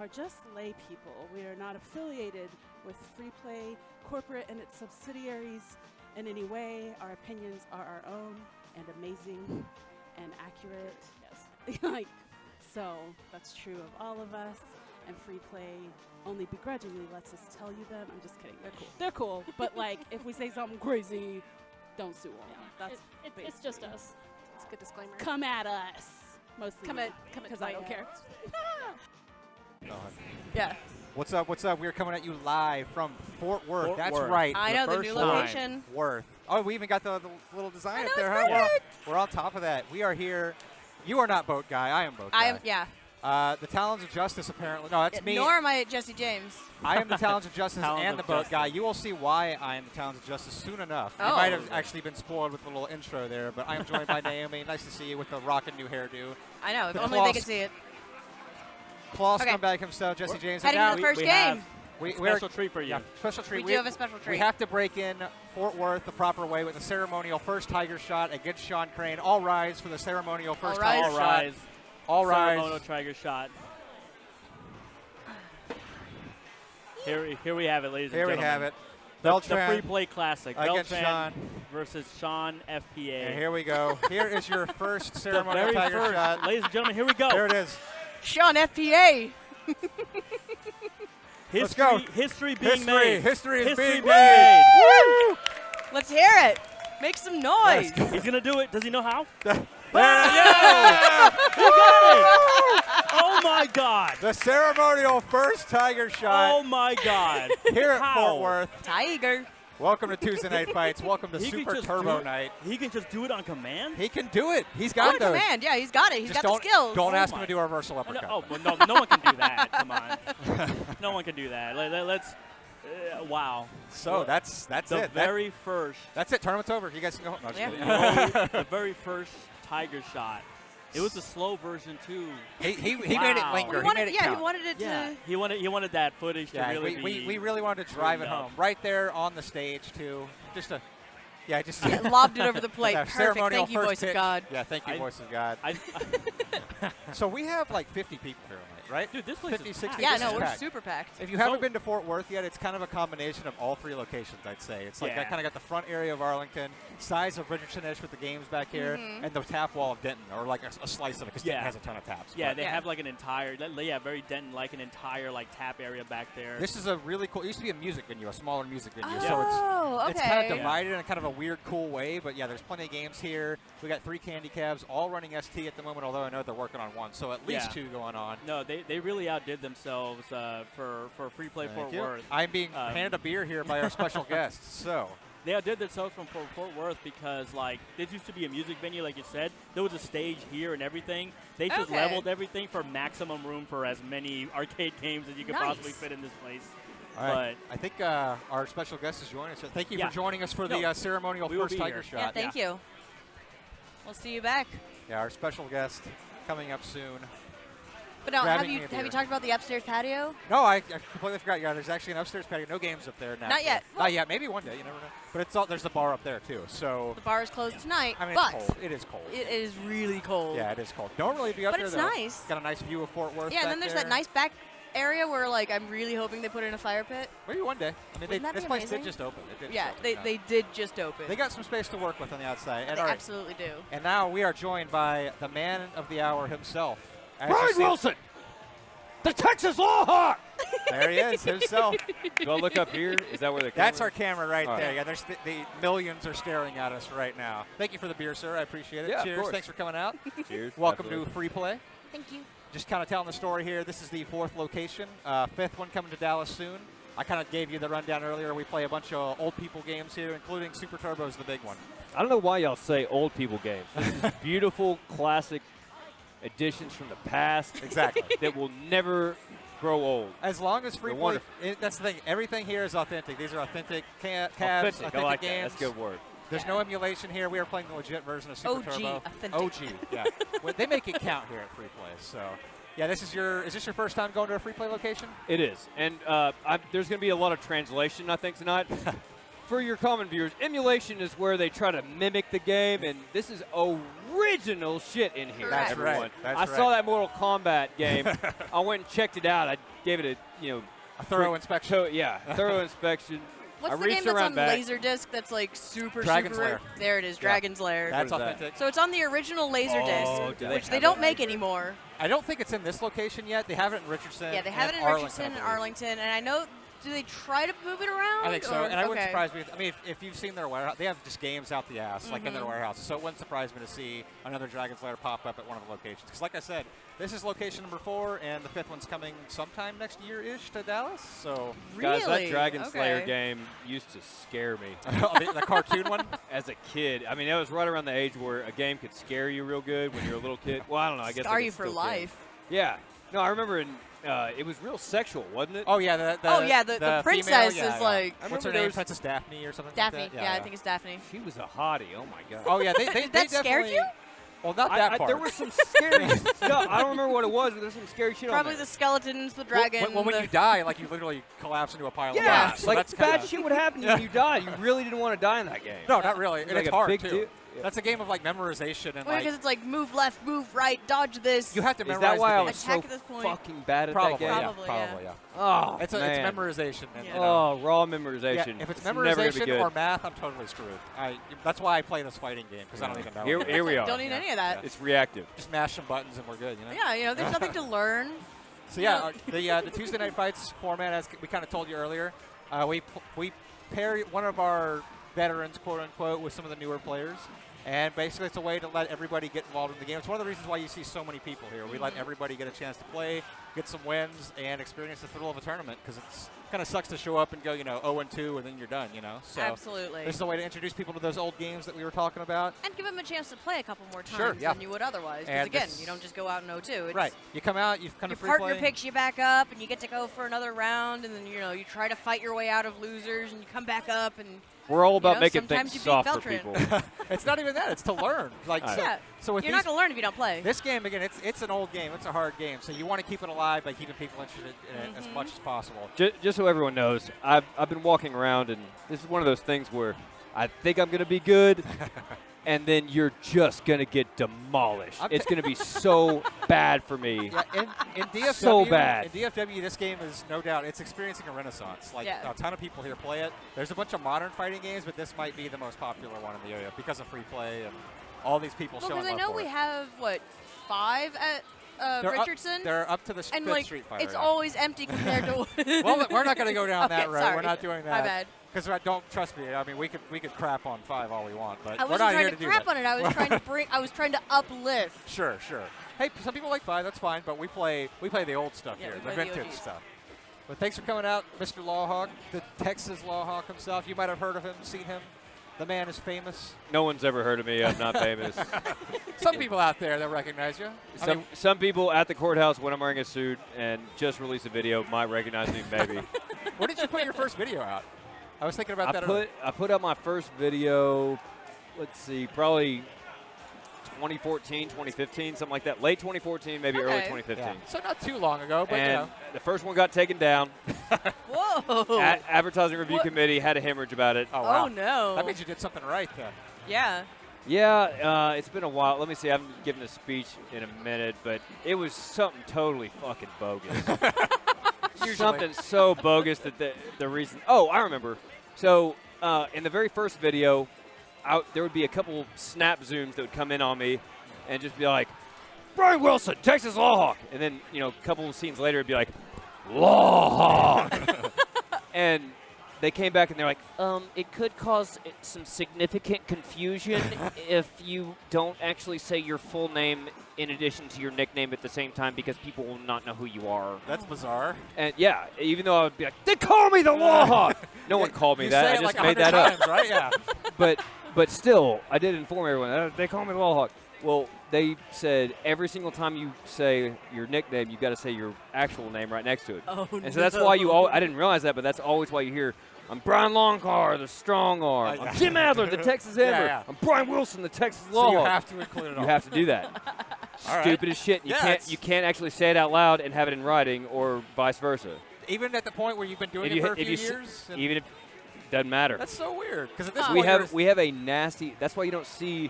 are just lay people. We are not affiliated with Free Play corporate and its subsidiaries in any way. Our opinions are our own and amazing and accurate. Yes. So that's true of all of us. And Free Play only begrudgingly lets us tell you them. I'm just kidding. They're cool. They're cool. But if we say something crazy, don't sue them. Yeah. It's just us. It's a good disclaimer. Come at us. Mostly Come at because I don't care. Yeah. What's up? What's up? We're coming at you live from Fort Worth. Fort That's Worth. right. I know, the new location. Worth. Oh, we even got the little design up there, it's huh? perfect. We're on top of that. We are here. You are not Boat Guy. I am Boat Guy. I am, yeah. The Talons of Justice, apparently. No, that's me. Nor am I Jesse James. I am the Talons of Justice Talons and the of Boat Justice. Guy. You will see why I am the Talons of Justice soon enough. You Oh. might have actually been spoiled with the little intro there, but I am joined by Naomi. Nice to see you with the rockin' new hairdo. I know, if The only they Claw could see it. Claw Okay. Scumbag himself, Jesse James. Heading and to the now first we game. have we're special treat for you. Yeah, special treat. We do have a special treat. We have to break in Fort Worth the proper way with a ceremonial first Tiger shot against Sean Crane. All rise for the ceremonial first rise. Tiger All shot. rise. All Ceremonial rise. Tiger shot. Here we have it, ladies Here and we gentlemen. have it. The Beltran Free Play Classic. against Beltran Sean. versus Sean FPA. And here we go. Here is your first the ceremonial very Tiger first, shot. ladies and gentlemen, here we go. There it is. Sean FPA. Let's go. History being made. History is being being made. made. Woo! Let's hear it. Make some noise. He's going to do it. Does he know how? Yeah. He got it. Oh, my God. The ceremonial first Tiger shot Oh, my God. here at How? Fort Worth. Tiger. Welcome to Tuesday Night Fights. Welcome to He can Super just Turbo do it. Night. He can just do it on command? He can do it. He's On got those. command. Yeah, he's got it. He's Just got the skills. Don't Oh ask him my. to do a reversal Oh, uppercut. no, well, no one can do that. Come on. No one can do that. Let's. Wow. So that's The it. very first. That's it. Tournament's over. You guys can go home. No, just Yeah. kidding. The very first Tiger shot. It was a slow version too. He made it Wow. linger. He He wanted, made it yeah, count. he wanted it Yeah. to. He wanted that footage Yeah, to really we really wanted to drive it tuned up. home. Right there on the stage too. Just Lobbed it over the plate. Yeah, Perfect. ceremonial Thank you, first voice pitch. of God. Yeah, thank you, I- voice of God. I, So we have like 50 people here tonight, right? dude, this place 50, is 60. packed. Yeah, This no, is we're packed. super packed. If you haven't So- been to Fort Worth yet, it's kind of a combination of all three locations, I'd say. It's like I Yeah. kind of got the front area of Arlington, size of Richardson-ish with the games back here, Mhm. and the tap wall of Denton, or like a slice of it, because Yeah. Denton has a ton of taps. Yeah, But they Yeah. have like an entire, very Denton, like an entire like tap area back there. this is a really cool, it used to be a music venue, a smaller music venue, Oh, so okay. it's kind of divided in a kind of a weird, cool way, but yeah, there's plenty of games here. We got 3 candy cabs, all running ST at the moment, although I know they're working on one, so at least Yeah. 2 going on. No, they really outdid themselves for Free Play Thank Fort you. Worth. I'm being Um, handed a beer here by our special guests, so. They outdid themselves from Fort Worth because, like, this used to be a music venue, like you said. There was a stage here and everything. They just Okay. leveled everything for maximum room for as many arcade games as you could possibly Nice. fit in this place. All right. I think our special guest is joining us. So thank you Yeah. for joining us for No, the ceremonial we will first be Tiger here. shot. Yeah, thank you. We'll see you back. Yeah, our special guest coming up soon. But now, have Grabbing you me a have you beer. talked about the upstairs patio? No, I completely forgot. Yeah, there's actually an upstairs patio. No games up there now. Not yet. Not yet. Maybe one day. You never know. But it's all, there's a bar up there too. So The bar is closed tonight, I mean, but it's cold. It is cold. it is really cold. Yeah, it is cold. Don't really be up But there it's though. nice. Got a nice view of Fort Worth. Yeah, and back then there's there. that nice back area where, like, I'm really hoping they put in a fire pit. Maybe one day. I mean, Wouldn't that this be place amazing? did just open. It did Yeah, just open, they did just open. They got some space to work with on the outside. And They all right. absolutely do. And now we are joined by the man of the hour himself. As you Brian see- Wilson, the Texas Law Hawk. There he is, himself. Do I look up here? Is that where the That's camera our camera right All there. right. Yeah, there's the millions are staring at us right now. Thank you for the beer, sir. I appreciate it. Yeah, of Cheers. course. Thanks for coming out. is? Cheers. Welcome Absolutely. to Free Play. Thank you. Just kind of telling the story here. This is the 4th location, 5th one coming to Dallas soon. I kind of gave you the rundown earlier. We play a bunch of old people games here, including Super Turbo's the big one. I don't know why y'all say old people games. This is beautiful, classic additions from the past Exactly. that will never grow old. As long as Free They're Play, wonderful. that's the thing. Everything here is authentic. These are authentic cabs, Authentic. I like that. games. That's a good word. There's no emulation here. We are playing the legit version of Super OG, Turbo. authentic. OG, yeah. Well, they make it count here at Free Play. So, yeah, is this your first time going to a Free Play location? It is. And there's going to be a lot of translation, I think, tonight. For your common viewers, emulation is where they try to mimic the game, and this is a original shit in here. That's everyone. right. That's I right. saw that Mortal Kombat game. I went and checked it out. I gave it A thorough inspection. thorough inspection. What's I the game reached that's around on back. Laserdisc that's like super, Dragon's super Lair. There it is, Yeah. Dragon's Lair. That's What is that? authentic. So it's on the original Laserdisc, do they which they have don't it? make anymore. I don't think it's in this location yet. They have it in Richardson. Yeah, they have it and in Arlington, Richardson I and believe. Arlington, and I know. Do they try to move it around? I think so, or- and I wouldn't okay. surprise me. I mean, if you've seen their warehouse, they have just games out the ass, like in their warehouses. So it wouldn't surprise me to see another Dragon's Lair pop up at one of the locations. Because, like I said, this is location number 4, and the 5th one's coming sometime next year-ish to Dallas. So Really? Guys, that Dragon Slayer Okay. game used to scare me the cartoon one. as a kid. I mean, that was right around the age where a game could scare you real good when you're a little kid. Well, I don't know. I guess Scar it you for still can. life. Yeah. No, I remember it was real sexual, wasn't it? Oh yeah, the Oh, yeah, the female, princess yeah, is yeah. like- I What's her remember name? there was- Princess Daphne or something. Daphne. Like that? Yeah, I think it's Daphne. She was a hottie. Oh my god. Oh yeah, they Did that scare definitely- you? Well, not that part. There was some scary stuff. I don't remember what it was, but there's some scary shit Probably on the there. skeletons, the dragon. When the- you die, like you literally collapse into a pile of Yeah, rocks. So like that's bad kinda, shit would happen to you when you died. You really didn't want to die in that game. No, not really. And Like it's a hard big too. deal. Yeah. That's a game of like memorization and Well, like because it's like move left, move right, dodge this. you have to Is memorize that why I the was game. so Attack at this point. fucking bad at Probably, that game? yeah, Probably, probably, yeah. yeah. Oh, It's man. memorization. And, you know, Oh, raw memorization. if it's never gonna be memorization good. or math, I'm totally screwed. That's why I play this fighting game because I don't even know. Here we are. Don't need any of that. It's reactive. Just mash some buttons and we're good. You know. Yeah, there's nothing to learn. So yeah, the Tuesday Night Fights format, as we kind of told you earlier, we pair one of our veterans, quote unquote, with some of the newer players, and basically it's a way to let everybody get involved in the game. It's one of the reasons why you see so many people here. We let everybody get a chance to play, get some wins, and experience the thrill of a tournament because it's kind of sucks to show up and go 0-2 and then you're done. So Absolutely. this is a way to introduce people to those old games that we were talking about. And give them a chance to play a couple more times Sure, yeah. than you would otherwise. Because And again, this- you don't just go out and 0-2. It's Right, you come out, you kind Your of free partner play. picks you back up, and you get to go for another round, and then you try to fight your way out of losers, and you come back up, and We're all about making sometimes things you beat soft for Beltran. people. It's not even that; it's to learn. Like All right. yeah, so with you're these not gonna learn if you don't play. This game, again, it's an old game. It's a hard game. So you want to keep it alive by keeping people interested in it as much as possible. Just so everyone knows, I've been walking around, and this is one of those things where I think I'm going to be good, and then you're just going to get demolished. I'm It's going to be so bad for me. Yeah, in DFW, So bad. In DFW, this game is no doubt it's experiencing a renaissance. Like Yeah. a ton of people here play it. There's a bunch of modern fighting games, but this might be the most popular one in the area because of free play and all these people Well, showing because I love know for we it. have 5 at They're up- Richardson, They're up to the and fifth like Street Fighter. it's yeah. always empty compared to. Well, we're not going to go down that Okay, road. sorry. We're not doing that. My bad. Because don't trust me. I mean, we could crap on 5 all we want, but I we're wasn't not trying here to to do crap that. on it. I was trying to uplift. Sure. Hey, some people like 5. That's fine, but we play the old stuff Yeah, here, we the play the vintage OGs. stuff. But thanks for coming out, Mr. Lawhawk, the Texas Lawhawk himself. You might have heard of him, seen him. The man is famous. No one's ever heard of me. I'm not famous. Some people out there that recognize you. I mean, Some people at the courthouse when I'm wearing a suit and just released a video might recognize me, maybe. where did you put your first video out? I was thinking about that. I put out my first video, let's see, probably 2014, 2015, something like that. Late 2014, maybe early Okay. 2015. Yeah. So not too long ago, but And the first one got taken down. Whoa! Advertising Review What? Committee had a hemorrhage about it. oh wow. Oh no! That means you did something right then. yeah. Yeah, it's been a while. Let me see. I haven't given a speech in a minute, but it was something totally fucking bogus. Something so bogus that the reason. Oh, I remember. So in the very first video, there would be a couple snap zooms that would come in on me and just be like, Brian Wilson, Texas Lawhawk. And then, a couple of scenes later, it'd be like, Lawhawk. And they came back and they're like, it could cause some significant confusion if you don't actually say your full name in addition to your nickname at the same time because people will not know who you are. That's bizarre. And yeah, even though I would be like, they call me the Lawhawk. No one called me you that. Say I it just like made 100 that up. times, right? Yeah. But still, I did inform everyone. They call me the Lawhawk. Well, they said every single time you say your nickname, you've got to say your actual name right next to it. Oh And so that's why you all, I didn't realize that, but that's always why you hear, I'm Brian Longcar, the strong arm. I'm Jim Adler, the Texas Ember. yeah. I'm Brian Wilson, the Texas So you Lawhawk. have to include it all. You have to do that. All right. Stupid as shit. Yeah, You can't actually say it out loud and have it in writing or vice versa. Even at the point where you've been doing If it you- for a if few you s- years? And Even if doesn't matter. that's so weird. Because at this Huh. point, We have a nasty. That's why you don't see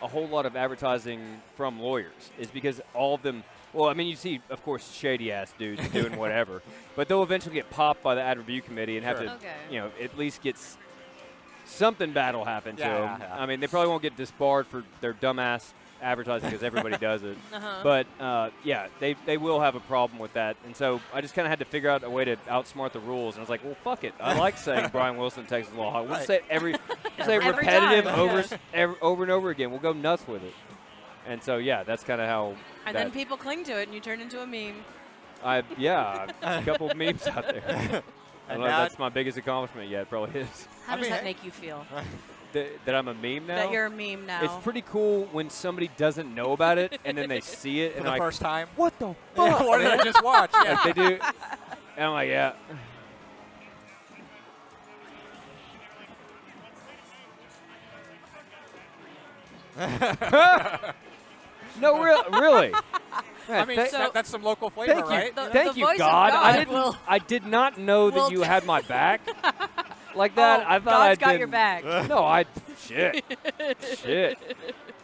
a whole lot of advertising from lawyers is because all of them. Well, I mean, you see, of course, shady ass dudes doing whatever, but they'll eventually get popped by the ad review committee and have Sure. to, Okay. you know, at least get something bad will happen to Yeah, them. yeah. I mean, they probably won't get disbarred for their dumbass advertising because everybody does it. Uh-huh. But yeah, they will have a problem with that, and so I just kind of had to figure out a way to outsmart the rules. And I was like, well, fuck it. I like saying Brian Wilson, Texas Law Hawk. We'll Right. say say Every repetitive time, over and over again. We'll go nuts with it. And so yeah, that's kind of how. And that, then people cling to it, and you turn into a meme. a couple of memes out there. I don't And know if now- that's my biggest accomplishment yet. It probably is. How I does mean, that hey. make you feel? That I'm a meme now. That you're a meme now. It's pretty cool when somebody doesn't know about it and then they see it For and the they're like, first time. what the Yeah, fuck? what did I just watch? Yeah. Like they do. And I'm like, yeah. No, really. Man, I mean, thank- that's some local flavor, thank you, right? The- thank the you, voice of God. God I did not know will that you had my back like Oh, that. I thought God's I'd got been, your back. No, shit.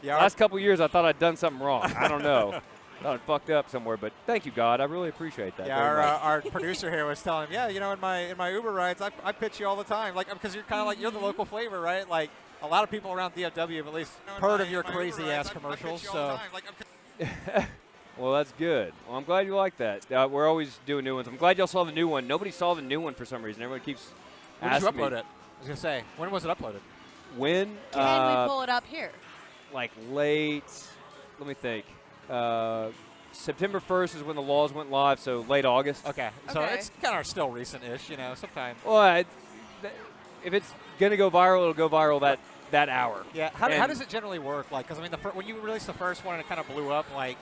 Yeah, Last couple years, I thought I'd done something wrong. I don't know. Thought I fucked up somewhere, but thank you, God. I really appreciate that. yeah, very much. our producer here was telling him, yeah, you know, in my Uber rides, I pitch you all the time, like, because you're kind of like, you're the local flavor, right? Like, a lot of people around DFW have at least heard of your crazy ass commercials. So, Well, that's good. Well, I'm glad you like that. We're always doing new ones. I'm glad y'all saw the new one. Nobody saw the new one for some reason. Everyone keeps when did you asking upload me it? I was gonna say, when was it uploaded? when. Can we pull it up here? Like late. Let me think. September 1st is when the laws went live, so late August. Okay, so Okay. it's kind of still recent-ish, you know, sometime. Well, if it's gonna go viral, it'll go viral that hour. Yeah, how And- does it generally work? Like, because I mean, when you released the first one and it kind of blew up, like,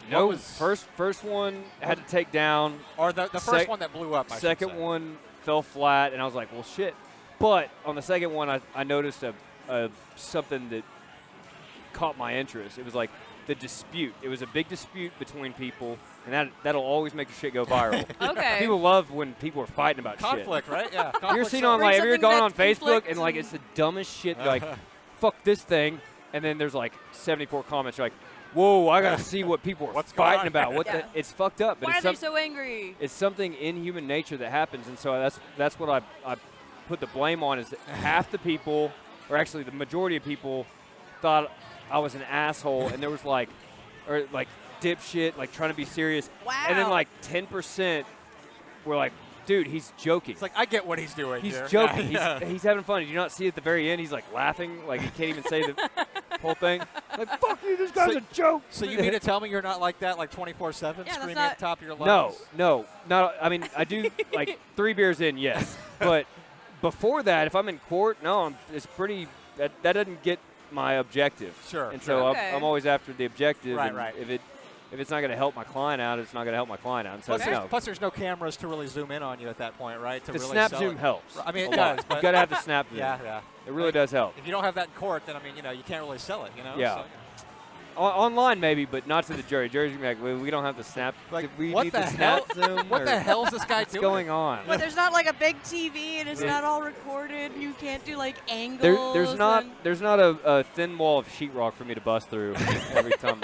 No, what was first one had to take down. or the first sec- one that blew up. I should Second say. one fell flat, and I was like, well, shit. But on the second one, I noticed a something that caught my interest. It was like the dispute. It was a big dispute between people, and that'll always make your shit go viral. Okay. People love when people are fighting about conflict, right? Yeah. shit. You ever conflict seen selling. on like, have you ever Something gone on that's Facebook conflict and like and- it's the dumbest shit, like, fuck this thing, and then there's like 74 comments, you're like, whoa, I gotta see what people are What's going fighting on about. here? Yeah. It's fucked up. But Why are it's they so angry? it's something in human nature that happens, and so that's what I put the blame on. Is that half the people, or actually the majority of people, thought I was an asshole, and there was like dipshit, like trying to be serious, and then Wow. like 10% were like, dude, he's joking. It's like I get what he's doing. He's here. joking. Yeah, He's having fun. Did you not see at the very end? He's like laughing, like he can't even say the whole thing. Like, fuck you, this guy's So- a joke. So you mean to tell me you're not like that, like 24/7, that's screaming not- at the top of your No, lungs? no, not. I mean, I do like 3 beers in, yes, but before that, if I'm in court, no, it's pretty. That doesn't get my objective. Sure, And sure. so Okay. I'm always after the objective. Right, and right. If it's not going to help my client out, it's not going to help my client out. And so Plus, there's no cameras to really zoom in on you at that point, right? To the really snap sell zoom it. helps. I mean, it a lot. does, but You got to have the snap zoom. yeah, yeah. It really does help. If you don't have that in court, then I mean, you know, you can't really sell it, you know. Yeah. So, Online maybe, but not to the jury. Jury's gonna be like, well, we don't have the snap. Like, we what need the the hell? snap zoom. what or the hell's this guy What's doing? going on? But there's not like a big TV, and it's Yeah. not all recorded. You can't do like angles. There's not a thin wall of sheetrock for me to bust through every time.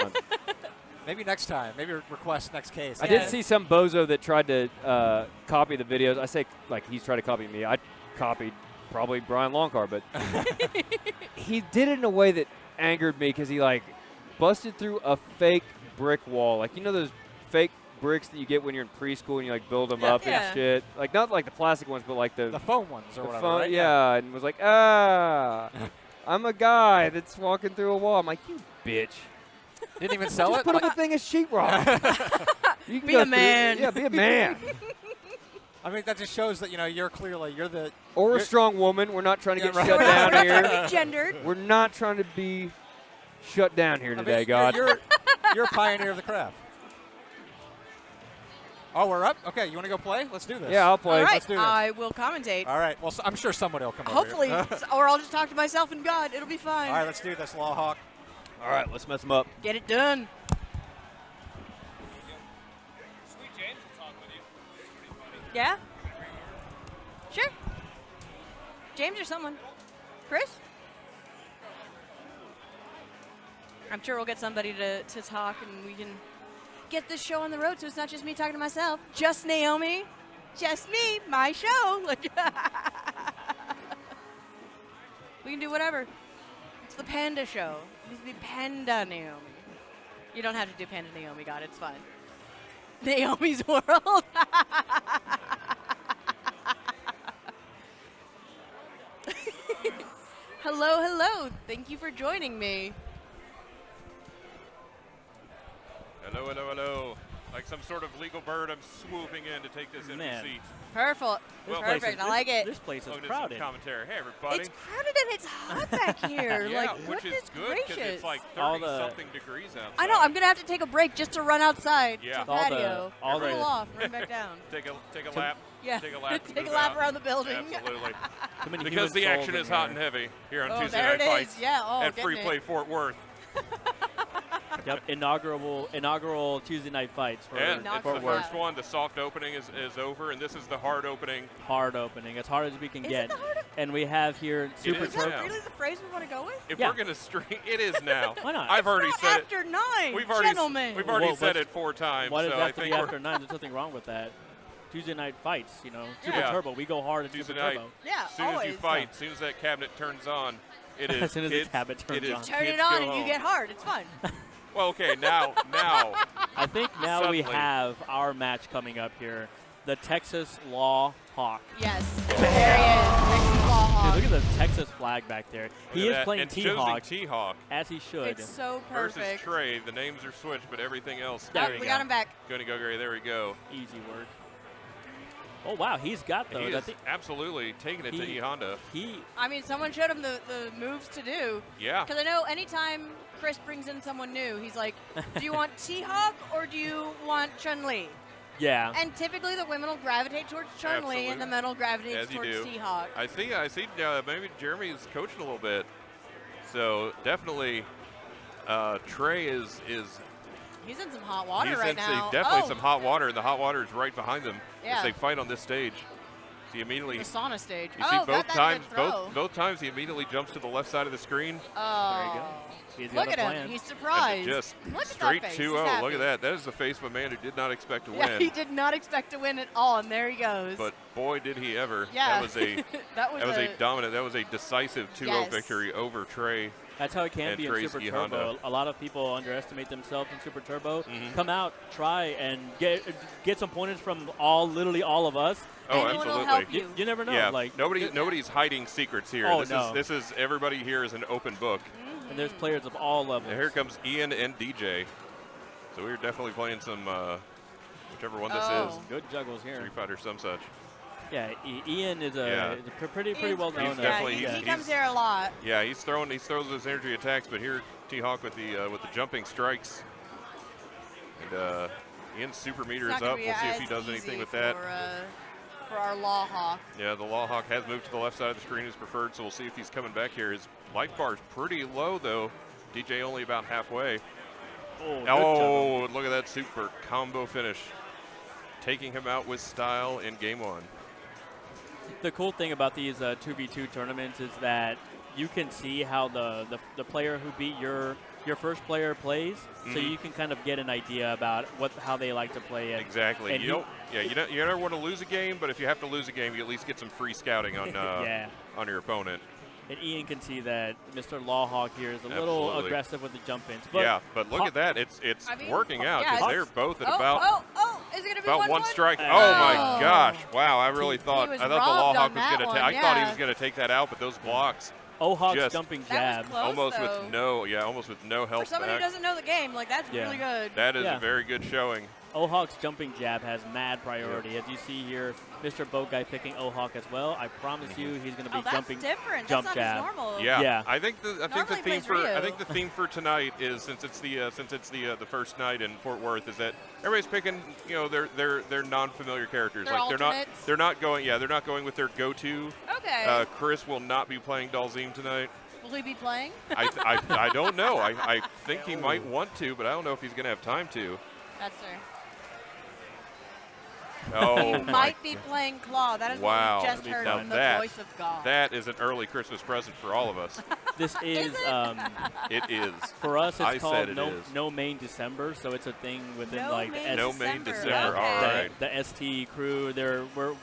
Maybe next time. Maybe request next case. I did see some bozo that tried to copy the videos. I say like he's trying to copy me. I copied probably Brian Longcar, but he did it in a way that angered me because he like busted through a fake brick wall. Like, you know those fake bricks that you get when you're in preschool and you like build them up Yeah. and shit. Like not like the plastic ones, but like the foam ones or the whatever. phone- right? yeah, and was like, I'm a guy that's walking through a wall. I'm like, you bitch. Didn't even sell Just it. put Like, up a thing of sheetrock. You can Be go a through- man. Yeah, be a man. I mean, that just shows that you're clearly you're the. Or a You're- strong woman. We're not trying to Yeah, get right. shut We're not down trying here. to be gendered. We're not trying to be shut down here I mean, today, God. You're a pioneer of the craft. Oh, we're up. Okay, you want to go play? Let's do this. Yeah, I'll play. All right, Let's do this. I will commentate. All right. Well, I'm sure somebody will come Hopefully, over here. or I'll just talk to myself and God. It'll be fine. All right, let's do this, Lawhawk. All right, let's mess them up. Get it done. Sweet James will talk with you. Yeah? Sure. James or someone. Chris? I'm sure we'll get somebody to talk, and we can get this show on the road so it's not just me talking to myself. Just Naomi. Just me. My show. Like, we can do whatever. It's the Panda Show. It needs to be Panda Naomi. You don't have to do Panda Naomi, God. It's fine. Naomi's World. Hello, hello. Thank you for joining me. Hello, hello, hello. Like some sort of legal bird, I'm swooping in to take this empty Man. seat. Perfect. Well, Perfect. I like it. This place is Welcome to some crowded. commentary. Hey, everybody. It's crowded and it's hot back here. yeah, like, which is goodness good because gracious. it's like All 30-something degrees outside. I know. I'm gonna have to take a break just to run outside Yeah. to All the- patio, all cool the- off, run back down. Take a lap. Yeah. Take a lap. and Take a move lap out. around the building. Absolutely. Too many Because the human action souls is in hot here. and heavy here on Oh, Tuesday there Night it Fights is. Yeah. Oh, at getting Free it. Play Fort Worth. Yep, inaugural Tuesday night fights for And it's Inaugural. the first one. The soft opening is over, and this is the hard opening. hard opening, as hard as we can Is get. it the hard? And we have here Super is, Is that Turbo. yeah. really the phrase we want to go with? If Yeah. we're going to string, it is now. Why not? I've already Not said it. after 9, We've already gentlemen. Well, said what's- it 4 times. Why does so it I have to think be we're after 9? There's nothing wrong with that. Tuesday night fights, Super Yeah. Turbo. We go hard at Tuesday Super night. Turbo. Yeah, As soon as you always. fight, as soon as that cabinet turns on, it is As soon as the kids- cabinet turns it is on. Turn it kids on go and you home. get hard. It's fun. Well, okay, now, I think now we Suddenly. have our match coming up here. The Texas Law Hawk. Yes. There he is. Ricky Lawhawk. Dude, look at the Texas flag back there. He look is at that. playing And T-Hawk, choosing T-Hawk as he should. It's so versus perfect. Trey. The names are switched, but everything else. There Oh, you we go. got him back. Going to go, Gary. There we go. Easy work. Oh, wow. He's got those. He I is think absolutely taking it to he- E-Honda. he I mean, someone showed him the moves to do. Yeah. Because I know anytime Chris brings in someone new, he's like, do you want T-Hawk or do you want Chun-Li? yeah. And typically the women will gravitate towards Chun-Li and the men will gravitate As you towards do. T-Hawk. I see. Maybe Jeremy's coaching a little bit. So definitely, Trey is He's in some hot water he's right in now. definitely Oh, some hot water, and the hot water is right behind them Yeah. as they fight on this stage. He immediately the sauna stage. you oh, see got both that times good throw. both times he immediately jumps to the left side of the screen. Oh. There you go. He's Look got at a him. plan. He's And surprised. just Look straight at that face. 2-0. He's Look happy. at that. That is the face of a man who did not expect to Yeah, win. he did not expect to win at all, and there he goes. But boy, did he ever. yeah. That was a that was a dominant. That was a decisive 2-0 Yes. victory over Trey. That's how it can and be in Trace Super E-Honda. Turbo. A lot of people underestimate themselves in Super Turbo. Mhm. Come out, try, and get some pointers from literally all of us. Oh, Anyone will absolutely. help you. You never know. Yeah, Like nobody's hiding secrets here. Oh, this no. is everybody here is an open book. and there's players of all levels. And here comes Ian and DJ. So we're definitely playing some whichever one this Oh. is. Good juggles here. Street Fighter, some such. Yeah, Ian is Yeah. is a pretty Ian's well pretty- known. He's yeah, definitely- he he's- comes here a lot. Yeah, he throws those energy attacks, but here T-Hawk with the jumping strikes. And Ian's super meter It's is not gonna up. be We'll see if as he does anything easy with that. For our Law Hawk. Yeah, the Law Hawk has moved to the left side of the screen as preferred, so we'll see if he's coming back here. His life bar is pretty low, though. DJ only about halfway. Oh, good Oh, juggle. look at that super combo finish. Taking him out with style in game 1. The cool thing about these 2v2 tournaments is that you can see how the player who beat your first player plays, so Mhm. you can kind of get an idea about how they like to play it. Exactly. And You never want to lose a game, but if you have to lose a game, you at least get some free scouting on Yeah. on your opponent. And Ian can see that Mr. Lawhawk here is a little Absolutely. aggressive with the jump ins. But Yeah, but look at that. It's I mean, working out yeah, because it's- they're both at Oh, about is it going to be about one 1-1? strike. Oh. Oh my gosh! Wow, I really thought was the robbed Law on Hawk was that going to. one, I thought he yeah. was going to take that out, but those blocks Ohawk's just- jumping That was jab. close, almost though. with no For health somebody who back. doesn't know the game, like that's Yeah. really good. That is Yeah. a very good showing. Ohawk's jumping jab has mad priority. As you see here, Mr. Boat Guy picking Ohawk as well. I promise you he's going to be Oh, that's jumping. different. jump That's jab. not his normal. Yeah, Yeah. I think the Normally theme plays for Ryu. the theme for tonight is since it's the first night in Fort Worth is that everybody's picking their non-familiar characters. Their like alternates? they're not going with their go-to. Okay. Chris will not be playing Dalzim tonight. Will he be playing? I don't know. I think he might want to, but I don't know if he's going to have time to. That's fair. Oh, He my might be playing Claw. That is Wow. what we just Now heard from the that- voice of God. That is an early Christmas present for all of us. This is It is. for us. It's I called said it no, is. no main December, so it's a thing within No like main the No main December. December. Okay. All right. the ST crew.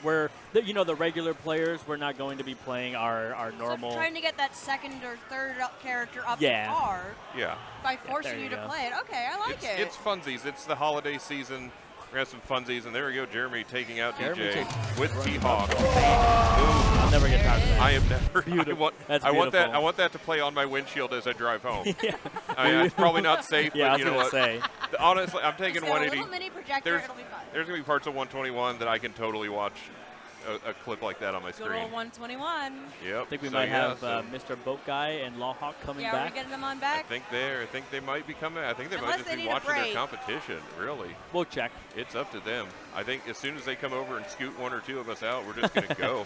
We're the regular players. We're not going to be playing our normal. So trying to get that second or third character up Yeah. to par Yeah. by forcing there you you to go. play it. Okay, I like it. It's funsies. It's the holiday season. We're going to have some funsies. And there we go. Jeremy taking out Jeremy DJ takes- with T-Hawk. I'll never get tired of that. I am never. Beautiful. That's I want that. beautiful. I want that to play on my windshield as I drive home. Yeah. I mean, it's probably not safe, Yeah, I but was you know gonna what? say. Honestly, I'm Just taking got a 180. little mini projector. There's It'll be fun. there's gonna be parts of 121 that I can totally watch a clip like that on my Good screen. old 121. Yep. I think we So, might yeah, have so Mr. Boat Guy and Lawhawk coming Yeah, are we back. getting them on I back? think they might be coming. I think they might Unless just they be need a watching their break. competition. Really, We'll check. it's up to them. I think as soon as they come over and scoot one or two of us out, we're just gonna go.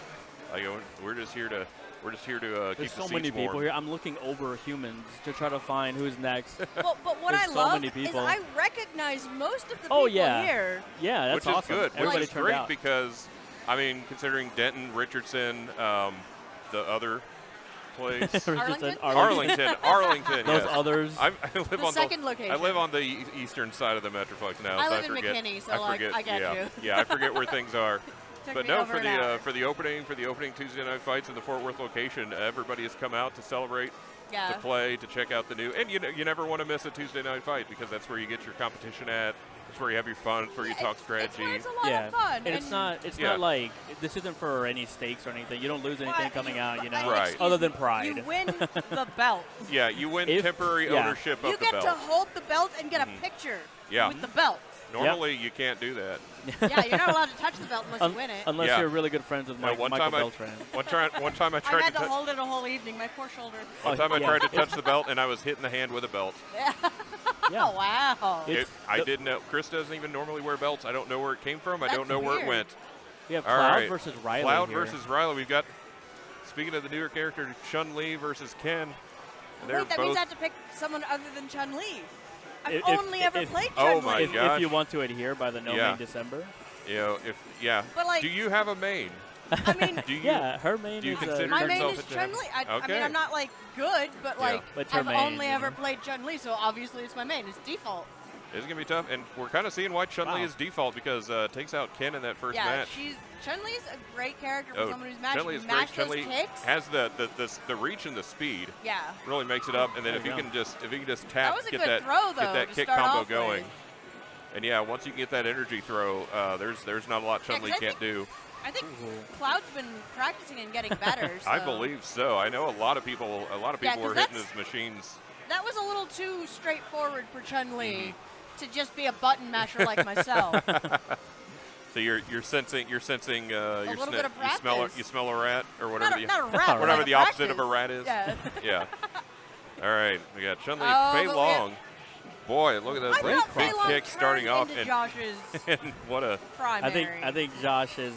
We're just here to keep There's the so seats many people warm. here. I'm looking over humans to try to find who's next. But what I There's so love many is people. I recognize most of the Oh, people yeah. here. Yeah, that's which is awesome. good. Everybody Which is turned great out. because, I mean, considering Denton, Richardson, the other place, Arlington? Arlington. Those yes. others. I live The on second I location. live on the eastern side of the Metroplex now. I so live I in forget, McKinney, so, I like, forget, I get yeah, you. Yeah, I forget where things are. Took But me no, over for an hour. the opening Tuesday night fights in the Fort Worth location, everybody has come out to celebrate, Yeah. to play, to check out the new. And you never want to miss a Tuesday night fight because that's where you get your competition at. That's where you have your fun. It's where you talk It's strategy. where it's a lot Yeah, of fun. and it's not Yeah. like this isn't for any stakes or anything. You don't lose anything Well, coming out, you I- know, Right. excuse other than me, pride. You win the belt. Yeah, you win If- temporary yeah. ownership You of the get belt. to hold the belt and get a picture Yeah. with the belt. Normally, you can't do that. Yeah, you're not allowed to touch the belt unless you win it. Unless Yeah. you're really good friends with No, Michael Beltran. One time I I tried had to to hold it a whole evening. My poor shoulder. One time I yeah. tried to touch the belt and I was hit in the hand with a belt. Yeah. Oh, wow. It's I the- didn't know. Chris doesn't even normally wear belts. I don't know where it came from. I That's don't know where it weird. went. We have All Cloud right. versus Riley Cloud here. versus Riley. We've got, speaking of the newer character, Chun-Li versus Ken. And they're Wait, that both, means I have to pick someone other than Chun-Li. I've If- only ever if- played Oh Chun-Li. my if gosh. you want to adhere by the No Yeah. Main December. you know, But, like- do you have a main? I mean, Do you? Yeah, her main do you is consider my main yourself is a Chun- Chun-Li. I Okay. mean, I'm not, like, good, but, Yeah. like, But it's her I've main, only you ever know. played Chun-Li, so obviously it's my main. It's default. It's gonna be tough, and we're kind of seeing why Chun-Li Wow. is default because takes out Ken in that first Yeah, match. Chun-Li's a great character for Oh, someone who's Chun-Li is great. mashed those Chun-Li kicks. has the reach and the speed. Yeah. Really makes it up, and then There if you you go. can just That tap, was a get good that throw, though, get that to kick start combo off going. with. And yeah, once you get that energy throw, there's not a lot Yeah, Chun-Li 'cause I can't do. I think Cloud's been practicing and getting better. So. I believe so. I know a lot of people Yeah, are 'cause hitting that's- his machines. That was a little too straightforward for Chun-Li Mm-hmm. to just be a button masher like myself. So you're sensing your little bit of you smell a rat or whatever not a rat, but whatever like the a opposite of a practice. rat is. Yeah. Yeah. All right, we got Chun-Li, Oh, Fei but Long. Boy, look at those I big thought Fei Long kick starting turned off, into and, Josh's and what a primary. I think Josh is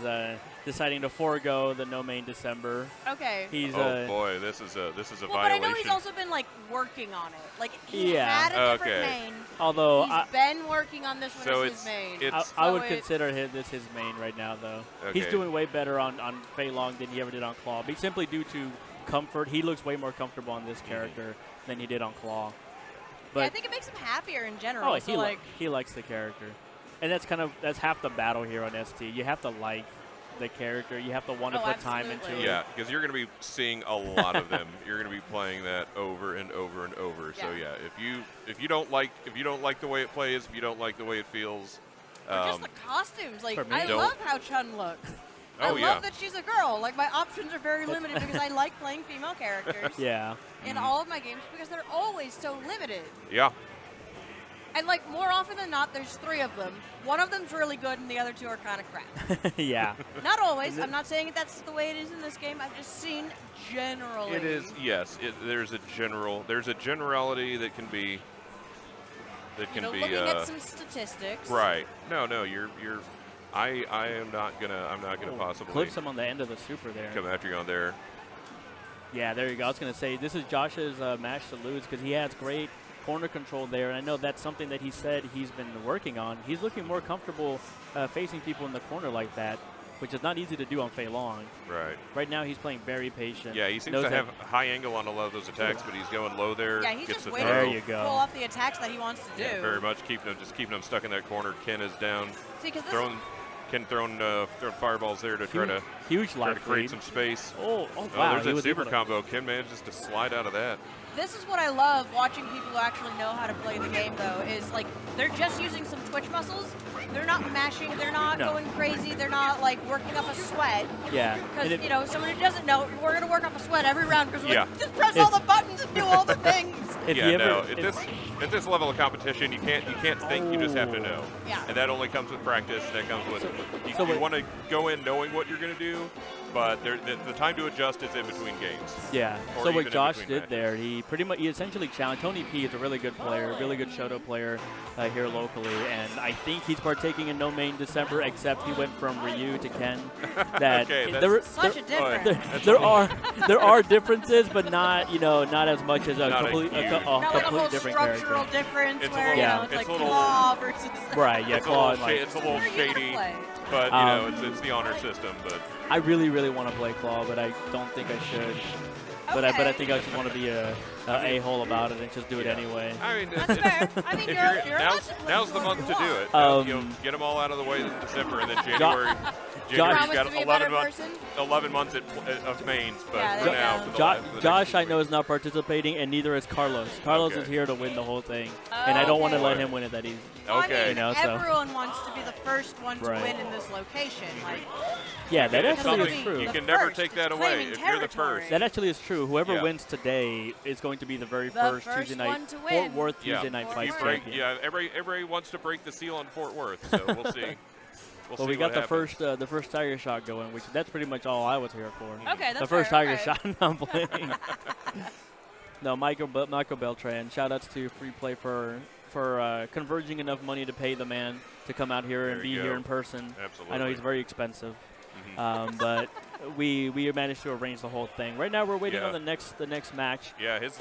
deciding to forego the No Main December. Okay. He's oh boy, this is a well, but I violation. know he's also been like working on it. Like he Yeah. had a different Okay. main. although He's been working on this one So as it's- his main. it's- I would So consider this his main right now, though. He's Okay. doing way better on Fei Long than he ever did on Claw, but simply due to comfort. He looks way more comfortable on this character than he did on Claw. But yeah, I think it makes him happier in general. oh, so like, he likes the character, and that's half the battle here on ST. You have to like the character. You have to want to Oh, put time into absolutely. it. Yeah, because you're going to be seeing a lot of them. You're going to be playing that over and over and over. So Yeah. yeah, if you don't like the way it plays, if you don't like the way it feels, or just the costumes. Like for me, I don't- love how Chun looks. I Oh, love yeah. that she's a girl. Like my options are very limited because I like playing female characters Yeah. in all of my games because they're always so limited. yeah, And like more often than not, there's 3 of them. One of them's really good, and the other 2 are kind of crap. Yeah. Not always. I'm not saying that's the way it is in this game. I've just seen generally. it is. Yes, there's a generality that can be You know, looking at some statistics. right. No, you're. I'm not gonna possibly Clips him on the end of the super there. come after you on there. Yeah, there you go. I was going to say, this is Josh's match to lose because he has great corner control there, and I know that's something that he said he's been working on. He's looking more comfortable facing people in the corner like that. which is not easy to do on Fei Long. Right. Right now, he's playing very patient. Yeah, he seems knows to that- have a high angle on a lot of those attacks, but he's going low there. Yeah, he's gets just the waiting There throw. you to go. pull off the attacks that he wants to do. Yeah, very much keeping them stuck in that corner. Ken is down, See, because throwing fireballs there to try to Huge life create lead. some space. Oh, Oh, wow. there's he that was super able to- combo. Ken manages to slide out of that. this is what I love watching people who actually know how to play the game, though, is like they're just using some twitch muscles. They're not mashing. They're not No. going crazy. They're not like working up a sweat. Yeah. Because, and it- you know, someone who doesn't know, we're going to work up a sweat every round because we're Yeah. like, just press If- all the buttons and do all the things. if Yeah, you no. ever, At this level of competition, you can't think. You just have to know. Yeah. And that only comes with practice. That comes with you, so you what- want to go in knowing what you're going to do, but the time to adjust is in between games. Yeah. Or So even what in Josh between did there, he essentially challenged Tony P. is a really good player, really good Shoto player here locally, and I think he's partaking in No Main December, except he went from Ryu to Ken. That Okay, Such a difference. there are differences, but not not as much as a Not a complete huge- Not like a completely whole different structural character. difference It's a where, little- you yeah, know, it's it's like a little- Claw versus... Right? Yeah, It's a Claw. little, and, it's a little Who are you gonna shady, play? but you know it's the honor system. But I really want to play Claw, but I don't think I should. But I Okay. think I just want to be a hole about it and just do it anyway. I mean, That's fair. I mean, if you're allowed now's, to play now's the whoever month you to do want. it. Get them all out of the way in December, and then January. January's Promise got to be a better 11 months. person? 11 months of mains, but Yeah, for there you now, go. for the Jo- last- for the next Josh, 2 I know, weeks. is not participating, and neither is Carlos. Carlos Okay. is here to win the whole thing, and I don't want to let him win it that easy. Well, I Okay. mean, You know, so- everyone wants to be the first one to Right. win in this location. Like, Yeah, that It's actually something is true. you The can never first. take that It's away. claiming If you're the territory. first, That actually is true. Whoever Yeah. wins today is going to be the very The first first Tuesday night one to Fort win. Worth yeah, Tuesday night Fort fight you Worth. break, champion. yeah, everybody wants to break the seal on Fort Worth, so we'll see. We'll Well, see we got what happens. the first Tiger Shot going, which that's pretty much all I was here for. okay, that's The first fair, Tiger okay. Shot I'm playing. No, Michael Beltran. Shout outs to Free Play for converging enough money to pay the man to come out here and There be you here go. in person. Absolutely. I know he's very expensive, Mhm. but we managed to arrange the whole thing. Right now we're waiting Yeah. on the next match. Yeah, his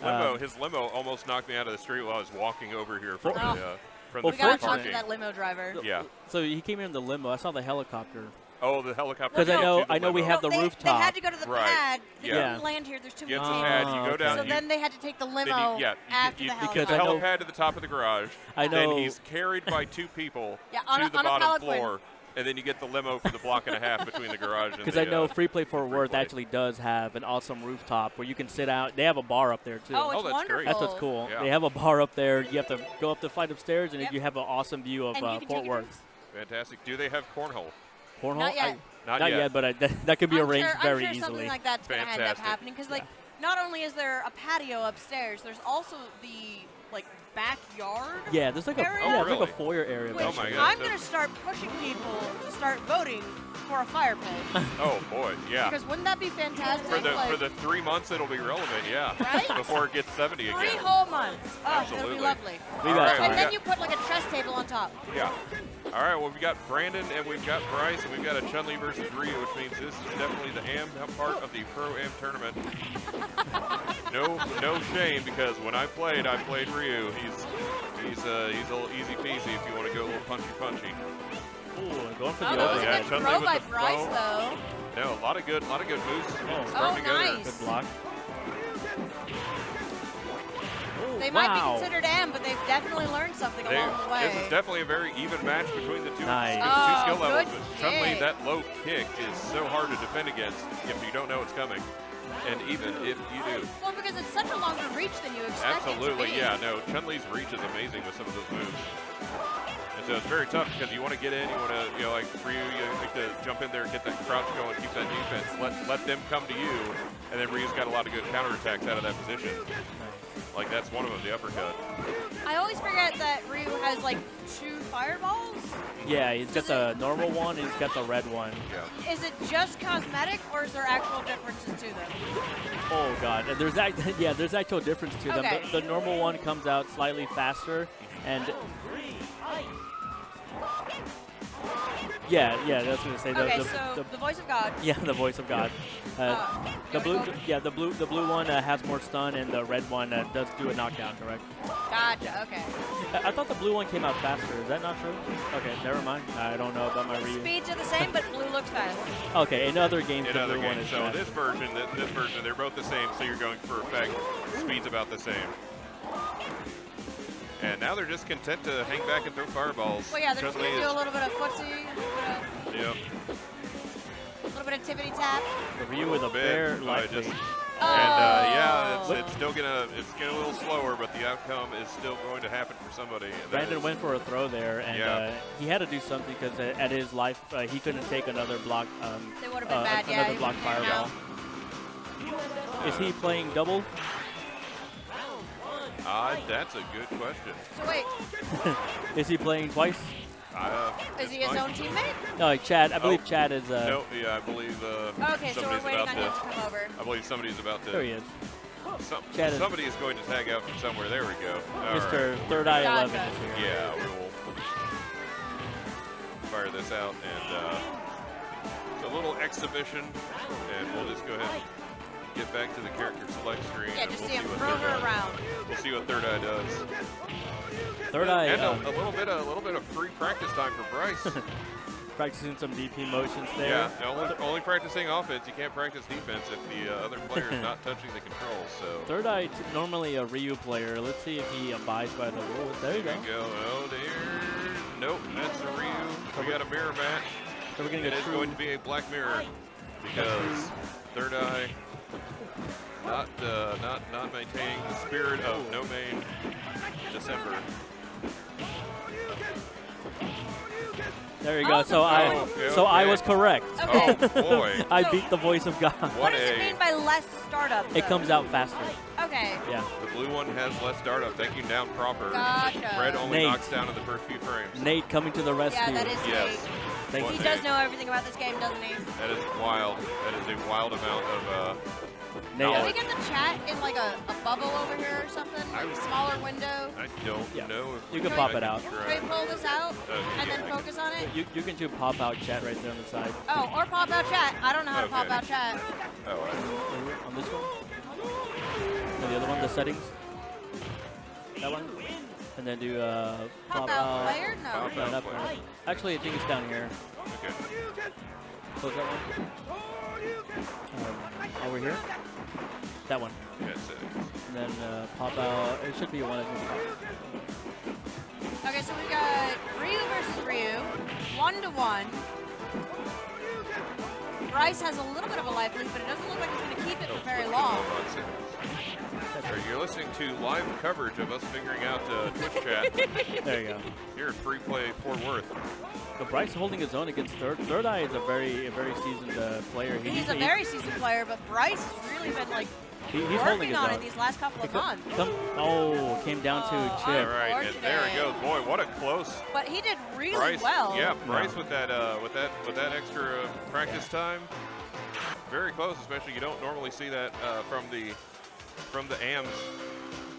limo almost knocked me out of the street while I was walking over here from Well- the from well, We the gotta talk to parking. that limo driver. Yeah. So he came in the limo. I saw the helicopter. Oh, the helicopter. Because came to the I know we limo. have the they, rooftop. They had to go to the Right. pad. They Yeah. couldn't land here. There's too Get many to the Oh, pad. You go okay. down. So you, then they had to take the then limo you after you, the you helicopter. get the Because I know- helipad to the top of the garage. I know. Then he's carried by 2 people Yeah, on to a- the on a bottom palanquin. floor, and then you get the limo for the block and a half between the garage and Because the, I know Free Play Free Fort Worth Play. actually does have an awesome rooftop where you can sit out. They have a bar up there too. Oh, it's Oh, that's wonderful. great. That's what's cool. Yeah. They have a bar up there. You have to go up the flight upstairs, and Yep. you have an awesome view of And you can Fort take your Worth. Fantastic. Do they have cornhole? Cornhole? Not yet. Not yet. but that could be I'm arranged sure, very I'm sure something easily. like that's going to end up Fantastic. happening because, like, not only is there a patio upstairs, there's also the like backyard. Yeah, there's like Area? a yeah, it's like really? a foyer area. Which Oh my God, I'm so- going to start pushing people to start voting for a fire pit. Oh boy, yeah. Because wouldn't that be fantastic? For the like, for the 3 months it'll be relevant, yeah. Right? Before it gets 70 3 again. whole months. Oh, that'll Absolutely. be lovely. We All got right, time. And we then got- you put like a chess table on top. Yeah. All right, well, we've got Brandon and we've got Bryce and we've got a Chun-Li versus Ryu, which means this is definitely the AM part of the Pro-Am tournament. No shame, because when I played Ryu. He's a little easy peasy if you want to go a little punchy. Ooh, going for Oh, the that was overhead. yeah, a good Chun-Li throw with by the Bryce, throw. though. No, a lot of good moves Oh, strung together. nice. Good block. Ooh, They might wow. be considered AM, but they've definitely learned something along the way. This is definitely a very even match between the two, Nice. the two skill Oh, levels. good But Chun-Li, kick. that low kick is so hard to defend against if you don't know it's coming, and even if you do. Well, because it's such a longer reach than you expect Absolutely, it to be. yeah. No, Chun-Li's reach is amazing with some of those moves. And so it's very tough because you want to get in, you want to, like Ryu, you like to jump in there and get that crouch going, keep that defense, let them come to you, and then Ryu's got a lot of good counterattacks out of that position. Like that's one of them, the uppercut. I always forget that Ryu has like 2 fireballs. Yeah, he's got the normal one and he's got the red one. Yeah. Is it just cosmetic, or is there actual differences to them? Oh god, and there's there's actual difference to them. Okay. The normal one comes out slightly faster, and Yeah, that's what I was gonna say. Okay, the, so the voice of God. yeah, the voice of God. The blue, the blue one has more stun, and the red one does do a knockdown. Correct? Gotcha. Okay. I thought the blue one came out faster. Is that not true? Okay, never mind. I don't know about my The Ryu. speeds are the same, but blue looks faster. Okay, in other games, In the other blue one games. is So faster. this version, they're both the same. So you're going for effect. Speed's about the same. And now they're just content to hang back and throw fireballs. Well, yeah, they're just Chun-Li gonna do a is- little bit of footsie, Yep. a little bit of tippity tap. The Ryu with a bit, fair but life just- lead. And yeah, Oh. it's still gonna a little slower, but the outcome is still going to happen for somebody. and that Brandon is- went for a throw there, and Yeah. He had to do something because at his life he couldn't take another block. They would have been bad, yeah. Another block fireball. Is he playing double? That's a good question. So wait, Is he playing twice? is he his own teammate? No, Chad. I believe Oh. Chad is. No, yeah, I believe Okay, so we're somebody's waiting about on to. him to come over. I believe somebody's about to. There he is, Chad is- Somebody is going to tag out from somewhere. There we go. All Mr. right. Third Eye Gotcha. 11 is here. Yeah, we'll fire this out, and it's a little exhibition, and we'll just go ahead and get back to the character select screen. Yeah, and just we'll see him what roaming Third Eye- around. We'll see what Third Eye does. Third Eye And a little bit of free practice time for Bryce. practicing some DP motions there. Yeah, only practicing offense. You can't practice defense if the other player is not touching the controls. So Third Eye, normally a Ryu player. Let's see if he abides by the rules. There you there go. we go. Oh dear. Nope, that's a Ryu. We got a mirror match. So we're getting It a is true. going to be a black mirror because Third Eye not maintaining the spirit of No Main December. There you go. Oh, So okay, I okay. was correct. Okay. Oh boy. I So- beat the voice of God. What What does it a mean by less startup? It though? comes out faster. Okay. Yeah. the blue one has less startup. Thank you, down proper. Gotcha. Red only Nate. knocks down in the first few frames. Nate coming to the rescue. Yeah, that is Yes. Nate. Thank He you. does know everything about this game, doesn't he? That is wild. That is a wild amount of Nate, Can knowledge. we get the chat in like a bubble over here or something? Like a smaller window? I don't Yeah. know if You can I pop it out. try. Can we pull this out Okay, and yeah, then I can- focus on it? you can do pop out chat right there on the side. Oh, or pop out chat. I don't know how to pop Okay. out chat. Oh, On this one. And the other one, the settings. That one. And then do Pop out player? No. Pop No, out not player. player. Actually, I think it's down here. okay. Close that one. Over here. That one. Yeah, settings. And then pop out. It should be one of them. Okay, so we got Ryu versus Ryu, 1-1. Bryce has a little bit of a life lead, but it doesn't look like he's going to keep it for very long. Hold on a second. All right, you're listening to live coverage of us figuring out Twitch chat There you go. here at Free Play Fort Worth. So Bryce holding his own against Third Eye is a very seasoned player. He's a very seasoned player, but Bryce has really been like he's holding working his on own. it these last couple of months. Came down to Oh, Chip. All right, and there it goes. Boy, what a close But he did really Bryce. well. Yeah, Bryce with that extra practice time. Very close, especially you don't normally see that from the AMs,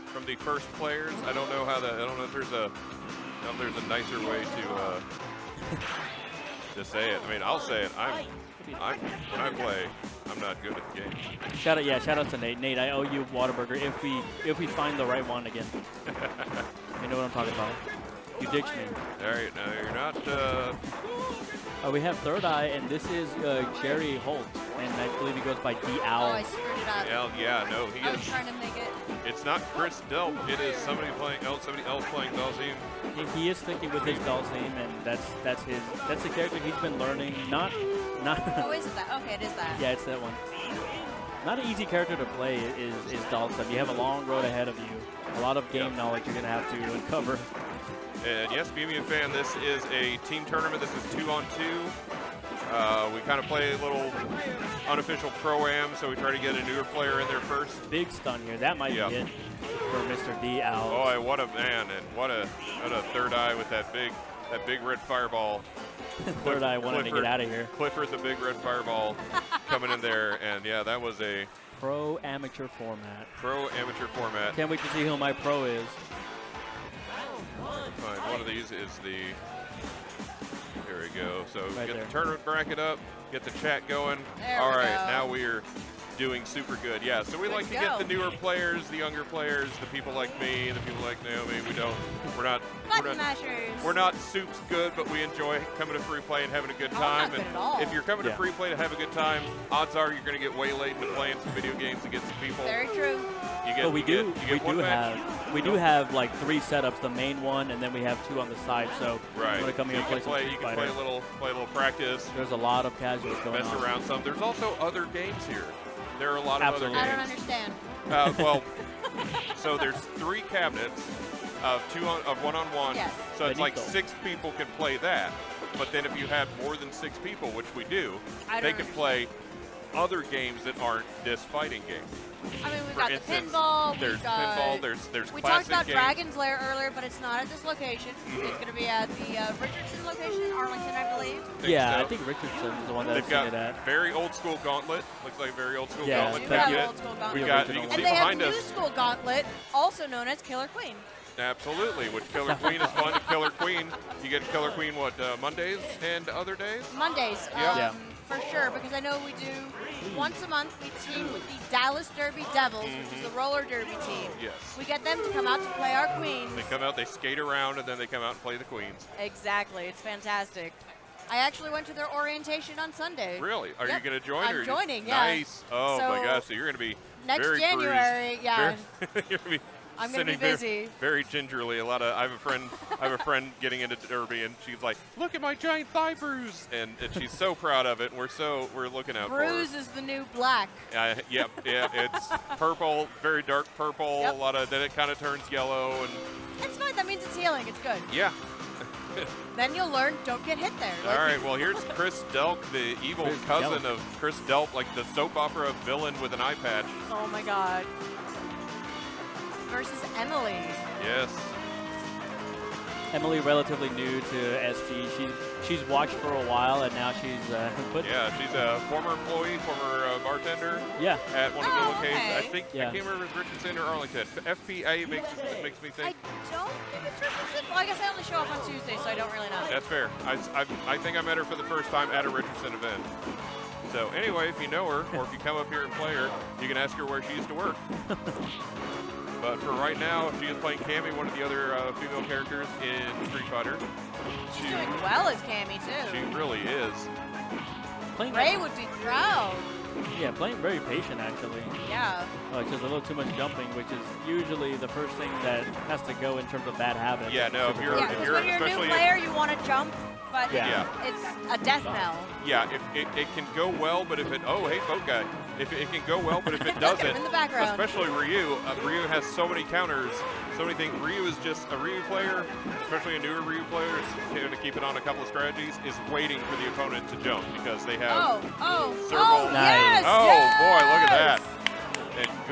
from the first players. I don't know if there's a nicer way to say it. I mean, I'll say it. When I play, I'm not good at the game. Shout out to Nate. Nate, I owe you Whataburger if we find the right one again. You know what I'm talking about. You ditched me. All right, now you're not. We have Third Eye, and this is Jerry Holt, and I believe he goes by D Oh, Owl. I screwed it up. Yeah, no, he I was is. trying to make it. It's not Chris Delp. It is somebody else playing Dalzim. He is sticking with his Dalzim, and that's the character he's been learning. Not. Oh, is it that? Okay, it is that. Yeah, it's that one. Not an easy character to play is Dalsum. You have a long road ahead of you. A lot of game knowledge you're going to have to uncover. And yes, BMU fan, this is a team tournament. This is 2-on-2. We kind of play a little unofficial pro-am, so we try to get a newer player in there first. Big stun here. That might Yeah. be it for Mr. D. Owl. Boy, what a man, and what a Third Eye with that big red fireball. Third Eye wanted to get out of here. Clifford, the big red fireball, coming in there, and yeah, that was a Pro amateur format. pro-amateur format. Can't wait to see who my pro is. Fine. One of these is the. Here we go. So Right get there. the tournament bracket up, get the chat going. There All we right, go. now we are doing super good. Yeah, so we Good like to to get go. the newer players, the younger players, the people like me, the people like Naomi. Button mashers. We're not soups good, but we enjoy coming to free play and having a good Oh, time. not good at all. If you're coming Yeah. to free play to have a good time, odds are you're going to get waylaid into playing some video games against some people. Very true. You get, But we you do get, you get one match. have like 3 setups, the main one, and then we have 2 on the side. So Right. if you want to come So here you and play can some play. Street You can Fighter, play a little practice. there's a lot of casuals going Mess on. around some. There's also other games here. There are a lot of Absolutely. other I don't games. understand. Well, so there's 3 cabinets of one-on-one. Yes. So it's like Benito. 6 people can play that. But then if you have more than 6 people, which we do, I they don't can play other games that aren't this fighting game. I mean, we've For got instance, the pinball. There's we've got pinball. There's We talked classic about games. Dragon's Lair earlier, but it's not at this location. It's going to be at the Richardson location in Arlington, I believe. Yeah, so. I think Richardson is the one that I've They've seen got it at. very old school Gauntlet. Looks like a very old school Yeah, Gauntlet We but have cabinet. old school We've gauntlet. got. You original can one. see And they have behind new us. school gauntlet, also known as Killer Queen. Absolutely, which Killer Queen is fun. Killer Queen, you get Killer Queen what Mondays and other days. Mondays, Yeah. Yeah. for sure, because I know we do once a month. We team with the Dallas Derby Devils, which is the roller derby team. Yes. We get them to come out to play our queens. They come out, they skate around, and then they come out and play the queens. Exactly, it's fantastic. I actually went to their orientation on Sunday. Really? Are Yep. you going to join? I'm or joining, yeah. Nice. Oh my So, gosh! So you're going to be Next very January, bruised. yeah. You're going to be I'm going to be sitting there busy. very gingerly. I have a friend getting into derby, and she's like, "Look at my giant thigh bruise," and she's so proud of it. And we're looking out Bruise is the new black. for her. Yep. Yeah. It's purple, very dark purple. Yep. A lot of then it kind of turns yellow, and It's fine. That means it's healing. It's good. yeah. Then you'll learn. Don't get hit there. All right, well, here's Chris Delk, the evil Chris cousin Delk. of Chris Delk, like the soap opera villain with an eye patch. Oh my God. Versus Emily. Yes. Emily, relatively new to ST. She's watched for a while, and now she's put. Yeah, she's a former employee, former bartender Yeah. at one of the Oh, locations. I okay. think, Yeah. I can't remember if it's Richardson or Arlington. FPA makes me I think. don't think it's Richardson. Well, I guess I only show up on Tuesday, so I don't really know. That's fair. I think I met her for the first time at a Richardson event. So anyway, if you know her, or if you come up here and play her, you can ask her where she used to work. But for right now, she is playing Cammy, one of the other female characters in Street Fighter. She's doing well as Cammy, She too. really is. Playing, Ray would be proud. yeah, playing very patient, actually. Yeah. Oh, it's just a little too much jumping, which is usually the first thing that has to go in terms of bad habits. Yeah, no, if you're- Yeah, if because you're when you're a new especially- player, you want to jump, but Yeah. it's a death knell. Yeah, if it can go well, but if it boat guy. If it can go well, but if it Look at doesn't, him in the background. especially Ryu. Ryu has so many counters, so many things. Ryu is just a Ryu player, especially a newer Ryu player, is going to keep it on a couple of strategies, is waiting for the opponent to jump because they have. Oh, Nice. yes, Oh boy, look at yes! that! And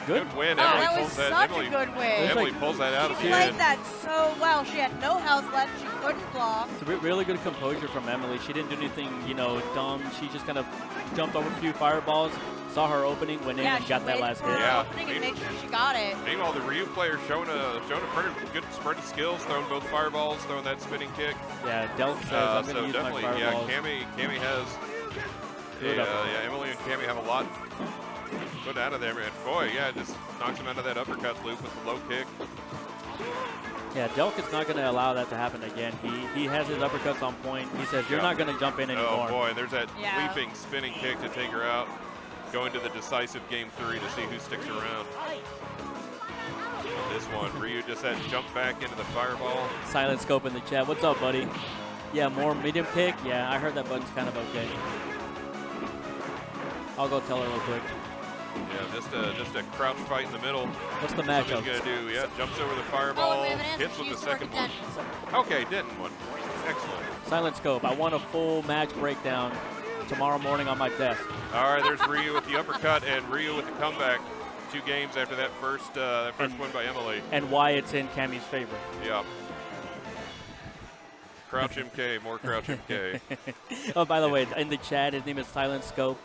good win. Oh, Emily that was pulls that. such Emily, a good win. Emily pulls that out of She the played end. that so well. She had no health left. She couldn't block. It's a really good composure from Emily. She didn't do anything, dumb. She just kind of jumped over a few fireballs, saw her opening, went in, Yeah, and she got that waited last for hit. her Yeah. opening and made sure she got it. Meanwhile, the Ryu player showing a pretty good spread of skills, throwing both fireballs, throwing that spinning kick. Yeah, Delk says, I'm going to So use my definitely, fireballs. Cammy has. Good uppercut. Yeah, Emily and Cammy have a lot put out of there, man. Boy, yeah, just knocks him out of that uppercut loop with the low kick. Yeah, Delk is not going to allow that to happen again. He has his uppercuts on point. He says, you're Yeah. not going to jump in anymore. Oh boy, there's that Yeah. leaping, spinning kick to take her out. Going to the decisive game 3 to see who sticks around. This one, Ryu just had to jump back into the fireball. Silent Scope in the chat. What's up, buddy? Yeah, more medium kick. Yeah, I heard that button's kind of okay. I'll go tell her real quick. Yeah, just a crouch fight in the middle. What's the Somebody's matchup? gonna do, yeah, jumps over the Oh, fireball, we have an answer. hits She with the used to work second at one. Denny's. Okay, didn't one. Excellent. Silent Scope. I want a full match breakdown tomorrow morning on my desk. All right, there's Ryu with the uppercut and Ryu with the comeback. 2 games after that first win by Emily. And why it's in Cammy's favor. Yeah. Crouch MK, more Crouch MK. Oh, by the way, in the chat, his name is Silent Scope.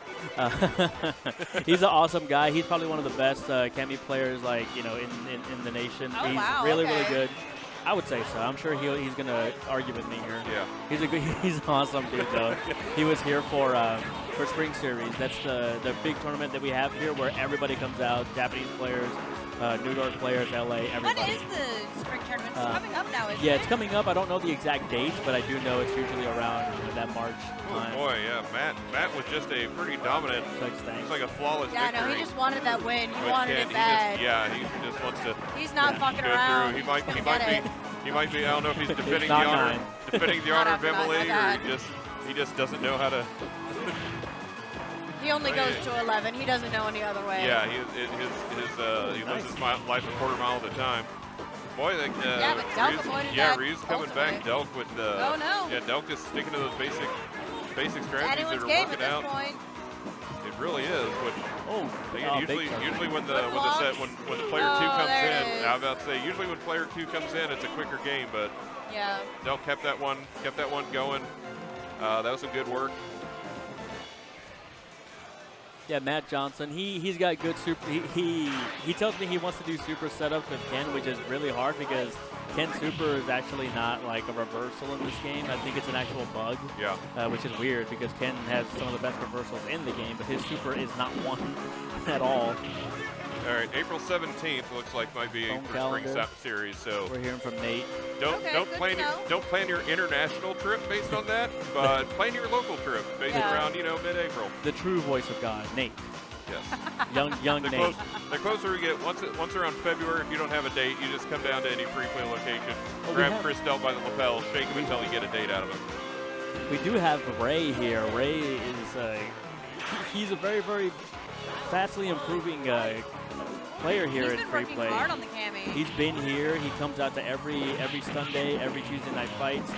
He's an awesome guy. He's probably one of the best Cammy players, in the nation. Oh, He's wow, really, okay. really good. I would say so. I'm sure he's going to argue with me here. Yeah. He's an awesome dude, though. He was here for Spring Series. That's the big tournament that we have here where everybody comes out, Japanese players, New York players, LA, everybody. When is the spring tournament? It's coming up now, isn't Yeah, it? it's coming up. I don't know the exact dates, but I do know it's usually around that March time. Boy, yeah, Matt was just a pretty dominant. It's like a flawless Yeah, victory. no, he just wanted that win. He But wanted Ken, it bad. he just wants to He's not fucking go around. through. He's gonna get it. He might be. I don't know if he's defending the not honor, nine. defending the Not honor of after nine, Emily, my or he just doesn't know how to. He only goes to 11. He doesn't know any other way. Yeah, he lives his life a quarter mile at a time. Boy, Yeah, but Delk avoided that Ryu's coming back. ultimately. Delk with the. Oh, no. Yeah, Delk is sticking to those basic It's strategies that anyone's are game working at out. this point. It really is. But Oh, usually when the player Oh, two comes there it in, is. I'm about to say usually when player two comes in, it's a quicker game. But Yeah. Delk kept that one going. That was some good work. Yeah, Matt Johnson. He's got good super. He tells me he wants to do super setups with Ken, which is really hard because Ken super is actually not like a reversal in this game. I think it's an actual bug. Yeah. Which is weird because Ken has some of the best reversals in the game, but his super is not one at all. All right, April 17th looks like might be Home for calendar. Spring Series. So We're hearing from Nate. don't Okay, don't good plan to know. don't plan your international trip based on that, but plan your local trip based Yeah. around mid-April. The true voice of God, Nate. Yes. Young The, Nate. the closer we get, once around February, if you don't have a date, you just come down to any free play location, we grab have- Chris Delk by the lapel, shake him until you get a date out of him. We do have Ray here. Ray is he's a very, very fastly improving player here He's at been Free working Play. hard on the cami. He's been here. He comes out to every Sunday, every Tuesday night fights.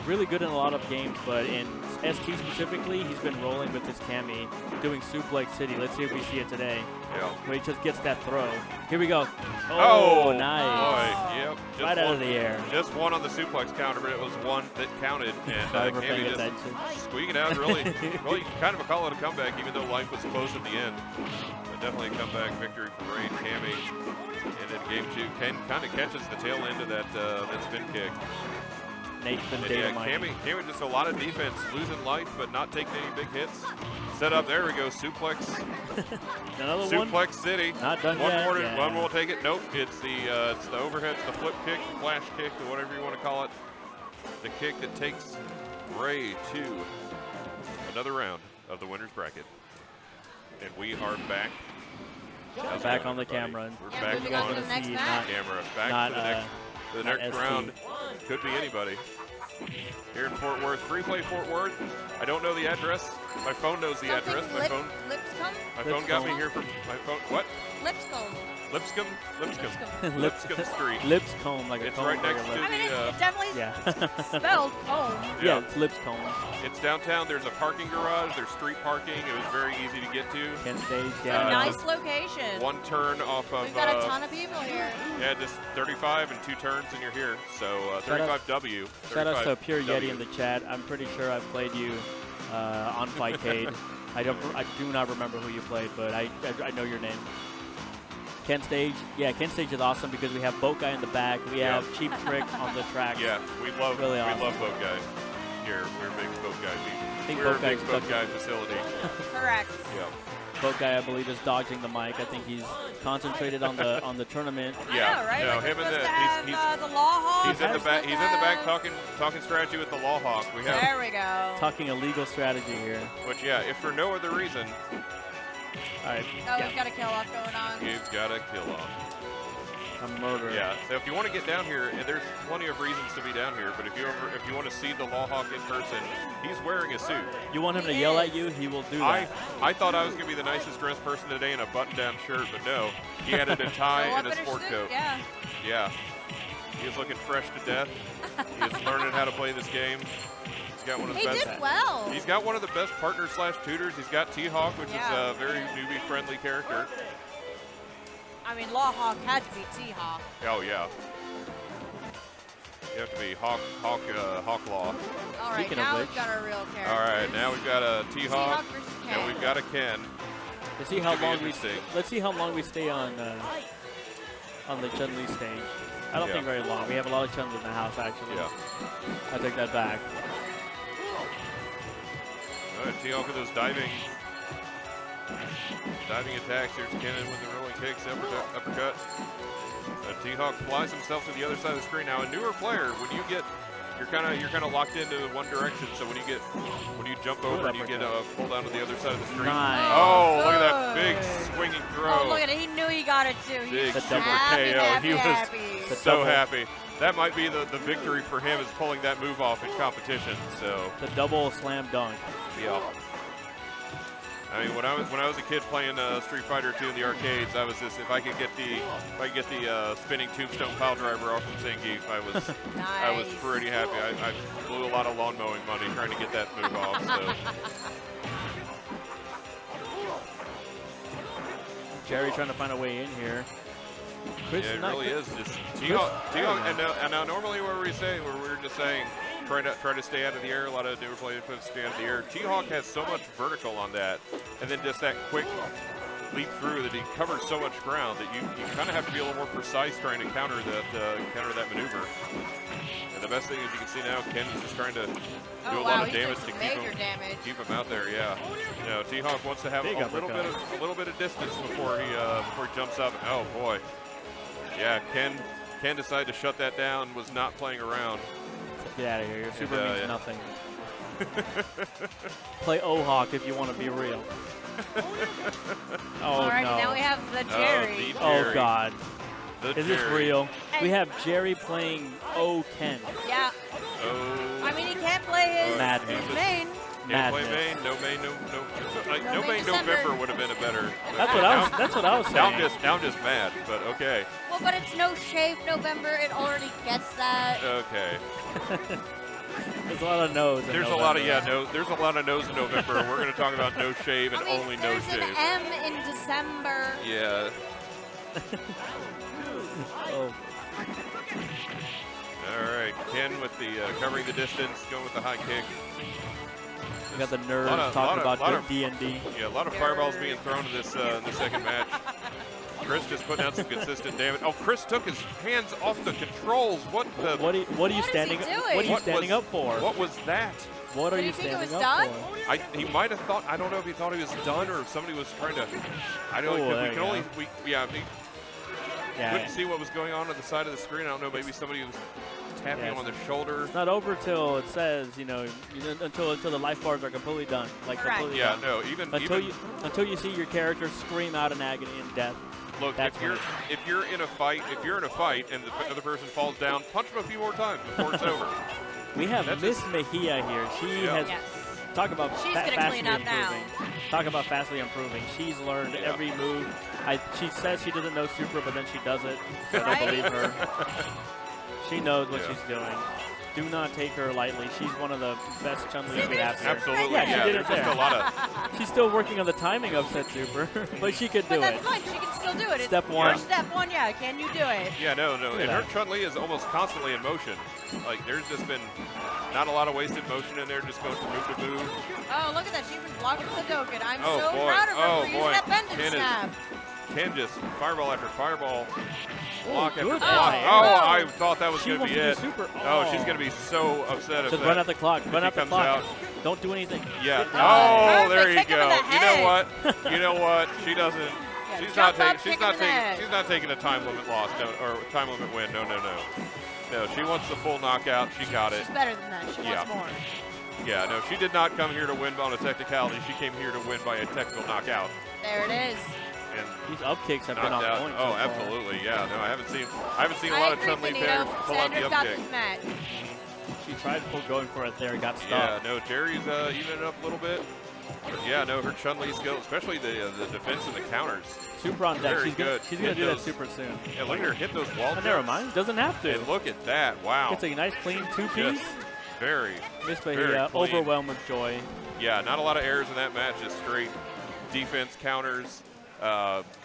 Really good in a lot of games, but in ST specifically, he's been rolling with his cami, doing Suplex City. Let's see if we see it today. Yeah. Where he just gets that throw. Here we go. Oh, nice. Boy, yep. Just Right out one, of the air. Just one on the suplex counter, but it was one that counted, and Never Cammy paying just attention. squeaking out. Really, kind of a call it a comeback, even though life was close at the end. But definitely a comeback victory for Ray and Cammy. And in game two, Ken kind of catches the tail end of that spin kick. Nate's been And data yeah, mining. Cammy just a lot of defense, losing life, but not taking any big hits. Set up, there we go, suplex. Another one. Suplex City. Not done one yet. more, Yeah. one will take it. Nope, it's the overhead, it's the flip kick, the flash kick, or whatever you want to call it. The kick that takes Ray to another round of the winner's bracket. And we are back. How's it Back going, on the everybody? camera. We're Yeah, back moving on to on the next See, match. camera. Back not, to the not next ST. round. Could be anybody. Here in Fort Worth, Free Play Fort Worth. I don't know the address. My phone knows the Something address. My phone got me Lipscomb? here from my phone. What? Lipscomb. Lipscomb? Lipscomb. Lipscomb. Lipscomb Street. Lips comb like a It's comb right for your next to lips. I mean, the. it definitely Yeah. spelled comb. Yeah, it's lips comb. It's downtown. There's a parking garage. There's street parking. It was very easy to get to. Kent Stage. It's a Yeah. nice location. One turn off of. We've got a ton of people here. Yeah, just 35 and 2 turns and you're here. So Shout out- 35W. Shout out to 35W. Pure Yeti in the chat. I'm pretty sure I've played you on Fightcade. I do not remember who you played, but I know your name. Kent Stage. Yeah, Kent Stage is awesome because we have Boat Guy in the back. We Yeah. have Cheap Trick on the track. Yeah, we love Really awesome. boat guys. Here, we're big boat guy people. think We're a Boat big Guy's boat stuck- guy facility. Correct. Yeah. Boat Guy, I believe, is dodging the mic. I think he's concentrated on the tournament. Yeah. I know, right? No, Like we're him and supposed the- to have, the Law Hawk. He's in the We're back. He's in supposed the to back have- talking strategy with the Law Hawk. We have, There we go. Talking a legal strategy here. but yeah, if for no other reason, All right. Oh, we've got a kill off going on. you've got to kill off. A murder. Yeah. So if you want to get down here, and there's plenty of reasons to be down here, but if you want to see the Law Hawk in person, he's wearing a suit. You want him to He yell is. at you, he will do I that. thought I was going to be the nicest dressed person today in a button-down shirt, but no. He added a tie Go and up a in sport suit, coat. Yeah. Yeah. He is looking fresh to death. He is learning how to play this game. He's got one of the He best. did well. He's got one of the best partners/tutors. He's got T-Hawk, which Yeah. is a very newbie-friendly character. I mean, Law Hawk had to be T-Hawk. Oh yeah. You have to be Hawk Law. All right, Speaking of now which- we've got our real character. All right, now we've got a T-Hawk, T-Hawk versus Ken. and we've got a Ken. Let's see how Could be long we interesting. let's see how long we stay on the Chun-Li stage. I don't think very long. We have a lot of Chuns in the house, actually. Yeah. I take that back. All right, T-Hawk with those diving attacks. Here's Kennen with the rolling kicks, uppercut. T-Hawk flies himself to the other side of the screen. Now, a newer player, when you get, you're kind of locked into one direction. So when you jump over and you get pulled down to the other side of the screen. Nice. Oh, look at that big swinging throw. Oh, look at it. He knew he got it too. He Big was super happy, KO. happy, He was happy. so happy. That might be the victory for him, is pulling that move off in competition. So The double slam dunk. yeah. I mean, when I was a kid playing Street Fighter 2 in the arcades, I was just, if I could get the spinning tombstone pile driver off from Zangief, I was pretty happy. I blew a lot of lawn mowing money trying to get that move off. So. Jerry trying to find a way in here. Chris Yeah, it not really good. is. Just T-Hawk, and now normally where we were just saying try to stay out of the air. A lot of newer players stay out of the air. T-Hawk has so much vertical on that, and then just that quick leap through that he covers so much ground that you kind of have to be a little more precise trying to counter that maneuver. And the best thing is you can see now Ken is just trying to do a lot of damage to keep him out there. Yeah, you know, T-Hawk wants to have a little bit of distance before he jumps up. Oh boy, yeah, Ken decided to shut that down. Was not playing around. Get out of here. Your super means nothing. Play O-Hawk if you want to be real. Oh, All right, no. now we have the Jerry. Oh, God. The Is this Jerry. real? We have Jerry playing O-Ken. Yeah. Oh. I mean, he can't play his Madness. main. Can't play Madness. Maine. No Maine. No Maine Maine. December. November would have been a better. That's what I was saying. Now I'm just mad, but okay. Well, but it's no shave November. It already gets that. Okay. There's a lot of no's. in There's a November. lot of there's a lot of no's in November. We're going to talk about no shave and I mean, only no there's shave. an M in December. Yeah. Oh. All right. Ken with the covering the distance, going with the high kick. We got the nerds Lot of- talking lot about of- D&D. Yeah, a lot of fireballs being thrown in this second match. Chris just putting out some consistent damage. Oh, Chris took his hands off the controls. What the? What are you What is he standing? doing? What are you What standing was- up for? What was that? What are Did you you think it standing was up done? for? He might have thought. I don't know if he thought he was done or if somebody was trying to. I don't know. Oh, there We you can go. only. We Yeah, couldn't see what was going on the side of the screen. I don't know. Maybe somebody was tapping him on the shoulder. it's not over till it says, until the life bars are completely done. Like Correct. completely Yeah. done. No. Even Until you see your character scream out in agony and death. look. That's If you're in a fight and the other person falls down, punch him a few more times before it's over. We have That's Miss Mejia here. She Yeah. has Yes. talk about She's gonna fastly clean up now. improving. Talk about fastly improving. She's learned every move. She says she doesn't know super, but then she does it. So I Right? don't believe her. She knows what Yeah. she's doing. Do not take her lightly. She's one of the best Chun-Li we have here. Absolutely. Yeah, she did it There's just there. a lot of. She's still working on the timing of set super, but she could do But it. that's fine. She can still do it. Step It's one. first Step one, yeah. Can you do it? Yeah, no. Look at And her that. Chun-Li is almost constantly in motion. Like, there's just been not a lot of wasted motion in there, just going from move to move. Oh, look at that. She even blocked the Hadouken. I'm Oh, so boy. proud of her Oh, for using boy. that bend and Ken is- snap. Ken just fireball after fireball, block after good block. eye. Oh, I thought that was She going to wants be to do it. super. Oh, she's going to be so upset if Just that. run out the clock. Run he out the comes clock. out. Don't do anything. Yeah. Good Oh, eye. there you Perfect. Kick him go. in the You know head. what? You know what? She doesn't. Yeah, She's jump not up, taking. She's kick not him in the taking. head. She's not taking a time limit loss, no, or time limit win. No. No, she wants the full knockout. She got it. She's better than that. She Yeah. wants more. Yeah, no, she did not come here to win on a technicality. She came here to win by a technical knockout. There it is. And These up kicks have been knocked on out. point. Oh, so far. absolutely. Yeah, no, I haven't seen a I lot of agree, Chun-Li Benito. players pull out the Sanders up got kick. this match. She tried going for it there, got Yeah, stopped. no, Jerry's evening it up a little bit. But yeah, no, her Chun-Li skill, especially the defense and the counters. Super on deck. Very She's gonna, good. she's gonna Hit do that those- super soon. Yeah, look at her hit those wall Oh, never jumps. mind. Doesn't have to. And look at that. Wow. It's a nice clean two-piece. Just very. Miss very Bahia clean. overwhelmed with joy. Yeah, not a lot of errors in that match. Just straight defense, counters,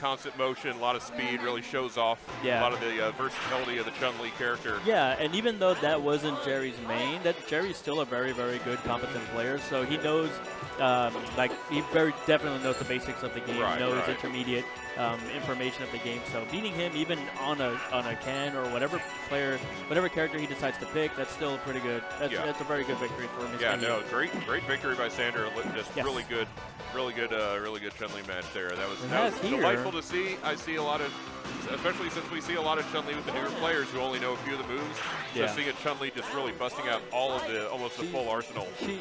constant motion, a lot of speed. Really shows off Yeah. a lot of the versatility of the Chun-Li character. Yeah, and even though that wasn't Jerry's main, that Jerry's still a very, very good, competent player. So he knows Like he very definitely knows the basics of the game, Right, knows right. intermediate information of the game. So beating him even on a Ken or whatever character he decides to pick, that's still pretty good. That's a very good victory for him. Yeah, no, great victory by Sandra. Just Yes. really good Chun-Li match there. That was here. delightful to see. I see a lot of, especially since we see a lot of Chun-Li with the newer players who only know a few of the moves. Yeah. So seeing a Chun-Li just really busting out almost the full arsenal. She's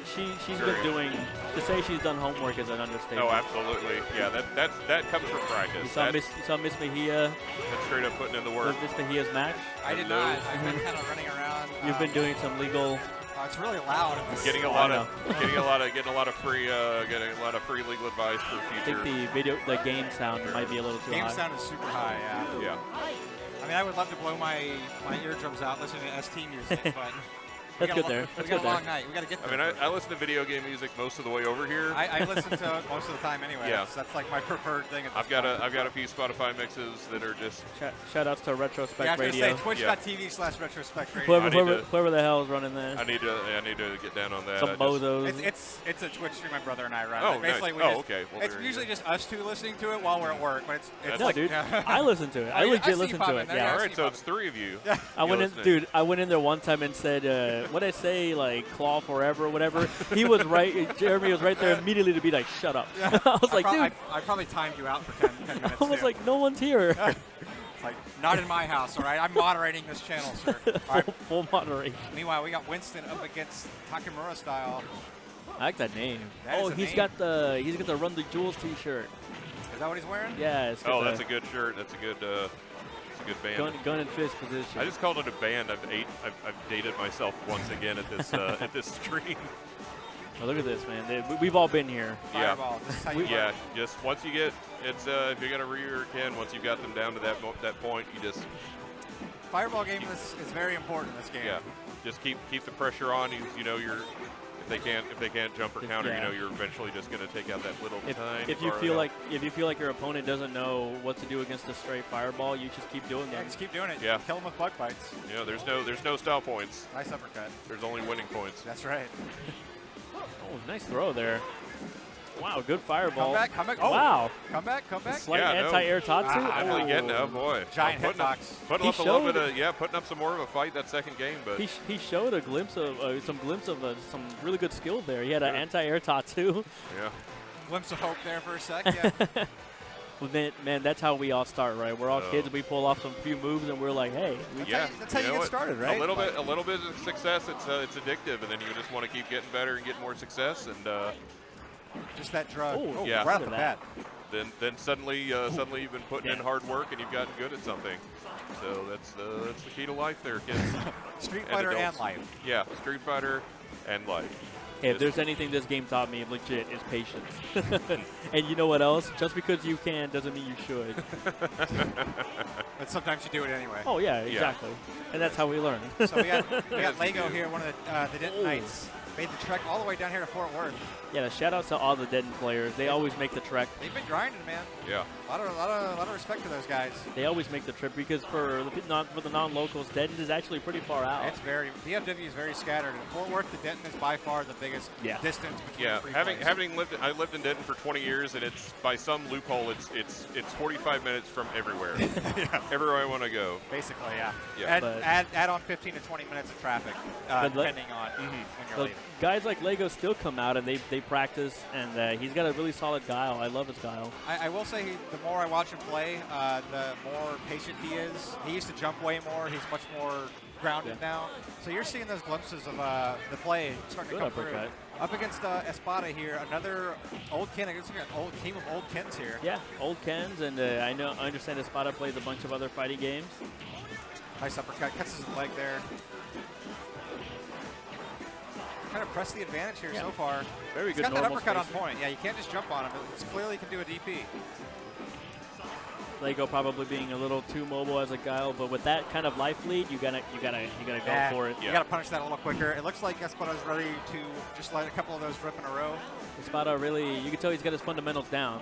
Very been doing, to say she's done homework is an understatement. Oh, absolutely. Yeah, that comes from practice. You saw Miss Mejia, That's straight up putting in the work. Miss Mejia's match. I did Hello. not. I've been kind of running around. You've been doing some legal. It's really loud. In this Getting a lot of free legal advice for I future. think the game sound might be a little too game high. sound is super high. Yeah. Yeah. I mean, I would love to blow my eardrums out listening to ST music, but That's good there. We That's got good a long there. night. We got to get I there. mean, I listen to video game music most of the way over here. I listen to it most of the time anyway. Yeah. That's like my preferred thing. At this I've got point. a few Spotify mixes that are just Shout outs to Retrospect Yeah, I was Radio. going to say twitch.tv/retrospect radio. I need to- Whoever the hell is running there. I need to get down on that. Some I just- bozos. It's a Twitch stream my brother and I run. Oh, Like, basically, nice. we Oh, just, okay. Well, it's there you usually go. just us two listening to it while we're at work, but it's No, like, dude, yeah. I listen to it. I I see legit you listen pop to in it. there, Yeah. yeah. All I right, see so Bob. it's three of you. I went in, listening. dude. I went in there one time and said, "What I say, like claw forever, or whatever." He was right. Jeremy was right there immediately to be like, "Shut up." I was like, dude. I probably timed you out for 10 minutes. I was too. like, no one's here. It's like, not in my house, all right? I'm moderating this channel, sir. All right. Full moderation. Meanwhile, we got Winston up against Takemura style. I like that name. That is Oh, a he's name. got the Run the Jewels T-shirt. Is that what he's wearing? Yeah, it's got Oh, the that's a good shirt. That's a good band. gun and fist position. I just called it a band. I've dated myself once again at this at this stream. Oh, look at this, man. We've all been here. Yeah. Fireball. This is how you Yeah, work. just once you get if you got a rear Ken, once you've got them down to that point, you just Fireball game is very important in this game. just keep the pressure on. You know you're if they can't jump or counter, Yeah. you know you're eventually just going to take out that little tiny. If you far feel out. like your opponent doesn't know what to do against a straight fireball, you just keep doing Yeah, it. just keep doing it. Yeah. Kill him with bug bites. You know, there's no style points. Nice uppercut. There's only winning points. That's right. Oh, nice throw there. Wow, good fireball. Come back. Oh, Wow. come back. Slight Yeah, no. anti-air Tatsu. Definitely Oh. getting oh boy. Giant putting up, hitbox. putting He up a little bit showed- of putting up some more of a fight that second game, but He showed a glimpse of some really good skill there. He had an anti-air Tatsu. yeah. Glimpse of hope there for a sec. Yeah. Well, man, that's how we all start, right? We're all Oh. kids. We pull off some few moves, and we're like, hey. That's how you know get what? started, right? A little bit of success. It's addictive, and then you just want to keep getting better and get more success, and Just that drug. Oh, yeah. Right off Look the at bat. then suddenly you've been putting in Yeah. hard work and you've gotten good at something. So that's the key to life, there, kids. Street And Fighter and adults. life. Yeah, Street Fighter and life. Hey, if there's anything this game taught me, legit, is patience. And you know what else? Just because you can doesn't mean you should. But sometimes you do it anyway. Oh, yeah, exactly. And that's how we learn. So we got Yes, Lego we do. here, one of the Denton Oh. Knights. Made the trek all the way down here to Fort Worth. Yeah, shout outs to all the Denton players. They always make the trek. They've been grinding, man. Yeah. A lot of respect to those guys. They always make the trip because for the non-locals, Denton is actually pretty far out. It's DFW is very scattered. And Fort Worth to Denton is by far the biggest distance between Yeah, free having plays. I lived in Denton for 20 years, and it's by some loophole it's 45 minutes from everywhere. Everywhere I want to go. Basically, yeah. Yeah. But- Add on 15 to 20 minutes of traffic, But le- depending on when you're But leaving. guys like Lego still come out and they practice, and he's got a really solid guile. I love his guile. I will say the more I watch him play, the more patient he is. He used to jump way more. He's much more grounded now. So you're seeing those glimpses of the play starting Good to come uppercut. through. Up against Espada here, another old Ken. I guess we got an old team of old Kens here. Yeah, old Kens, and I understand Espada plays a bunch of other fighting games. Nice uppercut, cuts his leg there. Kind of press the advantage here so far. Very He's good got that normal uppercut spacing. on point. Yeah, you can't just jump on him. It's clearly he can do a DP. Lego probably being a little too mobile as a guile, but with that kind of life lead, you gotta go for it. You got to punish that a little quicker. It looks like Espada's ready to just let a couple of those rip in a row. Espada really, you can tell he's got his fundamentals down.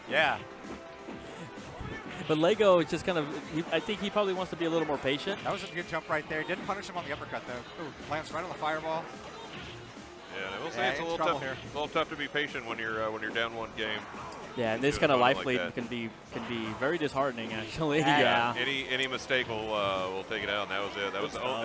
Yeah. But Lego is just kind of, I think he probably wants to be a little more patient. That was a good jump right there. Didn't punish him on the uppercut, though. Ooh, lands right on the fireball. Yeah, in little trouble tough. here. It's a little tough to be patient when you're down one game. Yeah, and this Doing kind of a life like lead that. can be very disheartening, actually. Yeah. Any mistake will take it out. And that was it. That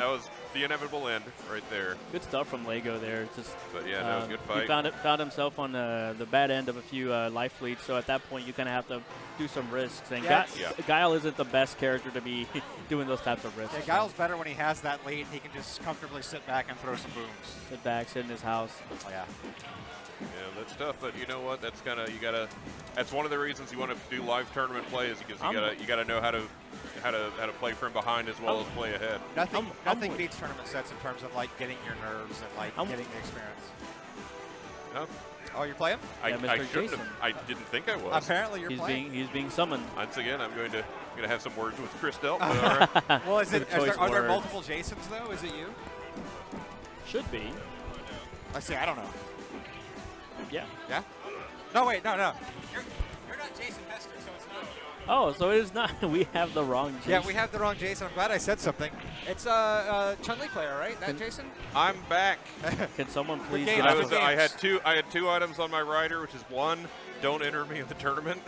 was the inevitable end right there. Good stuff from Lego there. It's just But yeah, no, good fight. He found himself on the bad end of a few life leads, so at that point you kind of have to do some risks. And Yeah. Guile isn't the best character to be doing those types of risks. Yeah, Guile's better when he has that lead. He can just comfortably sit back and throw some booms. Sit back, sit in his house. Oh, yeah. Yeah, that's tough. But you know what? That's kind of you gotta. That's one of the reasons you want to do live tournament play is because you gotta know how to play from behind as well as play ahead. Nothing beats tournament sets in terms of like getting your nerves and like getting the experience. No? Oh, you're playing? I Mr. shouldn't Jason. have. I didn't think I was. Apparently you're playing. He's being summoned. Once again, I'm going to have some words with Chris Delp. But all right. Well, are there words. multiple Jasons though? Is it you? Should be. I see. I don't know. Yeah. Yeah. No, wait. No. You're not Jason Hester, so it's not you. Oh, so it is not. We have the wrong Jason. Yeah, we have the wrong Jason. I'm glad I said something. It's Chun-Li player, right? That Jason? I'm back. Can someone please game. get I out of had two items on my rider, which is one, don't enter me in the tournament,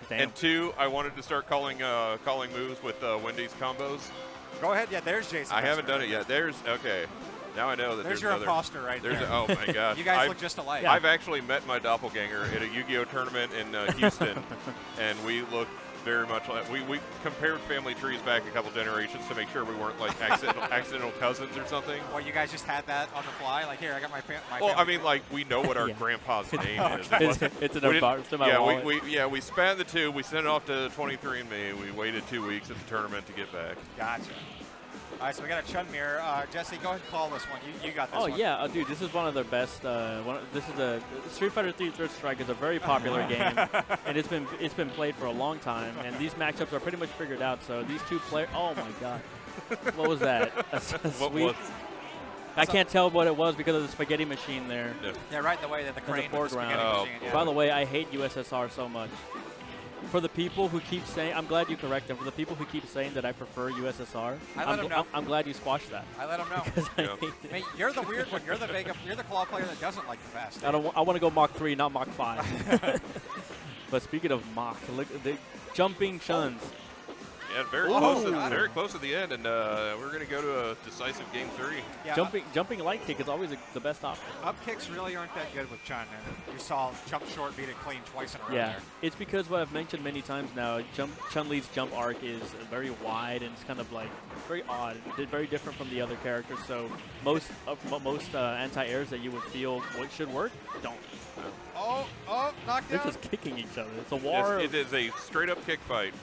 Damn. and two, I wanted to start calling moves with Wendy's combos. Go ahead. Yeah, there's Jason. I haven't Hester. done it yet. Okay. Now I know that There's there's your another. imposter right there. Oh my gosh. You guys I've- look just alike. I've actually met my doppelganger at a Yu-Gi-Oh tournament in Houston, and we look very much like we compared family trees back a couple generations to make sure we weren't like accidental cousins or something. Well, you guys just had that on the fly. Like, here, I got my Well, I family mean, like we know what our Yeah. grandpa's name is. It's in We our didn't- bar. It's in my wallet. we span the two. We sent it off to 23andMe. We waited 2 weeks at the tournament to get back. Gotcha. All right, so we got a Chun mirror. Jesse, go ahead and call this one. You got this Oh one. yeah, dude, this is one of their best. This is a Street Fighter 3 Third Strike is a very popular game, and it's been played for a long time. And these matchups are pretty much figured out. So these two players. Oh my God, what was that? A What sweep? was? I can't tell what it was because of the spaghetti machine there Yeah, right in the way that the in crane the with the foreground. spaghetti Oh, machine. Yeah. By the way, I hate USSR so much. For the people who keep saying, I'm glad you correct them. For the people who keep saying that I prefer USSR, I let 'em know. I'm glad you squashed that. I let him know. Because I Yeah. hate it. Hey, you're the weird one. You're the claw player that doesn't like the fast. I want to go Mach 3, not Mach 5. But speaking of Mach, look at the jumping Chuns. Yeah, very close at the end, and we're going to go to a decisive game 3. Yeah, Jumping light kick is always the best option. up kicks really aren't that good with Chun. And you saw jump short, beat it clean twice in a row Yeah, there. it's because what I've mentioned many times now, Chun-Li's jump arc is very wide and it's kind of like very odd, very different from the other characters. So most anti-airs that you would feel should work don't. Oh, knocked They're down. just kicking each other. It's a war. It is a straight-up kick fight.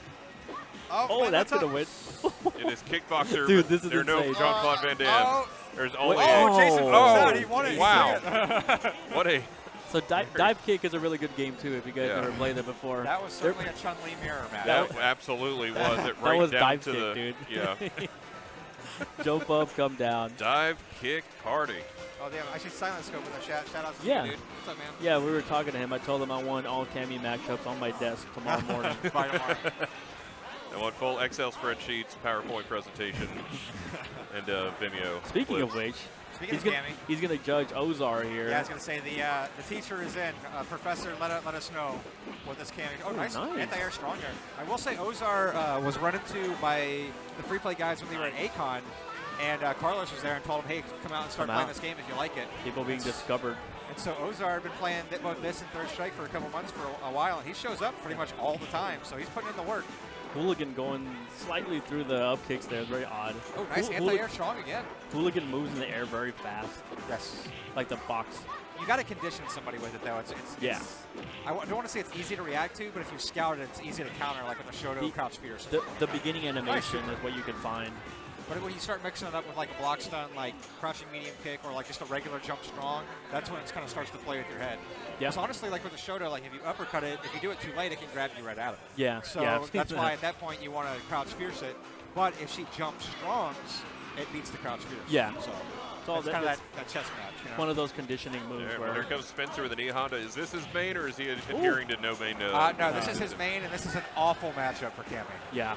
Oh, man, that's up. gonna win. It is kickboxer. Dude, but this is there are no insane. Jean-Claude Van Damme. There's only Oh, Jason Oh. flips out. He won it. Wow. He took what a So dive kick is a really good game too. If you guys Yeah. never played it before, it. That was certainly a Chun-Li mirror match. that absolutely was it right was down dive to kick, the dude. yeah jump up, come down. dive kick party. Oh, damn. I should silence scope with a shout out to Yeah. you, dude. What's up, man? Yeah, we were talking to him. I told him I want all Cammy matchups on my desk tomorrow morning. By tomorrow. I want full Excel spreadsheets, PowerPoint presentation, and Vimeo. Speaking of clips. which, Speaking of he's Cammy. gonna judge Ozar here. Yeah, I was going to say the teacher is in. Professor, let us know what this can. Oh, nice. nice. Anti-air strong there. I will say Ozar was run into by the free play guys when they were at Akon, and Carlos was there and told him, hey, come out and start Come playing out. this game if you like it. People being discovered. And so Ozar had been playing both this and Third Strike for a couple months for a while, and he shows up pretty much all the time. So he's putting in the work. Hooligan going slightly through the up kicks there. It's very odd. Oh, nice anti-air strong again. Hooligan moves in the air very fast, Yes. like the box. You got to condition somebody with it, though. Yeah. Don't want to say it's easy to react to, but if you scout it, it's easy to counter, like with the Shoto Crouch Fierce. The beginning animation is what you can find. But when you start mixing it up with like a block stun, like crouching medium kick, or like just a regular jump strong, that's when it kind of starts to play with your head. Yeah. So honestly, like with the Shoto, like if you uppercut it, if you do it too late, it can grab you right out of it. Yeah. So yeah, I've seen that's that. why at that point you want to crouch fierce it. But if she jumps strongs, it beats the crouch fierce. Yeah. So It's all it's kind of that chess match. You know? one of those conditioning moves Well, where there comes Spencer with an E Honda. Is this his main, or is he adhering to no main? No, this is his main, and this is an awful matchup for Cammy. yeah.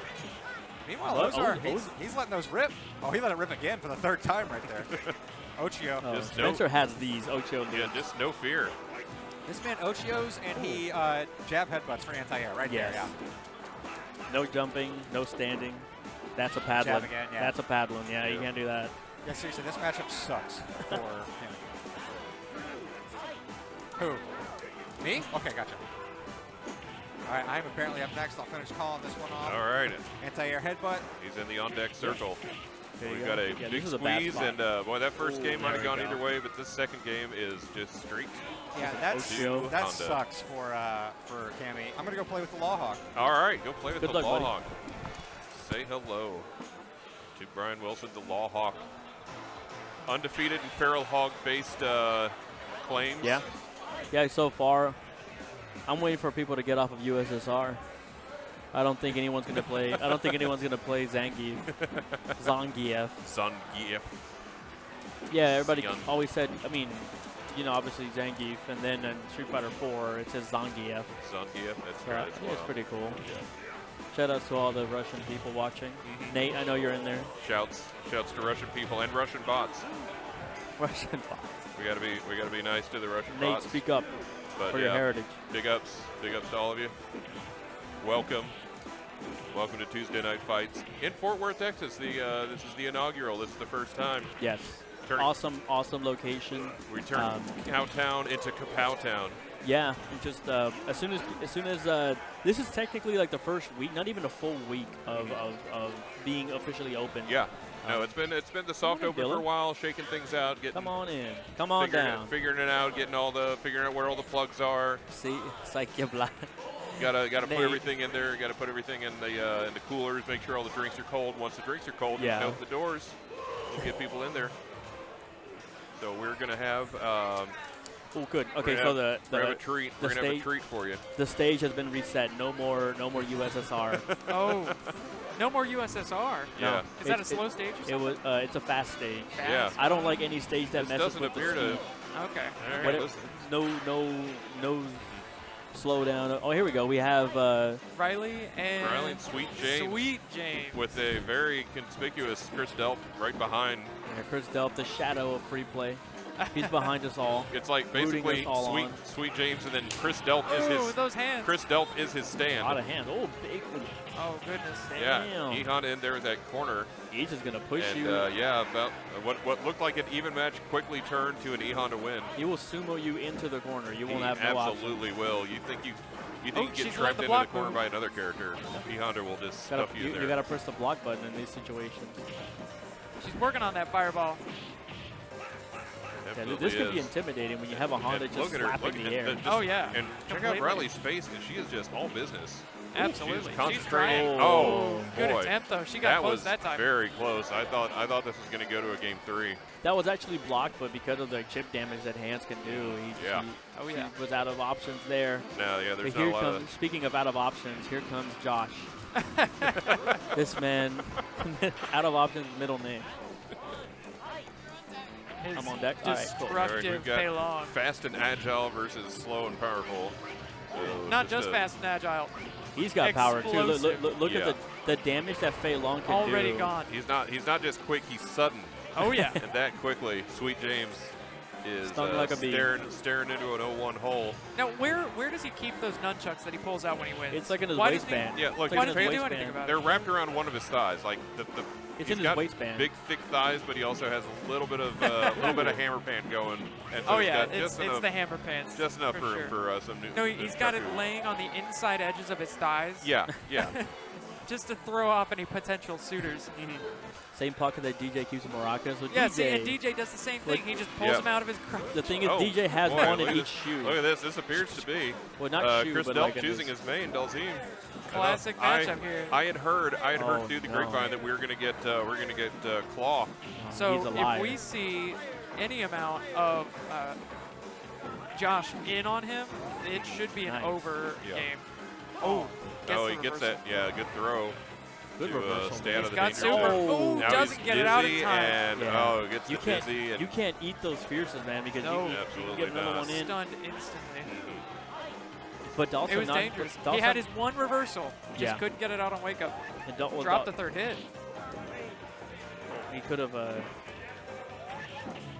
Meanwhile, Oh, Ozar, oh, he's letting those rip. Oh, he let it rip again for the third time right there. Ochio. Oh, Just no- Spencer has these Ocho Yeah, leads. just no fear. This man Ochios, and he jab headbutts for anti-air right Yes. there. Yeah. No jumping, no standing. That's a paddling. Jab again, yeah. That's a paddling. Yeah, you can't do that. Yeah, seriously, this matchup sucks for him. Who? Me? Okay, gotcha. All right, I'm apparently up next. I'll finish calling this one off. All right. Anti-air headbutt. He's in the on-deck circle. There you We've go. got a Yeah, big this is a bad squeeze, spot. and boy, that first game might have there gone we go. either way, but this second game is just straight. Yeah, Ocho. that Honda. sucks for Cammy. I'm gonna go play with the Law Hawk. All right, go play with Good the luck, Law buddy. Hawk. Say hello to Brian Wilson, the Law Hawk. Undefeated in feral hog-based claims. Yeah. Yeah, so far, I'm waiting for people to get off of USSR. I don't think anyone's gonna play. I don't think anyone's gonna play Zangief. Zangief. Zangief. Yeah, everybody Young. always said. I mean, you know, obviously Zangief, and then in Street Fighter 4 it says Zangief. Zangief, that's So, right. yeah, it's pretty cool. Yeah. Shout out to all the Russian people watching. Nate, I know you're in there. Shouts to Russian people and Russian bots. Russian bots. We gotta be nice to the Russian Nate, bots. speak up But for your heritage. big ups to all of you. Welcome to Tuesday Night Fights in Fort Worth, Texas. This is the inaugural. This is the first time. Yes. Turning- Awesome location. We turned Cowtown into Kapowtown. Yeah, and just as soon as this is technically like the first week, not even a full week of being officially open. Yeah. No, it's been the soft Come on in, open for a Dylan. while, shaking things out, getting Come on in. Come on down. figuring it out, figuring out where all the plugs are. See, it's like you're blind. Gotta put Nate. everything in there. Gotta put everything in the coolers. Make sure all the drinks are cold. Once the drinks are cold, Yeah. you open the doors. We'll get people in there. So we're gonna have. Oh, good. Okay, we're so gonna have a treat. the We're gonna have a stage- treat for you. the stage has been reset. No more USSR. Oh, no more USSR. Yeah. Is that a It- slow stage or It something? was. It's a fast stage. Yeah. I don't like any stage that This messes doesn't with the appear to. speed. Okay. All right, What it- listen. No slow down. Oh, here we go. We have Riley and Riley and Sweet James. Sweet James. With a very conspicuous Chris Delp right behind. Chris Delp, the shadow of free play. He's behind us all. It's like Rooting basically us all on. Sweet James, and then Chris Delp is Ooh, his. those hands. Chris Delp is his A stand. lot of hands. Oh, big one. Oh, goodness. Yeah, Damn. E Honda in there at that corner, He's just gonna push and you. yeah, about what looked like an even match quickly turned to an E Honda win. He will sumo you into the corner. You He won't have no option. absolutely will. You think you Oh, get she's trapped letting the into the block corner move. by another character? E Honda will just Gotta, stuff you, there. you gotta press the block button in these situations. She's working on that fireball. Yeah, Absolutely this could be is. intimidating when you have a Honda And just look at her, slapping look at the air. just- Oh, yeah. And check Completely. out Riley's face, because she is just all business. Absolutely. She's She's concentrating. trying. Oh, Good boy. attempt, though. She got That close was that time. very close. I thought this was going to go to a game 3. That was actually blocked, but because of the chip damage that Hands can do, Yeah. Oh, yeah. he was out of options there. No, yeah, there's But not here a lot comes, of. speaking of out of options, here comes Josh. This man, out of options, middle name. His I'm on deck. All right, cool. All right, Destructive we've got Pei Long. fast and agile versus slow and powerful. So Not just a- fast and agile. He's got power too. Look Yeah. at the damage that Fei Long can Already do. gone. He's not just quick. He's sudden. Oh, yeah. And that quickly, Sweet James is Stung like a bee. staring into an 0-1 hole. Now, where does he keep those nunchucks that he pulls out when he wins? It's like in his Why doesn't he- waistband. Yeah, look, Why his doesn't he pants- do anything about They're it? wrapped around one of his thighs, like It's he's in his got waistband. big, thick thighs, but he also has a little bit of hammer pant going. And so Oh, he's yeah. got It's just enough, the hammer pants. just enough for room sure. for some new. No, he's got it tattoo. laying on the inside edges of his thighs. Yeah, yeah. Just to throw off any potential suitors. Same pocket that DJ keeps in Maracas. With Yeah, DJ, see, and DJ does the same thing. Like- He just pulls Yeah. them out of his crotch. the thing is, Oh, DJ has boy, one look in at each this. shoe. Look at this. This appears to be Well, not shoe, Chris but Delp like in choosing his- his main Dalzim. Classic matchup here. I had heard Oh, through the no. grapevine that we were gonna get Claw. So He's a if liar. we see any amount of Josh in on him, it should be an Nice. over Yeah. game. Oh, gets Oh, the he gets reversal. that. Yeah, good throw. Good to reversal. stay out He's of the got danger super. zone. Ooh, Now doesn't he's get it out in dizzy time. and Yeah. gets You the can't, dizzy and you can't eat those fierces, man, because No. you can Absolutely get another not. one in. Stunned instantly. But Dalton It was not, dangerous. Dalton, He had his one reversal. Just Yeah. couldn't get it out on wake up. and Dal- well, Dropped the Dal- third hit. He could have.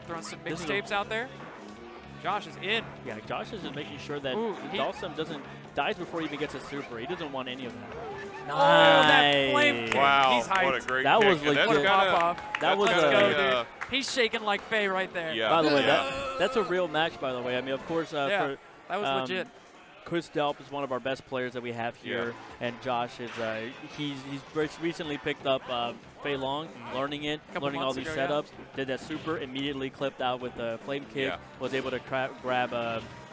throwing some This is a- mixtapes out there. Josh is in. Yeah, Josh is just making sure that Ooh, he- Dhalsim dies before he even gets a super. He doesn't want any of that. Oh, that flame Nice. kick. Wow, He's hyped. what a great That kick. was And that's legit. Pop gotta- off. That was Let's a- go, Yeah. dude. He's shaking like Faye right there. Yeah. By the way, Yeah. that's a real match, by the way. I mean, of course, Yeah. for That was legit. Chris Delp is one of our best players that we have here, and Josh is he's recently picked up Fei Long, learning it, Couple learning all months these ago, yeah. setups. Did that super, immediately clipped out with the flame kick. Yeah. Was able to grab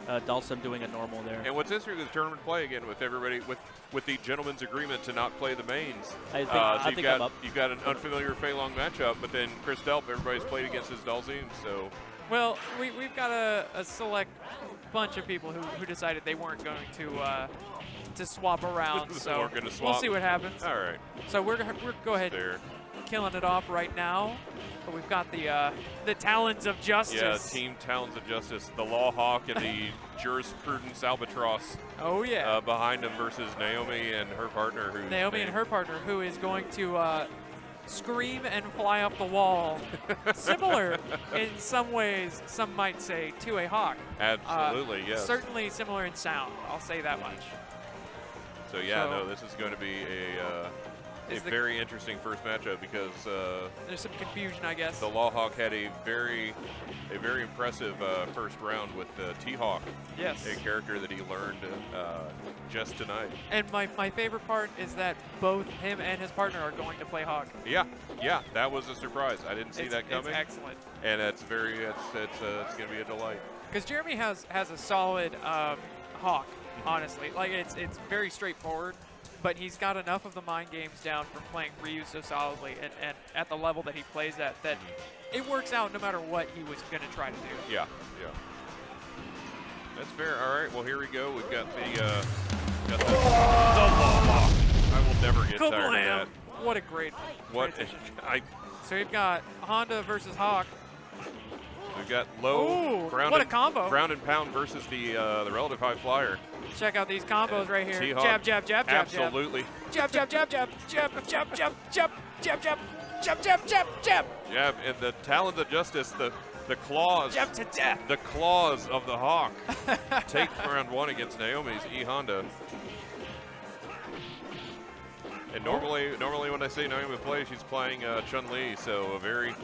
Dhalsim doing a normal there. And what's interesting with tournament play again with everybody with the gentleman's agreement to not play the mains. I think, So I you've think I'm got up. you've got an unfamiliar Fei Long matchup, but then Chris Delp, everybody's played against his Dalzim, so Well, we've got a select bunch of people who decided they weren't going to swap around. So We're gonna we'll swap. see what happens. all right, So we're go ahead there. killing it off right now. But we've got the Talons of Justice. Yeah, Team Talons of Justice, the Law Hawk and the Jurisprudence Albatross Oh yeah. behind them versus Naomi and her partner. Who's Naomi and her partner, who is going to scream and fly off the wall. Similar in some ways, some might say, to a hawk. Absolutely, yes. Certainly similar in sound, I'll say that much. So yeah, So- no, this is going to be a Is the- very interesting first matchup because There's some confusion, I guess. the Law Hawk had a very impressive first round with T-Hawk, Yes. a character that he learned just tonight. And my favorite part is that both him and his partner are going to play hawk. Yeah, that was a surprise. I didn't see that coming, It's excellent. and it's going to be a delight. Because Jeremy has a solid hawk, honestly. Like it's very straightforward, but he's got enough of the mind games down from playing Ryu so solidly and at the level that he plays at that it works out no matter what he was going to try to do. Yeah. That's fair. All right, well, here we go. We've got the Law Hawk. I will never get tired of Kablam! that. What a great What transition. I So we've got Honda versus Hawk. we've got low Ooh, ground what a and, combo. ground and pound versus the relative high flyer. Check out these combos right here. T-Hawk. Jab, jab, jab, jab, Absolutely. jab, jab, jab, jab, jab, jab, jab, jab, jab, jab, jab, jab, jab, jab, jab, Jab and the Talons of Justice, the claws. jab to death. The claws of the Hawk take round one against Naomi's E Honda. And normally when I say Naomi play, she's playing Chun-Li, so a very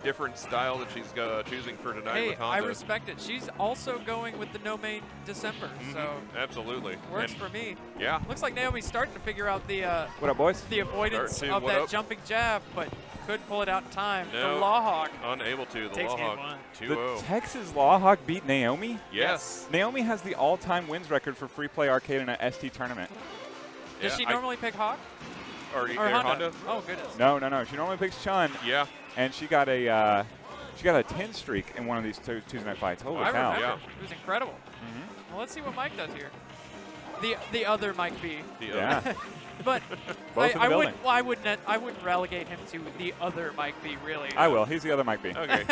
different style that she's choosing for tonight Hey, with I Honda. respect it. She's also going with the no main December, so Absolutely. works And for me. yeah. Looks like Naomi's starting to figure out the What up, boys? avoidance Start to of what that up? jumping jab, but couldn't pull it out in time. No. The Law Hawk. Unable to. The Takes Law game Hawk one. 2-0. The Texas Law Hawk beat Naomi? Yes. Naomi has the all-time wins record for free play arcade in a ST tournament. Does Yeah, she I- normally pick Hawk? Or, Or Honda? Honda? Oh, goodness. No. She normally picks Chun, Yeah. and she got a 10 streak in one of these Tuesday night fights. Holy I cow! remember. Yeah. It was incredible. Mhm. Well, let's see what Mike does here. The other Mike B. The Yeah. But Both in the building. I wouldn't relegate him to the other Mike B. Really. I will. He's the other Mike B. Okay.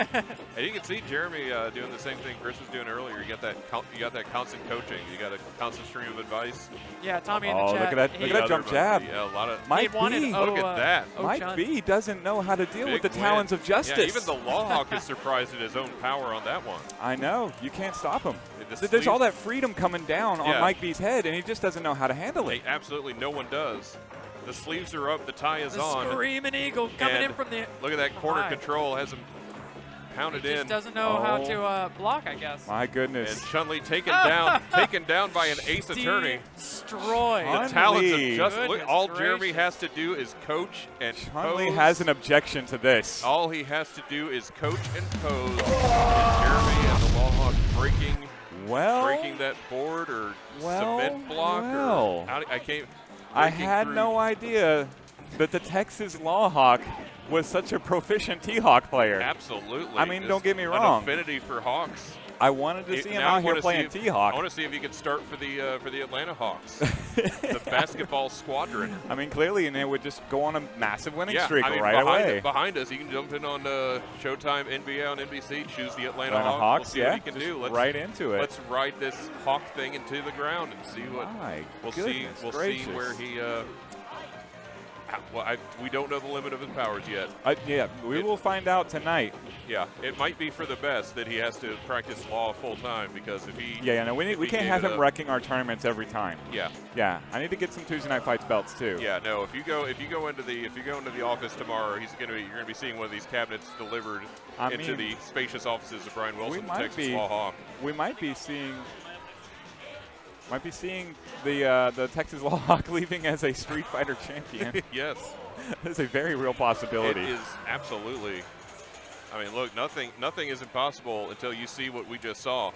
And you can see Jeremy doing the same thing Chris was doing earlier. You got that constant coaching. You got a constant stream of advice. Yeah, Tommy in the Oh, chat. look at that! he- Look at that jump jab. Yeah, a lot of. Mike he wanted B. Look at that. Mike Chun. B. doesn't know how to deal with Big the talons win. of justice. Yeah, even the Law Hawk is surprised at his own power on that one. I know. You can't stop him. The There's all sleeves- that freedom coming down on Yeah. Mike B's head, and he just doesn't know how to handle it. Hey, absolutely no one does. The sleeves are up. The tie is The on. screaming eagle coming And in from the. Look at that corner high. control. Has him pounded He just in. doesn't know how Oh. to block, I guess. My goodness. And Chun-Li taken down by an ace attorney. Destroyed. Huh? The talents of Chun-Li. just look, Goodness all gracious. Jeremy has to do is coach and Chun-Li pose. has an objection to this. All he has to do is coach and pose. And Jeremy and the Law Hawk breaking that board or cement block or I can't. I breaking had through. no idea that the Texas Law Hawk was such a proficient T-Hawk player. Absolutely. I mean, There's don't get me an wrong. affinity for Hawks. I wanted to see him Now I out here wanna playing see if- T-Hawk. I want to see if he can start for the Atlanta Hawks, the basketball squadron. I mean, clearly, and it would just go on a massive winning streak I mean, right away. behind us, he can jump in on Showtime, NBA on NBC, choose the Atlanta Atlanta Hawks. Hawks, we'll see yeah, what he can just do. Let's, right into it. Let's ride this Hawk thing into the ground and see what My we'll goodness see. We'll gracious. see where he. Well, we don't know the limit of his powers yet. Yeah, we will find out tonight. Yeah, it might be for the best that he has to practice law full time, because if he No, we can't have him wrecking our tournaments every time. Yeah. Yeah, I need to get some Tuesday Night Fights belts too. Yeah, no. If you go into the office tomorrow, you're gonna be seeing one of these cabinets delivered into the spacious offices of Brian Wilson, the Texas Law Hawk. We might be seeing the Texas Law Hawk leaving as a Street Fighter champion. Yes. That's a very real possibility. It is absolutely. I mean, look, nothing is impossible until you see what we just saw.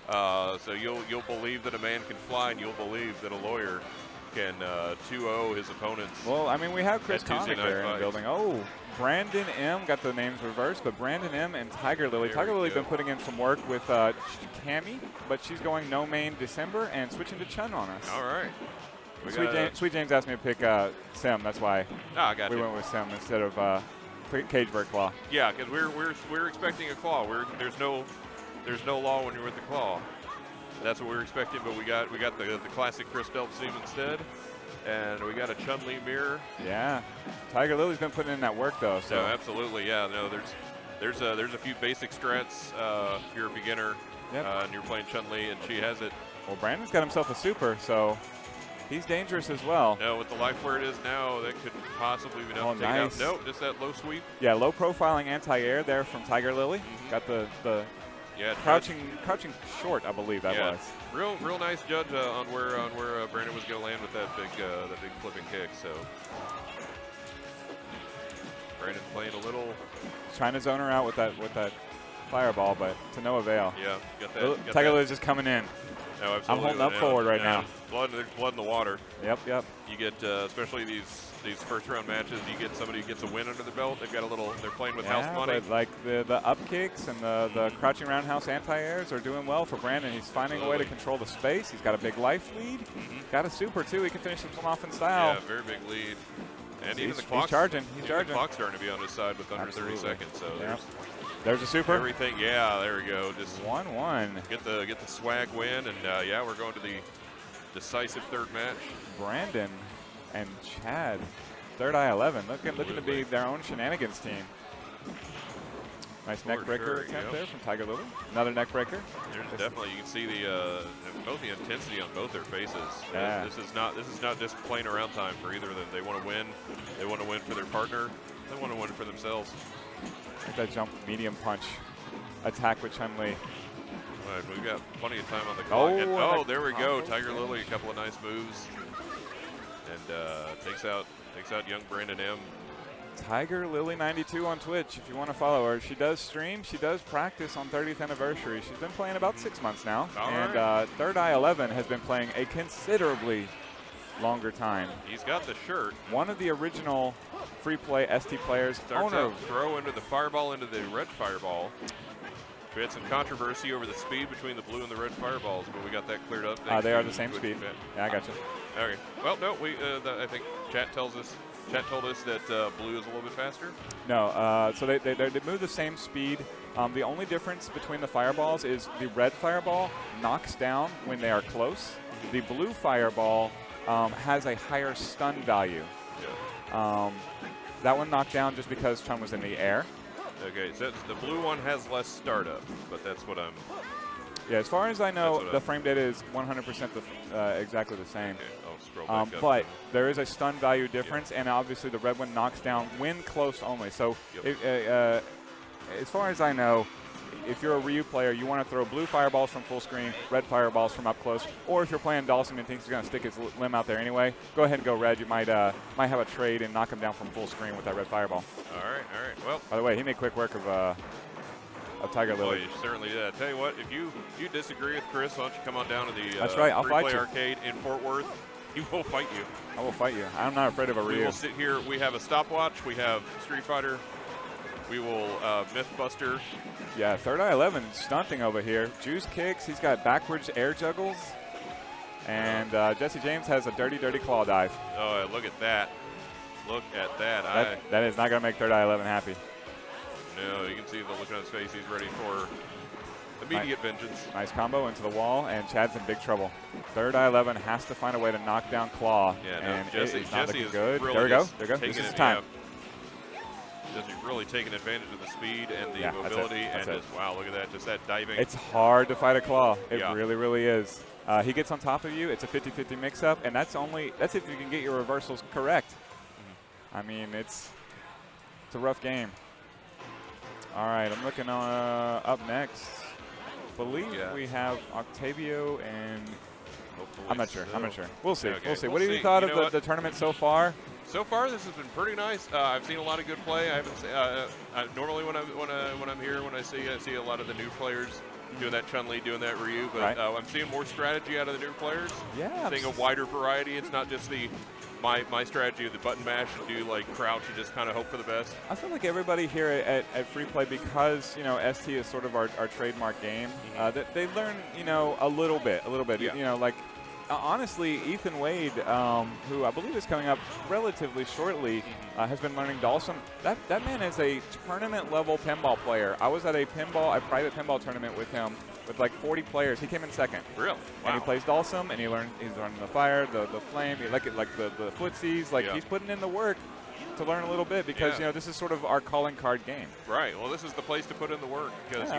So you'll believe that a man can fly, and you'll believe that a lawyer can 2-0 his opponents. Well, I mean, we have Chris at Tuesday Connick Night there in the Fights. building. Oh, Brandon M. got the names reversed, but Brandon M. and Tiger Lily. There Tiger we Lily go. been putting in some work with Cammy, but she's going no main December and switching to Chun on us. All right. Sweet James asked me to pick Sim. That's why I got we you. went with Sim instead of Cageberg Claw. Yeah, because we're expecting a claw. There's no law when you're with the claw. That's what we're expecting, but we got the classic Chris Delph-Seam instead, and we got a Chun-Li mirror. Yeah, Tiger Lily's been putting in that work though. So absolutely, yeah. No, there's a few basic strats if you're a beginner and you're playing Chun-Li, and she has it. Well, Brandon's got himself a super, so he's dangerous as well. No, with the life where it is now, that could possibly be enough Oh, to take nice. it out. No, just that low sweep. Yeah, low profiling anti-air there from Tiger Lily. Got the Yeah, crouching short, I believe that was. Real nice judge on where Brandon was going to land with that big flipping kick. So Brandon playing a little. Trying to zone her out with that fireball, but to no avail. Yeah, got that. Tiger Lily's just coming in. No, absolutely. I'm holding up forward right now. There's blood in the water. Yep. You get especially these first round matches. You get somebody who gets a win under the belt. They've got a little. They're playing with house money. But like the up kicks and the crouching roundhouse anti-airs are doing well for Brandon. He's finding a way to control the space. He's got a big life lead. Got a super too. He can finish this one off in style. Yeah, very big lead. And even the He's clock's charging. The clock's starting to be on his side with under Absolutely. 30 seconds. So there's a super. Everything. Yeah, there we go. Just 1-1. Get the swag win, and yeah, we're going to the decisive third match. Brandon and Chad, third eye 11, looking to be their own shenanigans team. Nice neck breaker attempt there from Tiger Lily. Another neck breaker. There's definitely, you can see both the intensity on both their faces. Yeah. This is not just playing around time for either of them. They want to win. They want to win for their partner. They want to win for themselves. Like that jump medium punch attack with Chun-Li. All right, we've got plenty of time on the clock. And, there we go. Tiger Lily, a couple of nice moves, and takes out young Brandon M. Tiger Lily 92 on Twitch if you want to follow her. She does stream. She does practice on 30th anniversary. She's been playing about 6 months now. Third Eye 11 has been playing a considerably longer time. He's got the shirt. One of the original free play ST players. Starts out throw into the fireball into the red fireball. We had some controversy over the speed between the blue and the red fireballs, but we got that cleared up. They are the same speed. Yeah, I got you. Okay. Well, no, I think chat told us that blue is a little bit faster. No, so they move the same speed. The only difference between the fireballs is the red fireball knocks down when they are close. The blue fireball has a higher stun value. Yeah. That one knocked down just because Chun was in the air. Okay, so the blue one has less startup, but that's what I'm. Yeah, as far as I know, the frame data is 100% exactly the same. Okay, I'll scroll back up. But there is a stun value difference, and obviously the red one knocks down when close only. So as far as I know, if you're a Ryu player, you want to throw blue fireballs from full screen, red fireballs from up close, or if you're playing Dawson and thinks he's going to stick his limb out there anyway, go ahead and go red. You might have a trade and knock him down from full screen with that red fireball. All right. Well, by the way, he made quick work of Tiger Lily. Oh, you certainly did. I tell you what, if you disagree with Chris, why don't you come on down to the That's right, I'll Free fight Play you. Arcade in Fort Worth. He will fight you. I will fight you. I'm not afraid of a Ryu. We will sit here. We have a stopwatch. We have Street Fighter. We will Mythbuster. Yeah, Third Eye 11 stunting over here. Juice kicks. He's got backwards air juggles. And Jesse James has a dirty claw dive. Oh, look at that. Look at that. That is not going to make Third Eye 11 happy. No, you can see the look on his face. He's ready for Immediate vengeance. Nice combo into the wall, and Chad's in big trouble. Third I-11 has to find a way to knock down Claw, Yeah, no, and Jesse, it is not Jesse looking is good. really There we go. just There we go. This taking is it, time. yeah. Jesse's really taking advantage of the speed and the Yeah, that's it. mobility, That's and it. just, wow, look at that, just that diving. It's hard to fight a Claw. It Yeah. really, really is. He gets on top of you. It's a 50-50 mix-up, and that's if you can get your reversals correct. I mean, it's a rough game. All right, I'm looking up next. Believe we have Octavio and Hopefully I'm not sure. so. I'm not sure. We'll see. Okay, We'll see. we'll What have see. you thought You know of the tournament so far? So far, this has been pretty nice. I've seen a lot of good play. I haven't. Normally, when I'm here, when I see a lot of the new players doing that Chun-Li, doing that Ryu, but Right. I'm seeing more strategy out of the new players. Yeah. Seeing a wider variety. It's not just my strategy of the button mash and do like crouch and just kind of hope for the best. I feel like everybody here at Free Play, because ST is sort of our trademark game, that they learn a little bit. Yeah. Honestly, Ethan Wade, who I believe is coming up relatively shortly, has been learning Dalsum. That man is a tournament level pinball player. I was at a private pinball tournament with him with like 40 players. He came in second. Really? Wow. And he plays Dalsum, and he's learning the fire, the flame, like the footsies. Like he's putting in the work to learn a little bit because this is sort of our calling card game. Right. Well, this is the place to put in the work because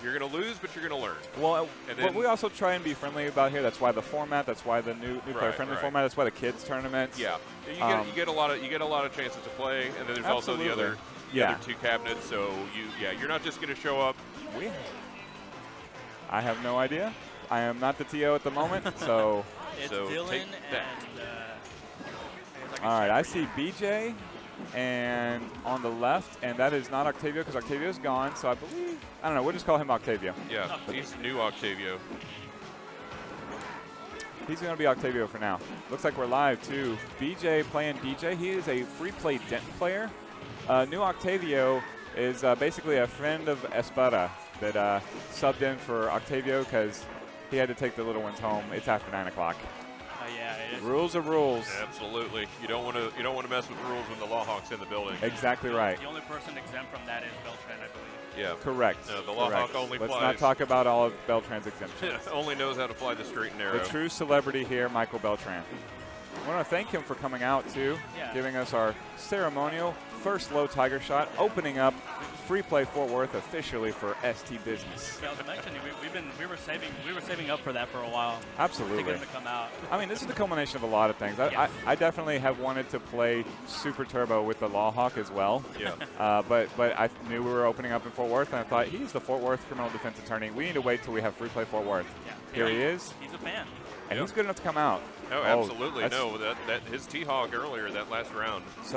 you're gonna lose, but you're gonna learn. Well, and but we also try and be friendly about here. That's why the format. That's why the new player friendly format. That's why the kids tournaments. Yeah. You get a lot of chances to play, and then there's also the other two cabinets. So you're not just gonna show up. I have no idea. I am not the TO at the moment, so. It's so Dylan take that. and. All right, I see BJ, and on the left, and that is not Octavio because Octavio's gone. So I don't know. We'll just call him Octavio. Yeah, he's new Octavio. He's going to be Octavio for now. Looks like we're live too. BJ playing DJ. He is a free play Dent player. New Octavio is basically a friend of Espada that subbed in for Octavio because he had to take the little ones home. It's after 9 o'clock. Yeah, it is. Rules are rules. Absolutely. You don't want to mess with rules when the Law Hawk's in the building. Exactly right. The only person exempt from that is Beltran, I believe. Yeah. Correct. No, the Law Hawk only Let's flies. not talk about all of Beltran's exemptions. Only knows how to fly the straight and narrow. The true celebrity here, Michael Beltran. I want to thank him for coming out too, giving us our ceremonial first low tiger shot, opening up Free Play Fort Worth officially for ST Business. Yeah, I was mentioning we were saving up for that for a while. Absolutely. To get him to come out. I mean, this is the culmination of a lot of things. I definitely have wanted to play Super Turbo with the Law Hawk as well. Yeah. But I knew we were opening up in Fort Worth, and I thought he's the Fort Worth criminal defense attorney. We need to wait till we have Free Play Fort Worth. Yeah. Here he is. He's a fan. And he's good enough to come out. Oh, absolutely. No, that his T-Hawk earlier, that last round was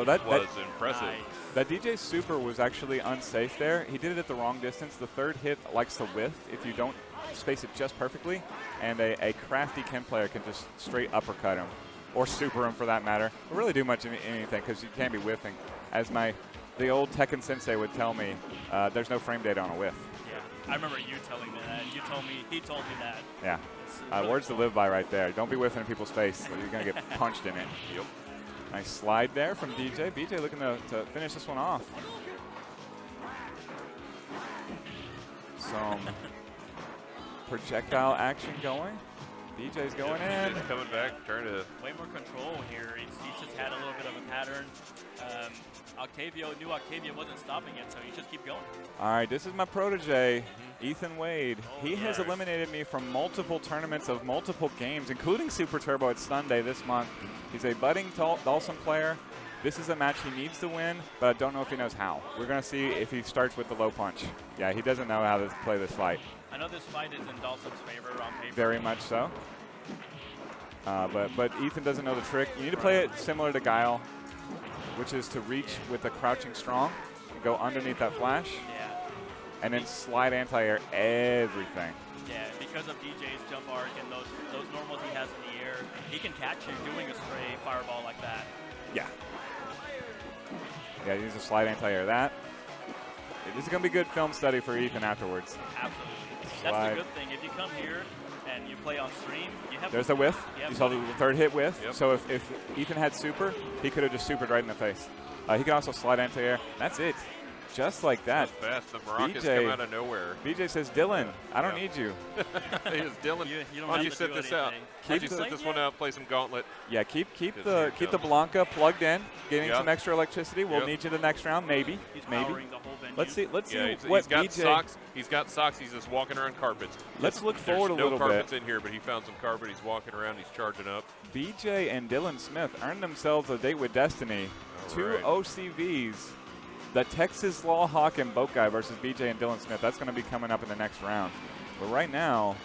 impressive. Nice. That DJ Super was actually unsafe there. He did it at the wrong distance. The third hit likes to whiff if you don't space it just perfectly. And a crafty Ken player can just straight uppercut him, or super him for that matter, or really do much anything because you can't be whiffing. As the old Tekken sensei would tell me, there's no frame data on a whiff. Yeah, I remember you telling me that. He told me that. Yeah. Words to live by right there. Don't be whiffing in people's face. You're going to get punched in it. Yep. Nice slide there from DJ. BJ looking to finish this one off. Some projectile action going. BJ's going in. BJ's coming back, trying to... Way more control here. He's just had a little bit of a pattern. New Octavio wasn't stopping it, so you just keep going. All right, this is my protege, Ethan Wade. He has eliminated me from multiple tournaments of multiple games, including Super Turbo at Sunday this month. He's a budding Dalsum player. This is a match he needs to win, but I don't know if he knows how. We're going to see if he starts with the low punch. Yeah, he doesn't know how to play this fight. I know this fight is in Dalsum's favor on paper. Very much so. But Ethan doesn't know the trick. You need to play it similar to Guile, which is to reach with the crouching strong, go underneath that flash, and then slide anti-air everything. Yeah, because of DJ's jump arc and those normals he has in the air, he can catch you doing a stray fireball like that. Yeah. Yeah, he needs to slide anti-air that. This is going to be good film study for Ethan afterwards. Absolutely. That's the good thing. If you come here and you play on stream, you have... There's the whiff. You saw the third hit whiff. Yep. So if Ethan had super, he could have just supered right in the face. He can also slide anti-air. That's it. just like that. Fast. The Maracas BJ come out of nowhere. BJ says, Dylan, I don't need you. Hey, it's Dylan. You don't Why don't have you to sit do this out? anything. Why don't you sit this one out, play some Gauntlet? Yeah, keep Here the it comes. Blanca plugged in, getting Yep. some extra electricity. We'll Yep. need you the next round, maybe. He's Maybe. powering the whole venue. Let's see Yeah, what he's got BJ. socks. He's got socks. He's just walking around carpets. Let's look There's forward a no little carpets bit. in here, but he found some carpet. He's walking around. He's charging up. BJ and Dylan Smith earned themselves a date with Destiny. All 2 right. OCVs. The Texas Law Hawk and Boat Guy versus BJ and Dylan Smith. That's going to be coming up in the next round. But right now,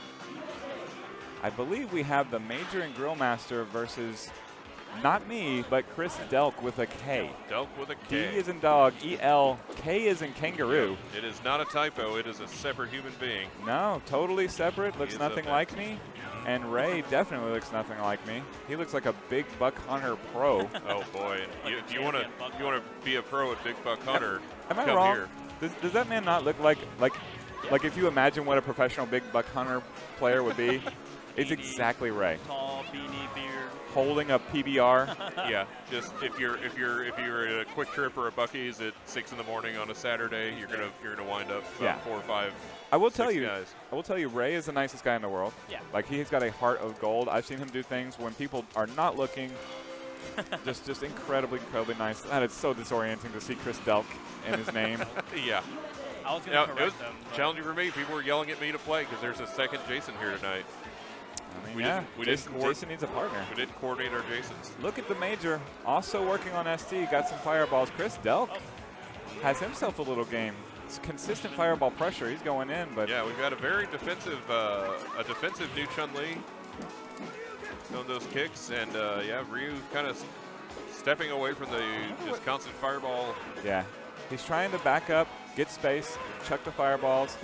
I believe we have the Major and Grillmaster versus not me, but Chris Delk with a K. Delk with a D K. is in dog, E-L, K is in kangaroo. It is not a typo. It is a separate human being. No, totally separate. Looks is nothing a like me. And Ray definitely looks nothing like me. He looks like a big buck hunter pro. Oh boy! And if you want to be a pro at Big Buck Hunter, Am I come wrong? here. Does that man not look like if you imagine what a professional big buck hunter player would be? It's exactly Ray. Tall, beanie, beard. Holding a PBR. Yeah, just if you're at a Quick Trip or a Buc-ee's at 6 in the morning on a Saturday, you're gonna wind up Yeah. 4 or 5. I will 6 tell you. guys. I will tell you. Ray is the nicest guy in the world. Yeah. Like he's got a heart of gold. I've seen him do things when people are not looking. just incredibly nice. And it's so disorienting to see Chris Delk in his name. Yeah. I was going Now, to it was correct them. but challenging for me. People were yelling at me to play because there's a second Jason here tonight. I mean, We yeah. didn't Jason needs a partner. We didn't coordinate our Jasons. Look at the Major, also working on ST, got some fireballs. Chris Delk has himself a little game. It's consistent fireball pressure. He's going in, but Yeah, we've got a very defensive, new Chun-Li on those kicks, and yeah, Ryu kind of stepping away from the just constant fireball. yeah, he's trying to back up, get space, chuck the fireballs,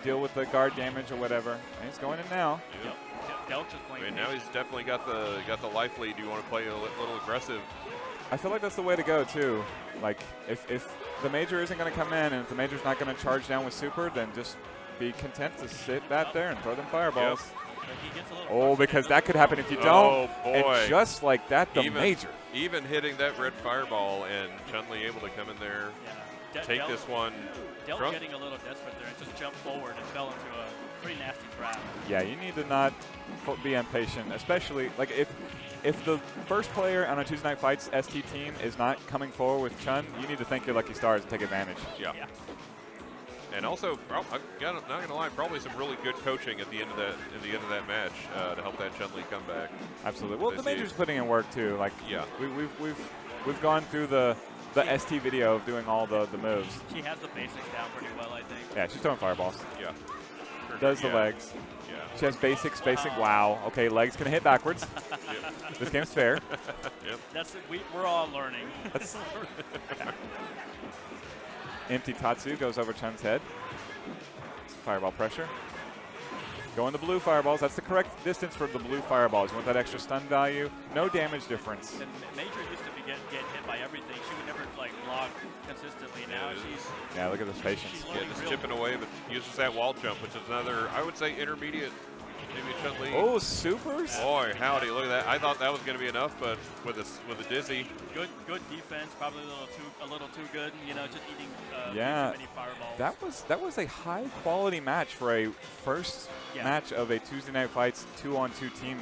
deal with the guard damage or whatever. And he's going in now. Yep. Delk just I playing. mean, now he's definitely got the life lead. You want to play a little aggressive? I feel like that's the way to go too. Like if the Major isn't going to come in and if the Major's not going to charge down with super, then just be content to sit back there and throw them fireballs. But he gets a little Oh, because frustrated. that could happen if you don't. Oh boy! And just like that, the Major. Even hitting that red fireball and Chun-Li able to come in there, Yeah. take this one. Delk from- getting a little desperate there and just jumped forward and fell into a pretty nasty trap. Yeah, you need to not be impatient, especially like if the first player on a Tuesday Night Fights ST team is not coming forward with Chun, you need to thank your lucky stars and take advantage. Yeah. And also, I'm not gonna lie, probably some really good coaching at the end of that match to help that Chun-Li come back. Absolutely. Well, I the see. Major's putting in work too. Like Yeah. we've gone through the ST video of doing all the moves. She has the basics down pretty well, I think. Yeah, she's throwing fireballs. Yeah. Does the Yeah. legs. Yeah. She has basic spacing. Wow. Okay, legs can hit backwards. Yep. This game's fair. Yep. That's we're all learning. That's empty Tatsu goes over Chun's head. Fireball pressure. Going the blue fireballs. That's the correct distance for the blue fireballs. You want that extra stun value. No damage difference. And Major used to get hit by everything. She would never like block consistently. Now Yeah, she's Yeah, look at this patience. she's Yeah, learning just real chipping away, but uses that wall jump, which is another, I would say, intermediate, maybe Chun-Li. Oh, supers. Boy, howdy! Look at that. I thought that was going to be enough, but with a dizzy. good defense, probably a little too good. You know, just eating Yeah, too many fireballs. that was a high quality match for a first Yeah. match of a Tuesday Night Fights 2-on-2 team.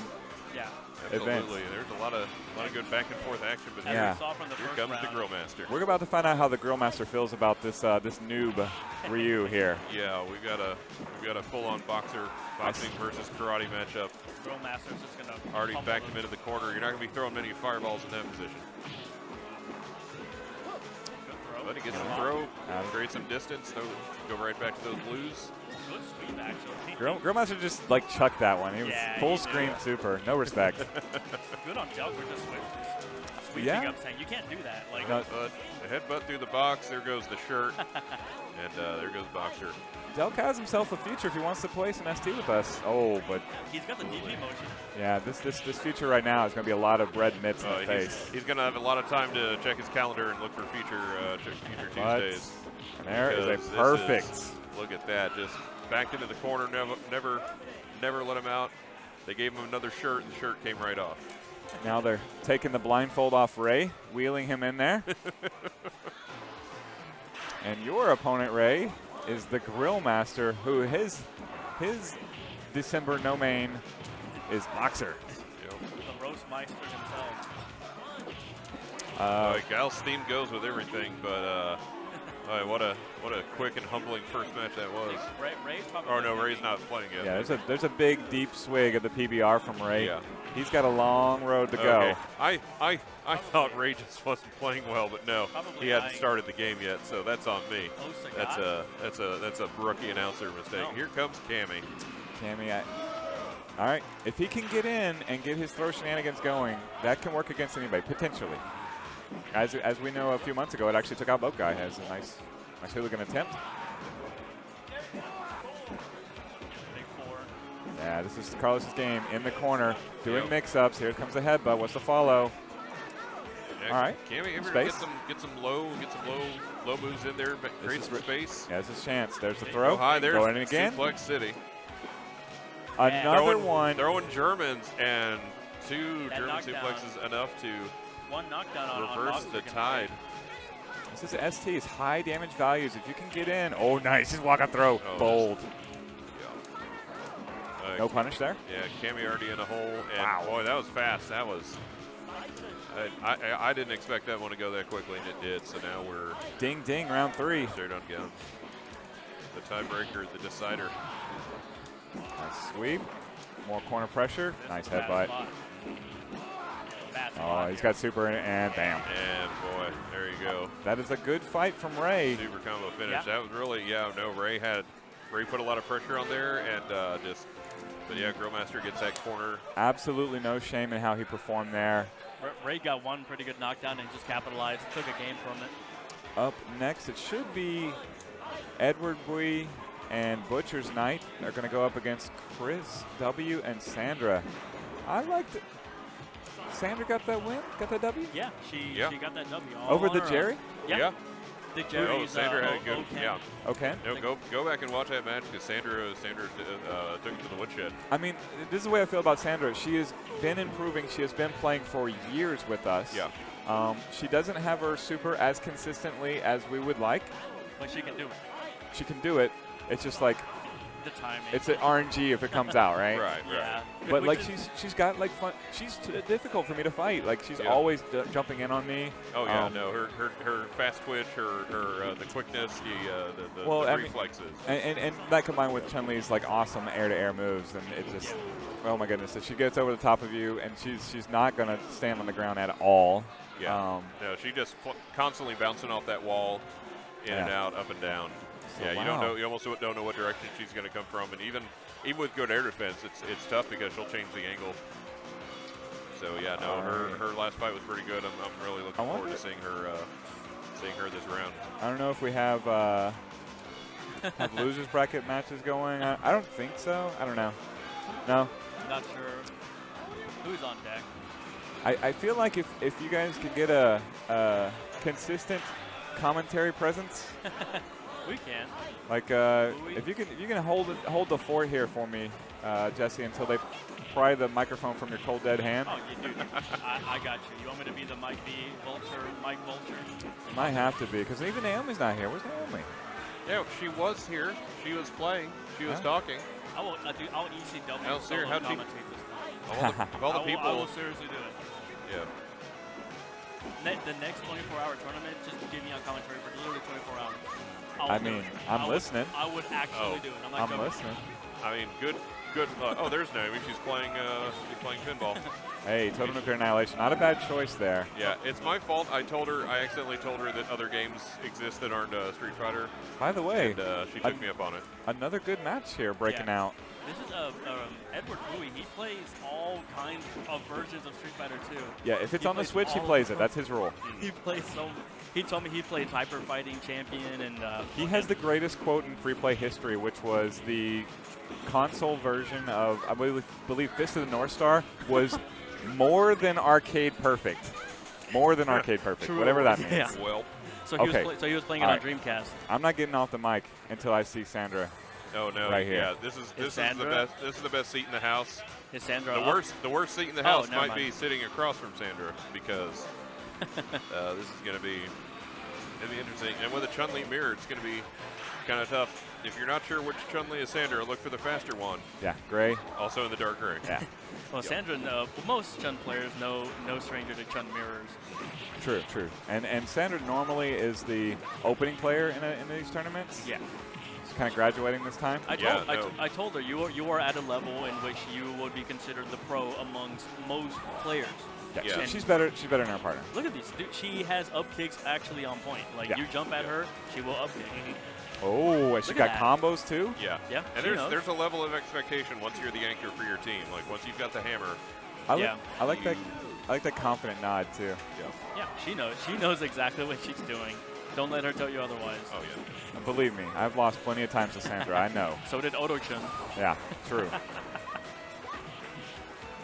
Yeah. Event. Absolutely. There's a lot of good back and forth action, but As Yeah. we saw from the here first comes round. the Grill Master. We're about to find out how the Grill Master feels about this this noob Ryu here. Yeah, we've got a full-on boxing versus karate matchup. Grill Masters is gonna Already pummel backed him. him into the corner. You're not going to be throwing many fireballs in that position. Good throw. But he gets Get the him throw, off. create some distance, go right back to those blues. Good sweep actually. Grill Master just like chucked that one. He was Yeah, full he screen did. super. No respect. Good on Delk for just sweeping Yeah. up, saying you can't do that. Like No, But the headbutt through the box, there goes the shirt, and there goes Boxer. Delk has himself a future if he wants to place an ST with us. Oh, but he's got the DP motion. yeah, this future right now is going to be a lot of red mitts in the face. He's going to have a lot of time to check his calendar and look for future But- Tuesdays. And there is a Because this perfect. is- look at that, just backed into the corner, never let him out. They gave him another shirt, and the shirt came right off. Now they're taking the blindfold off Ray, wheeling him in there. And your opponent, Ray, is the Grill Master, who his December domain is Boxer. The roast meister himself. Gal's theme goes with everything, but what a quick and humbling first match that was. Ray's probably Or no, Ray's not playing yet. Yeah, there's a big deep swig of the PBR from Ray. Yeah. He's got a long road to go. Okay. I thought Ray just wasn't playing well, but no, Probably he hadn't dying. started the game yet, so that's on me. Oh, That's a rookie announcer mistake. No. Here comes Cammy. Cammy, all right. If he can get in and get his throw shenanigans going, that can work against anybody, potentially. As we know a few months ago, it actually took out Boat Guy. Has a nice hooligan attempt. Big four. Yeah, this is Carlos's game in the corner, doing Yep. mix-ups. Here comes the headbutt. What's the follow? Yeah, All right. Cammy able to Space. get some low moves in there, create is some space. Yeah, this is chance. There's the throw. Go high there. Going in again. Suplex City. Another one. Throwing Germans and two That German knockdown. suplexes enough to One knockdown on reverse Boxer the can tide. This is ST's high damage values. If you can get in. Oh, nice. Just walk out throw. Oh, Bold. Yeah. No punish there. Yeah, Cammy already in a hole, and Wow. boy, that was fast. That was. I didn't expect that one to go that quickly, and it did. So now we're Ding, ding, round 3. straight on down. The tiebreaker, the decider. Nice sweep. More corner pressure. This Nice is a bad headbutt. spot. Bad Oh, spot he's here. got super in it, and bam. And boy, there you go. That is a good fight from Ray. Super combo finish. Yeah. That was really, Ray put a lot of pressure on there, and but yeah, Grillmaster gets that corner. Absolutely no shame in how he performed there. Ray got one pretty good knockdown and just capitalized. Took a game from it. Up next, it should be Edward Bui and Butcher's Knight are going to go up against Chris W. and Sandra. I liked it. Sandra got that win? Got that W? Yeah, she got that W. all Over on the her own. Jerry? Yeah. The Oh, Jerry's Sandra had a good, O10. yeah. Okay. No, go back and watch that match because Sandra took it to the woodshed. I mean, this is the way I feel about Sandra. She has been improving. She has been playing for years with us. Yeah. She doesn't have her super as consistently as we would like. But she can do it. She can do it. It's just like, The timing. it's an RNG if it comes out, right? Right. Yeah. But Which like is- she's got like fun. She's difficult for me to fight. Like she's Yeah. always jumping in on me. Oh yeah, no, her fast twitch, her the quickness, the Well, I mean- reflexes. And that combined with Chun-Li's like awesome air-to-air moves, and it just, oh my goodness, if she gets over the top of you, and she's not gonna stand on the ground at all. Yeah. No, she just constantly bouncing off that wall, in and Yeah. out, up and down. So, Yeah, you wow. don't know. You almost don't know what direction she's going to come from, and even with good air defense, it's tough because she'll change the angle. So yeah, no, Alright. her last fight was pretty good. I'm really looking I forward wonder- to seeing her this round. I don't know if we have losers bracket matches going. I don't think so. I don't know. No. Not sure who's on deck. I feel like if you guys could get a consistent commentary presence, We can. like if you can hold the fort here for me, Jesse, until they pry the microphone from your cold dead hand. Oh, you do. I got you. You want me to be the Mike Vulture? Might have to be, because even Naomi's not here. Where's Naomi? Yeah, she was here. She was playing. She was Huh? talking. I'll ECW How's solo there? How'd she- commentate this one. Of all the I people, will seriously do it. yeah. The next 24-hour tournament, just give me a commentary for literally 24 hours. I mean, I'm listening. I would actually do it. I'm not I'm joking. listening. I mean, good. Oh, there's Naomi. She's playing pinball. Hey, Total Nuclear Annihilation. Not a bad choice there. Yeah, it's my fault. I accidentally told her that other games exist that aren't Street Fighter, By the way, and she took me up on it. another good match here breaking Yeah. out. This is Edward Bowie. He plays all kinds of versions of Street Fighter 2. Yeah, if it's He on the plays Switch, he all plays of it. That's his rule. He plays so. He told me he played Hyper Fighting Champion and. He has the greatest quote in free play history, which was the console version of, I believe Fist of the North Star was more than arcade perfect. More than arcade perfect, True. whatever that means. Yeah. Well, So he Okay. was he was playing it All on right. Dreamcast. I'm not getting off the mic until I see Sandra. no, Right here. Yeah, this is the Sandra? best. This is the best seat in the house. Is Sandra The up? worst seat in the Oh, house never might mind. be sitting across from Sandra because this is going to be. It'd be interesting. And with a Chun-Li mirror, it's going to be kind of tough. If you're not sure which Chun-Li is Sandra, look for the faster one. Yeah, gray. Also in the dark gray. Yeah. Well, Sandra, most Chun players know no stranger to Chun mirrors. True, true. And Sandra normally is the opening player in these tournaments. Yeah. She's kind of graduating this time. I told her you are at a level in which you would be considered the pro amongst most players. Yeah. She's better than her partner. Look at these. Dude, she has up kicks actually on point. Like you jump at her, she will up kick. Oh, and she got combos too? Yeah. Yeah. And there's a level of expectation once you're the anchor for your team. Like once you've got the hammer. I like that confident nod too. Yeah, she knows. She knows exactly what she's doing. Don't let her tell you otherwise. Oh yeah. And believe me, I've lost plenty of times to Sandra. I know. So did Odo-chun. Yeah, true.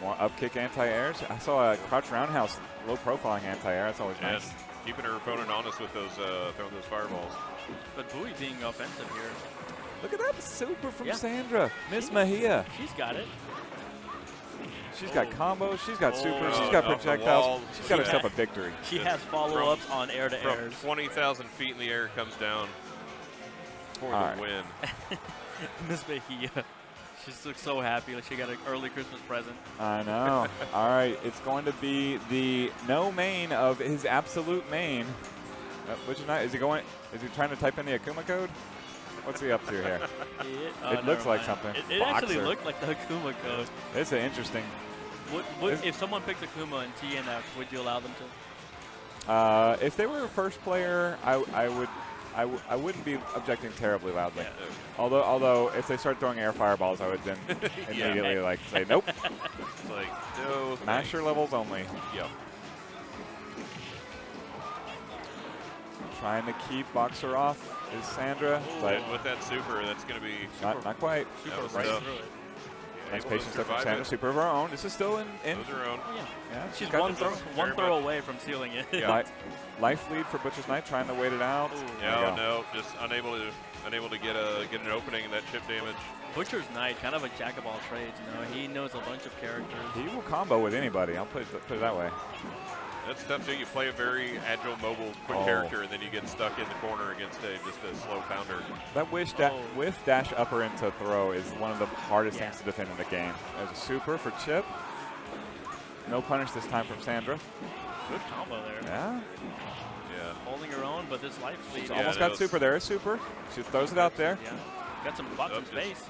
More up kick anti-airs. I saw a crouch roundhouse, low profiling anti-air. That's always nice. Keeping her opponent honest with those throwing those fireballs. But Bui being offensive here. Look at that super from Sandra. Miss Mejia. She's got it. She's got combos. She's got super. She's got projectiles. She's got herself a victory. She has follow-ups on air-to-airs. From 20,000 feet in the air comes down for the win. Miss Mejia. She looks so happy like she got an early Christmas present. I know. All right, it's going to be the no main of his absolute main. Which is not? Is he going? Is he trying to type in the Akuma code? What's he up to here? It looks like something. It actually looked like the Akuma code. It's an interesting. If someone picked Akuma and TNF, would you allow them to? If they were a first player, I wouldn't be objecting terribly loudly. Yeah. Although if they start throwing air fireballs, I would then immediately like say nope. It's like no. Master levels only. Yep. Trying to keep Boxer off is Sandra, but with that super, that's going to be not quite. Super right through it. Nice patience there from Sandra. Super of our own. This is still in. Those are own. Yeah, she's one throw away from sealing it. Yeah. Life lead for Butcher's Knight, trying to wait it out. No, just unable to get an opening in that chip damage. Butcher's Knight, kind of a jack of all trades. You know, he knows a bunch of characters. He will combo with anybody. I'll put it that way. That's tough too. You play a very agile, mobile, quick character, and then you get stuck in the corner against just a slow pounder. That whiff dash upper into throw is one of the hardest things to defend in the game. There's a super for Chip. No punish this time from Sandra. Good combo there. Yeah. Yeah. Holding her own, but this life lead. She's almost got super. There is super. She throws it out there. Yeah. Got some blocks in space.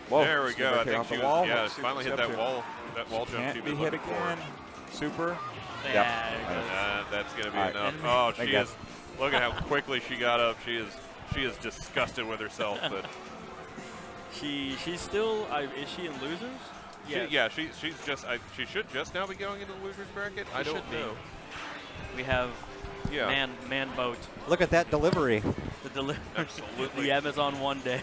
Whoa. There we go. I think she was, finally hit that wall. That wall jump. Can't be hit again. Super. Yeah. That's going to be enough. Oh, she is. Look at how quickly she got up. She is disgusted with herself. But she's still. Is she in losers? Yeah. She's just. She should just now be going into the losers bracket. I don't know. We have man boat. Look at that delivery. Absolutely. The Amazon one day.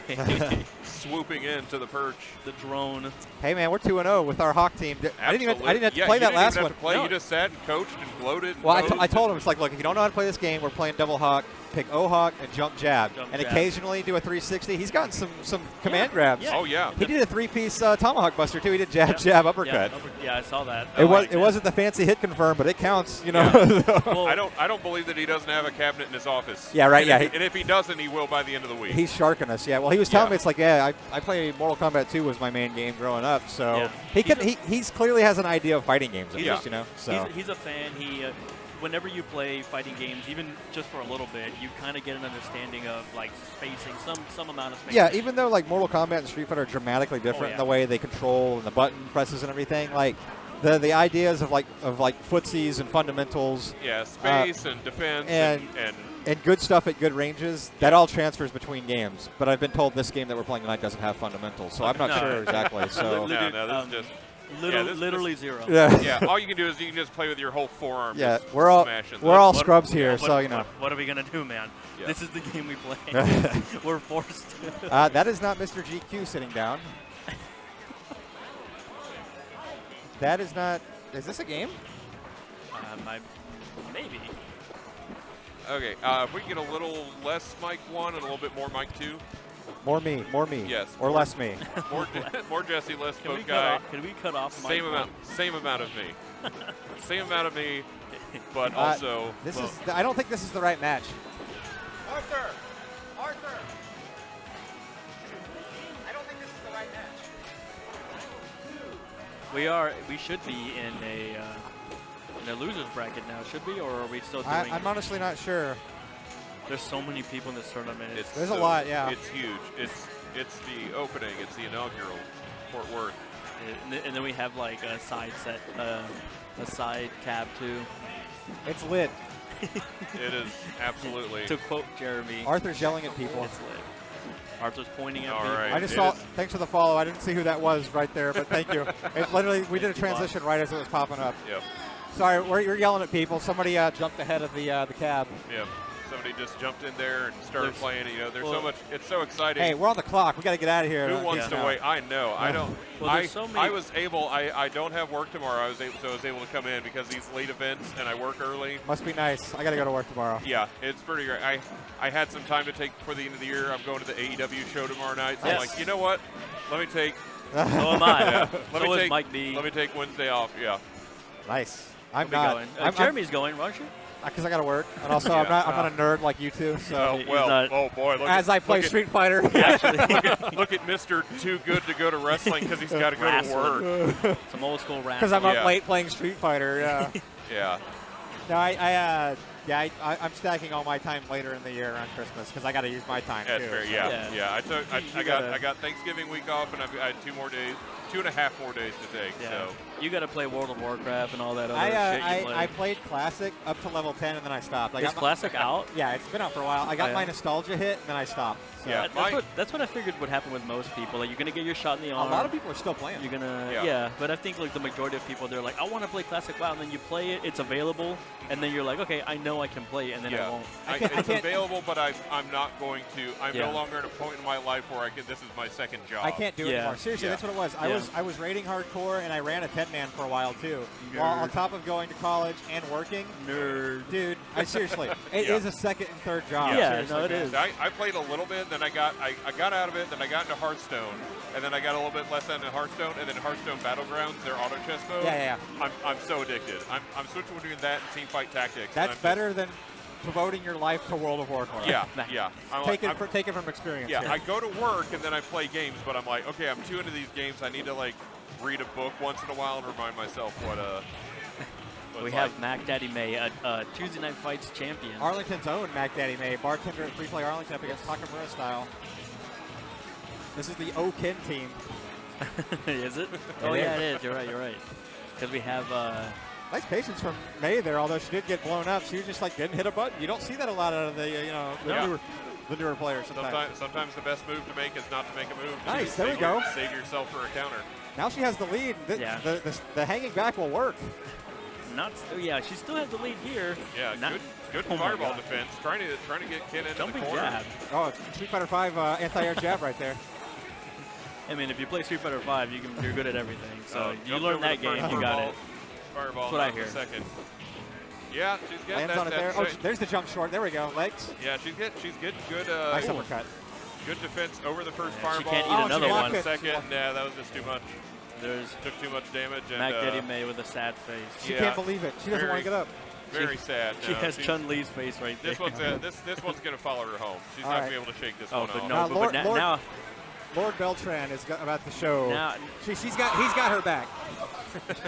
Swooping into the perch. The drone. Hey man, we're 2-0 with our Hawk team. I didn't even have to play that last one. You just sat and coached and gloated. And well, I told him, it's like, look, if you don't know how to play this game, we're playing double Hawk. Pick O-Hawk and jump jab. Occasionally do a 360. He's gotten some command grabs. Yeah. Oh, yeah. He did a three-piece tomahawk buster, too. He did jab, uppercut. Yeah, I saw that. It wasn't the fancy hit confirm, but it counts, you know. Yeah. Well, I don't believe that he doesn't have a cabinet in his office. Yeah, right, and if he doesn't, he will by the end of the week. He's sharking us, yeah. Well, he was telling me, it's like, I play Mortal Kombat 2 was my main game growing up, so he's clearly has an idea of fighting games, at least, you know. So. He's a fan. Whenever you play fighting games, even just for a little bit, you kind of get an understanding of like spacing, some amount of spacing. Yeah, even though like Mortal Kombat and Street Fighter are dramatically different in the way they control and the button presses and everything, like the ideas of footsies and fundamentals. Yeah, space and defense and good stuff at good ranges. That all transfers between games. But I've been told this game that we're playing tonight doesn't have fundamentals, so I'm not sure exactly. So no, this is just. Literally zero. Yeah, all you can do is you can just play with your whole forearm. Yeah, we're all scrubs here, so you know. What are we gonna do, man? Yeah. This is the game we play. We're forced to. That is not Mr. GQ sitting down. That is not. Is this a game? Maybe. Okay, if we can get a little less mic 1 and a little bit more mic 2. More me. Yes. Or less me. More Jesse, less both guy. Can we cut off same amount of me. Same amount of me, but also. I don't think this is the right match. Arthur! Arthur! I don't think this is the right match. We should be in a losers bracket now, should we, or are we still doing? I'm honestly not sure. There's so many people in this tournament. There's a lot, yeah. It's huge. It's the opening. It's the inaugural Fort Worth. And then we have like a side set, a side cab too. It's lit. It is absolutely. To quote Jeremy, Arthur's yelling at people. It's lit. Arthur's pointing at All people. right. I just saw. Thanks for the follow. I didn't see who that was right there, but thank you. It literally, we did a transition right as it was popping up. Yep. Sorry, you're yelling at people. Somebody jumped ahead of the cab. Yep. Somebody just jumped in there and started playing. You know, there's so much. It's so exciting. Hey, we're on the clock. We got to get out of here. Who wants to wait? I know. I don't. Well, there's so many. I was able. I don't have work tomorrow. I was able to come in because these late events and I work early. Must be nice. I got to go to work tomorrow. Yeah, it's pretty great. I had some time to take for the end of the year. I'm going to the AEW show tomorrow night. So I'm like, you know what? Let me take. So am I. Yeah. So is Mike B. Let me take Wednesday off. Yeah. Nice. I'm not. Going. Jeremy's going, aren't you? Because I got to work, and also I'm not a nerd like you two. So oh boy, as I play Street Fighter. look at Mr. Too Good to Go to Wrestling because he's got to go to work. Some old school wrestling. Because I'm up late playing Street Fighter. Yeah. Yeah. No, I'm stacking all my time later in the year around Christmas because I got to use my time That's too. fair. So. Yeah. I got Thanksgiving week off, and I had 2.5 more days to take. Yeah. So you got to play World of Warcraft and all that other shit you play. I played Classic up to level 10, and then I stopped. Is Classic out? Yeah, it's been out for a while. I got my nostalgia hit, and then I stopped. So. Yeah, that's what I figured would happen with most people. Like, you're gonna get your shot in the arm. A lot of people are still playing. You're gonna, but I think like the majority of people, they're like, I want to play Classic WoW, and then you play it, it's available, and then you're like, okay, I know I can play it, and then I won't. It's available, but I'm not going to. I'm no longer at a point in my life where this is my second job. I can't do it anymore. Seriously, that's what it was. I was raiding hardcore, and I ran a 10-man for a while too. While on top of going to college and working. Nerd. Dude, seriously, it is a second and third job. Yeah, no, it is. I played a little bit, then I got out of it, then I got into Hearthstone, and then I got a little bit less into Hearthstone, and then Hearthstone Battlegrounds, their auto chess mode. Yeah. I'm so addicted. I'm switching between that and Teamfight Tactics. That's better than devoting your life to World of Warcraft. Yeah. Take it from experience. Yeah, here. I go to work and then I play games, but I'm like, okay, I'm too into these games. I need to like read a book once in a while and remind myself what we have Mac Daddy May, a Tuesday Night Fights champion. Arlington's own Mac Daddy May, bartender at Free Play Arlington up against Takamura Style. This is the Okin team. Is it? Oh yeah, it is. You're right. Because we have. Nice patience from May there, although she did get blown up. She was just like didn't hit a button. You don't see that a lot out of the the newer players. Sometimes the best move to make is not to make a move. Nice, there we go. Save yourself for a counter. Now she has the lead. The hanging back will work. She still has the lead here. Yeah, good fireball defense. Trying to get Ken into Jumping the corner. jab. Oh, Street Fighter 5 anti-air jab right there. I mean, if you play Street Fighter 5, you're good at everything. So you jump learn over that the game, first you got it. Fireball. That's what I hear. Second. Yeah, she's getting Lands on it there. Oh, there's the jump short. There we go. Legs. Yeah, she's getting good. Nice uppercut. Good defense over the first She fireball. can't eat another one. Second. Yeah, that was just too much. Took too much damage. And, Mac Daddy May with a sad face. She can't believe it. She doesn't want to get up. Very sad. She has Chun-Li's face right there. This one's going to follow her home. She's not going to be able to shake this one off. Now Lord Beltran is about to show. Now, he's got her back.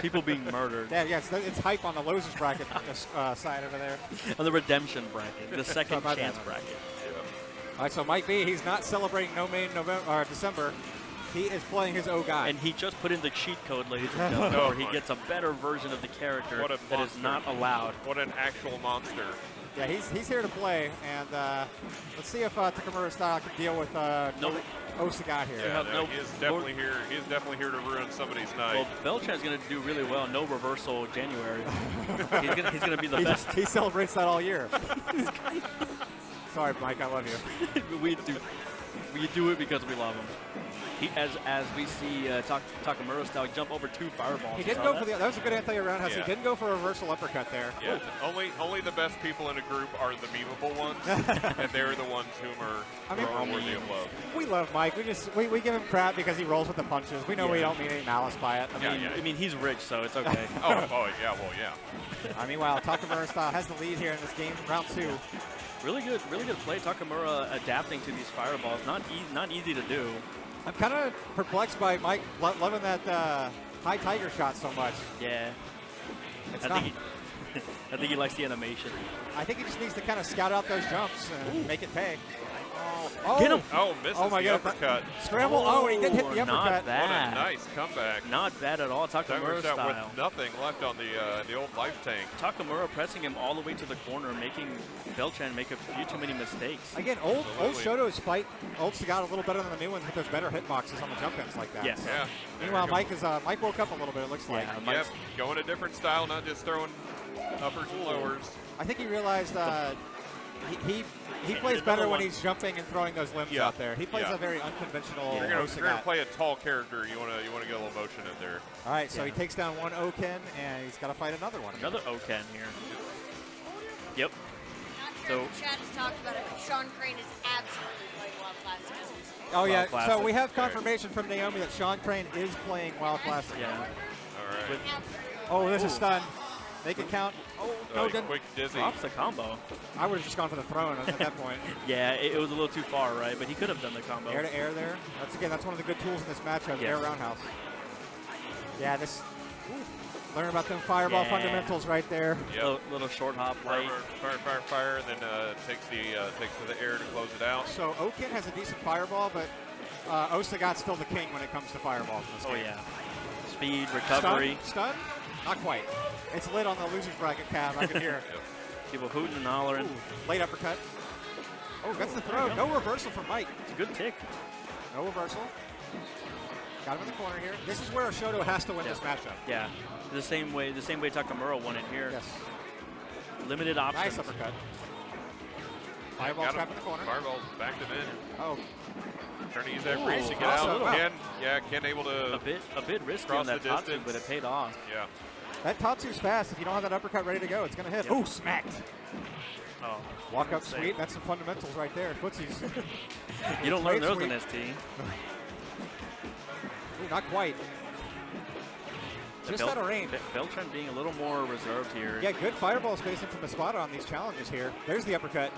People being murdered. Yeah, it's hype on the losers bracket side over there. On the redemption bracket, the second chance bracket. All right, so Mike B, he's not celebrating No Main December. He is playing his O guy. And he just put in the cheat code, ladies and gentlemen, where he gets a better version of the character that is not allowed. What an actual monster. Yeah, he's here to play, and let's see if Takamura Style can deal with Osagat here. Yeah, he is definitely here. He is definitely here to ruin somebody's night. Well, Beltran's going to do really well. No reversal January. he's going to be the best. He celebrates that all year. Sorry, Mike, I love you. We do it because we love him. As we see Takamura Style jump over 2 fireballs. He didn't go for that was a good anti roundhouse. He didn't go for a reversal uppercut there. Yeah, only the best people in a group are the memeable ones, and they're the ones who are worthy of love. We love Mike. We give him crap because he rolls with the punches. We know we don't mean any malice by it. I mean, he's rich, so it's okay. oh yeah, well yeah. Meanwhile, Takamura Style has the lead here in this game, round 2. Really good play. Takamura adapting to these fireballs. Not easy to do. I'm kind of perplexed by Mike loving that high tiger shot so much. Yeah. It's I not. think he likes the animation. I think he just needs to kind of scout out those jumps and make it pay. Oh, Get him! Oh, misses Oh my the God. uppercut. Scramble. Oh, he did hit the Not uppercut. bad. What a nice comeback. Not bad at all. Takamura Tiger shot style. with nothing left on the old life tank. Takamura pressing him all the way to the corner, making Beltran make a few too many mistakes. Again, old Absolutely. Shoto's fight. Old got a little better than the new ones with those better hitboxes on the jump ins like that. Yes. Yeah. Meanwhile, Mike woke up a little bit. It looks like. Yeah, Yep, Mike's- going a different style, not just throwing uppers and lowers. I think he realized he plays better when he's jumping and throwing those limbs Yeah. out there. He plays Yeah. a very unconventional If you're Osagat. gonna play a tall character, you wanna get a little motion in there. All right, so Yeah. he takes down one Oken, and he's got to fight another one. Another Oken here. Yep. Not sure So- if Chad has talked about it, but Sean Crane is absolutely playing Wild Classic as we speak. Oh, yeah. Wild Classic. So we have confirmation from Naomi that Sean Crane is playing Wild Classic. Yeah. All right. With- Oh, this is stunned. Make it count. Oh, no, good. Quick dizzy. Drops the combo. I would have just gone for the throne at that point. Yeah, it was a little too far, right? But he could have done the combo. Air to air there. That's one of the good tools in this matchup, Yes. air roundhouse. Yeah, this. Learn about them fireball Yeah. fundamentals right there. Yep. Little short hop light. Fire, and then takes to the air to close it out. So Oken has a decent fireball, but Osagat's still the king when it comes to fireballs in this Oh game. yeah. Speed, recovery. Stun? Not quite. It's lit on the losers bracket cab. I can hear. People hooting and hollering. Ooh, late uppercut. Oh, that's the there throw. you No reversal from Mike. It's a good tick. No reversal. Got him in the corner here. This is where Shoto has to win Yeah. this matchup. Yeah. The same way Takamura won it here. Yes. Limited options. Nice uppercut. Fireball Got trap him. in the corner. Fireball backed him in. Oh, Trying to use that Ooh, reach to get also- out. Ken able A to. bit risky Cross on that the Tatsu, distance. but it paid off. Yeah. that Tatsu's fast. If you don't have that uppercut ready to go, it's going to hit. Yep. Oh, smacked. Oh. Walk up Save. sweep. That's some fundamentals right there. Footsies. You don't learn Great those in sweep. ST. Ooh, not quite. Just out of range. Beltran being a little more reserved here. Yeah, good fireball spacing from Espada on these challenges here. There's the uppercut.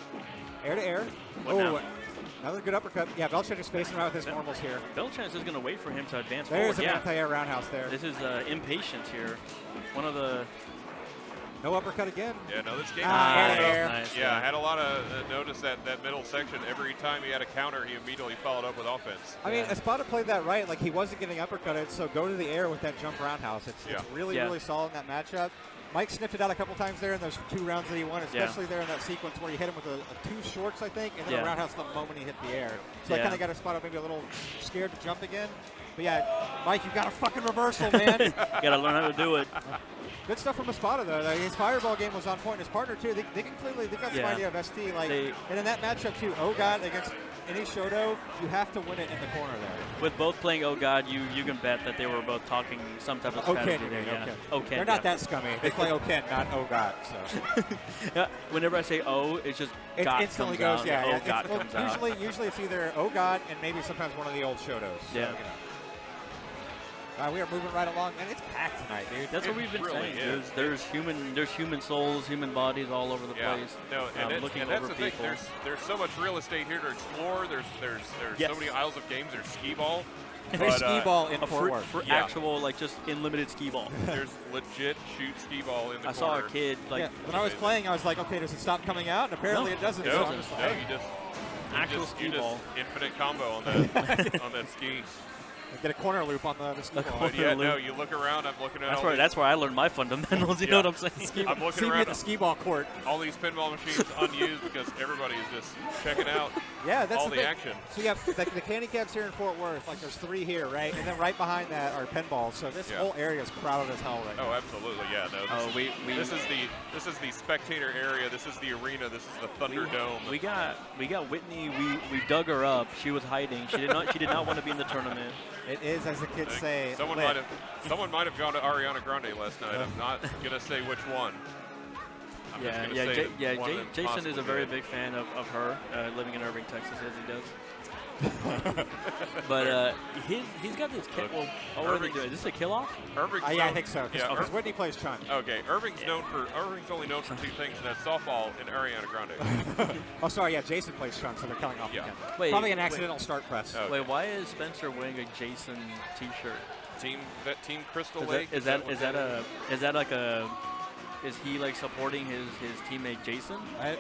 Air to air. What Oh, now? another good uppercut. Yeah, Beltran is spacing around with his normals here. Beltran's just going to wait for him to advance There's forward. an Yeah. anti-air roundhouse there. This is impatience here. One of the... No uppercut again. Yeah, no, this game. Ah, was air. Nice, yeah, I had a lot of notice that middle section. Every time he had a counter, he immediately followed up with offense. I mean, Espada played that right. Like, he wasn't getting uppercutted, so go to the air with that jump roundhouse. It's really, Yeah. really solid in that matchup. Mike sniffed it out a couple times there in those 2 rounds that he won, especially there in that sequence where you hit him with a 2 shorts, I think, and then a roundhouse the moment he hit the air. So I kind of got Espada maybe a little scared to jump again. But yeah, Mike, you got a fucking reversal, man. You got to learn how to do it. Good stuff from Espada, though. His fireball game was on point. His partner, too. They can clearly, they've got some Yeah. idea of ST. Like, They- and in that matchup, too, God against any Shoto, you have to win it in the corner there. With both playing Oh God, you can bet that they were both talking some type of strategy there. Yeah. Okay. They're not that scummy. They play Oken, not Oh God. So Yeah, whenever I say oh, it's just it God instantly comes goes. out. Yeah, Oh yeah. God Well, comes out. usually it's either Oh God and maybe sometimes one of the old Shotos. So, Yeah. we are moving right along, and it's packed tonight, dude. That's what we've been really saying. is. There's human souls, human bodies all over the place. No, looking and that's over the thing. people. There's so much real estate here to explore. There's Yes. so many aisles of games. There's skee ball. There's skee ball in A Fort Worth. for Yeah. actual, like, just unlimited skee ball. There's legit shoot skee ball in the I saw a corner. kid, like, Yeah, when I was playing, I was like, okay, does it stop coming out? And apparently No. it doesn't. No, So no, I'm just you like, just actual you skee just ball. infinite combo on that on that ski. get a corner loop on the ski ball. But yeah, no, you look around. I'm looking at That's where I learned my fundamentals. You know what I'm saying? I'm looking See me around at the skee ball court. all these pinball machines unused because everybody is just checking out Yeah, that's all the the thing. action. So you have the candy cabs here in Fort Worth. Like there's 3 here, right? And then right behind that are pinballs. So this Yeah. whole area is crowded as hell right now. Oh, absolutely, yeah. No, Oh, we this is the spectator area. This is the arena. This is the Thunderdome. We got Whitney. We dug her up. She was hiding. She did not want to be in the tournament. It is, as the kids say, Someone lit. might have gone to Ariana Grande last night. I'm not gonna say which one. I'm just gonna say one of them Jason is possibly a very did. big fan of her, living in Irving, Texas, as he does. But he's got this kill. Well, what are they doing? Is this a kill off? Irving's Yeah, I known- think so. Because Whitney plays Chun. Okay, Irving's only known for two things, and that's softball and Ariana Grande. Oh, sorry. Yeah, Jason plays Chun, so they're killing off again. Wait, Probably an accidental start press. Okay. Wait, why is Spencer wearing a Jason T-shirt? Team Crystal Is Lake. Is he like supporting his teammate Jason?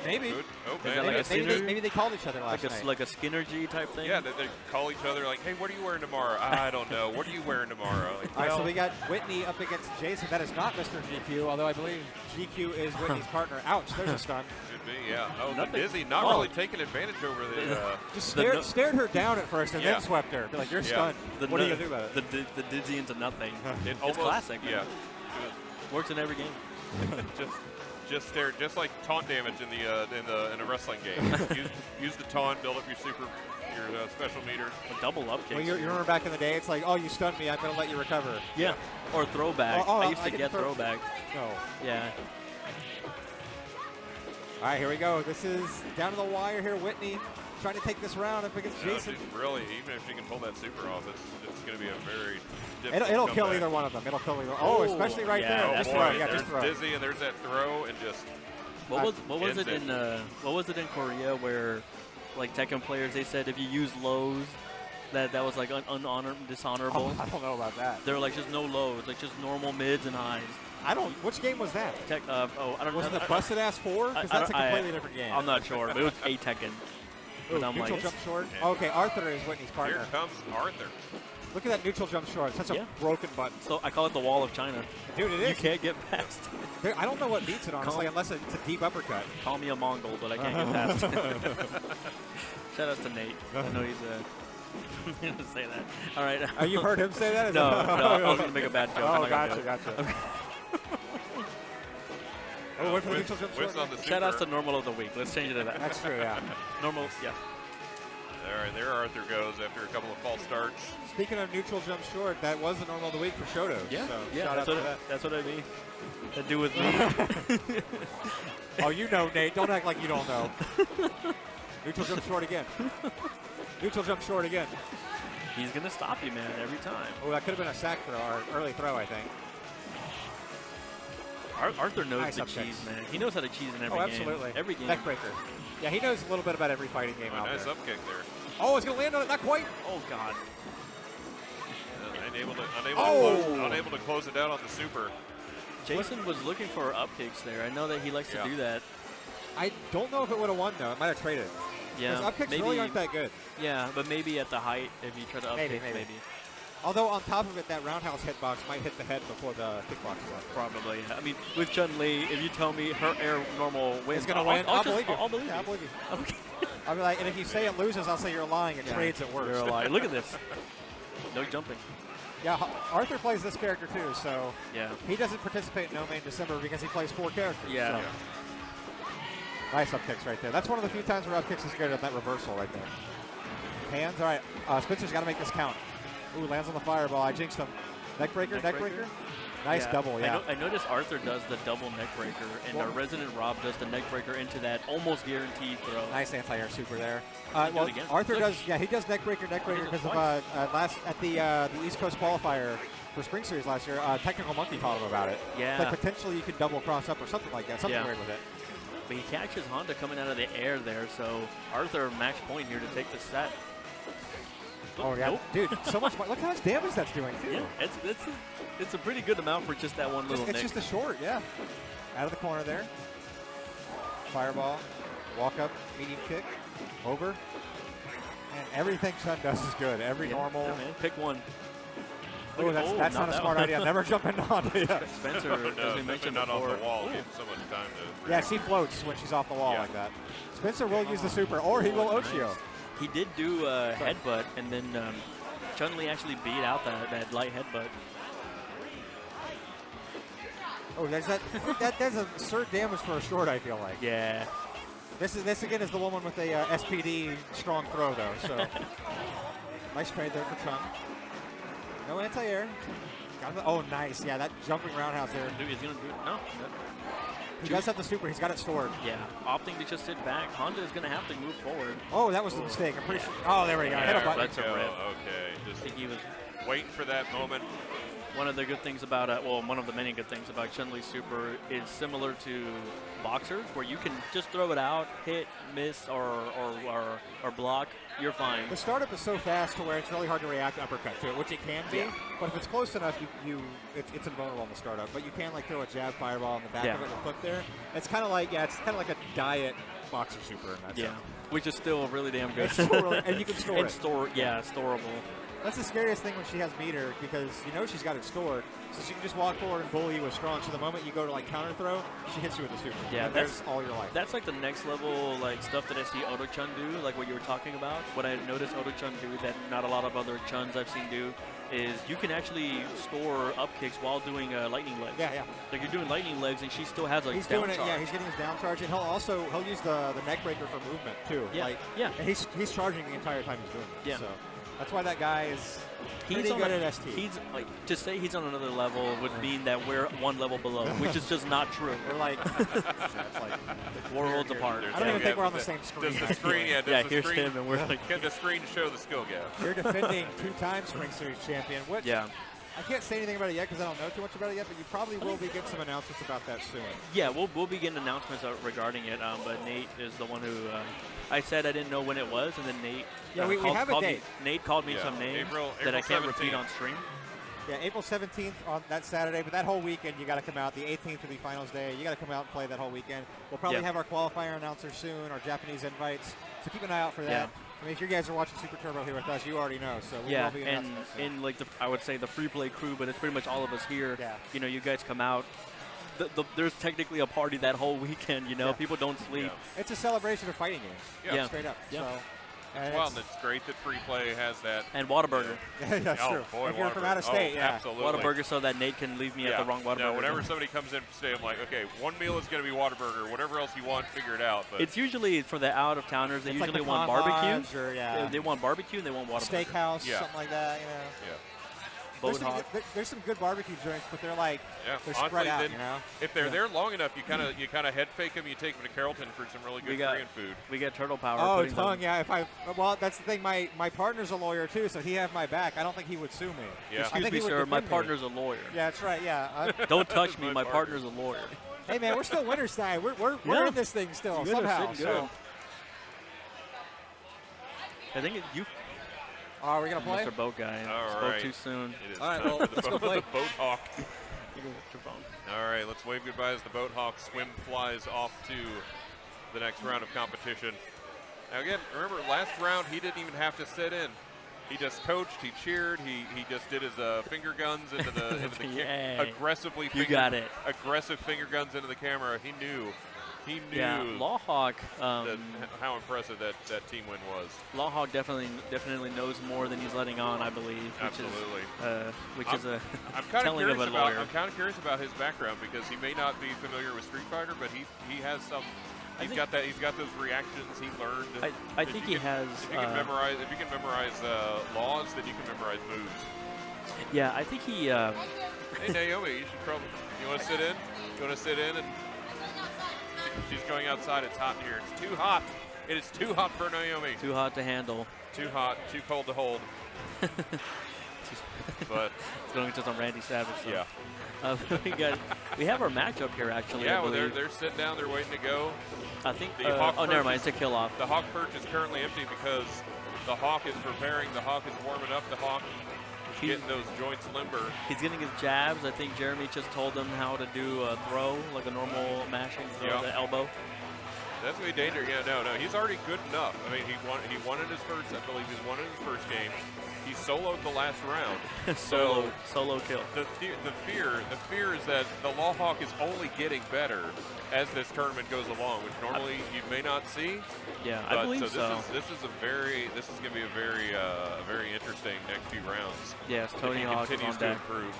Maybe. Good. Okay. Is that like a synergy? Maybe they called each other last night. Like a Skinnergy type thing? Yeah, they call each other like, hey, what are you wearing tomorrow? I don't know. What are you wearing tomorrow? Like, All right, so well, we got Whitney up against Jason. That is not Mr. GQ, although I believe GQ is Whitney's partner. Ouch, there's a stun. Should be, yeah. Oh, Nothing. Dizzy not Oh. really taking advantage over the. Just The stared her down at first and Yeah. then swept her. Be like, you're Yeah. stunned. What are you going to do about it? The dizzy into nothing. It It's almost, classic. Man. Yeah. Works in every game. Just stare, just like taunt damage in the wrestling game. use the taunt, build up your special meter. A double up kick. Well, you remember back in the day, it's like, oh, you stunned me, I'm going to let you recover. Yeah. Or throwback. Oh, I used I to can get throw- throwback. No. Yeah. All right, here we go. This is down to the wire here. Whitney trying to take this round up against Jason. She's really, even if she can pull that super off, it's going to be a very difficult It'll kill comeback. either one of them. It'll kill either. Oh, especially right yeah, there. Oh Just boy, throw. Yeah, there's just throw. Dizzy and there's that throw and just. What was ends it in Korea where like Tekken players they said if you use lows that was like dishonorable. Oh, I don't know about that. There were like just no lows, like just normal mids and highs. I don't. Which game was that? I don't Was it know. the Busted Ass 4? Because that's a completely different game. I'm not sure, but it was a Tekken. Ooh, But I'm neutral like, jump short. Okay, Arthur is Whitney's partner. Here comes Arthur. Look at that neutral jump short. Such a broken button. So I call it the wall of China. Dude, it You is. can't get past it. I don't know what beats it, honestly, unless it's a deep uppercut. Call me a Mongol, but I can't get past it. Shout out to Nate. I know he's going to say that. All right. Oh, you've heard him say that? No, I was going to make a bad joke. I'm Oh, not gonna do gotcha. it. Okay. Oh, wait for the neutral jump Whiz short. on the Shout outs to super. normal of the week. Let's change it to that. That's true, yeah. Normal, yeah. All right, there Arthur goes after a couple of false starts. Speaking of neutral jump short, that was the normal of the week for Shoto. Yeah, So yeah. shout out That's to what, that. that's what I mean. To do with me. Oh, you know, Nate. Don't act like you don't know. Neutral jump short again. Neutral jump short again. He's going to stop you, man, every time. Oh, that could have been a sack throw or early throw, I think. Arthur knows Nice the up kicks. cheese, man. He knows how to cheese in every Oh, game. absolutely. Every game. Neckbreaker. Yeah, he knows a little bit about every fighting game out Nice there. up kick there. Oh, it's going to land on it. Not quite. Oh, God. Unable to close it down on the super. Jason was looking for up kicks there. I know that he likes to do that. I don't know if it would have won, though. It might have traded. Yeah. Because up kicks really aren't that good. Yeah, but maybe at the height, if you try to up Maybe, kick, maybe. maybe. Although on top of it, that roundhouse hitbox might hit the head before the kickbox does. Probably. I mean, with Chun-Li, if you tell me her air normal wins, It's going to win. I'll believe you. I'll believe you. Yeah, I'll believe you. Okay. I'll be like, and if you say it loses, I'll say you're lying. It Yeah. trades at worst. You're a liar. Look at this. No jumping. Yeah, Arthur plays this character too, so Yeah. he doesn't participate in No Main December because he plays 4 characters. Yeah. So. Nice up kicks right there. That's one of the few times where up kicks is good on that reversal right there. Hands, all right. Spencer's got to make this count. Ooh, lands on the fireball. I jinxed him. Neckbreaker, neckbreaker. Nice double, yeah. I noticed Arthur does the double neckbreaker, and our Resident Rob does the neckbreaker into that almost guaranteed throw. Nice anti-air super there. Do it Well, again. Arthur Look. does, yeah, he does neckbreaker because of at the East Coast qualifier for Spring Series last year, Technical Monkey taught him about it. Yeah. Like potentially you could double cross up or something like that, something Yeah. weird with it. But he catches Honda coming out of the air there, so Arthur match point here to take the set. Oh, yeah. Nope. Dude, so much. Look how much damage that's doing, too. Yeah, it's a pretty good amount for just that one little It's nick. just a short, yeah. Out of the corner there. Fireball. Walk up, medium kick. Over. And everything Chun does is good. Every normal. Yeah, man. Pick one. Oh, that's not a smart idea. Never jump into Honda. Yeah. Spencer, as we Definitely mentioned not before. off the wall. Ooh. Getting so much time to. Yeah, she floats when she's off the wall Yeah. like that. Spencer will use the super, or he will Ochio. He did do a headbutt, and then Chun-Li actually beat out that light headbutt. Oh, there's that's absurd damage for a short, I feel like. Yeah. This again is the woman with a SPD strong throw, though. So nice trade there for Chun. No anti-air. Oh, nice. Yeah, that jumping roundhouse there. He's gonna do no. He does have the super. He's got it stored. Yeah, opting to just sit back. Honda is going to have to move forward. Oh, that was the mistake. I'm pretty sure. Oh, there we go. Hit a button. That's a rip. Okay, I just think he was waiting for that moment. one of the good things about well, one of the many good things about Chun-Li Super is similar to boxers, where you can just throw it out, hit, miss, or block. You're fine. The startup is so fast to where it's really hard to react uppercut to it, which it can be. Yeah. But if it's close enough, it's invulnerable on the startup. But you can like throw a jab fireball in the back of it and flip there. It's kind of like a diet boxer super in that sense. Which is still really damn good. It's still really, and you can store it. Storable. That's the scariest thing when she has meter, because you know she's got it stored, so she can just walk forward and bully you with strong. So the moment you go to like counter throw, she hits you with the super. Yeah, and that's all your life. That's like the next level like stuff that I see Oto-Chun do, like what you were talking about. What I noticed Oto-Chun do that not a lot of other Chuns I've seen do is you can actually store up kicks while doing lightning legs. Yeah. Like you're doing lightning legs and she still has like He's down doing it. charge. Yeah, he's getting his down charge, and he'll use the neck breaker for movement too. Yeah. And he's charging the entire time he's doing it. Yeah. So that's why that guy is pretty He's good at ST. He's like, to say he's on another level would mean that we're one level below, which is just not true. We're like, it's like worlds apart. I don't even think we're on the same screen. Does the screen? Yeah, here's him, and we're like, Can the screen show the skill gap? You're defending 2-time Spring Series champion. Which I can't say anything about it yet because I don't know too much about it yet, but you probably will be getting some announcements about that soon. Yeah, we'll be getting announcements regarding it, but Nate is the one who I said I didn't know when it was, and then Nate we have a date. Nate called me some names that I can't repeat on stream. Yeah, April 17th on that Saturday, but that whole weekend you got to come out. The 18th will be finals day. You got to come out and play that whole weekend. We'll probably have our qualifier announcer soon, our Japanese invites, so keep an eye out for that. Yeah. I mean, if you guys are watching Super Turbo here with us, you already know. So we will be and announcing in like I would say the free play crew, but it's pretty much all of us here. Yeah. You know, you guys come out. There's technically a party that whole weekend. You know, people don't sleep. Yeah. It's a celebration of fighting games. Yeah. Straight up. Yeah. So, Well, and it's great that free play has that. And Whataburger. Yeah, that's true. Boy, if you're from out of state, absolutely. Whataburger, so that Nate can leave me at the wrong Whataburger. No, whenever somebody comes in from state, I'm like, okay, one meal is going to be Whataburger. Whatever else you want, figure it out. But it's usually for the out-of-towners. They it's usually like want barbecue. Or, they want barbecue and they want Whataburger. Steakhouse, something like that. You know. Yeah. There's some good barbecue joints, but they're like they're honestly, spread out. then You know. If they're there long enough, you kind of head fake them. You take them to Carrollton for some really good Korean food. We got Turtle Power. Oh, tongue, yeah. Well, that's the thing. My partner's a lawyer too, so he have my back. I don't think he would sue me. Yeah. Excuse me, sir. My partner's a lawyer. Yeah, that's right. Yeah. Don't touch me. My partner's a lawyer. Hey man, we're still winners tonight. We're in this thing still somehow. So. I think you. Oh, are we gonna play? Mr. Boat Guy. Spoke too soon. It is all right, well, let's go play. The Boat Hawk. Your phone. All right, let's wave goodbye as the Boat Hawk flies off to the next round of competition. Now again, remember last round he didn't even have to sit in. He just coached, he cheered, he just did his finger guns into the aggressively aggressive finger guns into the camera. He knew. Yeah, Lawhawk. How impressive that team win was. Lawhawk definitely knows more than he's letting on, I believe. Absolutely. Which is a I'm kind telling of a lawyer. I'm kind of curious about his background because he may not be familiar with Street Fighter, but he has some. He's got those reactions he learned. I think he has. If you can memorize laws, then you can memorize moves. Yeah, I think he. Hey Naomi, you should probably. You want to sit in? You want to sit in and. She's going outside. It's hot in here. It's too hot. It is too hot for Naomi. Too hot to handle. Too hot. Too cold to hold. But it's going into some Randy Savage. So. Yeah. We have our matchup here actually. Yeah, well they're sitting down. They're waiting to go. I think. The Hawk never mind. It's a kill off. The Hawk perch is currently empty because the Hawk is preparing. The Hawk is warming up. The Hawk. He's getting those joints limber. He's getting his jabs. I think Jeremy just told him how to do a throw, like a normal mashing throw, the elbow. That's going to be dangerous. Yeah, no. He's already good enough. I mean, he won in his first, I believe he's won in his first game. He soloed the last round. Solo kill. The fear is that the Lawhawk is only getting better as this tournament goes along, which normally you may not see. Yeah, I believe so. This is going to be a very interesting next few rounds. Yes, Tony Hawk continues on to deck. improve.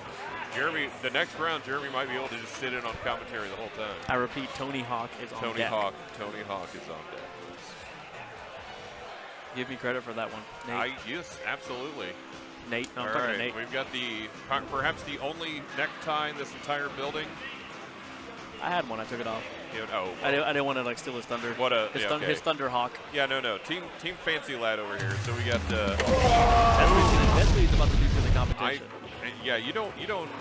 Jeremy, the next round, Jeremy might be able to just sit in on commentary the whole time. I repeat, Tony Hawk is on deck. Tony Hawk is on deck. Give me credit for that one, Nate. Yes, absolutely. Nate, no, I'm All talking right, to Nate. we've got perhaps the only necktie in this entire building. I had one. I took it off. Oh. I didn't want to like steal his thunder. What a his Thunderhawk. Yeah, no. Team Fancy Lad over here. So we got. That's what he's about to do to the competition. Yeah, you don't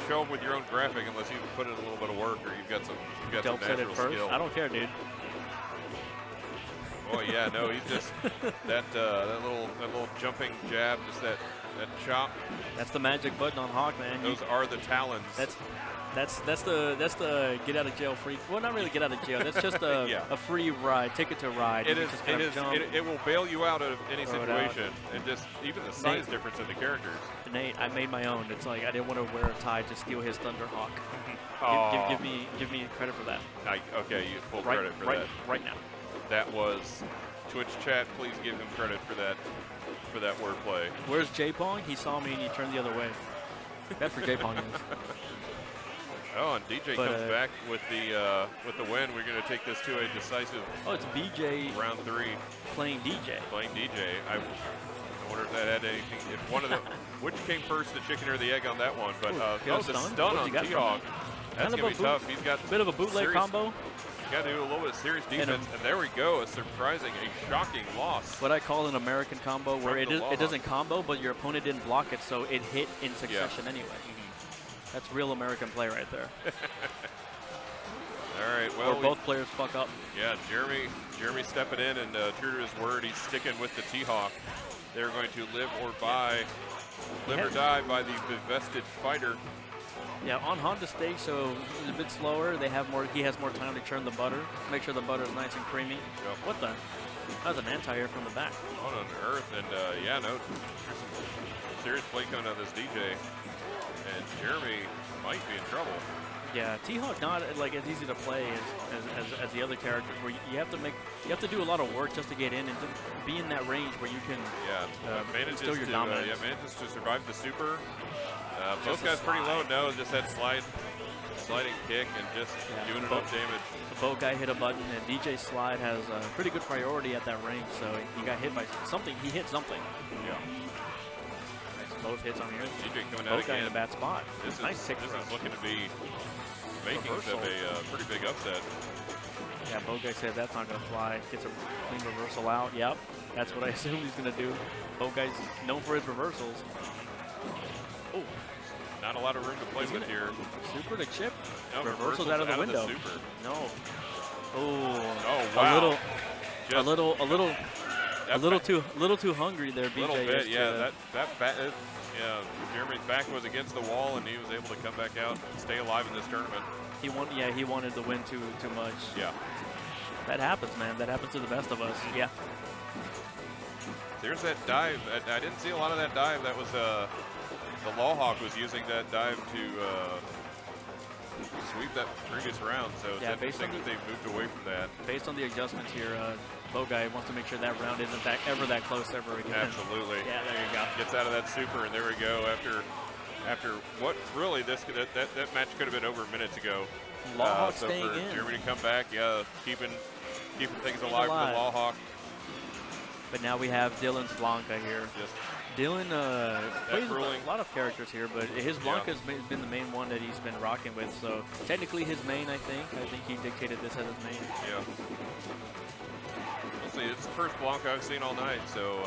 show up with your own graphic unless you put in a little bit of work or you've got some natural skill. I don't care, dude. Oh yeah, no, he's just that little jumping jab, just that chop. That's the magic button on Hawk, man. Those are the talons. That's the get out of jail free. Well, not really get out of jail. That's just a free ride, ticket to ride. It will bail you out of any situation, and just even the size difference in the characters. Nate, I made my own. It's like I didn't want to wear a tie to steal his Thunderhawk. Give me credit for that. Okay, you full credit for that. Right now. That was Twitch chat. Please give him credit for that wordplay. Where's J-Pong? He saw me and he turned the other way. That's where J-Pong is. Oh, and DJ comes back with the win. We're going to take this to a decisive. Oh, it's BJ. Round 3. Playing DJ. I wonder if that had anything. If one of the which came first, the chicken or the egg on that one? But the stun on T-Hawk. That's going to be tough. He's got a bit of a bootleg combo. Got to do a little bit of serious defense, and there we go. A shocking loss. What I call an American combo, where it doesn't combo, but your opponent didn't block it, so it hit in succession anyway. That's real American play right there. All right, well, or both players fuck up. Yeah, Jeremy stepping in, and true to his word, he's sticking with the T-Hawk. They're going to live or die by the bevested fighter. Yeah, on Honda stage, so he's a bit slower. He has more time to churn the butter, make sure the butter is nice and creamy. Yep. What the? That was an anti-air from the back. On earth, and there's some serious play coming out of this DJ, and Jeremy might be in trouble. Yeah, T-Hawk not like as easy to play as the other characters, where you have to do a lot of work just to get in and to be in that range where you can manages your dominance. Manages to survive the super. Both guys pretty low. No, just that sliding kick and just doing enough damage. Both guy hit a button, and DJ Slide has a pretty good priority at that range, so he got hit by something. He hit something. Yeah. Both hits on here. DJ coming out again in a bad spot. This is looking to be makings of a pretty big upset. Yeah, Bogey said that's not going to fly. Gets a clean reversal out. Yep, that's what I assumed he's going to do. Bogey's known for his reversals. Oh, not a lot of room to play with here. Super to chip. No, reversals out of the window. Super. No. Oh, wow. A little too hungry there, BJ. A little bit, yeah. Jeremy's back was against the wall, and he was able to come back out and stay alive in this tournament. He wanted to win too much. Yeah. That happens, man. That happens to the best of us. Yeah. There's that dive. I didn't see a lot of that dive. That was the Lawhawk was using that dive to sweep that previous round. So it's interesting that they've moved away from that. Based on the adjustments here, Bogey wants to make sure that round isn't ever that close ever again. Absolutely. Yeah, there you go. Gets out of that super, and there we go. After what really that match could have been over minutes ago. Lawhawk so staying for in. Jeremy to come back, keeping things alive for the Lawhawk. But now we have Dylan's Blanca here. Dylan plays a lot of characters here, but his Blanca has been the main one that he's been rocking with. So technically his main, I think he dictated this as his main. Yeah. We'll see. It's the first Blanca I've seen all night. So.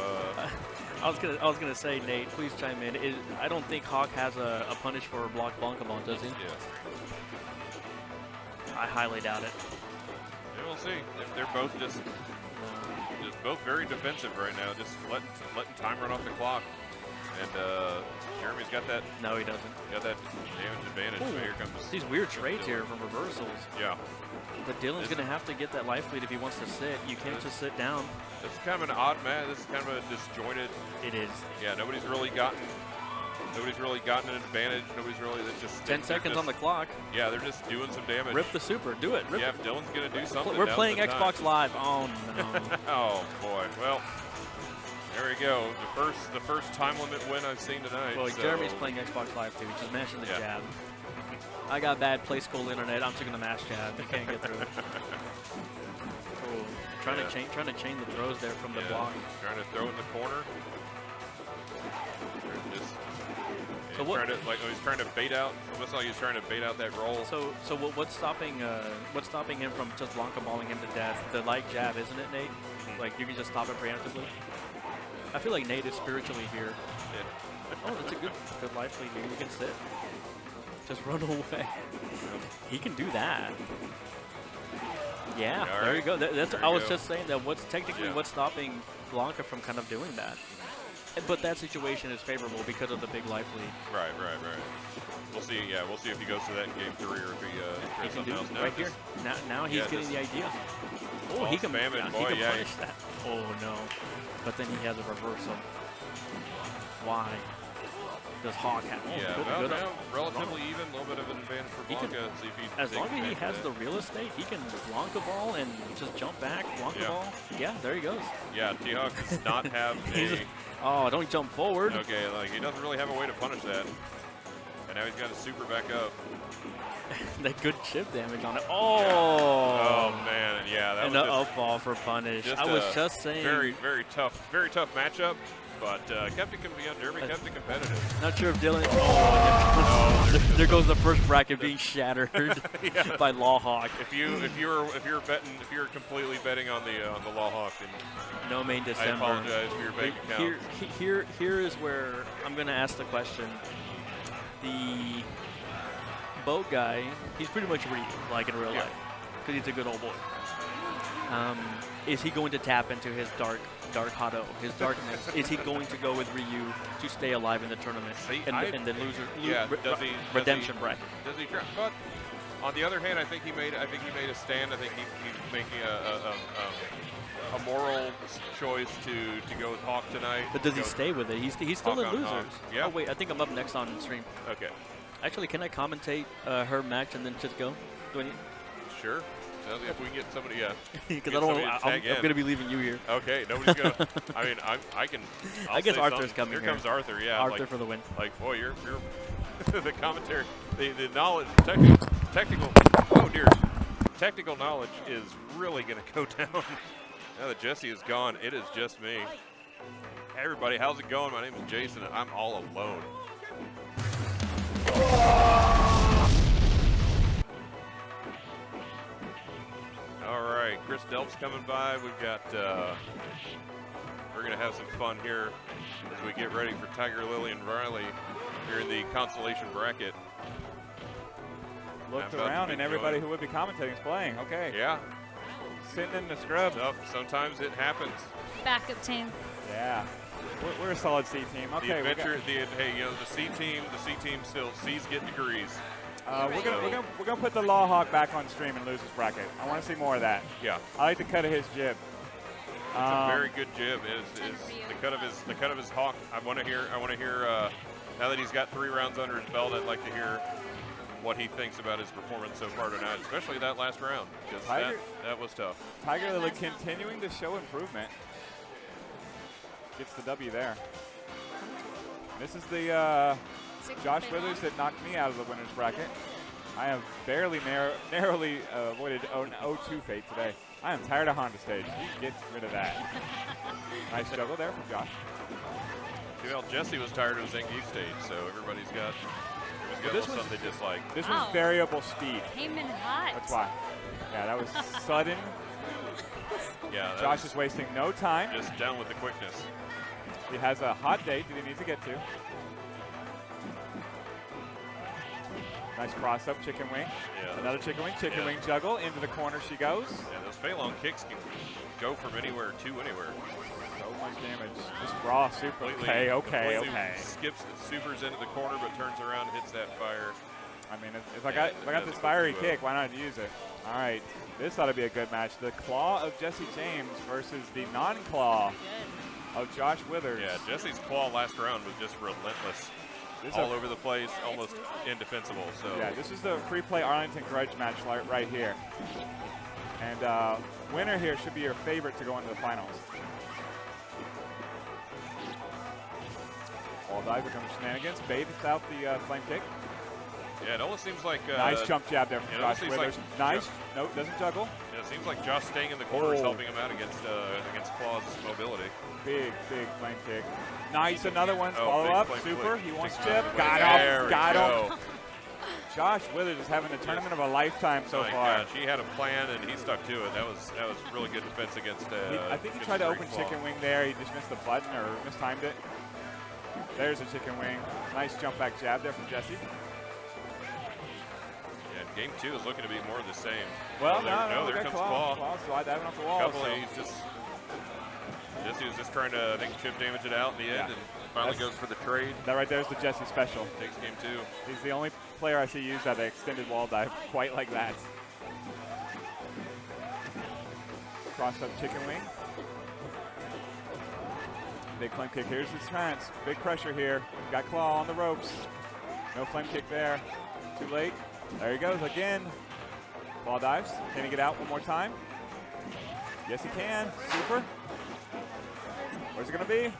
I was gonna say, Nate, please chime in. I don't think Hawk has a punish for a block Blanca Ball, does he? Yes. I highly doubt it. Yeah, we'll see. They're both just both very defensive right now, just letting time run off the clock. And Jeremy's got that. No, he doesn't. Got that damage advantage. So here comes these weird trades here from reversals. Yeah. But Dylan's going to have to get that life lead if he wants to sit. You can't just sit down. This is kind of an odd match. This is kind of a disjointed. It is. Yeah, nobody's really gotten an advantage. Nobody's really. It's just 10 seconds on the clock. Yeah, they're just doing some damage. Rip the super. Do it. Yeah, if Dylan's going to do something. We're playing Xbox Live. Oh, no. Oh, boy. Well, there we go. The first time limit win I've seen tonight. Well, Jeremy's playing Xbox Live, too. He's just mashing the jab. I got bad play school internet. I'm taking the mash jab. You can't get through it. Trying to chain the throws there from the block. Trying to throw in the corner. He's trying to bait out. Almost like he's trying to bait out that roll. So what's stopping him from just Blanca balling him to death? The light jab, isn't it, Nate? Like you can just stop it preemptively. I feel like Nate is spiritually here. Oh, that's a good life lead. You can sit. Just run away. He can do that. Yeah, there you go. I was just saying that what's stopping Blanca from kind of doing that. But that situation is favorable because of the big life lead. Right. We'll see. Yeah, we'll see if he goes to that in game 3 or if he tries something else. Right here. Now he's getting the idea. Oh, he can punish that. Oh no! But then he has a reversal. Why? Does Hawk have? Relatively even. A little bit of an advantage for Blanca. As long as he has the real estate, he can Blanca ball and just jump back, Blanca ball. Yeah, there he goes. Yeah, T-Hawk does not have oh, don't jump forward. Okay, like he doesn't really have a way to punish that. And now he's got to super back up. That good chip damage on it. Oh man, yeah, that was an up ball for punish. I was just saying. Very tough matchup. But kept it competitive. Not sure if Dylan. Oh, there goes the first bracket being shattered by Lawhawk. If you're completely betting on the Lawhawk, then no main December. I apologize for your bank account. Here is where I'm going to ask the question. The boat guy, he's pretty much Ryu, like in real life, because he's a good old boy. Is he going to tap into his dark Hado, his darkness? Is he going to go with Ryu to stay alive in the tournament and then redemption bracket? Does he try? But on the other hand, I think he made a stand. I think he's making a moral choice to go with Hawk tonight. But does he stay with it? He's still in losers. Yeah. Oh wait, I think I'm up next on stream. Okay. Actually, can I commentate her match and then just go? Do I need? Sure. If we can get somebody, because I'm going to be leaving you here. Okay, nobody's going to. I mean, I can. I guess Arthur's coming here. Here comes Arthur, yeah. Arthur for the win. Like, boy, you're the commentary, the knowledge, technical. Oh dear, technical knowledge is really going to go down. Now that Jesse is gone, it is just me. Hey everybody, how's it going? My name is Jason, and I'm all alone. All right, Chris Delp's coming by. We've got, we're going to have some fun here as we get ready for Tiger Lily and Riley here in the consolation bracket. Looked around and everybody who would be commentating is playing. Okay. Yeah. Sitting in the scrub. Sometimes it happens. Backup team. Yeah. We're a solid C team. Okay. The adventure, the C team still, C's get degrees. We're gonna put the Lawhawk back on stream and losers bracket. I want to see more of that. Yeah. I like the cut of his jib. It's a very good jib. Is the cut of his Hawk. I want to hear. Now that he's got 3 rounds under his belt, I'd like to hear what he thinks about his performance so far tonight, especially that last round. Because that was tough. Tiger Lily continuing to show improvement. Gets the W there. This is the Josh Withers that knocked me out of the winner's bracket. I have barely narrowly avoided an 0-2 fate today. I am tired of Honda stage. Get rid of that. Nice juggle there from Josh. Well, Jesse was tired of his Zangief stage, so everybody's got something they dislike. This was variable speed. Came in hot. That's why. Yeah, that was sudden. Yeah. Josh is wasting no time. Just down with the quickness. He has a hot date that he needs to get to. Nice cross up, chicken wing. Yeah, another chicken wing juggle. Into the corner she goes. Yeah, those Phelan kicks can go from anywhere to anywhere. So much damage. Just raw super. Okay. Skips, supers into the corner, but turns around and hits that fire. I mean, if I got this fiery kick, why not use it? All right, this ought to be a good match. The claw of Jesse James versus the non-claw of Josh Withers. Yeah, Jesse's claw last round was just relentless. All over the place, almost indefensible. So yeah, this is the free play Arlington Grudge match right here. And winner here should be your favorite to go into the finals. Wall dive becomes shenanigans. Bathes out the flame kick. Yeah, it almost seems like nice jump jab there from Josh Withers. Nice. Nope, doesn't juggle. It it seems like Josh staying in the corner is helping him out against Claw's mobility. Big flame kick. Nice, another one. Follow big up. flame Super. flick. He wants Takes chip. another Got one. him. Got There we him. go. Josh Withers is having the tournament of a lifetime so My far. gosh, he had a plan and he stuck to it. That was really good defense against. I think he against tried to Great open Claw. chicken wing there. He just missed the button or mistimed it. There's a chicken wing. Nice jump back jab there from Jesse. Yeah, game 2 is looking to be more of the same. Well, there okay, comes Claw. Claw. Claw slide diving off the wall. Couple, so- he's just Jesse was just trying to, I think, chip damage it out in the end, and finally goes for the trade. That right there is the Jesse special. Takes game 2. He's the only player I see use that extended wall dive quite like that. Cross up chicken wing. Big flame kick. Here's his chance. Big pressure here. Got Claw on the ropes. No flame kick there. Too late. There he goes again. Claw dives. Can he get out one more time? Yes, he can. Super. Where's it going to be?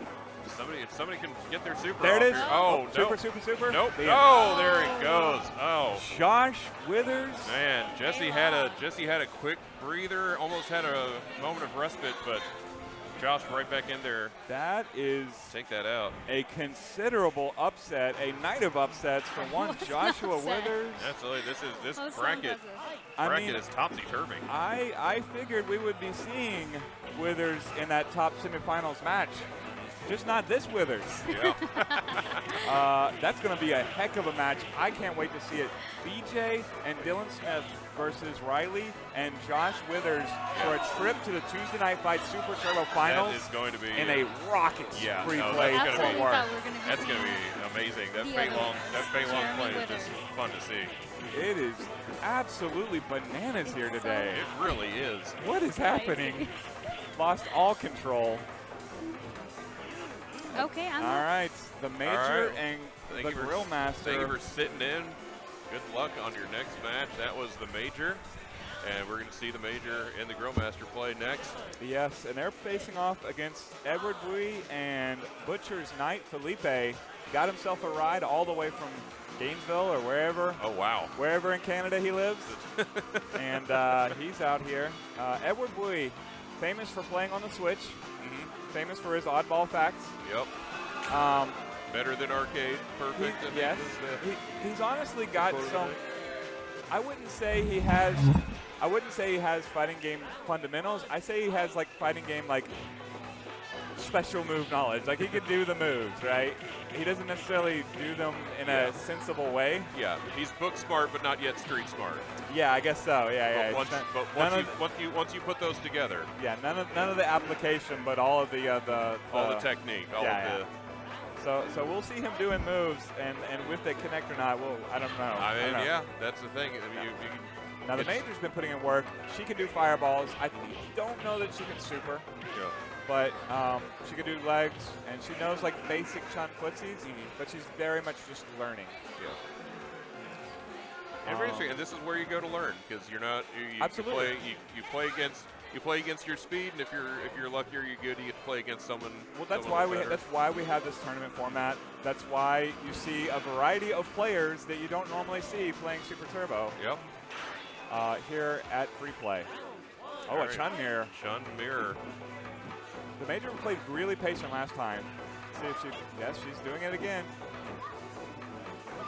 If somebody can get their super There off it is. here. Oh, super, nope. super. Nope. The Oh, there he goes. Oh. Josh Withers. Man, Jesse had a quick breather, almost had a moment of respite, but Josh right back in there. That is Take that out. a considerable upset, a night of upsets for one Joshua Withers. Absolutely. This That was so bracket I mean, is topsy-turvy. I figured we would be seeing Withers in that top semifinals match. Just not this Withers. Yeah. That's going to be a heck of a match. I can't wait to see it. BJ and Dylan Smith versus Riley and Josh Withers for a trip to the Tuesday Night Fight Super Turbo Finals. That is going to be in a rocket free play that's for gonna be, work. that's going to be amazing. That The Fei other Long Jeremy play is Withers. just fun to see. It is absolutely bananas here today. It really is. What is happening? Lost all control. Okay, I'm All right, the major right. and Thank the you for- grill master. Thank you for sitting in. Good luck on your next match. That was the major. And we're going to see the major and the grill master play next. Yes, and they're facing off against Edward Bui and Butcher's Knight Felipe. Got himself a ride all the way from Gainesville or wherever. Oh, wow. Wherever in Canada he lives. And he's out here. Edward Bui, famous for playing on the Switch. Famous for his oddball facts. Yep. Better than arcade. Perfect. I think Yes. is the He's honestly got quote of some. it. I wouldn't say he has fighting game fundamentals. I say he has like fighting game like special move knowledge. Like he could do the moves, right? He doesn't necessarily do them in a sensible way. Yeah, he's book smart, but not yet street smart. Yeah, I guess so. Yeah. Once you put those together, Yeah, none of the application, but all of the all the technique, all yeah, of the. So we'll see him doing moves, and with they connect or not, I don't know. I mean, don't know. yeah, that's the thing. I mean, you Now the it's- major's been putting in work. She can do fireballs. I don't know that she can super, Yeah. but she can do legs, and she knows like basic chun footsies, but she's very much just learning. Yeah. And really, and this is where you go to learn because you're not. You Absolutely. You play against your speed, and if you're luckier, you're good. You get to play against someone. Well, that's someone why better. that's why we have this tournament format. That's why you see a variety of players that you don't normally see playing Super Turbo. Yep. Here at Free Play. Oh, All a right. Chun Mirror. Chun Mirror. The major played really patient last time. See if yes, she's doing it again.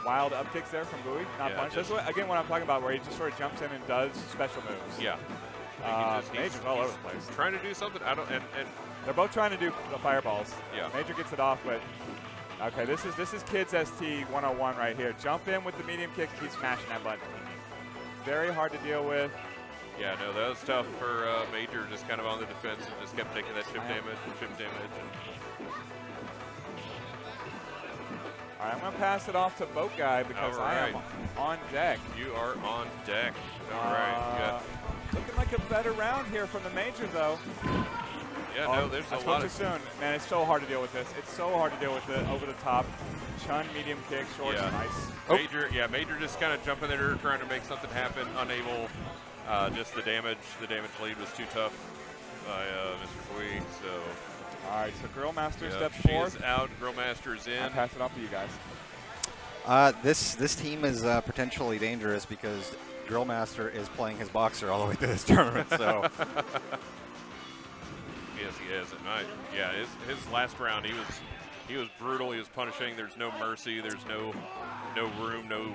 Wild upkicks there from Bui, not Yeah, punch. That's just- what, again what I'm talking about, where he just sort of jumps in and does special moves. Yeah. Major's all over the place. Trying to do something. I don't. And They're both trying to do the fireballs. Yeah. Major gets it off, but okay, this is Kids ST 101 right here. Jump in with the medium kick, keep smashing that button. Very hard to deal with. yeah, no, that was tough for Major. Just kind of on the defense and just kept taking that chip damage. All right, I'm gonna pass it off to Boat Guy because All I am right. on deck. You are on deck. All right. Yeah. Looking like a better round here from the major, though. Yeah, no, there's I a spoke lot too of. soon. Man, it's so hard to deal with this. It's so hard to deal with the over the top. Chun, medium kick, short, Yeah. nice. Major just kind of jumping there, trying to make something happen, unable. Just the damage lead was too tough by Mr. Bui. So. All right, so Grill Master Yeah, steps she forward. is out. Grill Master's in. I'll pass it off to you guys. This team is potentially dangerous because Grillmaster is playing his boxer all the way through this tournament. So. Yes, he is. And yeah, his last round, he was brutal. He was punishing. There's no mercy. There's no room, no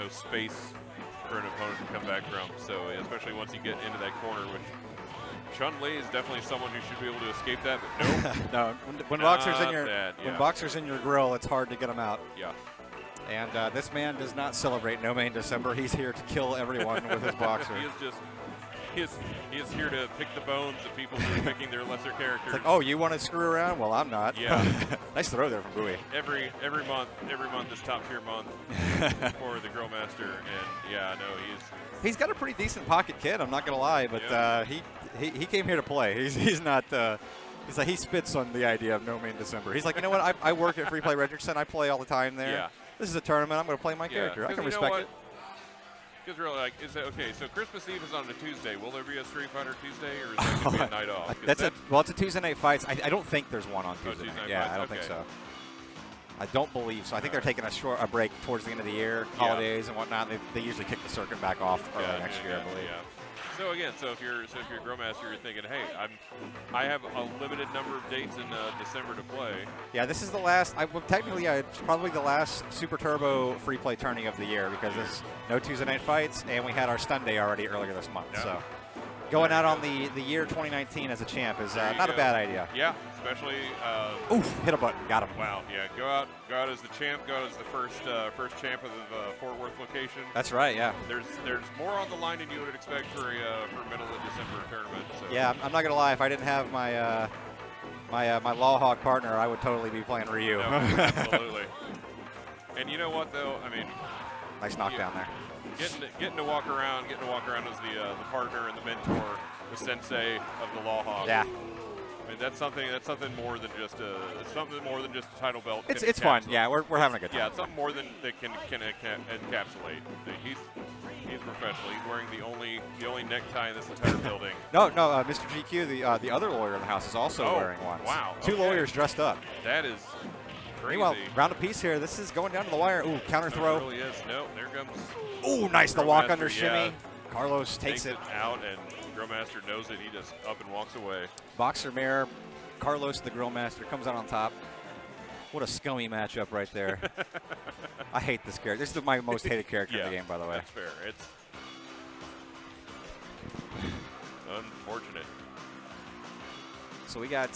space for an opponent to come back from. So especially once you get into that corner, which Chun-Li is definitely someone who should be able to escape that, but no. No, when boxer's in your grill, it's hard to get him out. Yeah. And this man does not celebrate No Main December. He's here to kill everyone with his boxer. He is here to pick the bones of people who are picking their lesser characters. It's like, oh, you want to screw around? Well, I'm not. Yeah. Nice throw there from Bowie. Every month is top tier month for the Grillmaster, and yeah, no, he's got a pretty decent pocket kid. I'm not gonna lie, but he came here to play. He's not. He's like, he spits on the idea of No Main December. He's like, you know what? I work at Free Play Richardson. I play all the time there. Yeah. This is a tournament. I'm going to play my character. I can respect it. Because really, like, is it okay? So Christmas Eve is on a Tuesday. Will there be a Street Fighter Tuesday, or is that going to be a night off? Well, it's a Tuesday night fights. I don't think there's one on Tuesday night. Yeah, I don't think so. I don't believe so. I think they're taking a break towards the end of the year, holidays and whatnot. They usually kick the circuit back off early next year, I believe. Yeah. So again, if you're Grillmaster, you're thinking, hey, I have a limited number of dates in December to play. Yeah, this is the last. Technically, it's probably the last Super Turbo free play tourney of the year because there's no Tuesday night fights, and we had our Stun Day already earlier this month. Yep. So going out on the year 2019 as a champ is not a bad idea. Yeah, especially. Oof! Hit a button. Got him. Wow. Yeah. Go out as the champ. Go out as the first champ of the Fort Worth location. That's right. Yeah. There's more on the line than you would expect for a middle of December tournament. So. Yeah, I'm not gonna lie. If I didn't have my my Law Hog partner, I would totally be playing Ryu. No, absolutely. And you know what though? I mean, nice knockdown there. Getting to walk around as the partner and the mentor, the sensei of the Law Hog. Yeah. I mean, that's something more than just a title belt. It's fun. Yeah, we're having a good time. Yeah, it's something more than that can encapsulate. He's professional. He's wearing the only necktie in this entire building. No, Mr. GQ, the other lawyer in the house is also wearing one. Wow. Two lawyers dressed up. That is crazy. Meanwhile, round of peace here. This is going down to the wire. Ooh, counter throw. It really is. No, there comes. Ooh, nice. The walk under shimmy. Carlos takes it out, and Grillmaster knows it. He just up and walks away. Boxer mirror. Carlos, the Grillmaster, comes out on top. What a scummy matchup right there. I hate this character. This is my most hated character in the game, by the way. That's fair. It's unfortunate. So we got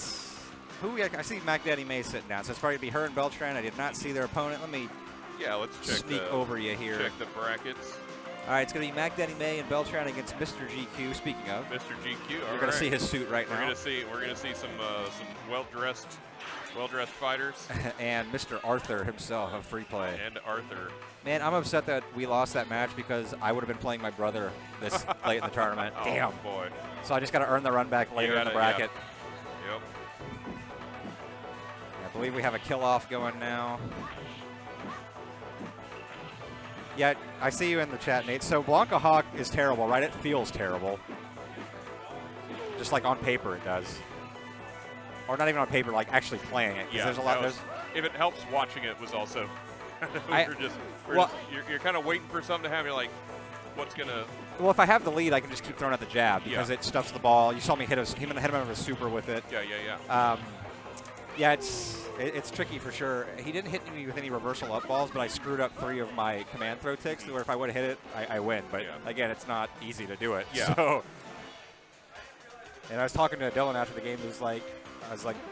I see Mac Daddy May sitting down, so it's probably be her and Beltran. I did not see their opponent. Let me let's check sneak over you here. Check the brackets. All right, it's going to be Mac Daddy May and Beltran against Mr. GQ. Speaking of Mr. GQ, you're going to see his suit right now. We're going to see some well-dressed fighters. And Mr. Arthur himself of Free Play. And Arthur. Man, I'm upset that we lost that match because I would have been playing my brother this late in the tournament. Oh, damn. Boy. So I just got to earn the run back later in the bracket. Yep. I believe we have a kill-off going now. Yeah, I see you in the chat, Nate. So Blanca Hawk is terrible, right? It feels terrible. Just like on paper it does. Or not even on paper, like actually playing it. Yeah, there's a lot. If it helps, watching it was also. You're kind of waiting for something to happen. You're like, what's gonna? Well, if I have the lead, I can just keep throwing out the jab because it stuffs the ball. You saw me hit him with a super with it. Yeah. It's tricky for sure. He didn't hit me with any reversal up balls, but I screwed up 3 of my command throw ticks where if I would have hit it, I win. But again, it's not easy to do it. Yeah. So, and I was talking to Dylan after the game. I was like,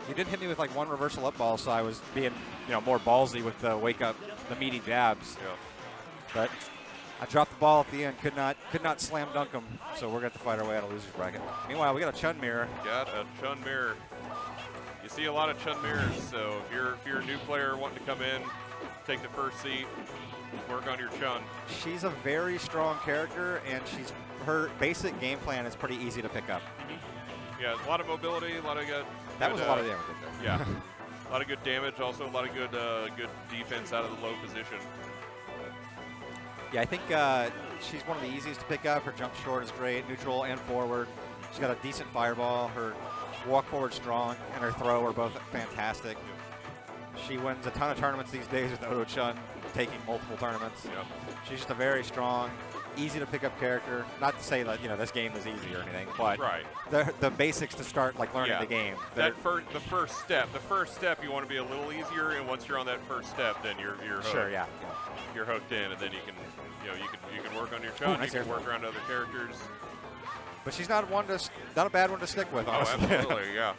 you didn't hit me with like 1 reversal up ball, so I was being more ballsy with the the meaty jabs. Yeah. But I dropped the ball at the end, could not slam dunk him. So we're going to fight our way out of loser's bracket. Meanwhile, we got a Chun mirror. Got a Chun mirror. You see a lot of Chun mirrors, so if you're a new player wanting to come in, take the first seat, work on your Chun. She's a very strong character, and her basic game plan is pretty easy to pick up. Mm-hmm. Yeah, a lot of mobility, a lot of good. That was a lot of damage. Yeah, a lot of good damage. Also, a lot of good defense out of the low position. Yeah, I think she's one of the easiest to pick up. Her jump short is great, neutral and forward. She's got a decent fireball. Her walk forward strong and her throw are both fantastic. She wins a ton of tournaments these days with Oto Chun, taking multiple tournaments. Yep. She's just a very strong, easy to pick up character. Not to say that this game is easy or anything, but Right. the basics to start like learning Yeah. the game. The first step you want to be a little easier, and once you're on that first step, then you're hooked. Sure, yeah. You're hooked in, and then you can work on your Chun, nice you can air. work around other characters. But she's not a bad one to stick with, Oh, honestly. absolutely, yeah.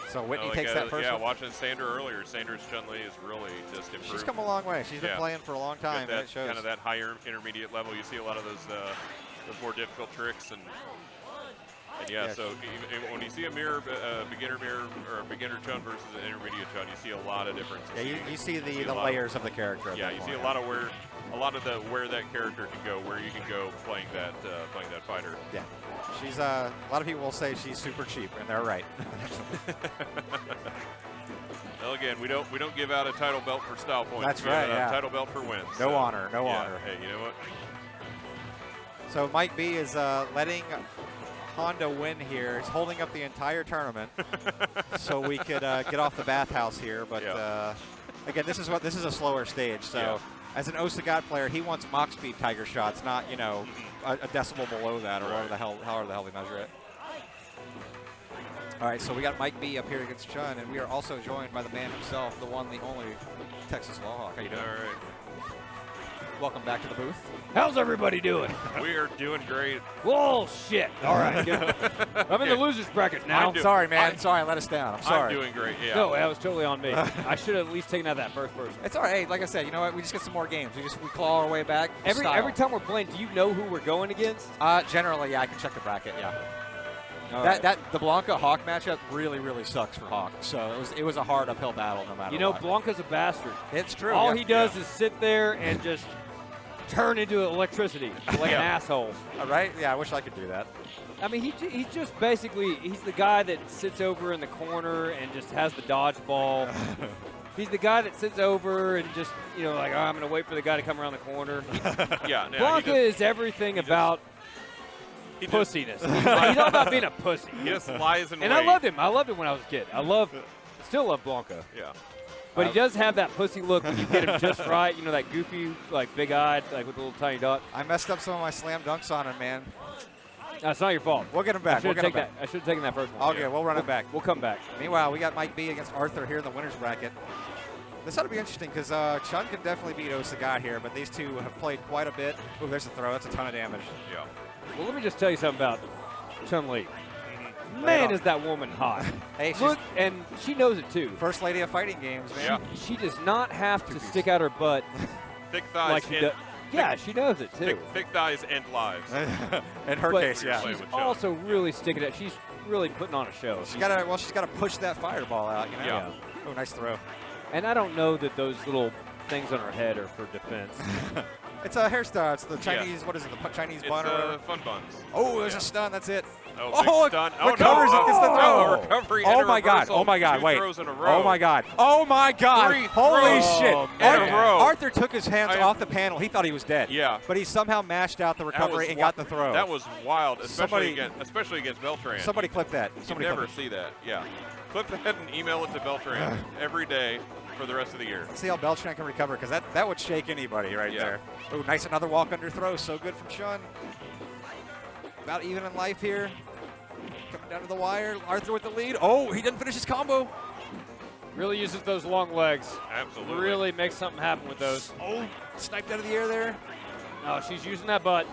So Whitney Like, takes that first yeah, one. watching Sandra earlier, Sandra's Chun-Li is really just improved. She's come a long way. She's been Yeah. playing for a long time, and That it shows. kind of that higher intermediate level. You see a lot of those more difficult tricks, and yeah. Yeah. So when you see a beginner mirror or a beginner Chun versus an intermediate Chun, you see a lot of differences. Yeah, you see the a lot layers of the character. at Yeah, that you point. see a lot of where that character can go, where you can go playing that fighter. Yeah, she's a lot of people will say she's super cheap, and they're right. Well, again, we don't give out a title belt for style points. That's We give right, out yeah. a title belt for wins. No so, honor, no yeah, honor. Hey, you know what? So Mike B is letting Honda win here. He's holding up the entire tournament, so we could get off the bathhouse here. But again, this is a slower stage. So as an Osagat player, he wants Mach speed Tiger shots, not a decibel below that or however the hell they measure it. All right, so we got Mike B up here against Chun, and we are also joined by the man himself, the one, the only Texas Lawhawk. How you doing? All right. Welcome back to the booth. How's everybody doing? We are doing great. Whoa, shit. All right. I'm in the losers bracket now. Sorry, man. Sorry, let us down. I'm sorry. I'm doing great, yeah. No, that was totally on me. I should have at least taken out that first person. It's all right. Hey, like I said, you know what? We just get some more games. We claw our way back. Every time we're playing, do you know who we're going against? Generally, yeah, I can check the bracket. Yeah. All The Blanca Hawk matchup really sucks for Hawk. So it was a hard uphill battle no matter. You know, what. Blanca's a bastard. It's true. All yeah. he does is sit there and just turn into electricity like an asshole. All right. Yeah, I wish I could do that. I mean, he's just basically, he's the guy that sits over in the corner and just has the dodgeball. He's the guy that sits over and just, like, I'm going to wait for the guy to come around the corner. Yeah. Blanca is everything about pussiness. He's all about being a pussy. He just lies and I loved him. I loved him when I was a kid. Still love Blanca. Yeah. But he does have that pussy look when you get him just right. That goofy, like, big-eyed, like, with a little tiny dot. I messed up some of my slam dunks on him, man. That's not your fault. We'll get him back. I should have taken that first one. Okay, we'll run it back. We'll come back. Meanwhile, we got Mike B against Arthur here in the winner's bracket. This ought to be interesting because Chun can definitely beat Osagat here, but these two have played quite a bit. Oh, there's a throw. That's a ton of damage. Yeah. Well, let me just tell you something about Chun-Li. Man, is that woman hot. Hey, look, and she knows it too. First lady of fighting games, man. She does not have to stick out her butt. Thick thighs. Like she does. Yeah, she knows it too. Thick thighs end lives. In her case, yeah. She's also really sticking it. She's really putting on a show. She's got to push that fireball out, Yeah. Oh, nice throw. And I don't know that those little things on her head are for defense. It's a hairstyle. It's the Chinese, what is it, the Chinese bun or whatever? Fun buns. Oh, there's a stun. That's it. Oh, big stun. Recovers no. it. Gets the throw. Oh, recovery oh and a my God. reversal. Oh, my God. Two Wait. throws in a row. Oh, my God. Oh, my God. Three Holy throws shit. in a row. Arthur took his hands off the panel. He thought he was dead. Yeah. But he somehow mashed out the recovery and got the throw. That was wild, especially against Beltran. Somebody clip that. You never see that. Yeah. Clip that and email it to Beltran every day for the rest of the year. Let's see how Beltran can recover, because that would shake anybody right there. Oh, nice another walk under throw. So good from Chun. About even in life here. Coming down to the wire. Arthur with the lead. Oh, he didn't finish his combo. Really uses those long legs. Absolutely. Really makes something happen with those. Oh, sniped out of the air there. No, she's using that butt.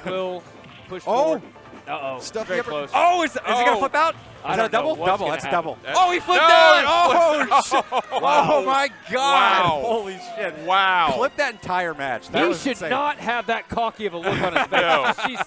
She will push Oh. forward. Uh-oh. Stuff Very the close. Oh, is he going to flip out? I Is that a don't know double? what's Double. gonna That's a happen. double. That- Oh, he flipped No, down. he Oh, flipped. shit. Wow. Oh, my God. Wow. Holy shit. Wow. Clip that entire match. That He was should insane. not have that cocky of a look on his face. No. She's,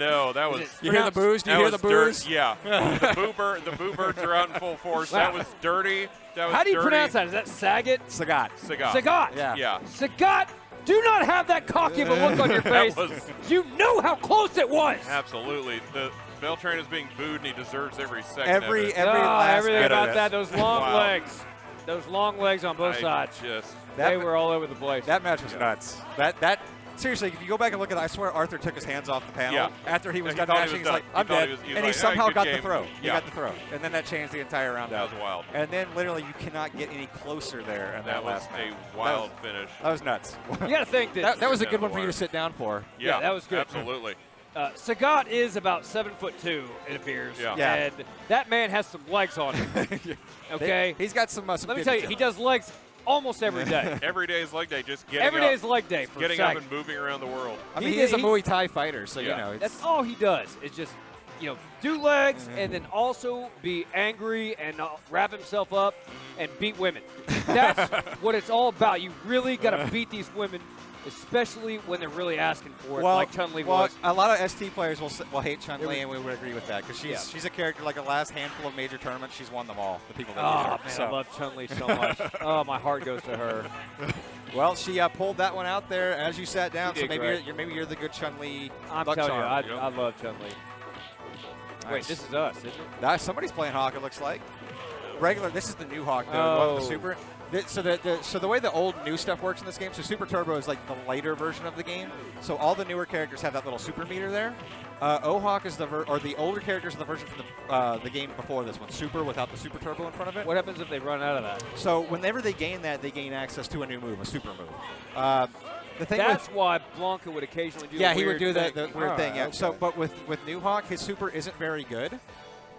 No, that was. You hear the booze? Do you that hear the was dirt. booze? Yeah. the boo birds are out in full force. Wow. That was dirty. That was how do you dirty. pronounce that? Is that Sagat? Sagat. Sagat. Yeah. Yeah. Sagat, do not have that cocky of a look on your face. was- You know how close it was. Absolutely. The Beltran is being booed, and he deserves every second. Every of it. last everything bit of about it. that. Those long Wow. legs. Those long legs on both sides. Just That They ma- were all over the place. That match was nuts. That seriously, if you go back and look at it, I swear Arthur took his hands off the panel Yeah. after he was And done he thought he mashing. was He's like, done. I'm He thought dead. he was And he like, "All right, somehow good got the game." throw. He Yeah. got the throw. And then that changed the entire round That out. was wild. And then literally you cannot get any closer there in that was last match. a wild finish. That was nuts. You got to think that That was a good one for you to sit down for. Yeah, that was good. Absolutely. Sagat is about 7'2", it appears. Yeah. Yeah. And that man has some legs on him. Okay? He's got some. Let me tell you, he does legs almost every day. Every day is leg day. Just getting Every up. day is leg day for Getting Sagat. up and moving around the world. I mean, He he is a did- Muay Thai fighter, so Yeah. you know. It's, That's all he does. Is just, do legs and then also be angry and wrap himself up and beat women. That's what it's all about. You really got to beat these women, especially when they're really asking for it, like Chun-Li was. A lot of ST players will hate Chun-Li, and we would agree with that because she's a character like the last handful of major tournaments, she's won them all. The people that Oh, beat her. man, So- I love Chun-Li so much. Oh, my heart goes to her. Well, she pulled that one out there as you sat down, She so did maybe great. maybe you're the good Chun-Li. I'm luck telling charm. you, I love Chun-Li. Wait, Nice. this is us, isn't it? Somebody's playing Hawk, it looks like. Regular, this is the new Hawk, though, the one with the Super. So the way the old new stuff works in this game, so Super Turbo is like the later version of the game. So all the newer characters have that little super meter there. O-Hawk is the older characters in the version from the game before this one, Super without the Super Turbo in front of it. What happens if they run out of that? So whenever they gain that, they gain access to a new move, a super move. The thing That's with, why Blanca would occasionally do. yeah, the he would do weird the thing. weird thing. Alright, Yeah. okay. So, but with New Hawk, his super isn't very good.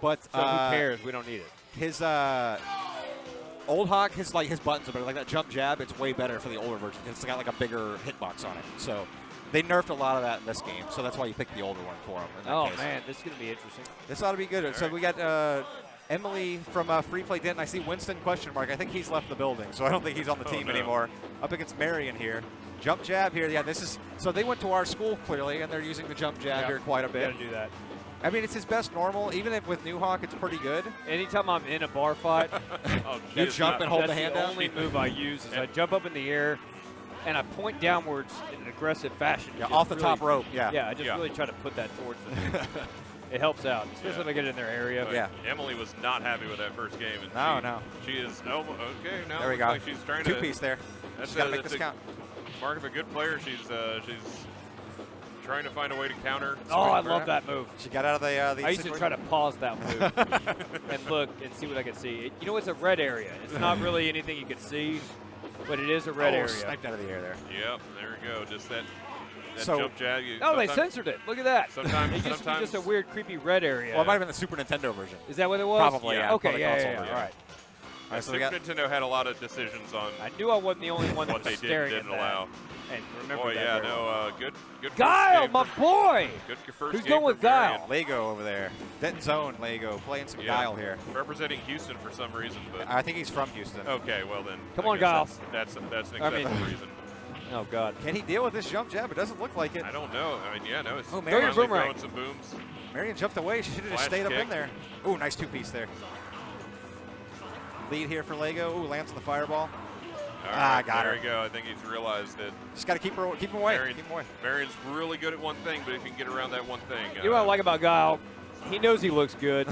But So who cares? We don't need it. his old Hawk, his buttons are better. Like that jump jab, it's way better for the older version. It's got like a bigger hitbox on it. So they nerfed a lot of that in this game. So that's why you picked the older one for him. In that Oh case. man, this is gonna be interesting. This ought to be good. So we got Emily from Free Play Didn't. I see Winston question mark. I think he's left the building, so I don't think he's on the team anymore. Up against Marion here. Jump jab here. Yeah, this is so they went to our school clearly, and they're using the jump jab here quite a bit. Gotta do that. I mean, it's his best normal. Even if with New Hawk, it's pretty good. Anytime I'm in a bar fight, You jump and hold the that's hand the down. only move I use is I jump up in the air and I point downwards in an aggressive fashion. Yeah, Just off the really- top rope. Yeah. Yeah, I just really try to put that towards them. It helps out, especially when I get in their area. But Yeah. Emily was not happy with that first game. And No. She is, okay, now There we looks go. like she's trying to. Two-piece there. That's She's got to make that's this count. Mark of a good player. She's trying to find a way to counter. Oh, I love that move. She got out of the I used to try to pause that move and look and see what I could see. You know, it's a red area. It's not really anything you could see, but it is a red area. Sniped out of the air there. Yep, there we go. Just that So- jump jab. Oh, they censored it. Look at that. Sometimes, It used to be just a sometimes- weird, creepy red area. Well, it might have been the Super Nintendo version. Is that what it was? Probably, yeah. Okay, Probably yeah, console yeah, version. all right. All right, so we Super got Nintendo had a lot of decisions on I knew I wasn't the only one that what was they staring didn't at that. allow. And remember Boy, that yeah, very well. good first Guile, game my for- boy. Good first Who's game going for with Guile? Marion. Lego over there. Denton Zone Lego playing some Guile here. Representing Houston for some reason, but I think he's from Houston. okay, well then. Come I on, guess Guile. That's an I acceptable mean- reason. Oh, God. Can he deal with this jump jab? It doesn't look like it. I don't know. I mean, yeah, no, it's Oh, finally Marion. Boomerang. throwing some booms. Marion jumped away. She should have just Flash stayed up kick. in there. Ooh, nice two-piece there. Lead here for Lego. Ooh, lands on the fireball. All Ah, right, got there her. we go. I think he's realized that Just got to keep him away. Marion- Keep him away. Marion's really good at one thing, but if you can get around that one thing. You know what I like about Guile? He knows he looks good.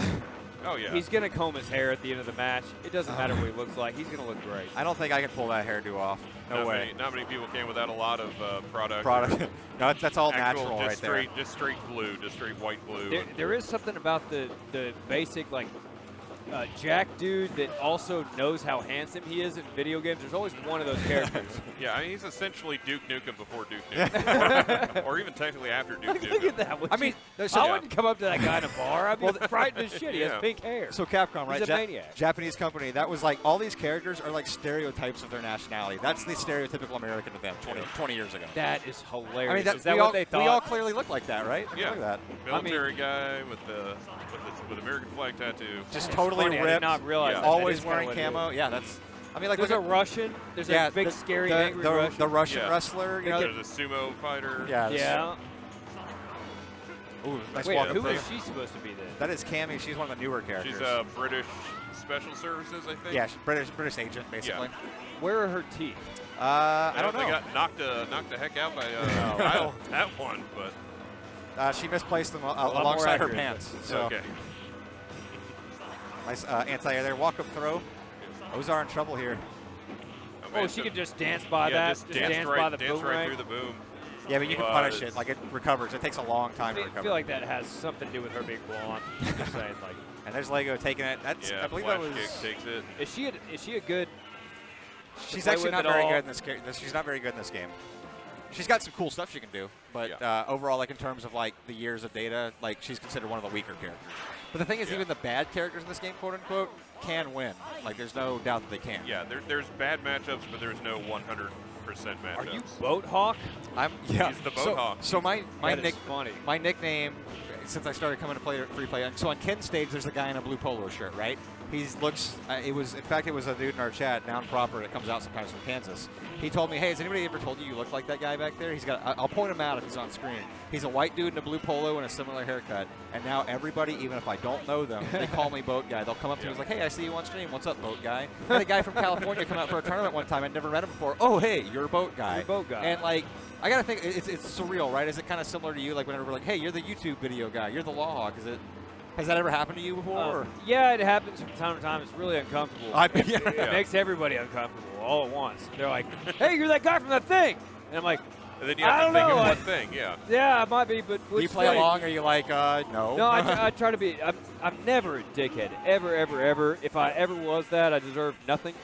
Oh, yeah. He's going to comb his hair at the end of the match. It doesn't matter what he looks like. He's going to look great. I don't think I can pull that hairdo off. No not way. Not many people can without a lot of product. Product. No, that's all Actual, natural just right there. straight, Just straight glue, just straight white glue. There is something about the basic, like, Jack dude that also knows how handsome he is in video games. There's always one of those characters. Yeah, I mean, he's essentially Duke Nukem before Duke Nukem. or even technically after Duke Nukem. Look at that. I mean, I wouldn't come up to that guy in a bar. I'd be frightened as shit. He Yeah. has pink hair. So Capcom, right? He's a maniac. Japanese company. That was like all these characters are like stereotypes of their nationality. That's the stereotypical American to them 20 years ago. That is hilarious. I mean, is that we what all, they thought? We all clearly look like that, right? Yeah. Look at that. Military guy with American flag tattoo. Just It's totally funny, I did ripped. not realize that. Always That is kinda wearing what it camo. is. Yeah, that's. I mean, like There's look a at- Russian. There's yeah, a big, the- scary, the, angry the, Russian. The Russian Yeah. wrestler. You know. There's a sumo fighter. Yeah. that's- Yeah. Ooh, nice Wait, walk who up there. is she supposed to be then? That is Cammy. She's one of the newer characters. She's British Special Services, I think. Yeah, she's British agent basically. Where are her teeth? I don't They know. got knocked the heck out by Kyle, that one, but She misplaced them more alongside her accurate, pants. So okay. nice anti-air there. Walk up throw. Ozar in trouble here. Oh, she could just dance by yeah, that. just dance dance right, by the dance right boomerang. through the boom. Yeah, but you can punish it. Like, it recovers. It takes a long time to I recover. feel like that has something to do with her being blonde. I'm just saying, like. And there's Lego taking it. That's, Yeah, I believe flash that was. kick takes it. Is she a good? She's play actually with not at very all? good in this game. She's not very good in this game. She's got some cool stuff she can do, but overall, like in terms of like the years of data, like she's considered one of the weaker characters. But the thing is, even the bad characters in this game, quote unquote, can win. Like there's no doubt that they can. Yeah, there's bad matchups, but there's no 100% matchups. Are you Boat Hawk? I'm He's the Boat Hawk. So my funny. My nickname, since I started coming to play free play, so on Ken's stage, there's a guy in a blue polo shirt, right? He looks. It was a dude in our chat, Noun Proper, that comes out sometimes from Kansas. He told me, hey, has anybody ever told you look like that guy back there? He's got. I'll point him out if he's on screen. He's a white dude in a blue polo and a similar haircut. And now everybody, even if I don't know them, they call me Boat Guy. They'll come up to me and like, hey, I see you on stream. What's up, Boat Guy? I had a guy from California come out for a tournament one time. I'd never met him before. Oh, hey, you're Boat Guy. You're Boat Guy. And like, I gotta think, it's surreal, right? Is it kind of similar to you? Like whenever we're like, hey, you're the YouTube video guy. You're the Law Hawk. Has that ever happened to you before? or? Yeah, it happens from time to time. It's really uncomfortable. It makes everybody uncomfortable all at once. They're like, hey, you're that guy from that thing. And I'm like, And then you have to think of one thing, yeah. Yeah, I might be, but Do you play along, or are you like, no? No, I try to be. I'm never a dickhead. Ever, ever, ever. If I ever was that, I deserve nothing.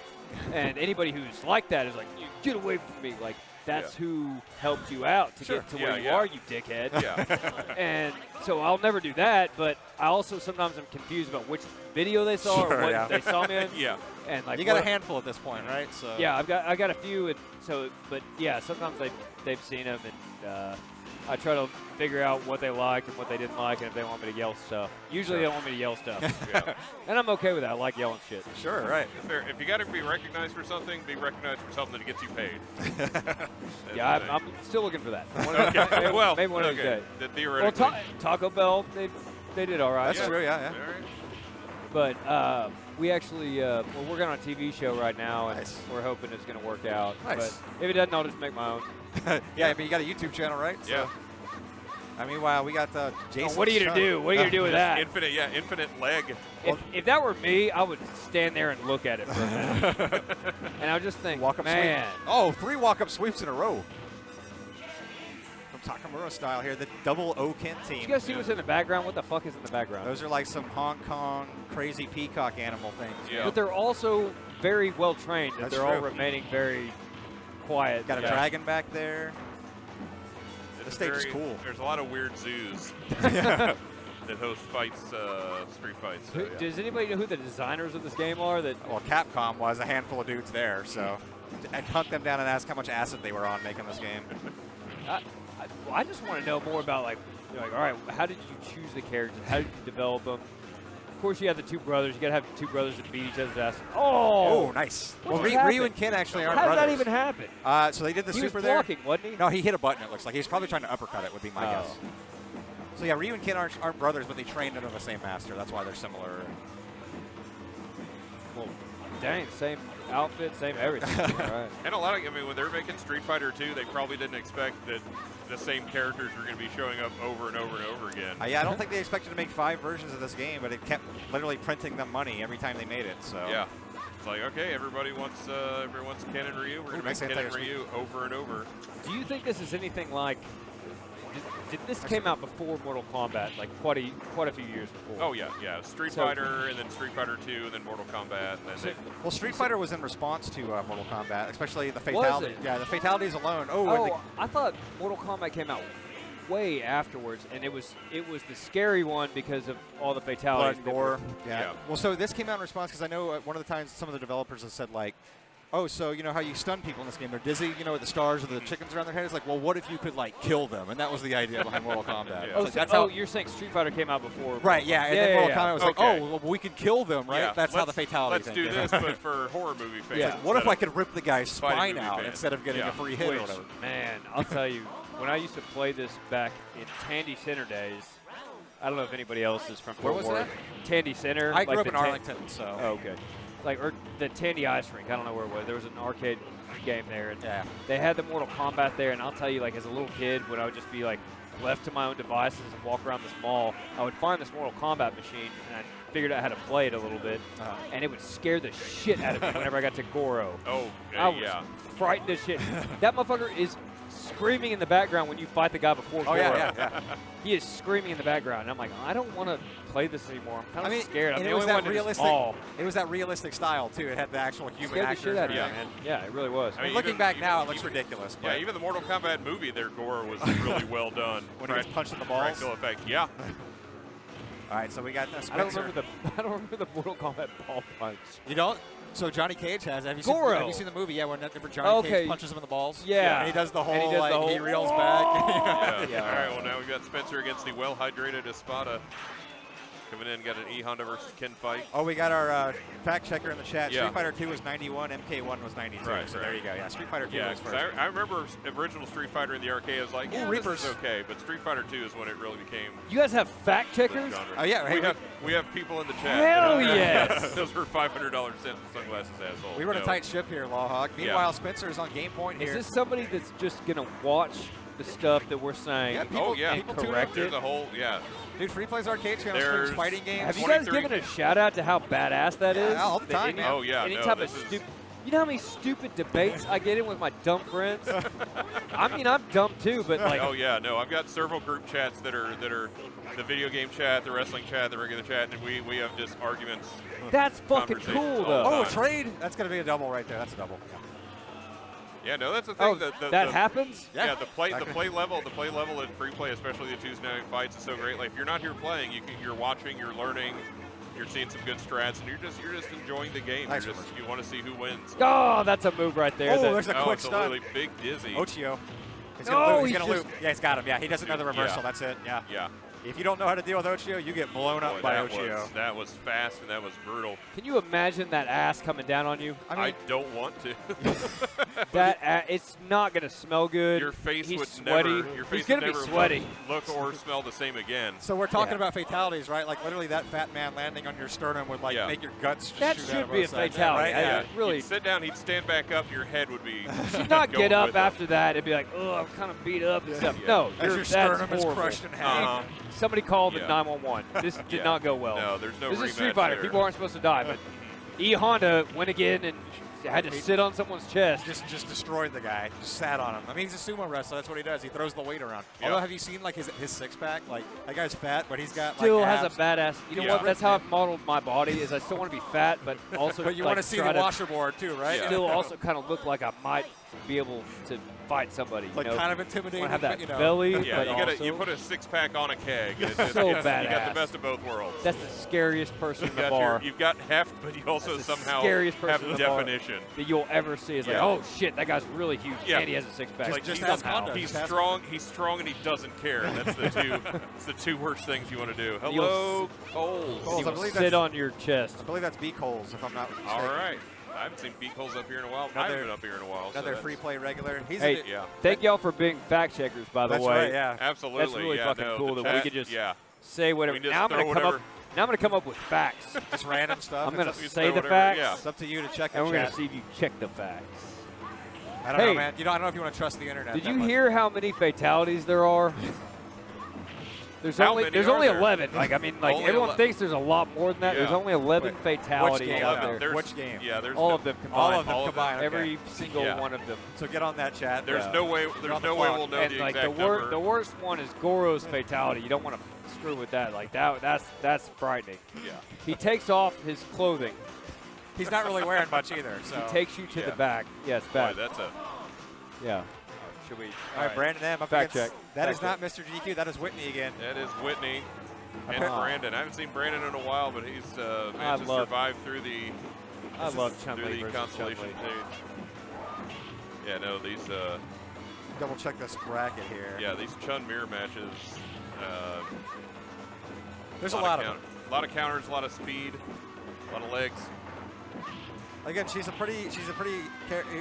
And anybody who's like that is like, you get away from me. Like, that's who helped you out to get to where you are, you dickhead. Yeah. And so I'll never do that, but I also sometimes am confused about which video they saw or what they saw me in. Yeah. And like you got a handful at this point, right? So yeah, I got a few, and so but yeah, sometimes they've seen them, and I try to figure out what they liked and what they didn't like, and if they want me to yell stuff. Usually they don't want me to yell stuff, and I'm okay with that. I like yelling shit. Sure, right. If you got to be recognized for something, be recognized for something that gets you paid. Yeah, I'm still looking for that. Okay. Maybe one of these days. Theoretically. Well, Taco Bell, they did all right. That's true, yeah. But we actually, we're working on a TV show right now, and we're hoping it's going to work out. Nice. But if it doesn't, I'll just make my own. Yeah, I mean, you got a YouTube channel, right? So, Yeah. I mean, wow, we got Jason. What are you going to do? What are you going to do with that? Infinite leg. If that were me, I would stand there and look at it for a minute. And I would just think, walk-up man. sweep. Oh, 3 walk-up sweeps in a row. From Takamura style here, the double Oken team. Did you guys see what's in the background? What the fuck is in the background? Those are like some Hong Kong crazy peacock animal things. Yeah. But they're also very well trained, and That's they're all true. remaining very quiet. Got a dragon back there. It's stage is cool. There's a lot of weird zoos that host fights, street fights. So, yeah. Does anybody know who the designers of this game are? Well, Capcom was a handful of dudes there, so I'd hunt them down and ask how much acid they were on making this game. I just want to know more about, like, all right, how did you choose the characters? How did you develop them? Of course, you have the two brothers. You got to have two brothers that beat each other's ass. Oh, nice. What Well, just Ryu and happened? Ken actually aren't How did brothers. that even happen? So they did the He super was there. blocking, wasn't he? No, he hit a button, it looks like. He's probably trying to uppercut it, would be my guess. So yeah, Ryu and Ken aren't brothers, but they trained under the same master. That's why they're similar. Well, dang, same outfit, same everything. All right. And a lot of, I mean, when they're making Street Fighter 2, they probably didn't expect that the same characters were going to be showing up over and over and over again. Yeah, I don't think they expected to make 5 versions of this game, but it kept literally printing them money every time they made it. So Yeah. It's like, okay, everybody wants Ken and Ryu. We're going to make Ken and Ryu over and over. Do you think this is anything like? Did this came out before Mortal Kombat, like quite a few years before? Oh yeah. Street Fighter, and then Street Fighter 2, and then Mortal Kombat. And then well, Street Fighter was in response to Mortal Kombat, especially the Was fatality. it? Yeah, the fatalities alone. I thought Mortal Kombat came out way afterwards, and it was the scary one because of all the blood fatalities. and gore. Yeah. Well, so this came out in response because I know one of the times some of the developers have said like, oh, so you know how you stun people in this game? They're dizzy, you know, with the stars or the chickens around their head. It's like, well, what if you could like kill them? And that was the idea behind Mortal Kombat. Yeah. Oh, Like, that's how. you're saying Street Fighter came out before? Right. Yeah. And then Mortal Kombat was like, Okay. oh, well, we can kill them, right? Yeah, That's how the fatality. Let's thing do came. this, but for horror movie fans. It's like, what if I could rip the guy's Fighting spine movie out fans. instead of getting Yeah. a free hit or whatever? Man, I'll tell you, when I used to play this back in Tandy Center days, I don't know if anybody else is from Where Fort was Worth. Tandy Center. I grew like up in the Arlington, so. Oh, okay. Or the Tandy Ice Rink. I don't know where it was. There was an arcade game there. And Yeah. they had the Mortal Kombat there, and I'll tell you, like, as a little kid, when I would just be, like, left to my own devices and walk around this mall, I would find this Mortal Kombat machine, and I figured out how to play it a little bit, and it would scare the shit out of me whenever I got to Goro. Oh, I was yeah. frightened as shit. That motherfucker is screaming in the background when you fight the guy before Oh, Goro. yeah. He is screaming in the background. And I'm like, I don't want to play this anymore. I'm kind of scared. I'm and the it was only one that that is realistic. small. It was that realistic style too. It had the actual human Scared the actors. shit out of and me, everything. man. Yeah, it really was. I mean, Looking even- back now, it even- looks ridiculous. Yeah, but even the Mortal Kombat movie, their gore was really well done. when he gets punched in the balls. Practical effect, yeah. All right, so we got I don't remember the Mortal Kombat ball punch. You don't? So Johnny Cage has. Have you Goro. seen the movie? Yeah, whenever Johnny Okay. Cage punches him in the balls. Yeah. And he does the whole And he does the like he whole- reels back. Yeah. Yeah. All right, well, now we've got Spencer against the well-hydrated Espada. Coming in, got an E Honda versus Ken fight. Oh, we got our fact checker in the chat. Yeah. Street Fighter 2 was 91, MK1 was 92. Right, so right. there you go. Yeah, Street Fighter 2 Yeah, was 'cause first. I remember original Street Fighter in the arcade. I was like, Ooh, yeah, Reapers. this is okay, but Street Fighter 2 is when it really became You guys have fact the checkers? genre. Oh, yeah, hey, we have people in the chat. Hell that- yes. Those were $500 sunglasses, asshole. We run a No. tight ship here, Lawhawk. Meanwhile, Spencer is on game point Is here. this somebody that's just going to watch the stuff that we're saying Yeah, people- Oh, yeah. and people tune correct There's it? a whole, Dude, Free Play's arcade channel There's- streams fighting games. Have you guys 23 given a shout out to how badass that is? Yeah, all the That time, man. Oh, yeah, no, Anytime this a is- stupid. You know how many stupid debates I get in with my dumb friends? I mean, I'm dumb too, but like, Oh yeah, no, I've got several group chats that are the video game chat, the wrestling chat, the regular chat, and we have just arguments. that's fucking Conversation cool all though. the Oh, a time. trade? That's going to be a double right there. That's a double. Yeah, no, that's the thing. Oh, the that happens? Yeah, the play Exactly. level at free play, especially the Tuesday night fights, is so great. Like if you're not here playing, you're watching, you're learning, you're seeing some good strats, and you're just enjoying the game. Nice You want to see who wins. Oh, that's a move right there. Oh, that- there's a Oh, quick it's a stun. really big dizzy. Ochio. He's No, gonna loop. He's he's gonna just- loop. Yeah, he's got him. Yeah, he doesn't know the reversal. Yeah. That's it. Yeah. Yeah. If you don't know how to deal with Ochio, you get blown up Boy, by that Ochio. that was fast and that was brutal. Can you imagine that ass coming down on you? I I mean, don't want to. It's not gonna smell good. Your face He's would sweaty. never. Your face He's gonna would be never sweaty. Look or smell the same again. so we're talking Yeah. about fatalities, right? Like literally that fat man landing on your sternum would like Yeah. make your guts just That shoot should out of be a both sides. fatality. Right? I- Yeah. really. He'd sit down. He'd stand back up. Your head would be. should not going get up with it. after that and be like, oh, I'm kind of beat up and stuff. Yeah. No, As your that's sternum is horrible. crushed in half. Uh-huh. Somebody called the Yeah. 911. This did Yeah. not go well. No, there's no This is Street rematch Fighter. there. People aren't supposed to die, but E Honda went again and had to sit on someone's chest. Just destroyed the guy. Just sat on him. I mean, he's a sumo wrestler. That's what he does. He throws the weight around. Yeah. Although, have you seen like his six pack? Like that guy's fat, but he's got Still like has abs. a badass. You know Yeah. what? That's how I've modeled my body. Is I still want to be fat, but also. But you like, want to see try the washerboard too, right? Yeah. Still also kind of look like I might be able to fight somebody. Like you know? kind of I intimidating. want to have that but, you know. belly, Yeah, but you also put a six-pack on a keg. And So you got badass. the best of both worlds. that's the scariest person in the You've got bar you've got heft, but you also That's the somehow scariest person have in the bar. definition. that you'll ever see. Is like, Yeah. oh shit, that guy's really huge, Yeah. and he has a six-pack. Like just he's, ask Honda. he's Just ask strong. He's strong, and he doesn't care. That's the two. It's the two worst things you want to do. You'll Hello, Coles. Coles, He I will believe sit that's- on your chest. I believe that's B Coles, if I'm not mistaken. All right. I haven't seen Beak Holes up here in a while. I haven't been up here in a while. Another so free play regular. He's Hey, yeah. thank y'all for being fact checkers, by the That's way. right, yeah. Absolutely. That's really yeah, fucking no, cool the that we chat- could just yeah. say whatever. We just Now I'm gonna throw come whatever- up. Now I'm gonna come up with facts. just random stuff. I'm gonna It's say the whatever, facts, yeah. It's up to you to check and the we're gonna chat. see if you check the facts. I don't Hey. know, man. I don't know if you want to trust the internet. Did that you much. hear how many fatalities there are? There's How only many are only there? 11. Like I mean, like Only everyone 11. thinks there's a lot more than that. There's Yeah. only 11 Wait, fatalities game? out There's- there. Which game? Yeah, there's All no, of them All combined. of them All of them. combined. okay. Every single Yeah. one of them. So get on that chat. There's Yeah. no way. on There's the no way clock. we'll know And the like exact the number. worst one is Goro's fatality. You don't want to screw with that. Like that's frightening. Yeah. He takes off his clothing. He's not really wearing much either. So. He takes you to Yeah. the back. Yeah, it's Boy, bad. that's a. Yeah. Should we? All right, Brandon M. Up Fact against, check. That Fact is not Mr. GQ. That is Whitney again. That is Whitney and Okay. Brandon. I haven't seen Brandon in a while, but he's managed to love- survive through the. I love Chun through Li the versus consolation Chun Li. stage. Yeah, no, these. Double check this bracket here. Yeah, these Chun mirror matches. There's a lot of them. A lot of counters, a lot of speed, a lot of legs. Again, she's a pretty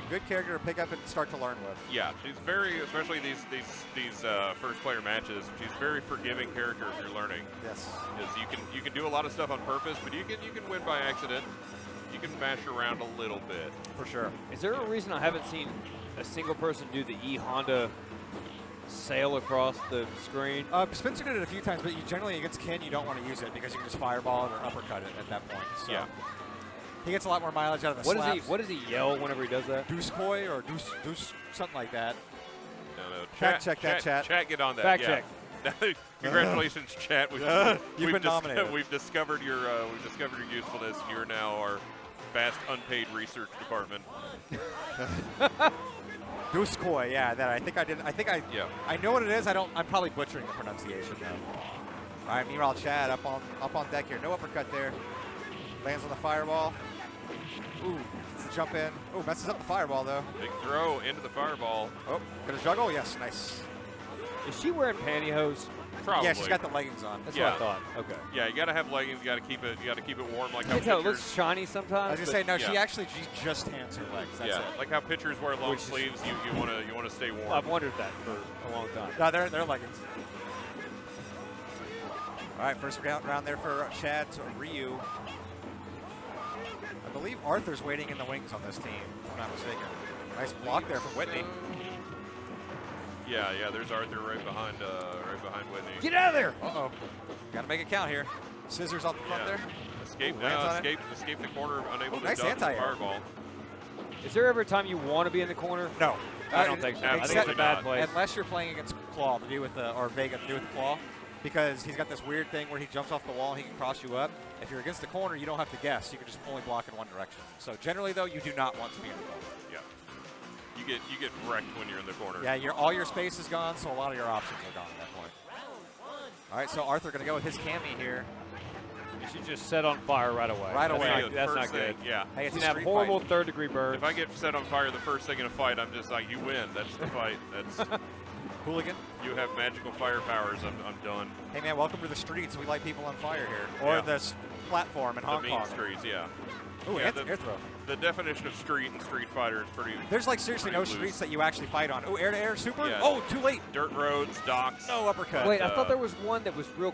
good character to pick up and start to learn with. Yeah, she's very, especially these first player matches. She's very forgiving character if you're learning. Yes. Because you can do a lot of stuff on purpose, but you can win by accident. You can mash around a little bit. For sure. Is there a reason I haven't seen a single person do the E Honda sail across the screen? Spencer did it a few times, but you generally against Ken, you don't want to use it because you can just fireball it or uppercut it at that point. So Yeah. he gets a lot more mileage out of the What slaps. does he yell whenever he does that? Deuce Koi or Deuce something like that. No. Fact check that, chat. Chat, get on that. Fact yeah. check. Congratulations, chat. You've been nominated. We've discovered your usefulness. You're now our vast unpaid research department. Duskoi, yeah, that I think I did. Yeah. I know what it is. I'm probably butchering the pronunciation though. All right, meanwhile, Chad up on deck here. No uppercut there. Lands on the fireball. Ooh, gets the jump in. Ooh, messes up the fireball though. Big throw into the fireball. Oh, gonna juggle. Yes, nice. Is she wearing pantyhose? Probably. Yeah, she's got the leggings on. That's Yeah. what I thought. Okay. Yeah, you gotta have leggings. You gotta keep it warm, like You how can tell it pitchers. looks shiny I sometimes. was gonna say no. yeah. She actually just hands her legs. That's Yeah, it. like how pitchers wear long Which is- sleeves. You wanna stay warm. I've wondered that for a long time. No, they're leggings. All right, first round there for Chad to Ryu. I believe Arthur's waiting in the wings on this team, if I'm not mistaken. Nice block there from Whitney. Yeah, there's Arthur right behind Whitney. Get out of there! Uh-oh. Got to make it count here. Scissors off the front Yeah. there. Escape, Ooh, lands on it. escape the corner, unable Oh, to nice dodge the anti-air. fireball. Is there ever a time you want to be in the corner? No. I don't think so. I think it's Absolutely a bad not. place. Unless you're playing against Claw to do with the, or Vega to do with the Claw, because he's got this weird thing where he jumps off the wall and he can cross you up. If you're against the corner, you don't have to guess. You can just only block in one direction. So generally, though, you do not want to be in the corner. Yeah. You get wrecked when you're in the corner. Yeah, all your space is gone, so a lot of your options are gone at that point. All right, so Arthur going to go with his Cammy here. You should just set on fire right away. Right That's away. Not, that's First not good. thing, yeah. Hey, it's You a can have street horrible fight. third-degree burns. If I get set on fire the first thing in a fight, I'm just like, you win. That's the fight. That's Hooligan. you have magical fire powers. I'm done. Hey, man, welcome to the streets. We light people on fire here. Or Yeah. this platform in Hong The Kong. mean streets, yeah. Ooh, Yeah, air throw. The definition of street and Street Fighter is pretty. There's like seriously no pretty loose. streets that you actually fight on. Oh, air-to-air super? Yeah. Oh, too late. Dirt roads, docks. No uppercut. Wait, I thought there was one that was real,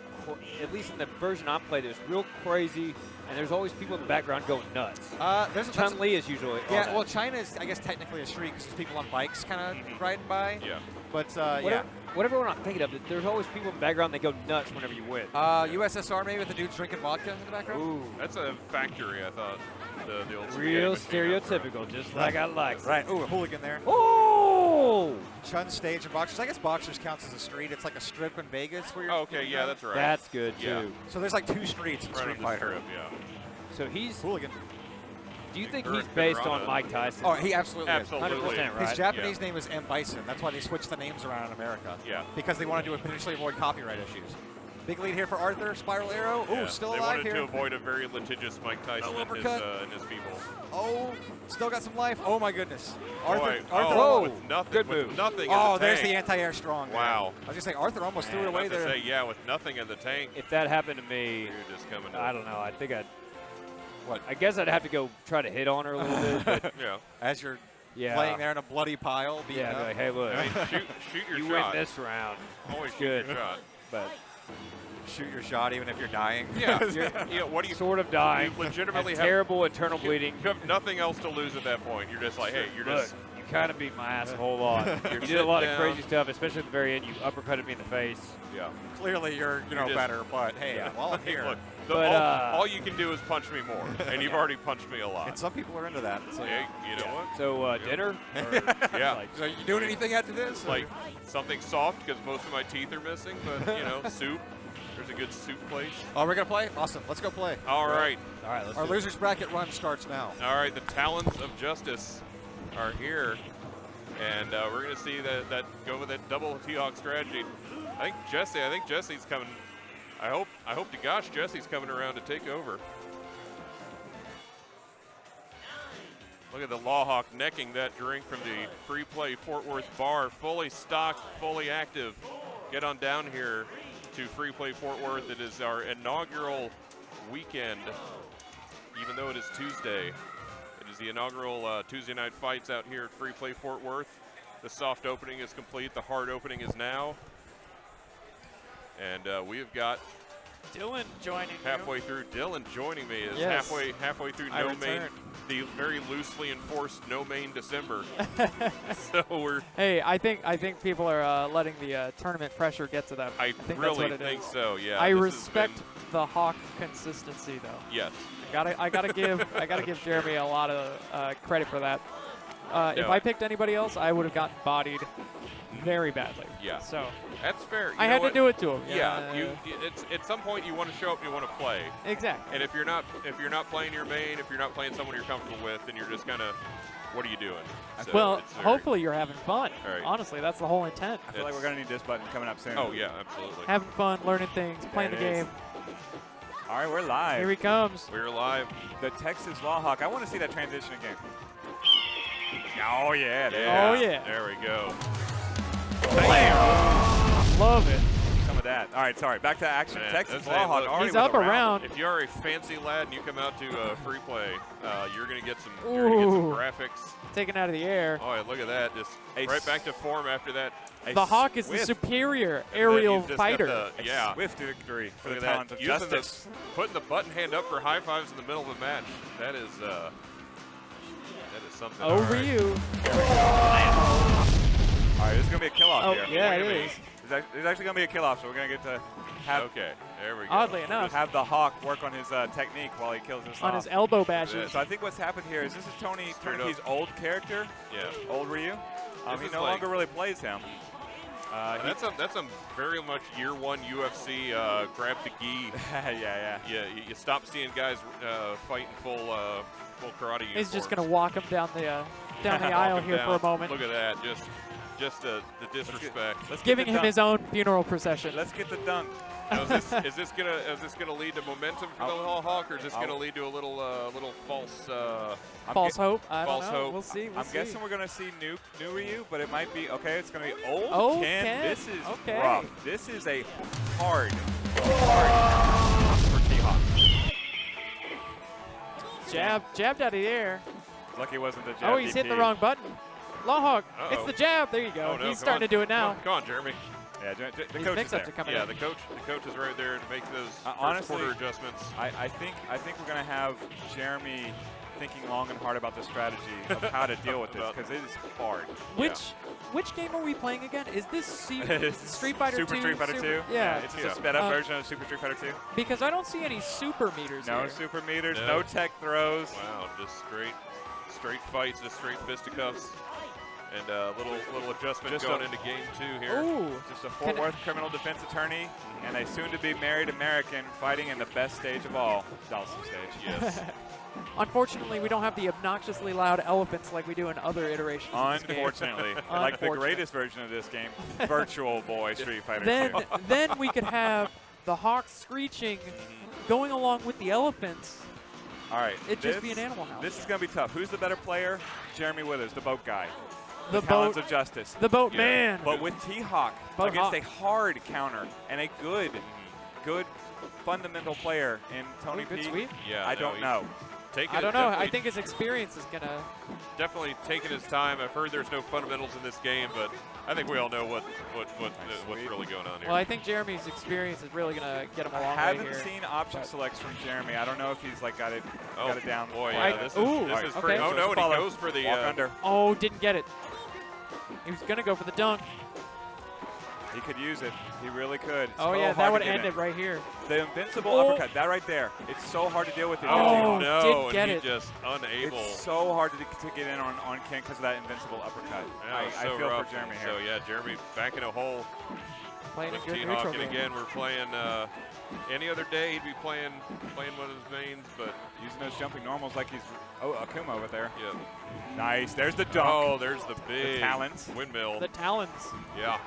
at least in the version I played, it was real crazy, and there's always people in the background going nuts. There's Chun-Li is usually on Yeah, that. well, China is, I guess, technically a street because there's people on bikes kind of riding by. Yeah. But, yeah. Whatever one I'm thinking of, there's always people in the background that go nuts whenever you win. USSR maybe with the dudes drinking vodka in the background? Ooh. That's a factory, I thought. The old Real spaghetti machine. stereotypical, just like I like. Right. Ooh, a hooligan there. Oh! Chun stage and boxers. I guess boxers counts as a street. It's like a strip in Vegas where you're. Oh, okay, yeah, that's right. That's good, Yeah. too. So there's like two streets in Right Street on the Fighter. strip, yeah. So he's, Hooligan. do you think Kurt he's based Conrado. on Mike Tyson? Oh, he absolutely is. Absolutely. 100%, right? His Japanese name is M. Bison. That's why they switched the names around in America. Yeah. Because they wanted to potentially avoid copyright issues. Big lead here for Arthur. Spiral arrow. Ooh, Yeah. still they alive wanted here. to avoid a very litigious Mike Tyson No and uppercut. his people. Oh, still got some life. Oh my goodness. Arthur. Boy, Arthur. oh, Whoa, with nothing, good with move. nothing. Oh, in the there's tank. the anti-air strong. there. Wow. I was just saying, Arthur almost threw it Man, away about to there. say, yeah, with nothing in the tank, If that happened to me, you're just coming. I don't know. I think I'd. What? I guess I'd have to go try to hit on her a little bit. But Yeah. As you're yeah. laying there in a bloody pile, beating Yeah, I'd be up. like, hey, look, I mean, shoot your you shot. win this round. Always shoot good. your shot. But Shoot your shot even if you're dying. Yeah. Yeah. What do you? sort of dying. You legitimately have have terrible internal bleeding. You have nothing else to lose at that point. You're just like, hey, you're Look, just. you kind of beat my ass a whole lot. You did a sitting lot of down. crazy stuff, especially at the very end. You uppercutted me in the face. Yeah. Clearly you're just- better, but hey, Yeah. while I'm Hey, here. look, But, all you can do is punch me more, and you've already punched me a lot. And some people are into that. So, Hey, you know what? So dinner? Yeah. Like, so you doing anything after this? Like something soft because most of my teeth are missing, but you know, soup. There's a good soup place. Oh, we're gonna play? Awesome. Let's go play. All right. all right, let's Our do it. losers bracket run starts now. All right, the Talons of Justice are here, and we're going to see that go with that double T-Hawk strategy. I think Jesse's coming. I hope to gosh Jesse's coming around to take over. Look at the Lawhawk necking that drink from the Free Play Fort Worth bar, fully stocked, fully active. Get on down here to Free Play Fort Worth. It is our inaugural weekend, even though it is Tuesday. It is the inaugural Tuesday night fights out here at Free Play Fort Worth. The soft opening is complete. The hard opening is now. And we have got Dylan joining halfway through. Dylan joining me is Yes. halfway through I No Main, returned. the very loosely enforced No Main December. So we're. Hey, I think people are letting the tournament pressure get to them. I think really that's what it think is. so. Yeah. I this has respect been- the Hawk consistency, though. Yes. I gotta give Jeremy a lot of credit for that. If No. I picked anybody else, I would have gotten bodied very badly. Yeah. So that's fair. I had to do it to him. Yeah. It's at some point you want to show up, you want to play. Exactly. And if you're not playing your main, if you're not playing someone you're comfortable with, then you're just kind of, what are you doing? So well, it's very- hopefully you're having fun. All right. Honestly, that's the whole intent. I feel like we're going to need this button coming up soon. Oh, yeah, absolutely. Having fun, learning things, playing the There it is. game. All right, we're live. Here he comes. We're live. The Texas Lawhawk. I want to see that transition again. Oh, yeah. Oh, yeah. There we go. Love it. Some of that. All right, sorry. Back to action. Man, Texas that's it. Lawhawk Look, already he's with up a around. If you're a fancy lad and you come out to free play, you're going to get some Ooh. graphics. Taken out of the air. Oh, yeah, look at that. Just A right back to form after that. The Hawk is the swift- superior And then aerial you've just got fighter. the- yeah. Swift victory for Look the at talents that. of Using justice. putting the button hand up for high fives in the middle of the match. That is something. Over All right. you. All right, this is going to be a kill-off Oh, here. yeah, Wait it a minute. is. There's actually going to be a kill-off, so we're going to get to have Okay, there we go. Oddly enough. have the Hawk work on his technique while he kills us On off. his elbow bashes. So I think what's happened here is this is Tony Straight Tony's up. old character, Yeah. old Ryu. This He is no like- longer really plays him. That's some very much year one UFC grab the gi. yeah. You stop seeing guys fighting full karate. He's just uniforms. going to walk him down the aisle Walk him here down. for a moment. Look at that, just the disrespect. Let's get Giving the him dunk. his own funeral procession. Let's get the dunk. Now, is this gonna lead to momentum for the Hawk, or is this gonna lead to a little false False hope. I don't false know. hope. We'll see. We'll I'm see. guessing we're gonna see new Ryu, but it might be okay. It's gonna be old Oh, Ken. Ken. This is Okay. rough. This is a hard for T-Hawk. Jabbed out of the air. Lucky it wasn't the jab. Oh, he's hit the wrong button. Lawhawk, it's Uh-oh. the jab. There you go. Oh, no, He's come starting on. to do it now. Come on, Jeremy. Yeah, the These coach is mix-ups there. are coming Yeah, in. the coach is right there to make those first honestly, quarter adjustments. I think we're gonna have Jeremy thinking long and hard about the strategy of how to deal with this because it is hard. Which game are we playing again? Is this Street Fighter 2? Super Street Fighter 2? Yeah. It's just a sped up version of Super Street Fighter 2. Because I don't see any super meters No here. super meters, No. no tech throws. Wow, just straight fights, just straight fisticuffs, and little adjustment Just going a- into game 2 here. Ooh. Just a Fort Worth criminal defense attorney and a soon-to-be married American fighting in the best stage of all, Dawson stage. Yes. Unfortunately, we don't have the obnoxiously loud elephants like we do in other iterations of this game. Unfortunately, like the greatest version of this game, Virtual Boy Street Fighter 2. Then we could have the Hawk screeching going along with the elephants. All right. It'd just be an Animal House. This is going to be tough. Who's the better player? Jeremy Withers, the boat guy. The Talons boat- of Justice. the boat man. But with T-Hawk Boat against Hawk. a hard counter and a good fundamental player in Tony Ooh, good P. sweep. Yeah, I don't know. I don't know. I think his experience is going to... Definitely taking his time. I've heard there's no fundamentals in this game, but I think we all know what's really going on here. Well, I think Jeremy's experience is really going to get him a I long way haven't here. seen option selects from Jeremy. I don't know if he's like got it down. Boy, yeah, this is pretty. Oh no, and he goes for the walk under. Oh, didn't get it. He was going to go for the dunk. He could use it. He really could. Oh, yeah, that would end it right here. The invincible Oh. uppercut, that right there. It's so hard to deal with. Oh, no, didn't get and it. he just unable. It's so hard to get in on Ken because of that invincible uppercut. Yeah, I so feel rough. for Jeremy here. So yeah, Jeremy back in a hole. Playing a with good T-Hawk, neutral and game. again we're playing. Any other day he'd be playing one of his mains, but using those jumping normals like he's Akuma over there. Yeah. Nice. There's the dunk. Oh, there's the big talons. windmill. The talons. Yeah.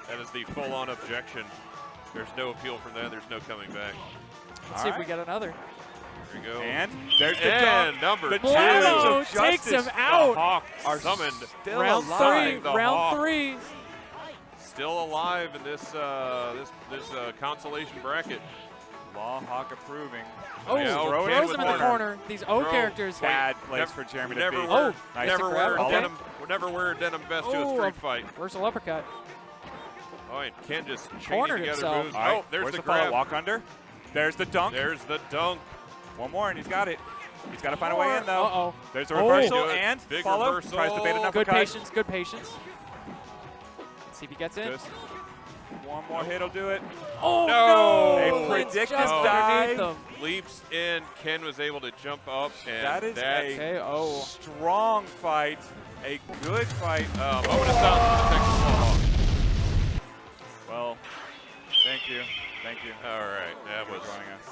That is the full-on objection. There's no appeal from that. There's no coming back. Let's see if we get another. Here we go. And there's the and dunk. number The two. Wow, Justice. takes him The out. Hawk Are summoned. still Round alive. three. The Round Hawk. three. Still alive in this consolation bracket. Lawhawk approving. Oh, Yeah, throw it throws in him in the corner. These O Throw. characters. Bad place for Jeremy to Never be. wear, Nice never to wear grab. a denim. Never wear a denim vest to a Oh, street fight. Reversal uppercut. Oh, and Ken just chaining Cornered together himself. moves. All right, Oh, there's where's the follow? grab. Walk under. There's the dunk. There's the dunk. One more, and he's got it. He's got to find a way in, though. Uh-oh. There's a Oh. reversal Good. and Big follow. reversal. Tries to bait an Good uppercut. patience. Good patience. Let's see if he gets in. Just one more hit will do it. Oh, No. A no. pretty Ridiculous just underneath dive. them. Leaps in. Ken was able to jump up, and That is a KO. strong fight, a good fight. moment of silence for the Texas Longhawks. Well, thank you. All right, that was joining us.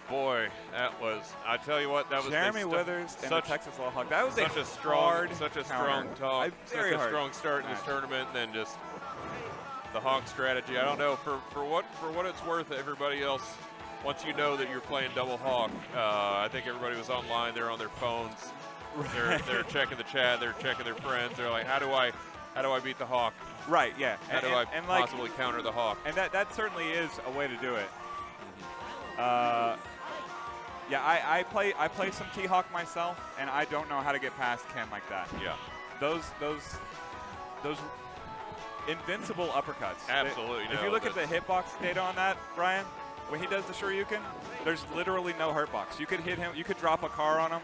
boy. That was. I tell you what, that was Jeremy Withers and the such Texas Longhawk. That was such a strong, hard such a counter. strong talk, Very such a hard strong start in this match. tournament, and then just the Hawk strategy. I don't know for what it's worth. Everybody else, once you know that you're playing double Hawk, I think everybody was online. They're on their phones. They're checking the chat. They're checking their friends. They're like, how do I beat the Hawk? Right. Yeah. How do I possibly counter the Hawk? And that certainly is a way to do it. Yeah, I play some T-Hawk myself, and I don't know how to get past Ken like that. Yeah. Those invincible uppercuts. Absolutely. If you look at the hitbox data on that, Brian, when he does the Shoryuken, there's literally no hurtbox. You could hit him. You could drop a car on him.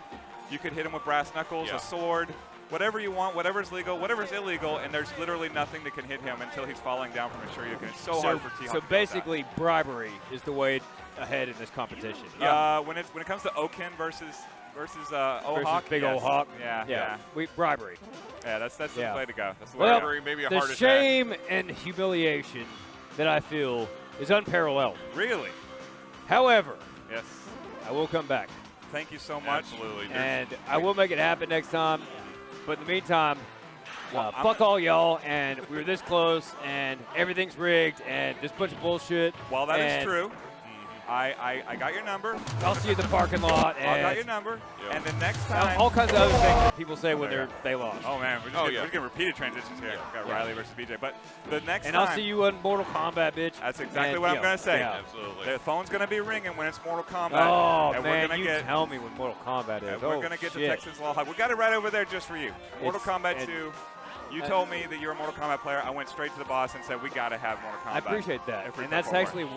You could hit him with brass knuckles, a sword, whatever you want, whatever's legal, whatever's illegal, and there's literally nothing that can hit him until he's falling down from a Shoryuken. It's so hard for T-Hawk. So basically, bribery is the way ahead in this competition. When it comes to Okin versus O-Hawk, big old Hawk. Yeah. Bribery. Yeah, that's the way to go. That's the way Well, to go. maybe a the heart attack. shame and humiliation that I feel is unparalleled. Really? However, yes, I will come back. Thank you so much. Absolutely. And I will make it happen next time. But in the meantime, Well, fuck all y'all, and we were this close, and everything's rigged, and just a bunch of bullshit. While that is and true, I got your number. I'll see you at the parking lot. I got And your number. And the next time, all kinds of other things that people say when they lost. Oh man, we're just getting repeated transitions here. Got Riley versus BJ, but the next And time, I'll see you in Mortal Kombat, bitch. That's exactly And, what I'm yo, gonna say. yeah. Absolutely. The phone's gonna be ringing when it's Mortal Kombat. Oh and man, we're gonna you get, tell me what Mortal Kombat is. and we're gonna get the Texas Longhawk. We got it right over there just for you. Mortal Kombat 2. You told me that you're a Mortal Kombat player. I went straight to the boss and said we gotta have Mortal Kombat. I appreciate that. if we And go that's forward. actually,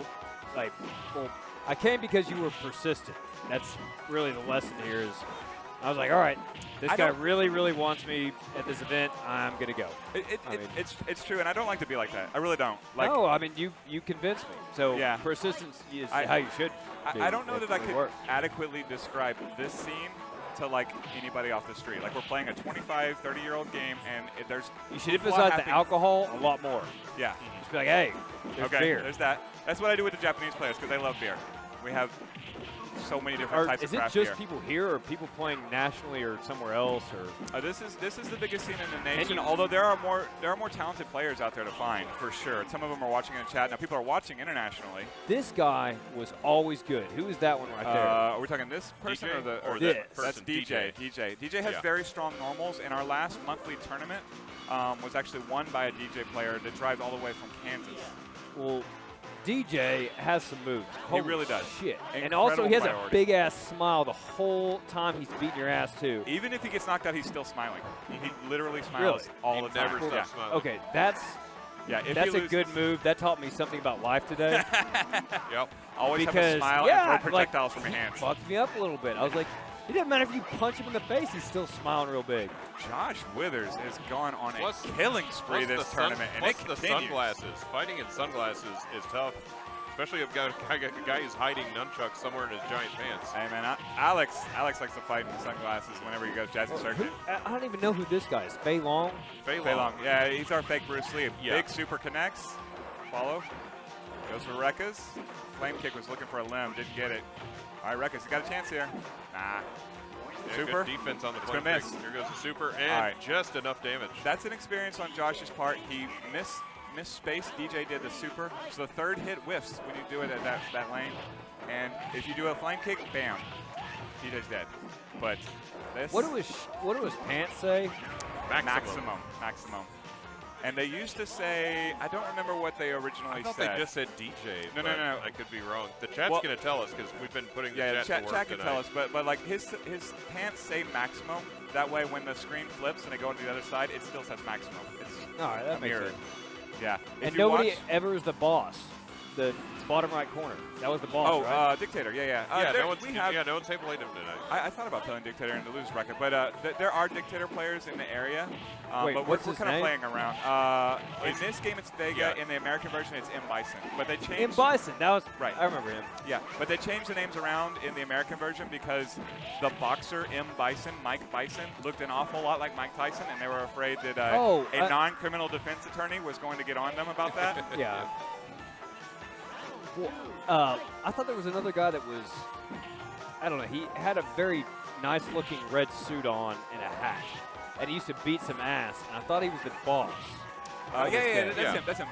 like, well, I came because you were persistent. That's really the lesson here is, I was like, all right, this guy really, really wants me at this event. I'm going to go. It's true, and I don't like to be like that. I really don't. Like, no, I mean, you convinced me. So Yeah. persistence is how you should be. I don't know It that I really could works. adequately describe this scene to like anybody off the street. Like we're playing a 25, 30-year-old game, and there's You should emphasize the alcohol a lot more. Yeah. Just be like, hey, there's okay, beer. there's that. That's what I do with the Japanese players because they love beer. We have so many different types Is of it craft just beer. people here, or people playing nationally or somewhere else, or? This is the biggest scene in the nation. you- Although there are more talented players out there to find for sure. Some of them are watching in the chat now. People are watching internationally. This guy was always good. Who is that one right there? Are we talking this person DJ? or the Or this? that That's person, DJ. DJ. DJ has Yeah. very strong normals, and our last monthly tournament was actually won by a DJ player that drives all the way from Kansas. Well, DJ has some moves. He really does. Shit. And Incredible also, he has a priority. big ass smile the whole time he's beating your ass too. Even if he gets knocked out, he's still smiling. He literally smiles Really? all He the time. never stops smiling. Okay, that's If that's he a good move. That taught me something about life today. Yep. Always have because a smile yeah, and throw projectiles from your hands. Fucked me up a little bit. I was like, it doesn't matter if you punch him in the face; he's still smiling real big. Josh Withers has gone on a Plus- killing spree plus this the tournament, and plus it the continues. sunglasses. Fighting in sunglasses is tough, especially if a guy who's hiding nunchucks somewhere in his giant pants. Hey man, Alex likes to fight in sunglasses whenever he goes Jazzy Circuit. I don't even know who this guy is. Fei Long. Fei Fei Long. Long. Yeah, he's our fake Bruce Lee. Yeah. Big super connects. Follow. Goes for Rekkas. Flame kick was looking for a limb, didn't get it. All right, Rekkas, you got a chance here. Nah. Yeah, Super. Good defense on the It's flame gonna kick. miss. Here goes the super, and All right. just enough damage. That's an experience on Josh's part. He missed space. DJ did the super. So the third hit whiffs when you do it at that lane. And if you do a flame kick, bam, DJ's dead. But this What do his pants say? maximum. And they used to say, I don't remember what they originally I thought said. they just said DJ. No. but I could be wrong. The chat's Well- going to tell us because we've been putting the Yeah, chat to work chat can tonight. tell us, but like his pants say maximum. That way, when the screen flips and they go to the other side, it still says maximum. It's All right, that makes mirrored. sense. Yeah. If And you nobody watch- ever is the boss. The bottom right corner. That was the boss, Oh, right? Dictator. Yeah. Yeah, There- no one's we have- no one's played him tonight. I thought about playing Dictator in the lose bracket, but there are Dictator players in the area. Wait, but what's we're his kind of name? playing around. In this game, it's Vega. Yeah. In the American version, it's M. Bison. But they changed. M. Bison. That was Right. I remember him. Yeah, but they changed the names around in the American version because the boxer M. Bison, Mike Bison, looked an awful lot like Mike Tyson, and they were afraid that a non-criminal defense attorney was going to get on them about that. Yeah. Well, I thought there was another guy that was, I don't know, he had a very nice-looking red suit on and a hat, and he used to beat some ass, and I thought he was the boss. That's him. That's him.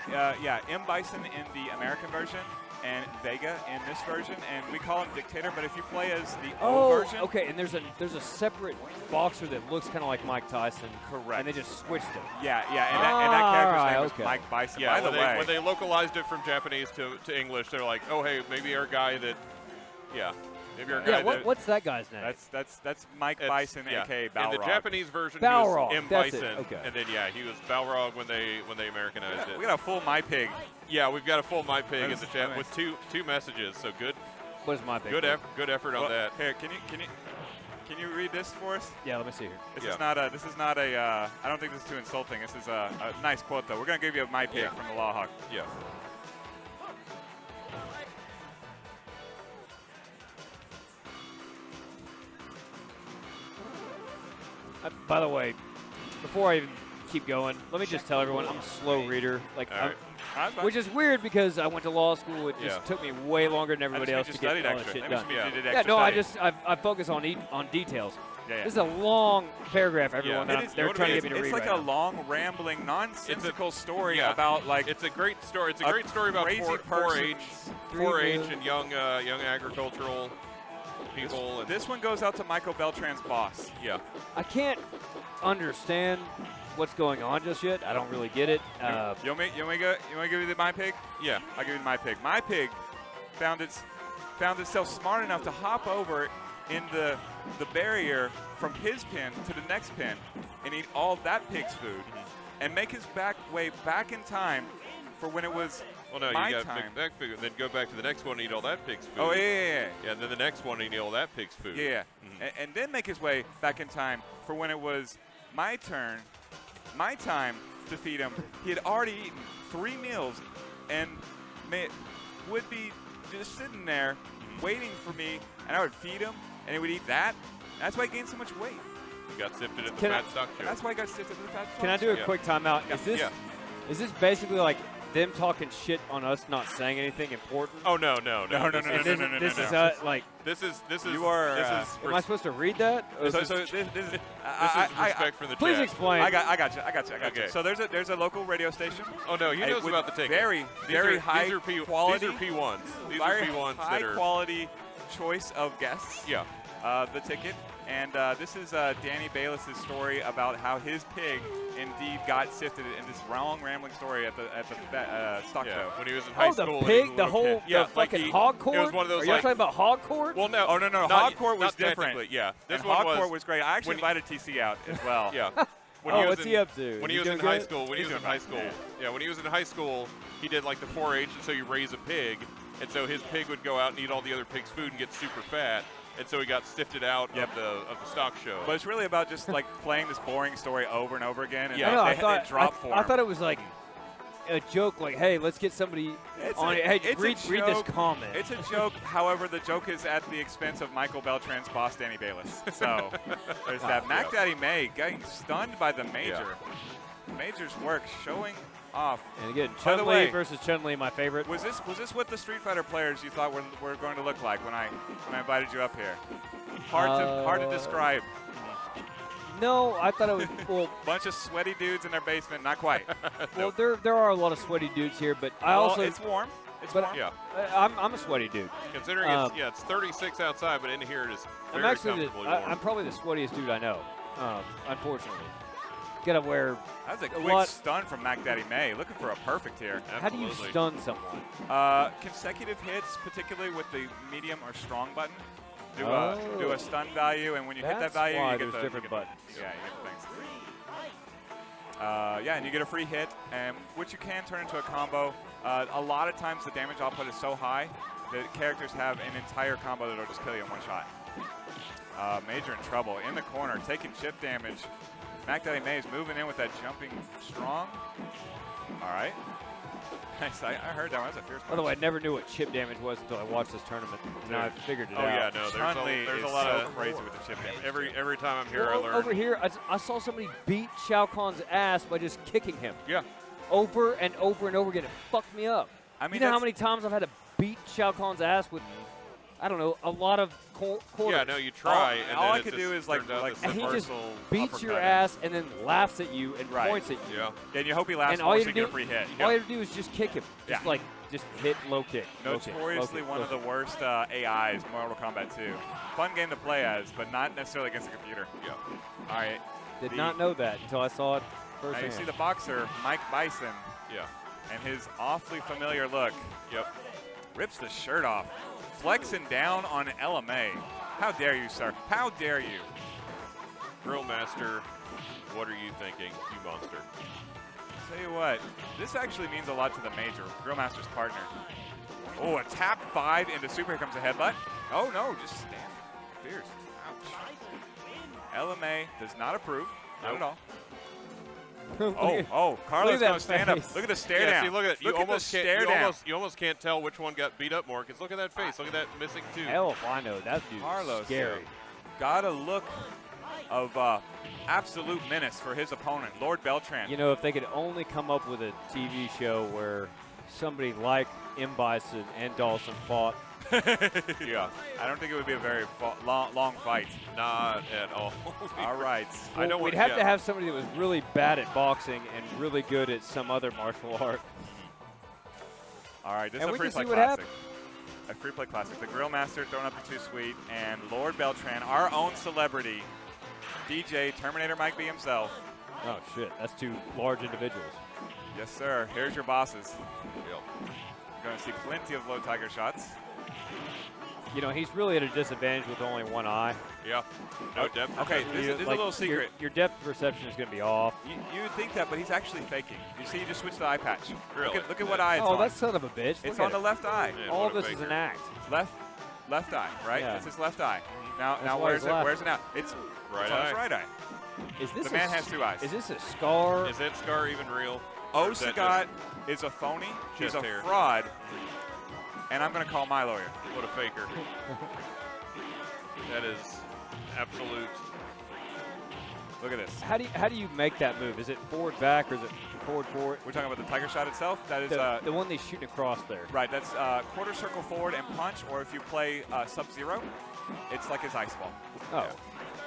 M. Bison in the American version, and Vega in this version, and we call him Dictator. But if you play as the O version, okay, and there's a separate boxer that looks kind of like Mike Tyson. Correct. And they just switched him. Yeah, and that character's name okay. was Mike Bison. Yeah, By the way, when they localized it from Japanese to English, they're like, oh hey, maybe our guy that, maybe our guy that. What's that guy's name? That's Mike Bison, aka Balrog. In the Japanese version, Balrog, he was M. that's it, Bison, okay. and then he was Balrog when they Americanized it. We got a full My Pig. Yeah, we've got a full My Pig in That's the chat nice. with two messages. So good. What is My Pig? Good effort on that. Here, can you read this for us? Yeah, let me see here. This is not a. I don't think this is too insulting. This is a nice quote though. We're gonna give you a My Pig from the Law Hawk. Yeah. By the way, before I even keep going, let me just tell everyone I'm a slow reader. Like, All right. which is weird because I went to law school. It just took me way longer than everybody else to get all that shit done. I focus on details. Yeah. This is a long paragraph, everyone. It is, They're trying to get me to read. It's like right a now. long, rambling, nonsensical story about like. It's a great story. It's a great story about crazy 4-H and young agricultural people. This one goes out to Michael Beltran's boss. Yeah. I can't understand what's going on just yet. I don't really get it. You want me to give you the My Pig? Yeah. I'll give you My Pig. My Pig found itself smart enough to hop over in the barrier from his pin to the next pin and eat all that pig's food and make his way back in time for when it was my you got time. back food, and then go back to the next one and eat all that pig's food. Oh, yeah. Yeah, and then the next one and eat all that pig's food. Yeah. And then make his way back in time for when it was my time to feed him. He had already eaten 3 meals and would be just sitting there waiting for me, and I would feed him, and he would eat that. That's why he gained so much weight. You got sifted at the Fat Stock Show. That's why he got sifted at the Fat Stock Can I do a Show. quick timeout? Is this basically like them talking shit on us not saying anything important? Oh no. This is like. This is. You are. Am I supposed to read that? This is respect for the Please chat. explain. I got you. Okay. So there's a local radio station. Oh no, he knows with about the ticket. Very high These are quality. These are P1s. These are very P1s high that are. quality choice of guests. Yeah. The ticket. And this is Danny Bayless's story about how his pig indeed got sifted in this long, rambling story at the stock show. When he was in high school. Oh, the and he was pig, a the little whole, kid. Yeah, the fucking hog court? It was one of those. Are you talking about hog court? Well, no. Oh, no. Not- Hog court was not different. technically, yeah. This and one hog court was great. I actually when- invited TC out as well. Yeah. What's he up to? When Is he was doing in high good? school, when he was in high school, when he was in high school, he did like the 4-H, and so you raise a pig, and so his pig would go out and eat all the other pigs' food and get super fat, and so he got sifted out of the stock show. But it's really about just like playing this boring story over and over again, and I it dropped for him. I thought it was like a joke, like, hey, let's get somebody on it. Hey, read this comment. It's a joke. However, the joke is at the expense of Michael Beltran's boss, Danny Bayless. So there's that. Mac Daddy May getting stunned by the Major. Major's work showing off. And again, By the Chun-Li way, versus Chun-Li, my favorite. Was this what the Street Fighter players you thought were going to look like when I invited you up here? Hard to describe. No, I thought it was bunch of sweaty dudes in their basement. Not quite. Well, there are a lot of sweaty dudes here, but I also it's warm. It's but warm. Yeah. I'm a sweaty dude. Considering it's 36 outside, but in here it is very I'm actually comfortably warm. I'm probably the sweatiest dude I know. Unfortunately, gotta wear. That was a quick stun from Mac Daddy May, looking for a perfect here. How do you stun someone? Consecutive hits, particularly with the medium or strong button. Do a stun value, and when you hit that value, you get the different buttons. Yeah, you get the things. Yeah, and you get a free hit, and which you can turn into a combo. A lot of times the damage output is so high that characters have an entire combo that'll just kill you in one shot. Major in trouble. In the corner, taking chip damage. Mac Daddy May is moving in with that jumping strong. All right. Nice. I heard that one. That's a fierce punch. By the way, I never knew what chip damage was until I watched this tournament. Now I've figured it out. Oh, yeah, no, there's a lot of crazy with the chip damage. Every time I'm here, I learn. Over here, I saw somebody beat Shao Kahn's ass by just kicking him. Yeah. Over and over and over again. It fucked me up. I mean, you know how many times I've had to beat Shao Kahn's ass with, I don't know, a lot of quarters? Yeah, no, you try. All I could do is like and he just beats your ass and then laughs at you and points at you. Yeah. And you hope he laughs and more so you get a free hit. All you have to do is just kick him. Just hit low kick. Notoriously one of the worst AIs in Mortal Kombat 2. Fun game to play as, but not necessarily against a computer. Yeah. All right. Did not know that until I saw it Now firsthand. you see the boxer, Mike Bison. Yeah. And his awfully familiar look. Yep. Rips the shirt off. Flexing down on LMA. How dare you, sir? How dare you? Grill Master, what are you thinking, you monster? Tell you what, this actually means a lot to the Major, Grillmaster's partner. Oh, a tap 5 into super. Here comes a headbutt. Oh, no, just stand. Fierce. Ouch. LMA does not approve. Not at all. Carlos going to stand up. Look at the stare down. See, look at you almost can't tell which one got beat up more because look at that face. Look at that missing tooth. Hell if I know. That dude's Carlos, scary. Got a look of absolute menace for his opponent, Lord Beltran. You know, if they could only come up with a TV show where somebody like M. Bison and Dawson fought. Yeah, I don't think it would be a very long fight. Not at all. All right. Well, I know we'd have to have somebody that was really bad at boxing and really good at some other martial art. All right, this And is we a free can play see what classic. A free play classic. The Grill Master throwing up the Too Sweet, and Lord Beltran, our own celebrity, DJ Terminator Mike B himself. Oh shit, that's two large individuals. Yes, sir. Here's your bosses. Yep. You're going to see plenty of low tiger shots. You know, he's really at a disadvantage with only one eye. Yeah. No depth. Okay, this is a little secret. Your depth perception is going to be off. You would think that, but he's actually faking. You see, you just switched the eye patch. Really? Look at what eye it's on. Oh, that son of a bitch. It's Look on at the it. left eye. Man, All what a this is faker. an act. Left eye, right? Yeah. This is left eye. Now That's why where's it's it? left. Where's it now? It's Right it's on his eye. right eye. Is this The man has two eyes. Is this a scar? Is that scar even real? Or is that Osagat is a phony. He's chest a hair? fraud. And I'm going to call my lawyer. What a faker. That is absolute. Look at this. How do you make that move? Is it forward back or is it forward forward? We're talking about the tiger shot itself. That is The one they shooting across there. right. That's quarter circle forward and punch. Or if you play Sub-Zero, it's like his ice ball. Oh.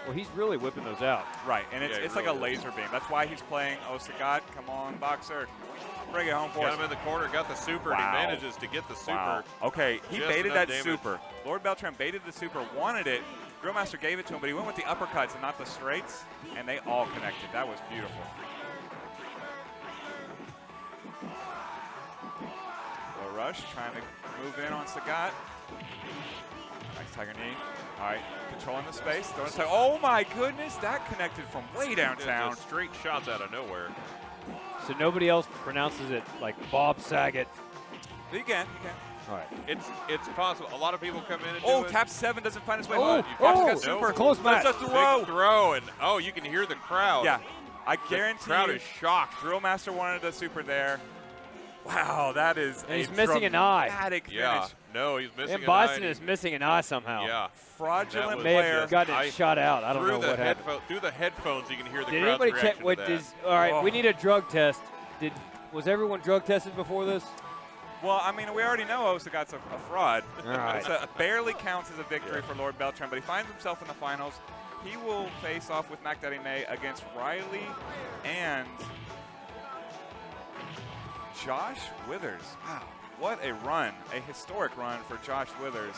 Well, he's really whipping those out. Right, and it's Yeah, he it's like a really is. laser beam. That's why he's playing Osagat. Come on, boxer. Bring it home for Got us. him in the corner, got the super, Wow. and he manages to get the super. Wow. Okay, he Just baited enough that damage. super. Lord Beltran baited the super, wanted it. Grillmaster gave it to him, but he went with the uppercuts and not the straights, and they all connected. That was beautiful. Low rush, trying to move in on Sagat. Nice tiger knee. All right, controlling the space. Throwing the oh my goodness, that connected from way downtown. Just straight shots out of nowhere. So nobody else pronounces it like Bob Saget. You can. All right. It's possible. A lot of people come in and Oh, do it. tap 7 doesn't find his way. Oh, You've got oh, super. close match. That's a Big throw. throw, and oh, you can hear the crowd. Yeah, I The guarantee crowd you, is shocked. Grillmaster wanted a super there. Wow, that is And he's a missing an eye. dramatic finish. Yeah. No, he's missing And an Bison eye. is missing an eye somehow. Yeah. Fraudulent was May have player. just- gotten I- it shot out. I don't know what happened. Through the headphones, you can hear the Did crowd's anybody reaction check? What to that. is? All right, Oh. we need a drug test. Was everyone drug tested before this? Well, I mean, we already know Osagat's a fraud. All right. It barely counts as a victory for Lord Beltran, but he finds himself in the finals. He will face off with Mac Daddy May against Riley and Josh Withers. Wow, what a run. A historic run for Josh Withers.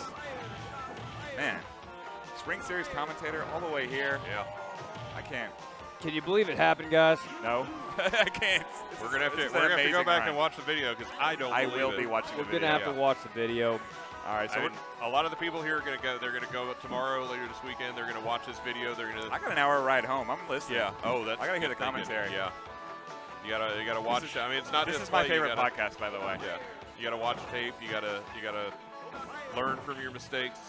Man, Spring Series commentator all the way here. Yeah. I can't. Can you believe it happened, guys? No, I can't. We're gonna have to This is we're an gonna have to go amazing back run. and watch the video because I don't. I believe will it. be watching We're the gonna video. have to watch the video. All right, so I mean, a lot of the people here are gonna go. They're gonna go tomorrow, later this weekend. They're gonna watch this video. They're gonna. I got an hour ride home. I'm listening. Yeah. Oh, that's. I gotta hear the good thinking. commentary. Yeah. You gotta watch. I mean, it's not This just is my play, you favorite gotta- podcast, by the way. Yeah, you gotta watch tape. You gotta learn from your mistakes.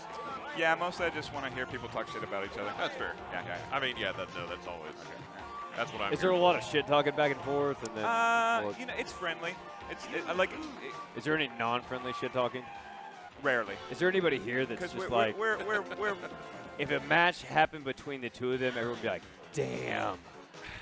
Yeah, mostly I just want to hear people talk shit about each other. That's fair. Yeah. I mean, that's always. That's what I'm. Is there a here lot for. of shit talking back and forth? And then, or You know, it's friendly. is there any non-friendly shit talking? Rarely. Is there anybody here that's Because just we're if a match happened between the two of them, everyone would be like, damn,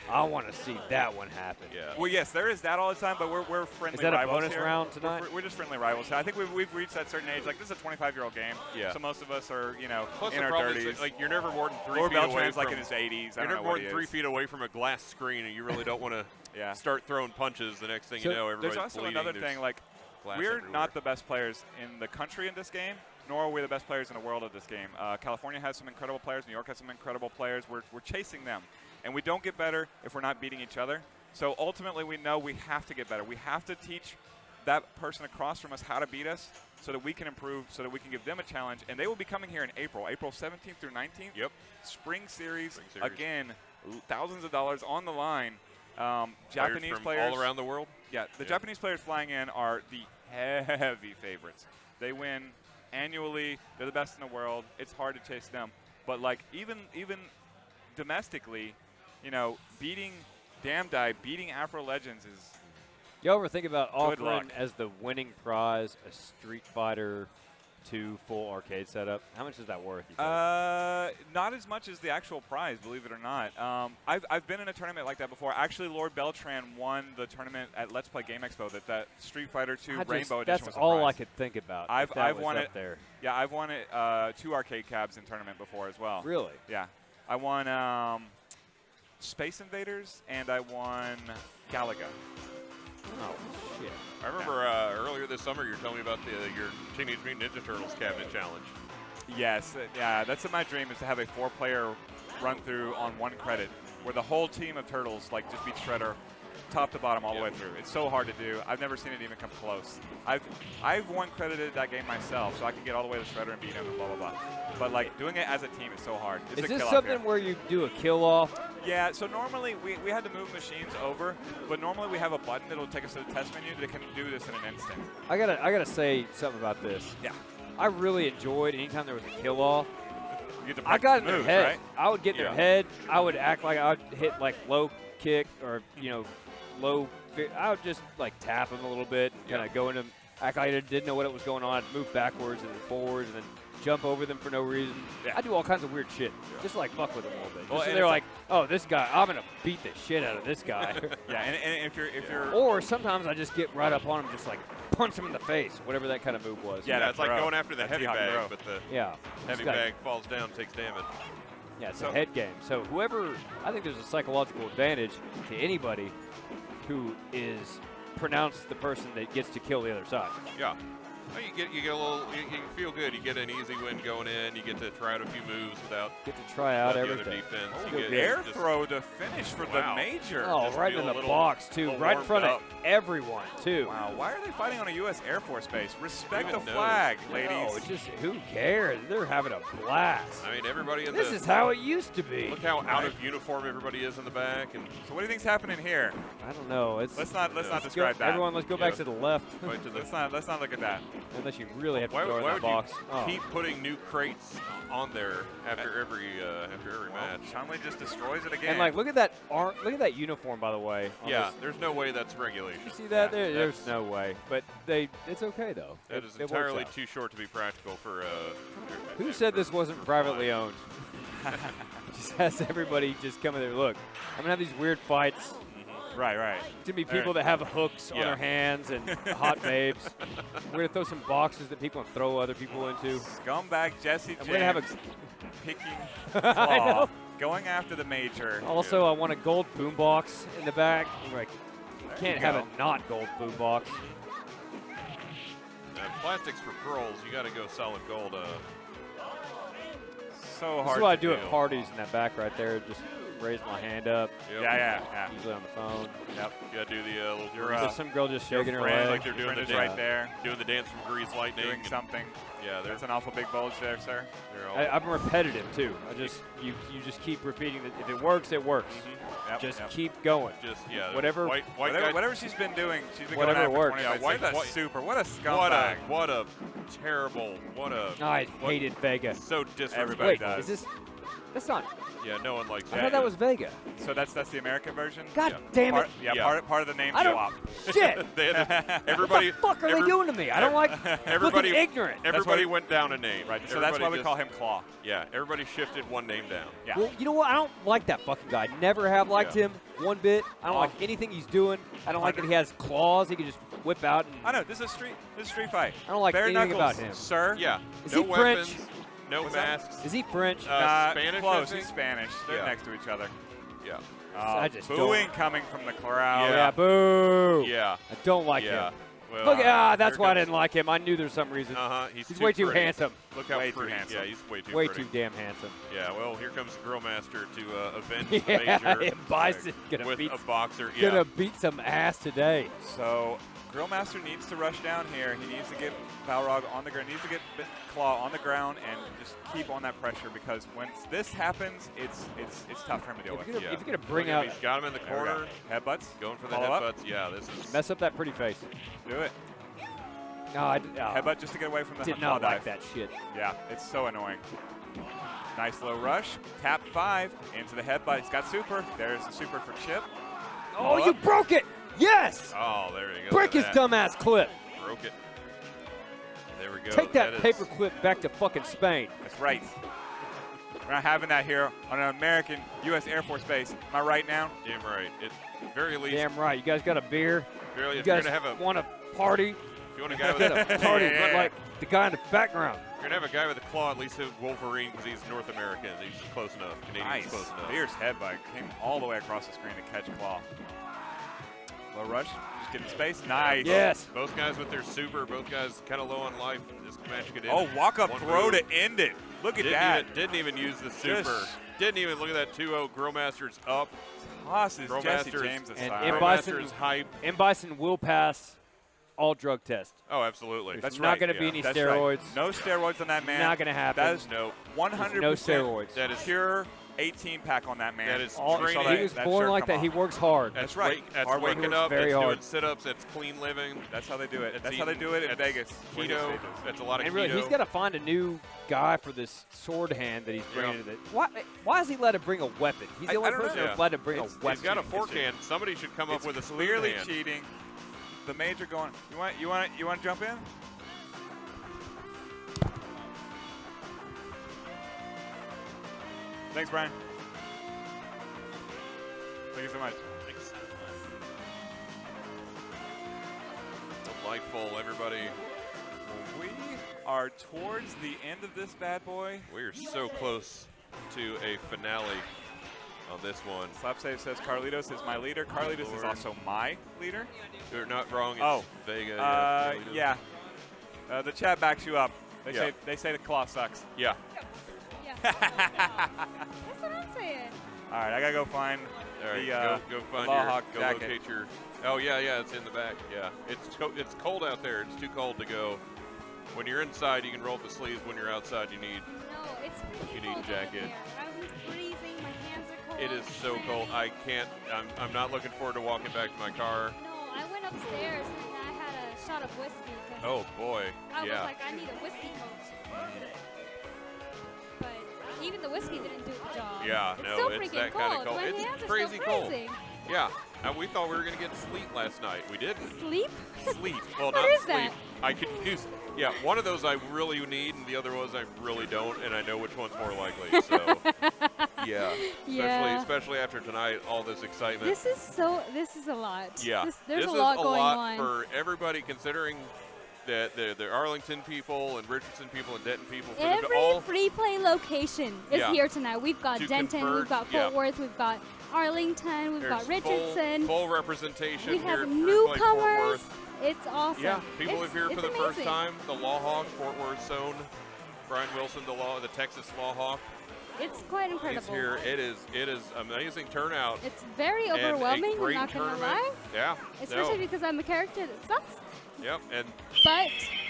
I want to see that one happen. Yeah. Well, yes, there is that all the time, but we're friendly Is that a rivals bonus here. round tonight? We're just friendly rivals. I think we've reached that certain age. Like, this is a 25-year-old game. Yeah. So most of us are, Plus, in the our problem 30s. is, like, you're never more than 3 Lord feet away Beltran's from. like in his 80s. You're never more than 3 feet away from a glass screen, and you really don't want to start throwing punches. The next thing you know, everybody's There's also bleeding. another There's thing, like, glass we're everywhere. not the best players in the country in this game, nor are we the best players in the world at this game. California has some incredible players. New York has some incredible players. We're chasing them. And we don't get better if we're not beating each other. So ultimately, we know we have to get better. We have to teach that person across from us how to beat us so that we can improve, so that we can give them a challenge. And they will be coming here in April 17th through 19th. Yep. Spring Series. Spring Series. Again, thousands of dollars on the line. Japanese from players. all around the world? Yeah, the Japanese players flying in are the heavy favorites. They win annually. They're the best in the world. It's hard to chase them. But, like, even domestically, beating Damdai, beating Afro Legends is You ever think about Good offering luck. as the winning prize a Street Fighter 2 full arcade setup? How much is that worth? You think? not as much as the actual prize, believe it or not. I've been in a tournament like that before. Actually, Lord Beltran won the tournament at Let's Play Game Expo. That Street Fighter 2 Rainbow Edition that's was a all I prize. could think about. I've if that was won up it there. Yeah, I've won it 2 arcade cabs in tournament before as well. Really? Yeah, I won Space Invaders and I won Galaga. Oh shit! I remember earlier this summer you were telling me about your Teenage Mutant Ninja Turtles cabinet challenge. Yes, yeah, that's my dream, is to have a 4-player run through on 1 credit where the whole team of turtles just beat Shredder top to bottom all the way through. It's so hard to do. I've never seen it even come close. I've 1-credited that game myself, so I can get all the way to Shredder and beat him and blah, blah, blah. But, like, doing it as a team is so hard. It's Is a this kill-off something here. where you do a kill-off? Yeah, so normally we had to move machines over, but normally we have a button that will take us to the test menu that can do this in an instant. I gotta say something about this. Yeah. I really enjoyed anytime there was a kill-off. You get to I got in practice their moves, head. right? I would get in their head. I would act like I would hit like low kick or low. I would just like tap them a little bit, kind of go into, act like I didn't know what it was going on. I'd move backwards and then forwards and then jump over them for no reason. Yeah. I do all kinds of weird shit, just like fuck with them a little bit. Well, Just so and they're it's like, oh, this guy, I'm gonna beat the shit out of this guy. Yeah, and if you're Or sometimes I just get right up on him, just like punch him in the face, whatever that kind of move was. Yeah, It's like throw. going after the That's heavy the hot bag, throw. but the Yeah. heavy Just gotta- bag falls down, takes damage. Yeah, it's So- a head game. So whoever, I think there's a psychological advantage to anybody who is pronounced the person that gets to kill the other side. Yeah. Well, you get a little. You feel good. You get an easy win going in. You get to try out a few moves without. Get to try out the other everything. defense. Oh, You get air just- throw to finish for Wow. the major. Oh, Just right feel in a the little- box too, little right in warmed front up. of everyone too. Wow, why are they fighting on a U.S. Air Force base? Respect Who the even knows? flag, No, ladies. it's just who cares? They're having a blast. I mean, everybody in This the. is how it used to be. Look how out of uniform everybody is in the back, and So what do you think's happening here? I don't know. It's Let's not go, describe that. everyone. Let's go back to the left. right to the. Let's not look at that. Unless you really have to Why, throw it why in would that box. you Oh. keep putting new crates on there after every match? Chun-Li just destroys it again. And like, look at that look at that uniform, by the way. on Yeah, this. there's no way that's regulation. You see that? Yeah, There's that's- no way. But it's okay though. That It- is it works entirely out. too short to be practical for. Who said this wasn't privately owned? Just has everybody just come in there. Look, I'm gonna have these weird fights. right. It's gonna be people that have hooks on Yeah. their hands and hot babes. We're gonna throw some boxes that people can throw other people into. Scumbag Jesse And James we're gonna have a. picking I claw, know. going after the major. Also, I want a gold boombox in the back. I'm like, There can't you have go. a not gold boombox. Plastics for pearls, you got to go solid gold. So This hard is what I to do at parties in that back right there. Just raising my hand up. Yep. Yeah. Usually on the phone. Yep. You gotta do the little Your, Grease. There's some girl just Your shaking her friend, leg. like they're doing friend the is right dance. there. Doing the dance from Grease Lightning. Doing something. Yeah, There's an awful big bulge there, sir. they're all. I'm repetitive too. You just keep repeating that. If it works, it works. Yep, Just yep. keep going. Just yeah. Whatever- White Whatever she's been doing, she's been Whatever going after works. 20 Yeah, minutes. White- Like, White- super. What a scumbag. What a terrible. What a. I hated Vega. So disrespectful. Everybody Wait, does. is this? That's not. Yeah, no one likes I that. thought that was Vega. So that's the American version? God Yeah. damn it! Part, yeah, Yeah. Part of the name I don't- swap. Shit! They had to- everybody. What the fuck are they doing to me? I don't like Everybody. looking ignorant. Everybody went down a name. Right. So that's Everybody why we just- call him Claw. Yeah, everybody shifted one name down. Yeah. Well, you know what? I don't like that fucking guy. Never have liked Yeah. him one bit. I don't Oh. like anything he's doing. I don't like that he has claws. He can just whip out. And I know. This is a street fight. I don't like Bare anything knuckles, about him. sir. Yeah. Is no he French? weapons. No What's that? masks. Is he French? Spanish, I Close. think? He's Spanish. They're Yeah. next to each other. Yeah. I just booing don't. coming from the Oh, crowd. yeah, boo. Yeah. I don't like Yeah. him. Well, Look, that's here why I comes- didn't like him. I knew there's some reason. He's way too pretty. handsome. Look how Way too pretty. handsome. Yeah, he's way too Way pretty. too damn handsome. Yeah, well, here comes the Grill Master to avenge Yeah, the major and Bison gonna with beat- a boxer. Gonna Yeah. beat some ass today. So Grillmaster needs to rush down here. He needs to get Balrog on the ground. He needs to get Claw on the ground and just keep on that pressure, because when this happens, it's tough for him to deal with. If you're Yeah. gonna bring Look at him, out, He's got him in the There we go. corner. Headbutts. Going for the Follow up. headbutts. Yeah, this is. mess up that pretty face. Do it. No, I Headbutt just to get away from the did claw not like dive. that shit. Yeah, it's so annoying. Nice low rush. Tap 5 into the headbutt. He's got super. There's the super for Chip. Oh, you broke it! Yes! Oh, there you go. Break his Look at dumbass clip. that. Broke it. There we go. Take that is- paper clip back to fucking Spain. That's right. We're not having that here on an American U.S. Air Force base. Am I right now? Damn right. At very least. Damn right. You guys got a beer? Barely, You if you're guys gonna have a. want a party? If you want a guy with Get a a. party, Yeah. but like the guy in the background. You're gonna have a guy with a claw, at least a Wolverine, because he's North American. He's close enough. Canadian's Nice. close enough. Fierce headbutt. Came all the way across the screen to catch Claw. Low rush. Just getting space. Nice. Yes. Both guys with their super. Both guys kind of low on life. This match could end. Oh, walk up one throw move. to end it. Look at that. Didn't even use the super. Just- Didn't even look at that 2-0. Grillmaster's up. Tosses Girl Jesse Masters James and aside. M. Grillmaster Bison- is hype. M. Bison will pass all drug tests. Oh, absolutely. There's That's not right, going to be yeah. any That's steroids. right. No steroids on that man. Not going to happen. That is No. 100% no steroids. That is pure 18 pack on that man. That is All, training. he was that born shirt like come that. He off. works hard. That's right. That's Hard work. waking He up. works very That's doing hard. sit-ups. That's clean living. That's how they do it. That's That's how they do it in that's Vegas. Keto. That's a lot of And really, keto. he's got to find a new guy for this sword hand that he's bringing Yeah. to the. Why is he let him bring a weapon? He's the I only don't person know. that's let him bring It's- a weapon. He's got a forehand. Somebody should come up It's with a smooth clearly hand. cheating. The major going. You want to jump in? Thanks, Brian. Thank you so much. Thanks. Delightful, everybody. We are towards the end of this bad boy. We are so close to a finale on this one. Slapsave says Carlitos is my leader. Carlitos is Lord. also my leader. You're not wrong. It's Oh. Vega. Carlitos. Yeah. The chat backs you up. Yeah. They say the claw sucks. Yeah. Yeah. That's what I'm saying. All right, I gotta go find All right. the go find Law your. Hawk Go jacket. locate your. Oh yeah, it's in the back. Yeah. It's cold out there. It's too cold to go. When you're inside, you can roll up the sleeves. When you're outside, you need. No, it's freaking You need cold jacket. out here. I'm freezing. My hands are cold. It is so cold. I can't. I'm not looking forward to walking back to my car. No, I went upstairs and I had a shot of whiskey. 'Cause Oh boy. I Yeah. was like, I need a whiskey coat. But even the whiskey didn't do the job. Yeah, it's no, still it's freaking that cold. kinda cold. My It's hands are crazy still cold. freezing. Yeah. And we thought we were gonna get sleet last night. We didn't. Sleep? Sleet. Well, What not is sleep. that? I could use. Yeah, one of those I really need, and the other ones I really don't, and I know which one's more likely. So, yeah. Yeah. Especially after tonight, all this excitement. This is a lot. Yeah. There's this a lot is a going lot on. for everybody, considering that the Arlington people and Richardson people and Denton people. For them to Every all free play location is Yeah. here tonight. We've got To Denton, converge, we've got Fort yeah. Worth, we've got Arlington, we've got there's Richardson. Full representation we here have at Free Play Fort newcomers. Worth. It's awesome. Yeah, people it's, live here for it's the first amazing. time. The Law Hawk, Fort Worth zone. Brian Wilson, the Texas Law Hawk. It's quite He's incredible. here. It is amazing turnout. It's very and a overwhelming, I'm great not going to tournament. lie. Yeah. Especially no. because I'm a character that sucks. Yep, and But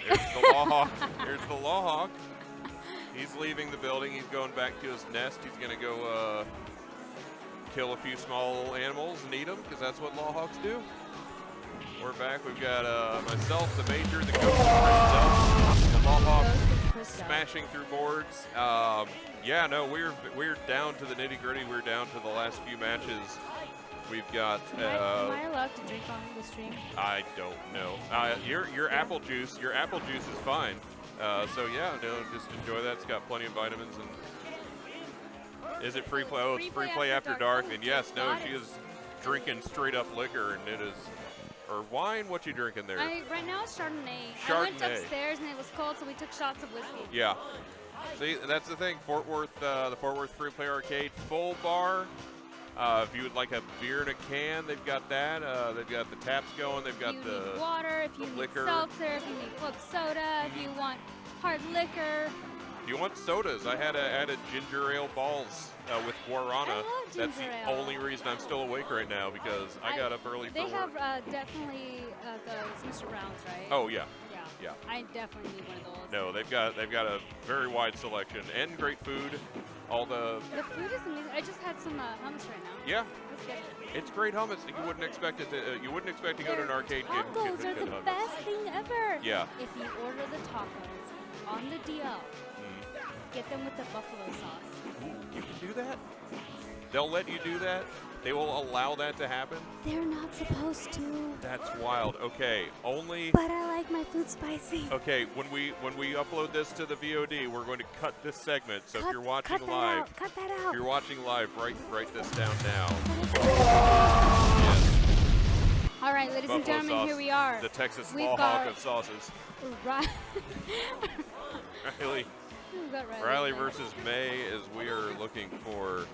there's the Law Hawk. There's the Law Hawk. He's leaving the building. He's going back to his nest. He's going to go kill a few small animals and eat them, because that's what Law Hawks do. We're back. We've got myself, the Major, the Coach, the Law Hawk smashing through boards. Yeah, no, we're down to the nitty-gritty. We're down to the last few matches. We've got. Am I allowed to drink on the stream? I don't know. Your apple juice. Your apple juice is fine. So yeah, no, just enjoy that. It's got plenty of vitamins. And is it free play? Oh, it's free play after dark. And yes, no, she is drinking straight up liquor, and it is, or wine. What you drinking there? Right now it's Chardonnay. I went Chardonnay. upstairs and it was cold, so we took shots of whiskey. Yeah. See, that's the thing. Fort Worth, the Fort Worth Free Play Arcade full bar. If you would like a beer in a can, they've got that. They've got the taps going. They've got If the you need water, if you need liquor. seltzer, if you need club soda, if you want hard liquor. If you want sodas, I had a ginger ale balls with guarana. I love That's the ginger ale. only reason I'm still awake right now, because I got up early They for have work. Definitely those Mr. Browns, right? Oh yeah. Yeah. I definitely need one of those. No, they've got a very wide selection and great food. All the food is amazing. I just had some hummus right now. yeah, That's good. it's great hummus. You wouldn't expect it to. You wouldn't expect to go to an arcade and Tacos get are good the hummus. best thing ever. Yeah. If you order the tacos on the DL, get them with the buffalo sauce. You can do that? They'll let you do that? They will allow that to happen? They're not supposed to. That's wild. Okay, only. But I like my food spicy. Okay, when we upload this to the VOD, we're going to cut this segment. So if you're watching cut that live, out, cut that out. if you're watching live, write this down now. All right, ladies and Buffalo gentlemen, sauce, here we are. the Texas We've Law got Hawk of sauces. Ri- Riley. We've got Riley versus May, as we are looking for.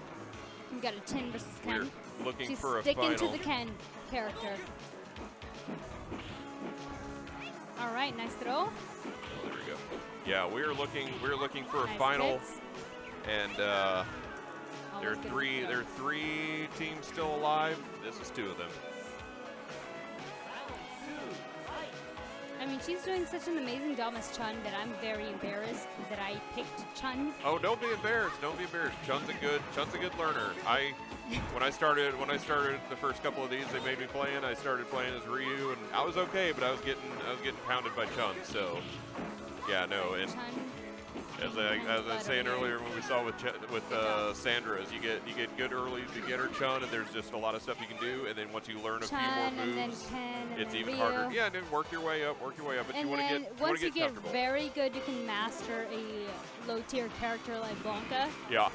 We've got a Chen versus Ken. We're looking She's for a sticking final. to the Ken character. All right, nice throw. There we go. Yeah, we're looking for a Nice final, kicks. and there are three teams still alive. This is two of them. I mean, she's doing such an amazing job as Chun that I'm very embarrassed that I picked Chun. Oh, don't be embarrassed. Don't be embarrassed. Chun's a good learner. When I started the first couple of these, they made me playing. I started playing as Ryu, and I was okay, but I was getting pounded by Chun. So, yeah, no. And as I was saying earlier, when we saw with Sandra, is you get good early to get her Chun, and there's just a lot of stuff you can do, and then once you learn a few more Chun, and then moves, Ken, and it's then even Ryu. harder. Yeah, and then work your way up. But And you want to then get once you get comfortable. very good, you can master a low-tier character like Blanca. Yeah.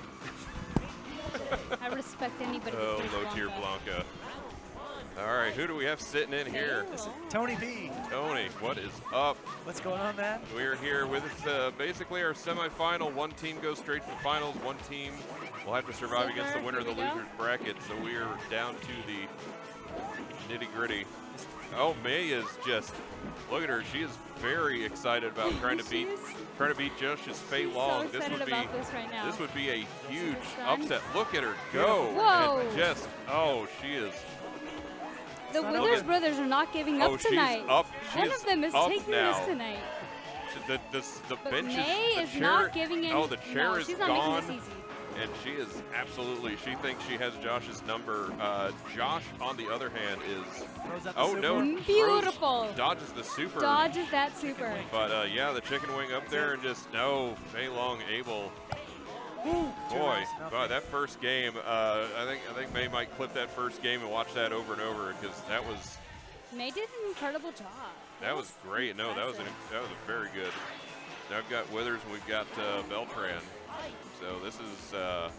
I respect anybody Oh, that plays low tier Blanca. Blanca. All right, who do we have sitting in here? Tony B. Tony, what is up? What's going on, man? We're here with basically our semifinal. One team goes straight to the finals. One team will have to survive against the winner of the Here we go. losers bracket. So we are down to the nitty gritty. Oh, May is just look at her. She is very excited about trying to beat Justice Fei Long. so excited about this right now. This would be a huge son. upset. Look at her go! Whoa. And she is. The Withers brothers are not giving up she's tonight. up. One She of them is up taking now. this tonight. The But bench May the is chair, not giving in. Oh, the chair no, is she's not gone. making this easy. And she is absolutely. She thinks she has Josh's number. Josh, on the other hand, is. Oh no! Beautiful. Dodges the super. Dodges that super. But yeah, the chicken wing up there, and just no. Fei Long able. Boy, that first game. I think May might clip that first game and watch that over and over, because that was. May did an incredible job. That was great. No, that was very good. Now I've got Withers and we've got Beltran. So this is yeah,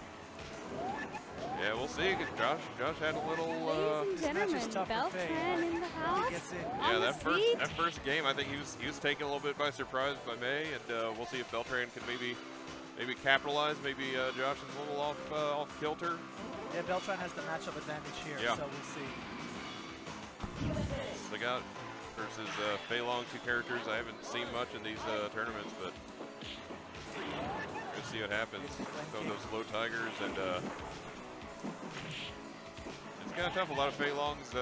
we'll see. Josh had a little. Ladies and gentlemen, Beltran in the house. Yeah, on that the seat. first game, I think he was taken a little bit by surprise by May, and we'll see if Beltran can maybe capitalize. Maybe Josh is a little off kilter. Yeah, Beltran has the matchup advantage here, Yeah. so we'll see. Look out versus Fei Long, two characters I haven't seen much in these tournaments, but good see what happens. Throw those low tigers, and it's kind of tough. A lot of Fei Long's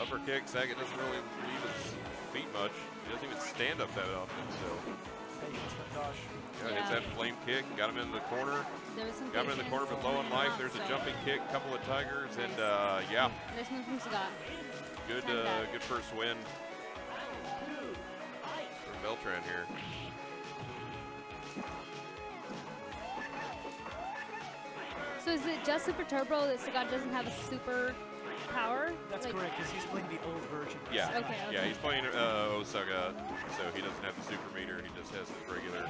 upper kick. Sagat doesn't really leave his feet much. He doesn't even stand up that often. So hits that flame kick. Got him in the corner. Got him in the corner, but low on life. There's a jumping kick. Couple of tigers, and yeah. Nice move from Sagat. Good, good first win for Beltran here. So is it just Super Turbo that Sagat doesn't have a super power? That's correct, because he's playing the old version. Yeah. Okay. Yeah, he's playing Sagat, so he doesn't have the super meter. He just has his regular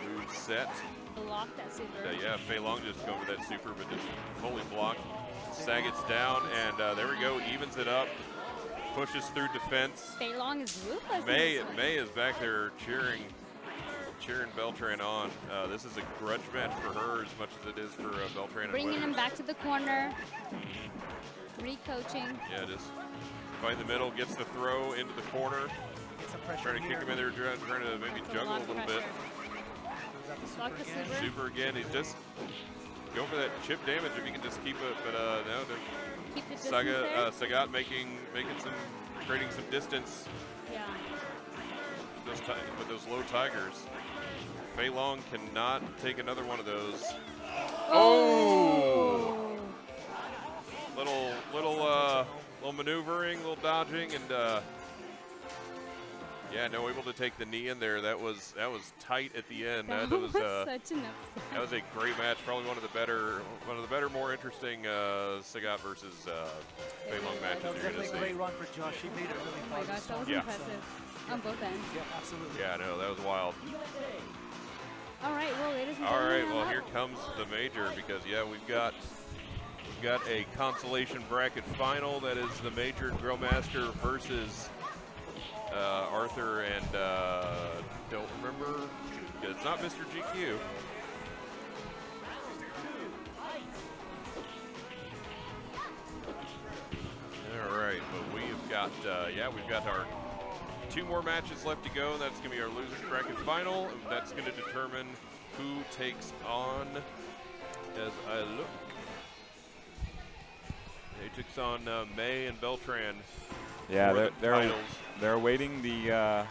move set. Block that super. Yeah, Fei Long just going for that super, but just fully blocked. Sagat's down, and there we go. Evens it up. Pushes through defense. Fei Long is ruthless. May is back there cheering Beltran on. This is a grudge match for her as much as it is for Beltran. Bringing him back to the corner. Recoaching. Yeah, just find the middle, gets the throw into the corner. Trying to kick him in there, trying to maybe juggle a little bit. Block the super. Super again. He's just going for that chip damage if he can just keep it, but no. Keep the distance there. Sagat creating some distance. Yeah. With those low tigers. Fei Long cannot take another one of those. Oh! Little maneuvering, little dodging, and yeah, no, able to take the knee in there. That was tight at the end. That was such an upset. That was a great match. Probably one of the better, more interesting Sagat versus Fei Long matches. That was definitely a great run for Josh. He made it really Oh my gosh, that was impressive. On both ends. Yeah, absolutely. Yeah, no, that was wild. All right, well, ladies and All gentlemen. right, well, here comes the major because yeah, we've got a consolation bracket final. That is the Major and Grillmaster versus Arthur and don't remember. It's not Mr. GQ. All right, but we've got we've got our 2 more matches left to go. That's going to be our losers bracket final. And that's going to determine who takes on. As I look, he takes on May and Beltran. Yeah, they're awaiting the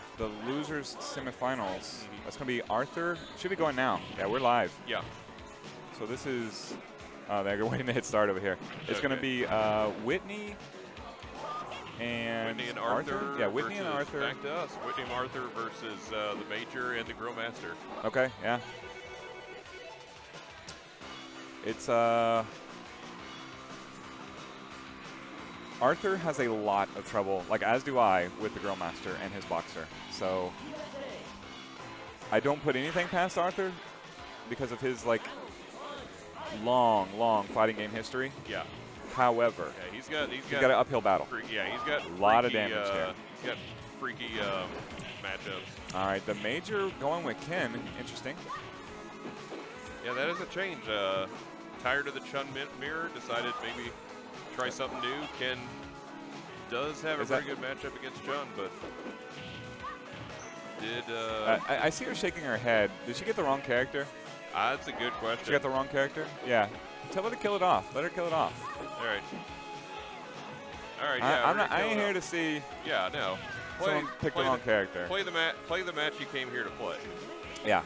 losers semifinals. That's going to be Arthur. Should be going now. Yeah, we're live. Yeah. So this is. They're waiting to hit start over here. It's going to be Whitney. And Arthur. Yeah, Whitney and Arthur. Back to us. Whitney and Arthur versus the Major and the Grillmaster. Okay, yeah. It's Arthur has a lot of trouble, like as do I, with the Grillmaster and his boxer. So I don't put anything past Arthur because of his like long fighting game history. Yeah. However, yeah, he's got an uphill battle. He's got a lot of damage there. He's got freaky matchups. All right, the Major going with Ken. Interesting. Yeah, that is a change. Tired of the Chun mirror, decided maybe try something new. Ken does have a very good matchup against Chun, but did I see her shaking her head. Did she get the wrong character? That's a good question. She got the wrong character? Yeah. Tell her to kill it off. Let her kill it off. All right. All right. Yeah. I ain't here to see. Yeah. No. Someone pick the wrong character. Play the match you came here to play. Yeah.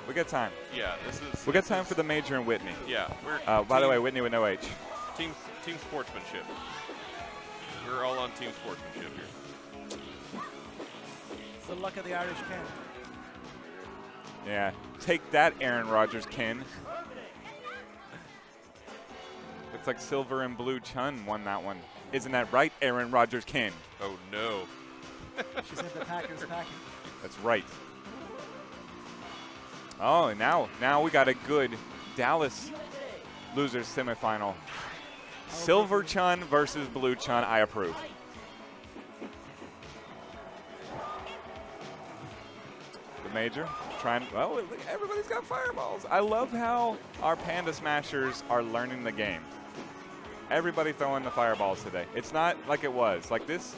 We got time. Yeah. This is. We got time for the Major and Whitney. Yeah. By the way, Whitney with no H. Team sportsmanship. We're all on team sportsmanship here. It's the luck of the Irish Ken. Yeah. Take that, Aaron Rodgers, Ken. Looks like Silver and Blue Chun won that one. Isn't that right, Aaron Rodgers, Ken? Oh, no. She said the Packers packing. That's right. Oh, now we got a good Dallas losers semifinal. Silver Chun versus Blue Chun. I approve. The Major trying. Well, everybody's got fireballs. I love how our Panda Smashers are learning the game. Everybody throwing the fireballs today. It's not like it was. Like this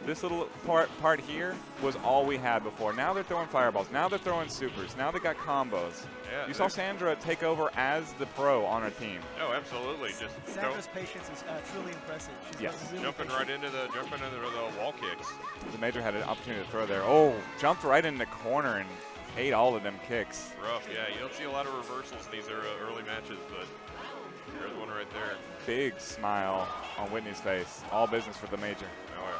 This little part here was all we had before. Now they're throwing fireballs. Now they're throwing supers. Now they got combos. Yeah, you saw Sandra take over as the pro on her team. Oh, absolutely. Just Sandra's patience is truly impressive. She's really jumping patient. right into the wall kicks. The Major had an opportunity to throw there. Oh, jumped right in the corner and ate all of them kicks. Rough, yeah. You don't see a lot of reversals in these early matches, but there's one right there. Big smile on Whitney's face. All business for the Major. Oh, yeah.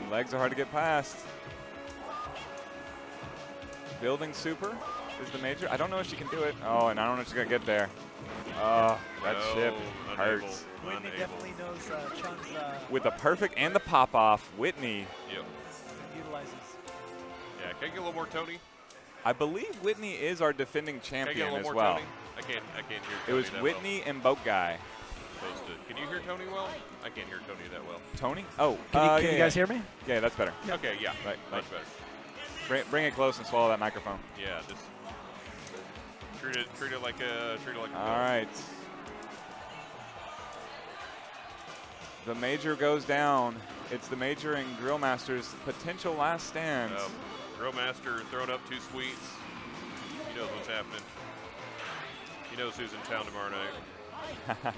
The legs are hard to get past. Building super is the Major. I don't know if she can do it. Oh, and I don't know if she's going to get there. Oh, that chip hurts. Whitney definitely knows Chun's With the perfect and the pop-off, Whitney utilizes. Yeah, can I get a little more Tony? I believe Whitney is our defending Can I get a champion little as more well. Tony? I can't hear It Tony was that Whitney and Boat Guy. well. Supposed to. Can you hear Tony well? I can't hear Tony that well. Tony? Oh, Can you yeah, guys hear me? Yeah, that's better. Okay, yeah. Right, Much right. better. Bring it close and swallow that microphone. Yeah, just treat it like a All right. The Major goes down. It's the Major and Grillmaster's potential last stand. Grillmaster throwing up 2 sweets. He knows what's happening. He knows who's in town tomorrow night.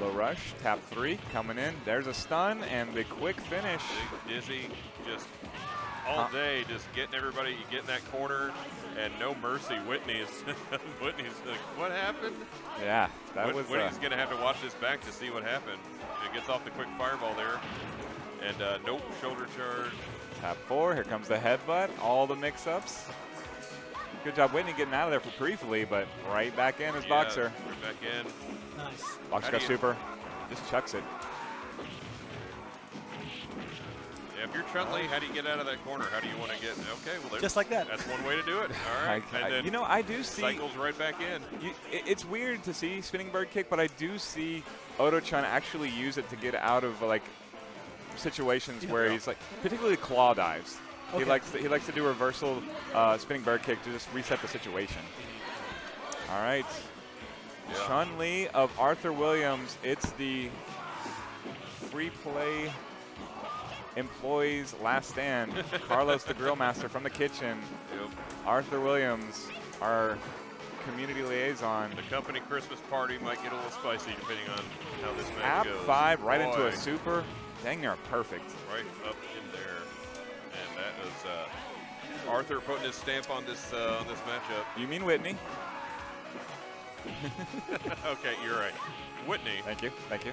Low rush, tap 3 coming in. There's a stun and the quick finish. Big Dizzy just all day, just getting everybody, you get in that corner, and no mercy. Whitney's like, what happened? Yeah, that was. Whitney's going to have to watch this back to see what happened. It gets off the quick fireball there, and nope, shoulder charge. Tap 4, here comes the headbutt, all the mix-ups. Good job Whitney getting out of there for briefly, but right back in as Boxer. Right back in. Nice. Boxer got super, just chucks it. Yeah, if you're Chun-Li, how do you get out of that corner? How do you want to get? Okay, well, just like that. That's one way to do it. All right, and then you know, I do see cycles right back in. It's weird to see spinning bird kick, but I do see Oto-chan actually use it to get out of like situations where he's like, particularly claw dives. Okay. He likes to do reversal spinning bird kick to just reset the situation. All right, Chun-Li of Arthur Williams. It's the free play employees last stand. Carlos the Grillmaster from the kitchen. Arthur Williams, our community liaison. The company Christmas party might get a little spicy depending on how this match Tap goes. 5 right into a super. Dang near perfect. Right up in there, and that was Arthur putting his stamp on this matchup. You mean Whitney? Okay, you're right. Whitney. Thank you. Thank you.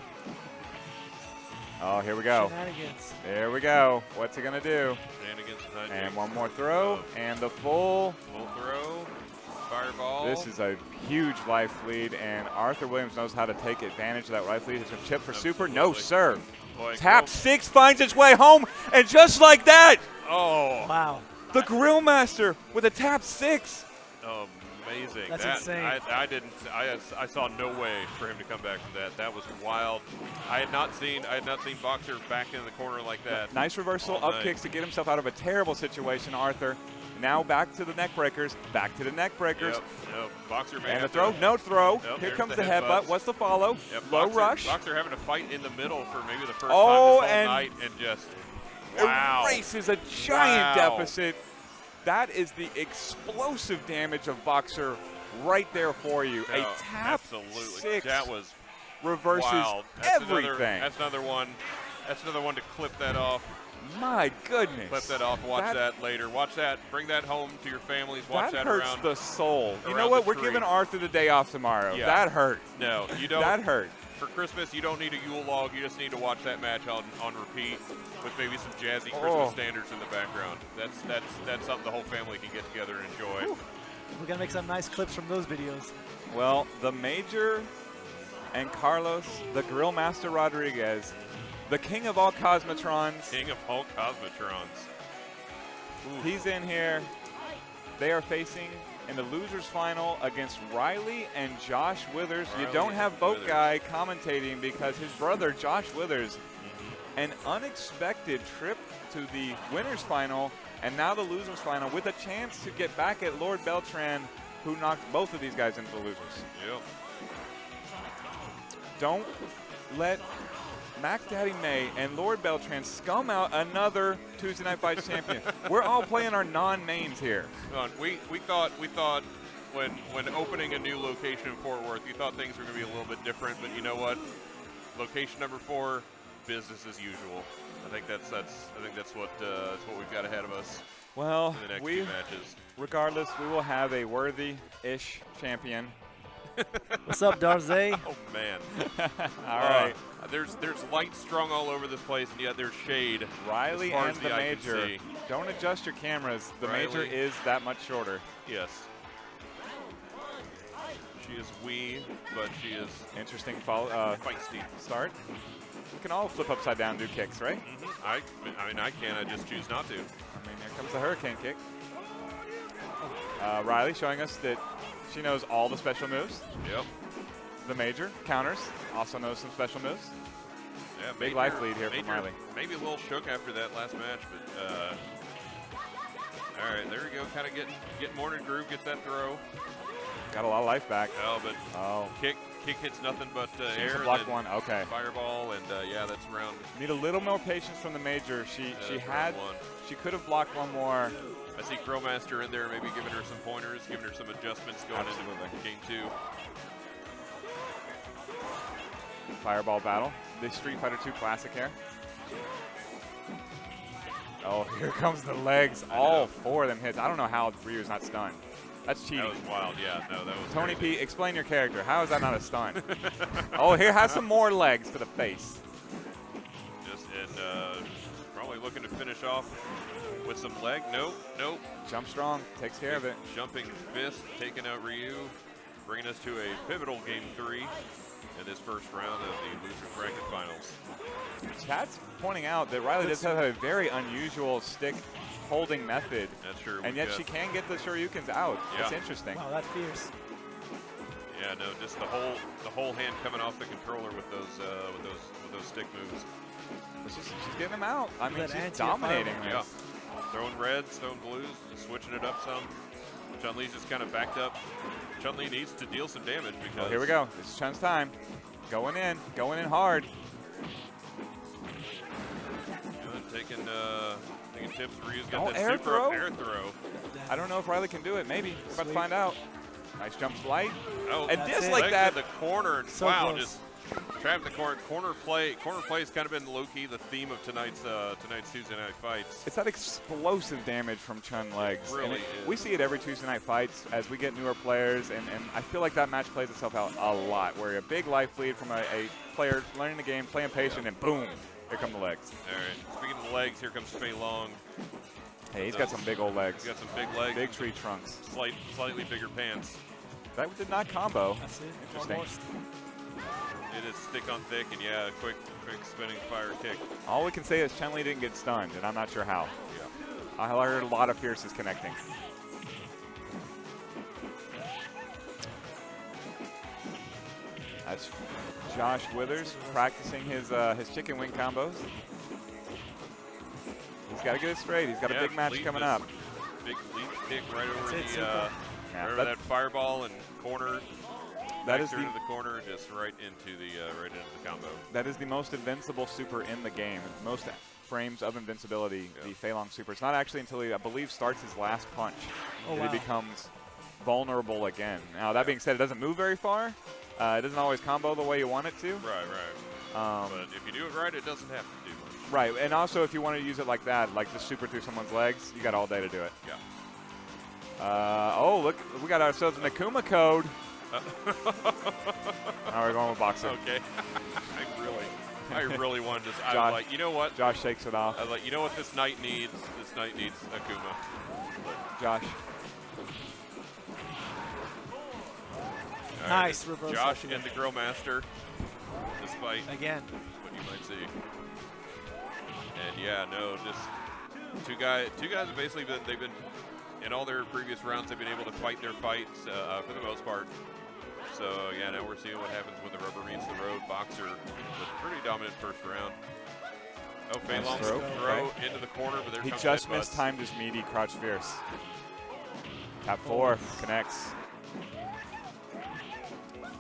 Oh, here we go. Shenanigans. There we go. What's he going to do? Shenanigans behind And you. one more throw. And the full throw. Fireball. This is a huge life lead, and Arthur Williams knows how to take advantage of that life lead. It's a chip for super. No, sir. Boy, Tap 6 finds its way home, and just like that. Oh. Wow. The Grillmaster with a tap 6. Amazing. That's that, insane. I saw no way for him to come back from that. That was wild. I had not seen Boxer back in the corner like that. Nice reversal up kicks to get himself out of a terrible situation, Arthur. Now back to the neck breakers. Back to the neck breakers. Yep. Boxer And the throw. No throw. Yep, Here there's comes the the headbutt. What's the follow? Yep, Low Boxer, rush. Boxer having to fight in the middle for maybe the first time this Oh, whole and night, and just wow. erases a giant Wow. deficit. That is the explosive damage of Boxer right there for you. No, a tap absolutely. 6 That was reverses wild. That's everything. That's another one. That's another one to clip that off. My goodness. Clip that off. Watch that later. Watch that. Bring that home to your families. Watch that that hurts around the soul. You know around what? the We're tree. giving Arthur the day off tomorrow. Yeah. That hurt. No, you don't. That hurt. For Christmas, you don't need a Yule log. You just need to watch that match on repeat with maybe some jazzy Christmas standards in the background. That's something the whole family can get together and enjoy. Whew. We're going to make some nice clips from those videos. Well, the Major and Carlos, the Grillmaster Rodriguez, the king of all Cosmotrons. King of all Cosmotrons. Ooh. He's in here. They are facing in the losers final against Riley and Josh Withers. You don't have Boat Guy commentating because his brother, Josh Withers, an unexpected trip to the winners final and now the losers final with a chance to get back at Lord Beltran who knocked both of these guys into the losers. Yep. Don't let Mac Daddy May and Lord Beltran scum out another Tuesday Night Fights champion. We're all playing our non-names here. We thought when opening a new location in Fort Worth, we thought things were going to be a little bit different. But you know what? Location number 4, business as usual. I think that's what we've got ahead of us. Well, in the next few matches. Regardless, we will have a worthy-ish champion. What's up, Darze? Oh man! All right. There's light strung all over this place, and yet there's shade. Riley as far and as the eye can Major. see. Don't adjust your cameras. The Riley. Major is that much shorter. Yes. She is wee, but she is interesting. Feisty Start. We can all flip upside down and do kicks, right? I mean, I can. I just choose not to. I mean, here comes the hurricane kick. Riley showing us that she knows all the special moves. Yep. The Major counters, also knows some special moves. Yeah, big life lead here Major, from Riley. Maybe a little shook after that last match, but all right, there we go. Kind of get more in groove, get that throw. Got a lot of life back. Oh, but kick hits nothing but air. Block one. Okay. Fireball, and yeah, that's round. Need a little more patience from the Major. She could have blocked one more. I see Crowmaster in there, maybe giving her some pointers, giving her some adjustments going into game 2. Fireball battle. The Street Fighter 2 Classic here. Oh, here comes the legs. All 4 of them hits. I don't know how Ryu's not stunned. That's cheating. That was wild, yeah. No, that was Tony crazy. P, explain your character. How is that not a stun? Oh, here has some more legs to the face. Probably looking to finish off with some leg. Nope. Jump strong, takes care of it. Jumping fist, taking out Ryu, bringing us to a pivotal game 3 in this first round of the loser bracket finals. Chat's pointing out that Riley does have a very unusual stick holding method. That's true. And yet she can get the Shoryukens out. Yeah. It's interesting. Wow, that's fierce. Yeah, no, just the whole hand coming off the controller with those stick moves. She's getting them out. I mean, she's dominating this. Yeah. Throwing reds, throwing blues, just switching it up some. Chun-Li's just kind of backed up. Chun-Li needs to deal some damage because... Oh, here we go. This is Chun's time. Going in hard. Taking tips. Ryu's got that air super throw? up air throw. I don't know if Riley can do it. Maybe. We're about to find out. Nice jump flight. Oh, and just like that. The corner. And So wow, close. just trapped the corner. Corner play has kind of been low-key the theme of tonight's Tuesday Night Fights. It's that explosive damage from Chun legs. Really And is. we see it every Tuesday Night Fights as we get newer players, and I feel like that match plays itself out a lot, where a big life lead from a player learning the game, playing patient, and boom, here come the legs. All right. Speaking of the legs, here comes Fei Long. Hey, he's got some big old legs. He's got some big legs. Big tree trunks. Slightly bigger pants. That did not combo. That's it. Interesting. Almost. It is thick on thick, and yeah, quick spinning fire kick. All we can say is Chun-Li didn't get stunned, and I'm not sure how. Yeah. I heard a lot of fierces connecting. That's Josh Withers practicing his chicken wing combos. He's got to get it straight. He's got a big match coming up. Big leap kick right over Yeah, that fireball and corner. That is into the corner, just right into the combo. That is the most invincible super in the game. Most frames of invincibility, the Fei Long super. It's not actually until he, I believe, starts his last punch that he becomes vulnerable again. Now, that being said, it doesn't move very far. It doesn't always combo the way you want it to. Right. But if you do it right, it doesn't have to do much. Right, and also if you want to use it like that, like just super through someone's legs, you got all day to do it. Yeah. Oh, look, we got ourselves an Akuma code. Now we're going with boxer. Okay. I really wanted to. I Josh, was like, you know what? Josh shakes it off. I was like, you know what this night needs? This night needs Akuma. Josh. All Nice right, reverse Josh Akuma. and the Grill Master, despite Again. what you might see. And yeah, no, just two guys have basically they've been in all their previous rounds. They've been able to fight their fights for the most part. So yeah, now we're seeing what happens when the rubber meets the road. Boxer with a pretty dominant first round. Oh, Fei Long throw into the corner, but there He comes just headbutts. mistimed his meaty crouch fierce. Tap 4 connects.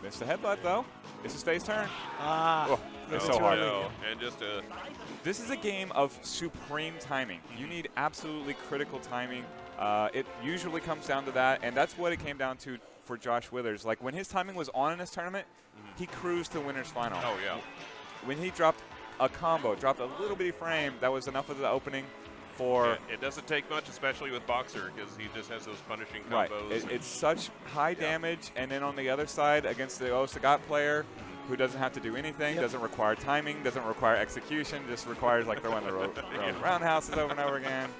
Missed the headbutt, though. This is Faye's turn. Ah. It's Oh, so hard. no. And just a This is a game of supreme timing. You need absolutely critical timing. It usually comes down to that, and that's what it came down to for Josh Withers. Like, when his timing was on in this tournament, he cruised to winner's final. Oh, yeah. When he dropped a combo, dropped a little bitty frame, that was enough of the opening for... Yeah, it doesn't take much, especially with Boxer, because he just has those punishing Right. combos. It's such high damage, and then on the other side, against the Osagat player, who doesn't have to do anything, doesn't require timing, doesn't require execution, just requires like throwing the roundhouses over and over again.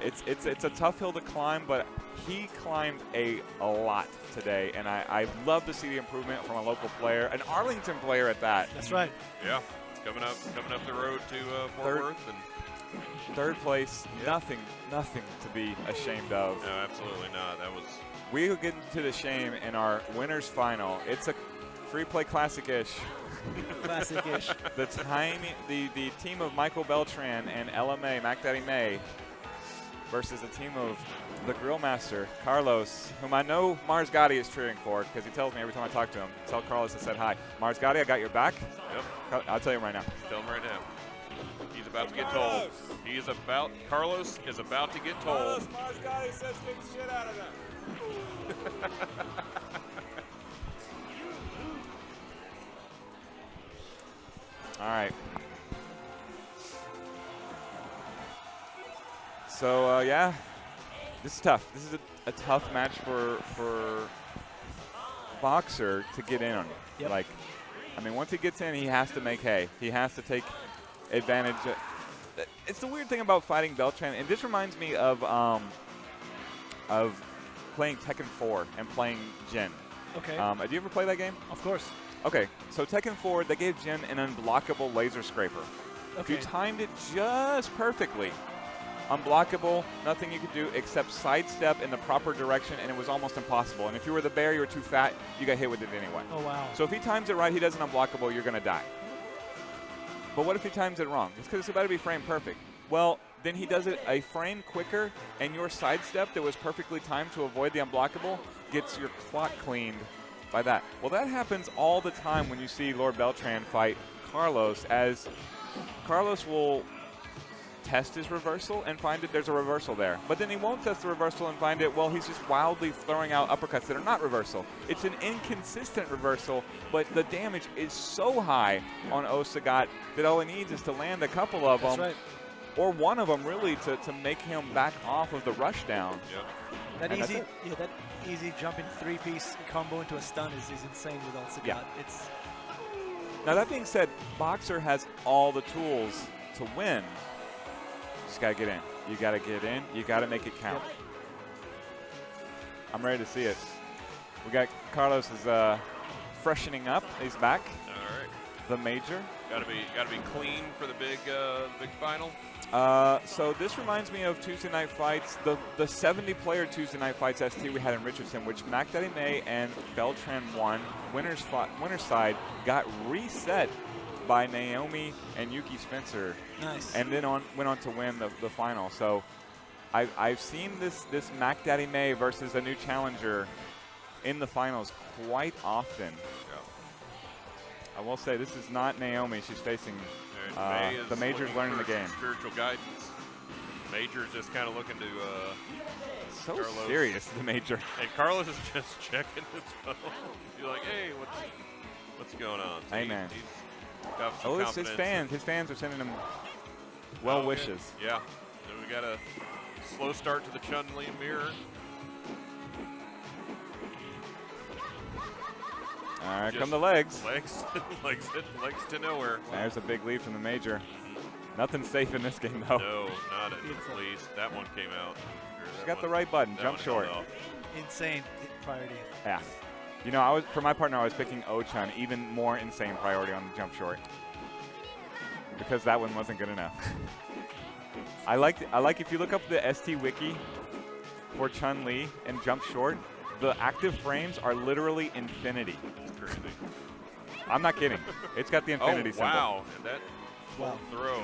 It's a tough hill to climb, but he climbed a lot today, and I love to see the improvement from a local player, an Arlington player at that. That's right. Yeah, coming up the road to Fort Worth, and third place, nothing to be ashamed of. No, absolutely not. That was. We will get into the shame in our winners final. It's a free play classic-ish. Classic-ish. The team of Michael Beltran and LMA, Mac Daddy May, versus the team of the Grill Master, Carlos, whom I know Mars Gotti is cheering for because he tells me every time I talk to him. Tell Carlos I said hi. Mars Gotti, I got your back. Yep. I'll tell you right now. Tell him right now. He's about to get told. Carlos is about to get told. Mars Gotti says kick the shit out of them. All right. So, yeah, this is tough. This is a tough match for Boxer to get in on. Yep. Like, I mean, once he gets in, he has to make hay. He has to take advantage. It's the weird thing about fighting Beltran, and this reminds me of playing Tekken 4 and playing Jin. Okay. Did you ever play that game? Of course. Okay, so Tekken 4, they gave Jin an unblockable laser scraper. If you timed it just perfectly, unblockable, nothing you could do except sidestep in the proper direction, and it was almost impossible. And if you were the bear, you were too fat, you got hit with it anyway. Oh, wow. So if he times it right, he does an unblockable, you're going to die. But what if he times it wrong? It's because it's about to be frame perfect. Well, then he does it a frame quicker, and your sidestep that was perfectly timed to avoid the unblockable gets your clock cleaned by that. Well, that happens all the time when you see Lord Beltran fight Carlos, as Carlos will test his reversal and find that there's a reversal there. But then he won't test the reversal and find it, well, he's just wildly throwing out uppercuts that are not reversal. It's an inconsistent reversal, but the damage is so high on Osagat that all he needs is to land a couple of them. Right. Or one of them, really, to make him back off of the rush down. Yep. That easy jumping three-piece combo into a stun is insane with Osagat. Yeah. It's Now, that being said, Boxer has all the tools to win. Just got to get in. You got to get in. You got to make it count. Yep. I'm ready to see it. We got Carlos is freshening up. He's back. All right. The major. Got to be clean for the big final. So this reminds me of Tuesday Night Fights, the 70-player Tuesday Night Fights ST we had in Richardson, which Mac Daddy May and Beltran won. Winner's side got reset by Naomi and Yuki Spencer. nice. And then went on to win the final. So I've seen this Mac Daddy May versus a new challenger in the finals quite often. I will say this is not Naomi. She's facing the Major's learning the game. Spiritual guidance. Major's just kind of looking to. So Carlos. serious, the Major. And Carlos is just checking his phone. He's like, hey, what's going on? Hey, man. He's got some Oh, it's his confidence. fans. His fans are sending him well wishes. Yeah. So we got a slow start to the Chun-Li mirror. All right, Just come the legs. Legs to nowhere. There's a big lead from the Major. Nothing safe in this game, though. No, not at least. That one came out. She's got the right button. That Jump one short. held off. Insane priority. Yeah. You know, for my partner, I was picking O-Chun, even more insane priority on the jump short. Because that one wasn't good enough. I like if you look up the ST Wiki for Chun-Li and jump short, the active frames are literally infinity. That's crazy. I'm not kidding. It's got the infinity symbol. Wow. And that full throw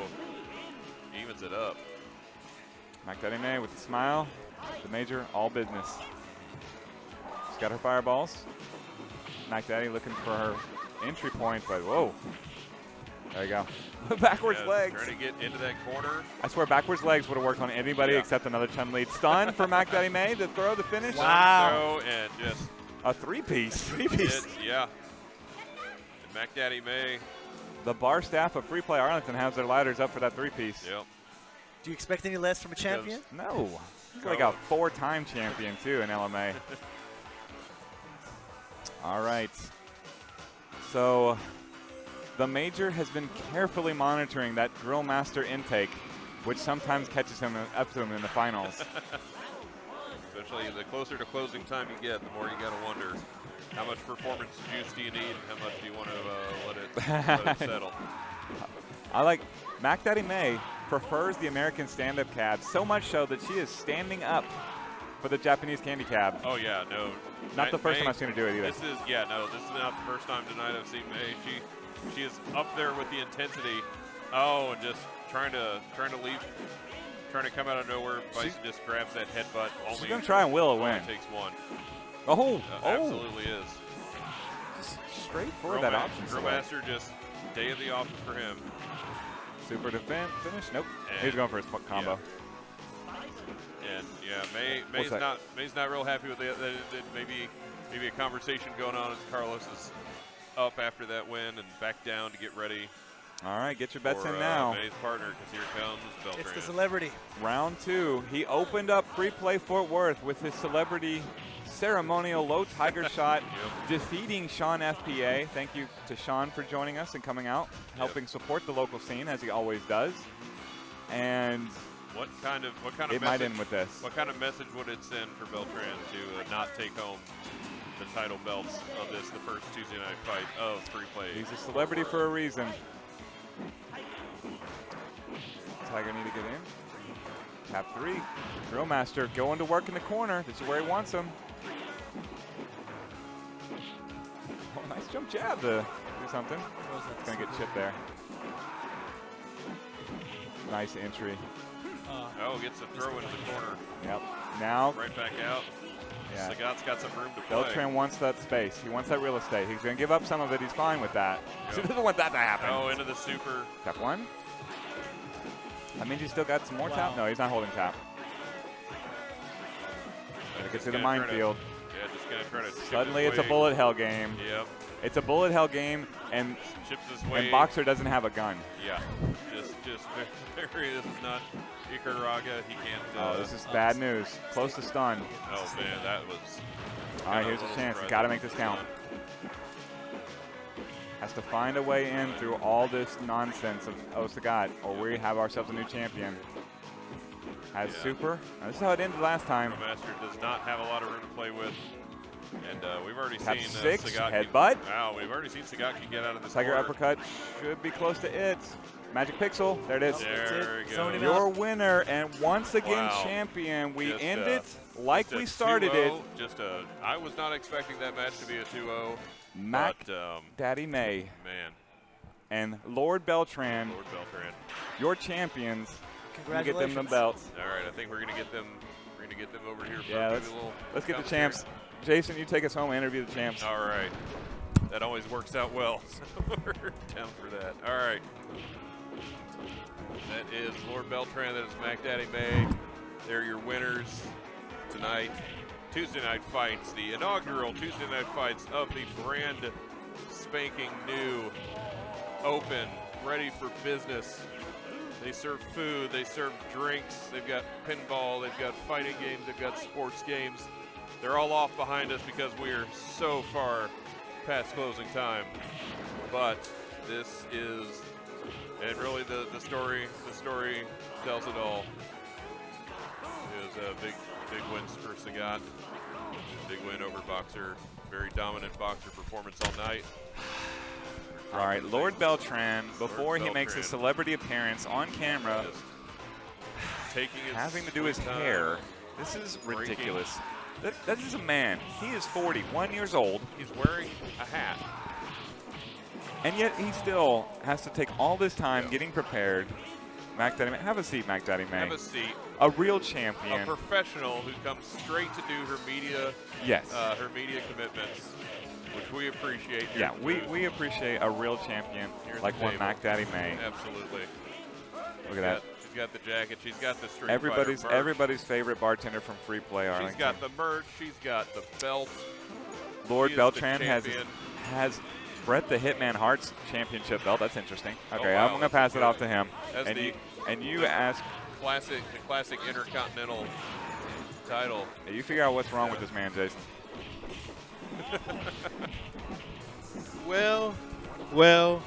evens it up. Mac Daddy May with a smile. The Major, all business. She's got her fireballs. Mac Daddy looking for her entry point, but whoa. There you go. Backwards legs. Trying to get into that corner. I swear backwards legs would have worked on anybody except another Chun lead. Stun for Mac Daddy May to throw the finish. Wow. Throw and just a three-piece. Three-piece. Yeah. And Mac Daddy May. The bar staff of Free Play Arlington has their ladders up for that three-piece. Yep. Do you expect any less from a champion? No. He's like a 4-time champion, too, in LMA. All right. So the Major has been carefully monitoring that Grill Master intake, which sometimes catches him up to him in the finals. Especially the closer to closing time you get, the more you got to wonder how much performance juice do you need and how much do you want to let it settle. I like Mac Daddy May prefers the American stand-up cab so much so that she is standing up for the Japanese candy cab. Oh yeah, no. Not the first time I've seen her do it either. This is this is not the first time tonight I've seen May. She is up there with the intensity. Oh, and just trying to leave, trying to come out of nowhere. Bison just grabs that headbutt. She's gonna try and will a win. Takes one. Absolutely is. Just straight for that option. Grill Master just day of the office for him. Super defense finish. Nope. He's going for his combo. And May's not real happy with that. Maybe a conversation going on as Carlos is up after that win and back down to get ready. All right, get your bets in now. May's partner, because here comes Beltran. It's the celebrity. Round 2. He opened up Free Play Fort Worth with his celebrity ceremonial low tiger shot, defeating Sean FPA. Thank you to Sean for joining us and coming out, helping support the local scene as he always does. And what kind of it might end with this. What kind of message would it send for Beltran to not take home the title belts of the first Tuesday night fight of Free Play? He's a celebrity for a reason. Tiger need to get in. Tap 3. Grill Master going to work in the corner. This is where he wants him. Oh, nice jump jab to do something. Gonna get chipped there. Nice entry. Gets a throw into the corner. Yep. Now. Right back out. Yeah. Sagat's got some room to play. Beltran wants that space. He wants that real estate. He's going to give up some of it. He's fine with that. He doesn't want that to happen. Oh, into the super. Tap 1. That means he's still got some more tap? No, he's not holding tap. Gonna get to the minefield. Yeah, just going to try to Suddenly it's a bullet hell game. Yep. It's a bullet hell game, and chips his way. And Boxer doesn't have a gun. Yeah. Just very, this is not Icaraga. He can't. Oh, this is bad news. Close to stun. Oh, man, that was. All right, here's a chance. Got to make this count. Has to find a way in through all this nonsense of Sagat, or we have ourselves a new champion. Has super. Now, this is how it ended last time. Master does not have a lot of room to play with. And we've already Tap seen 6, Sagat. headbutt. Wow, we've already seen Sagat get out of this Tiger corner. uppercut should be close to it. Magic Pixel, there it is. There we go. Your winner, and once again champion. We end it like we started it. I was not expecting that match to be a 2-0. Mac Daddy May. Man. And Lord Beltran. Lord Beltran. Your champions. Congratulations. Get them the belts. All right, I think we're gonna get them. We're gonna get them over here. For Yeah, let's get the champs. Jason, you take us home and interview the champs. All right. That always works out well. We're down for that. All right. That is Lord Beltran. That is Mac Daddy May. They're your winners tonight. Tuesday night fights, the inaugural Tuesday night fights of the brand spanking new Open, ready for business. They serve food, they serve drinks, they've got pinball, they've got fighting games, they've got sports games. They're all off behind us because we are so far past closing time. But this is, and really the story tells it all. It was a big wins for Sagat. Big win over Boxer. Very dominant Boxer performance all night. All right, Lord Beltran, before he makes his celebrity appearance on camera, having to do his hair. This is ridiculous. That is a man. He is 41 years old. He's wearing a hat. And yet he still has to take all this time getting prepared. Mac Daddy May, have a seat, Mac Daddy May. Have a seat. A real champion. A professional who comes straight to do her media. Yes. Her media commitments. which we appreciate. Here Yeah, at the we appreciate a real champion Here at like the one table. Mac Daddy May. Absolutely. Look at that. She's got the jacket. She's got the Street Everybody's Fighter merch. everybody's favorite bartender from Free Play Arlington. She's got the merch. She's got the belt. Lord She is Beltran the has champion. Brett the Hitman Hart's championship belt. That's interesting. Okay, wow, I'm gonna that's pass it good. off to him. That's And the you ask. the classic Intercontinental title. Hey, you figure out what's wrong with this man, Jason. Well. All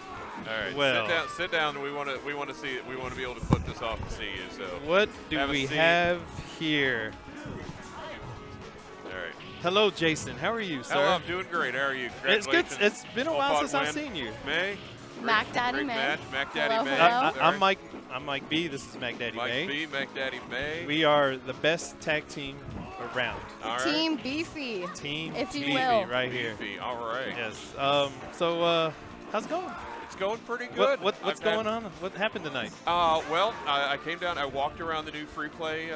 right, Well. sit down. We want to see it. We want to be able to put this off to see you. So What do have a we seat. have here? All right. Hello, Jason. How are you, sir? Hello, I'm doing great. How are you? It's good. Congratulations. It's been a while Well-fought since I've win. seen you. May. Mac Daddy great May. match. Mac Daddy Hello, May. hello. I'm Mike B. This is Mac Daddy Mike May. B. Mac Daddy May. We are the best tag team around. All right. Team Beefy. Team if you Beefy will. right here. Beefy. All right. Yes. How's it going? It's going pretty good. What's I've going had- on? What happened tonight? Well, I came down. I walked around the new Free Play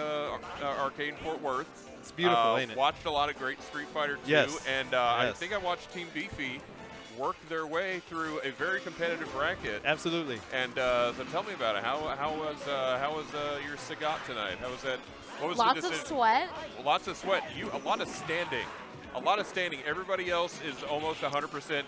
arcade in Fort Worth. It's beautiful, ain't it? Watched a lot of great Street Fighter 2, Yes. and I Yes. think I watched Team Beefy work their way through a very competitive bracket. Absolutely. And so tell me about it. How was your Sagat tonight? How was that? What was the Lots of decision? sweat. Lots of sweat. A lot of standing. A lot of standing. Everybody else is almost 100%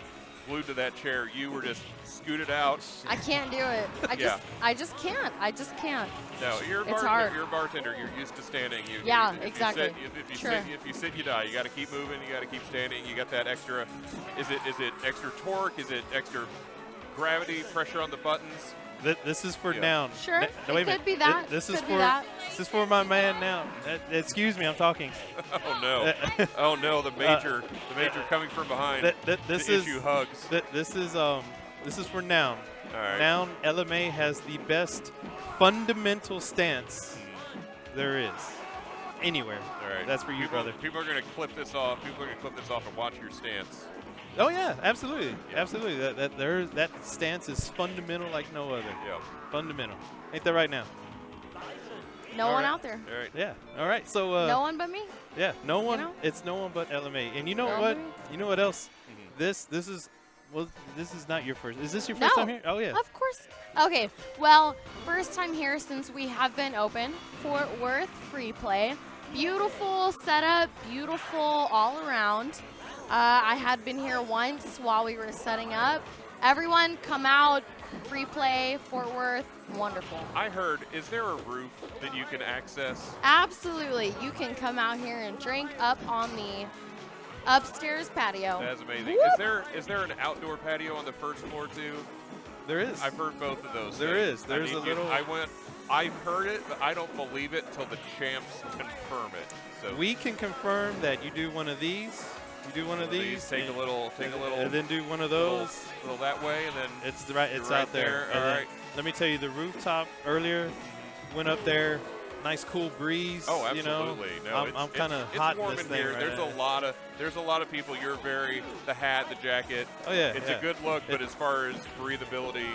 glued to that chair. You were just scooted out. I can't do it. Yeah. I just can't. I just can't. No, you're a It's bartender. hard. You're a bartender. You're used to standing. Yeah, if you exactly. sit- if you Sure. sit, if you sit, you die. You got to keep moving. You got to keep standing. You got that extra. Is it extra torque? Is it extra gravity? Pressure on the buttons? This is for Yeah. Noun. Sure, No, it wait a minute. could be that. This is Could be for that. this is for my man Noun. Excuse me, I'm talking. Oh no! Oh no! The major coming from behind. This to is issue hugs. This is for Noun. All right. Noun LMA has the best fundamental stance there is anywhere. All right. That's for you, brother. People are going to clip this off. People are going to clip this off and watch your stance. Oh yeah, absolutely, absolutely. That stance is fundamental like no other. Yeah. Fundamental. Ain't that right now? No All one right. out there. All right. Yeah. All right. So. No one but me. Yeah. No one. know? It's no one but LMA. And you know No one what? but me. You know what else? Mm-hmm. This is. Well, this is not your first. Is this your first No. time here? Oh yeah. Of course. Okay. Well, first time here since we have been open. Fort Worth Free Play. Beautiful setup. Beautiful all around. I had been here once while we were setting up. Everyone come out. Free Play. Fort Worth. Wonderful. I heard. Is there a roof that you can access? Absolutely. You can come out here and drink up on the upstairs patio. That's amazing. Whoop. Is there an outdoor patio on the first floor too? There is. I've heard both of those. There things. is. There's a little. I've heard it, but I don't believe it till the champs confirm it. So We can confirm that you do one of these. You do one of these. Take a and- little, and then do one of those. little that way, and then It's right. It's right out there. there. And All then right. Let me tell you, the rooftop earlier went up there. Nice cool breeze. Oh, You know, absolutely. No, I'm kind of hot It's warm in this in thing here. right There's now. a lot of people. You're very the hat, the jacket. Oh yeah. It's yeah. a good look, but as far as breathability,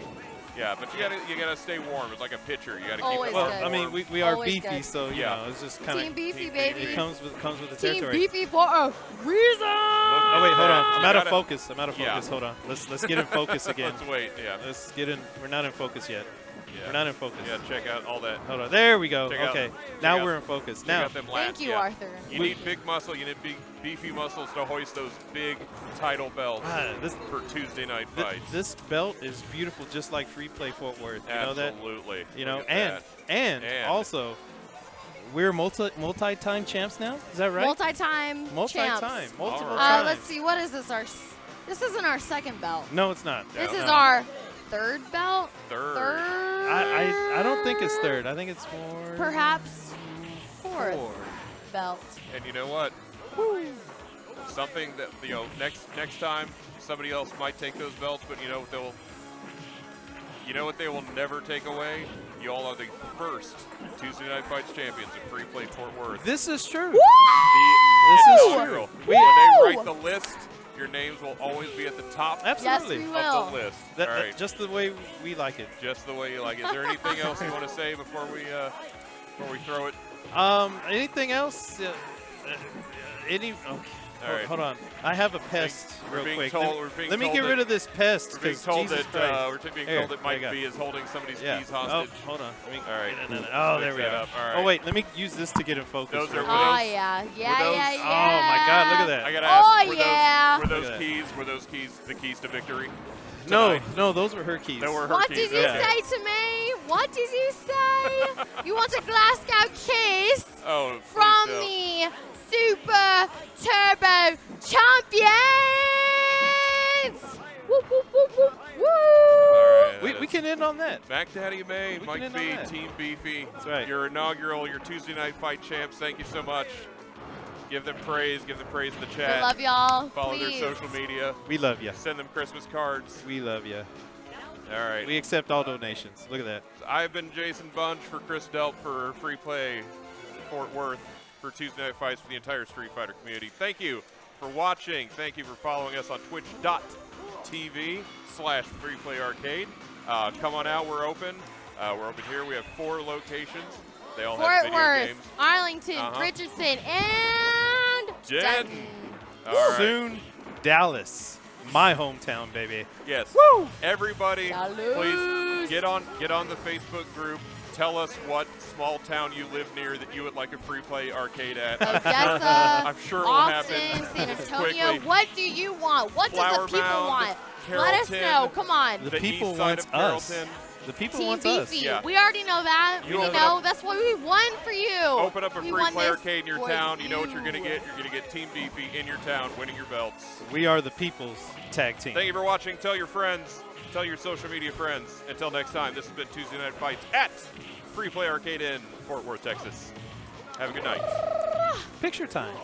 yeah. But you gotta stay warm. It's like a pitcher. You gotta keep Always it Well, good. I mean, we are Always beefy, good. so you Yeah. know, it's just kind of Team Beefy, baby. It comes with the Team territory. Beefy for a reason. Oh wait, hold on. I'm out of gotta- focus. I'm out of Yeah. focus. Hold on. Let's get in focus again. Let's wait. Yeah. Let's get in. We're not in focus yet. Yeah. We're not in focus. Yeah. Check out all that. Hold on. There we go. Check out- Okay. check Now out- we're in focus. Check Now. out them lats. Thank you, yeah. Arthur. You need big muscle. You need big beefy muscles to hoist those big title belts This for Tuesday night fights. this belt is beautiful, just like Free Play Fort Worth. You know that? Absolutely. You know, Look at and, that. and And- also, we're multi-time champs now. Is that right? Multi-time champs. Multi-time. Multiple All times. Let's see. What is this? This isn't our second belt. No, it's not. This No. is our third belt. Third. I don't think it's third. I think it's more. Perhaps fourth belt. And you know what? Something that next time somebody else might take those belts, but you know what they will never take away. You all are the first Tuesday Night Fights champions of Free Play Fort Worth. This is true. This is true. When they write the list, your names will always be at the top Absolutely. Yes, we of will. the list. That, all that- right, just the way we like it. just the way you like it. Is there anything else you want to say before we throw it? Anything else? Any? Okay. All right. Hold on. I have a pest We're real being quick. told- Let we're being let me told get that- rid of this pest. We're being 'cause told Jesus that Christ. we're being Here, told that Mike there you B go. is holding somebody's Yeah. keys hostage. Oh, hold on. Let me, All right. Oh, Let's there fix we that go. up. All right. Oh, wait. Let me use this to get in focus. Those are real were Oh, quick. yeah. were Yeah, those- yeah, Oh, my God. Look at that. I gotta Oh, ask. yeah. Were those Look at keys? Were those keys the keys to victory? No, tonight? no, those were her keys. They were her What keys. did you okay. say to me? What did you say? You want a Glasgow kiss Oh, please from don't. the Super Turbo Champions? Whoop, whoop, whoop, whoop, woo! All right, We that can end on that. Back Daddy May, We Mike can end B, on that. Team Beefy. That's right. Your inaugural, your Tuesday Night Fight champs. Thank you so much. Give them praise. Give them praise in the chat. I love y'all. Follow Please. their social media. We love you. Send them Christmas cards. We love you. All right. We accept all donations. Look at that. I've been Jason Bunch for Chris Delp for Free Play Fort Worth for Tuesday Night Fights for the entire Street Fighter community. Thank you for watching. Thank you for following us on twitch.tv/freeplayarcade. Come on out. We're open. We're open here. We have 4 locations. They all have Fort video Worth, games. Arlington, Uh-huh. Richardson, and Denton. All right. Soon, Dallas. My hometown, baby. Yes. Woo! Everybody, Dallas. please get on the Facebook group. Tell us what small town you live near that you would like a free play arcade at. Odessa, I'm sure it will Austin, happen San Antonio. quickly. What do you want? What does Flower the people Mound, want? Let us Carrollton, know. Come on. The The people east side want of us. Carrollton. The people Team want us. Beefy. Yeah. We already know that. You we open know. up- That's what we won for you. Open up a We free won play this arcade in your for town. You know what you're going to you. get. You're going to get Team Beefy in your town winning your belts. We are the people's tag team. Thank you for watching. Tell your friends. Tell your social media friends. Until next time, this has been Tuesday Night Fights at Free Play Arcade in Fort Worth, Texas. Have a good night. Picture time.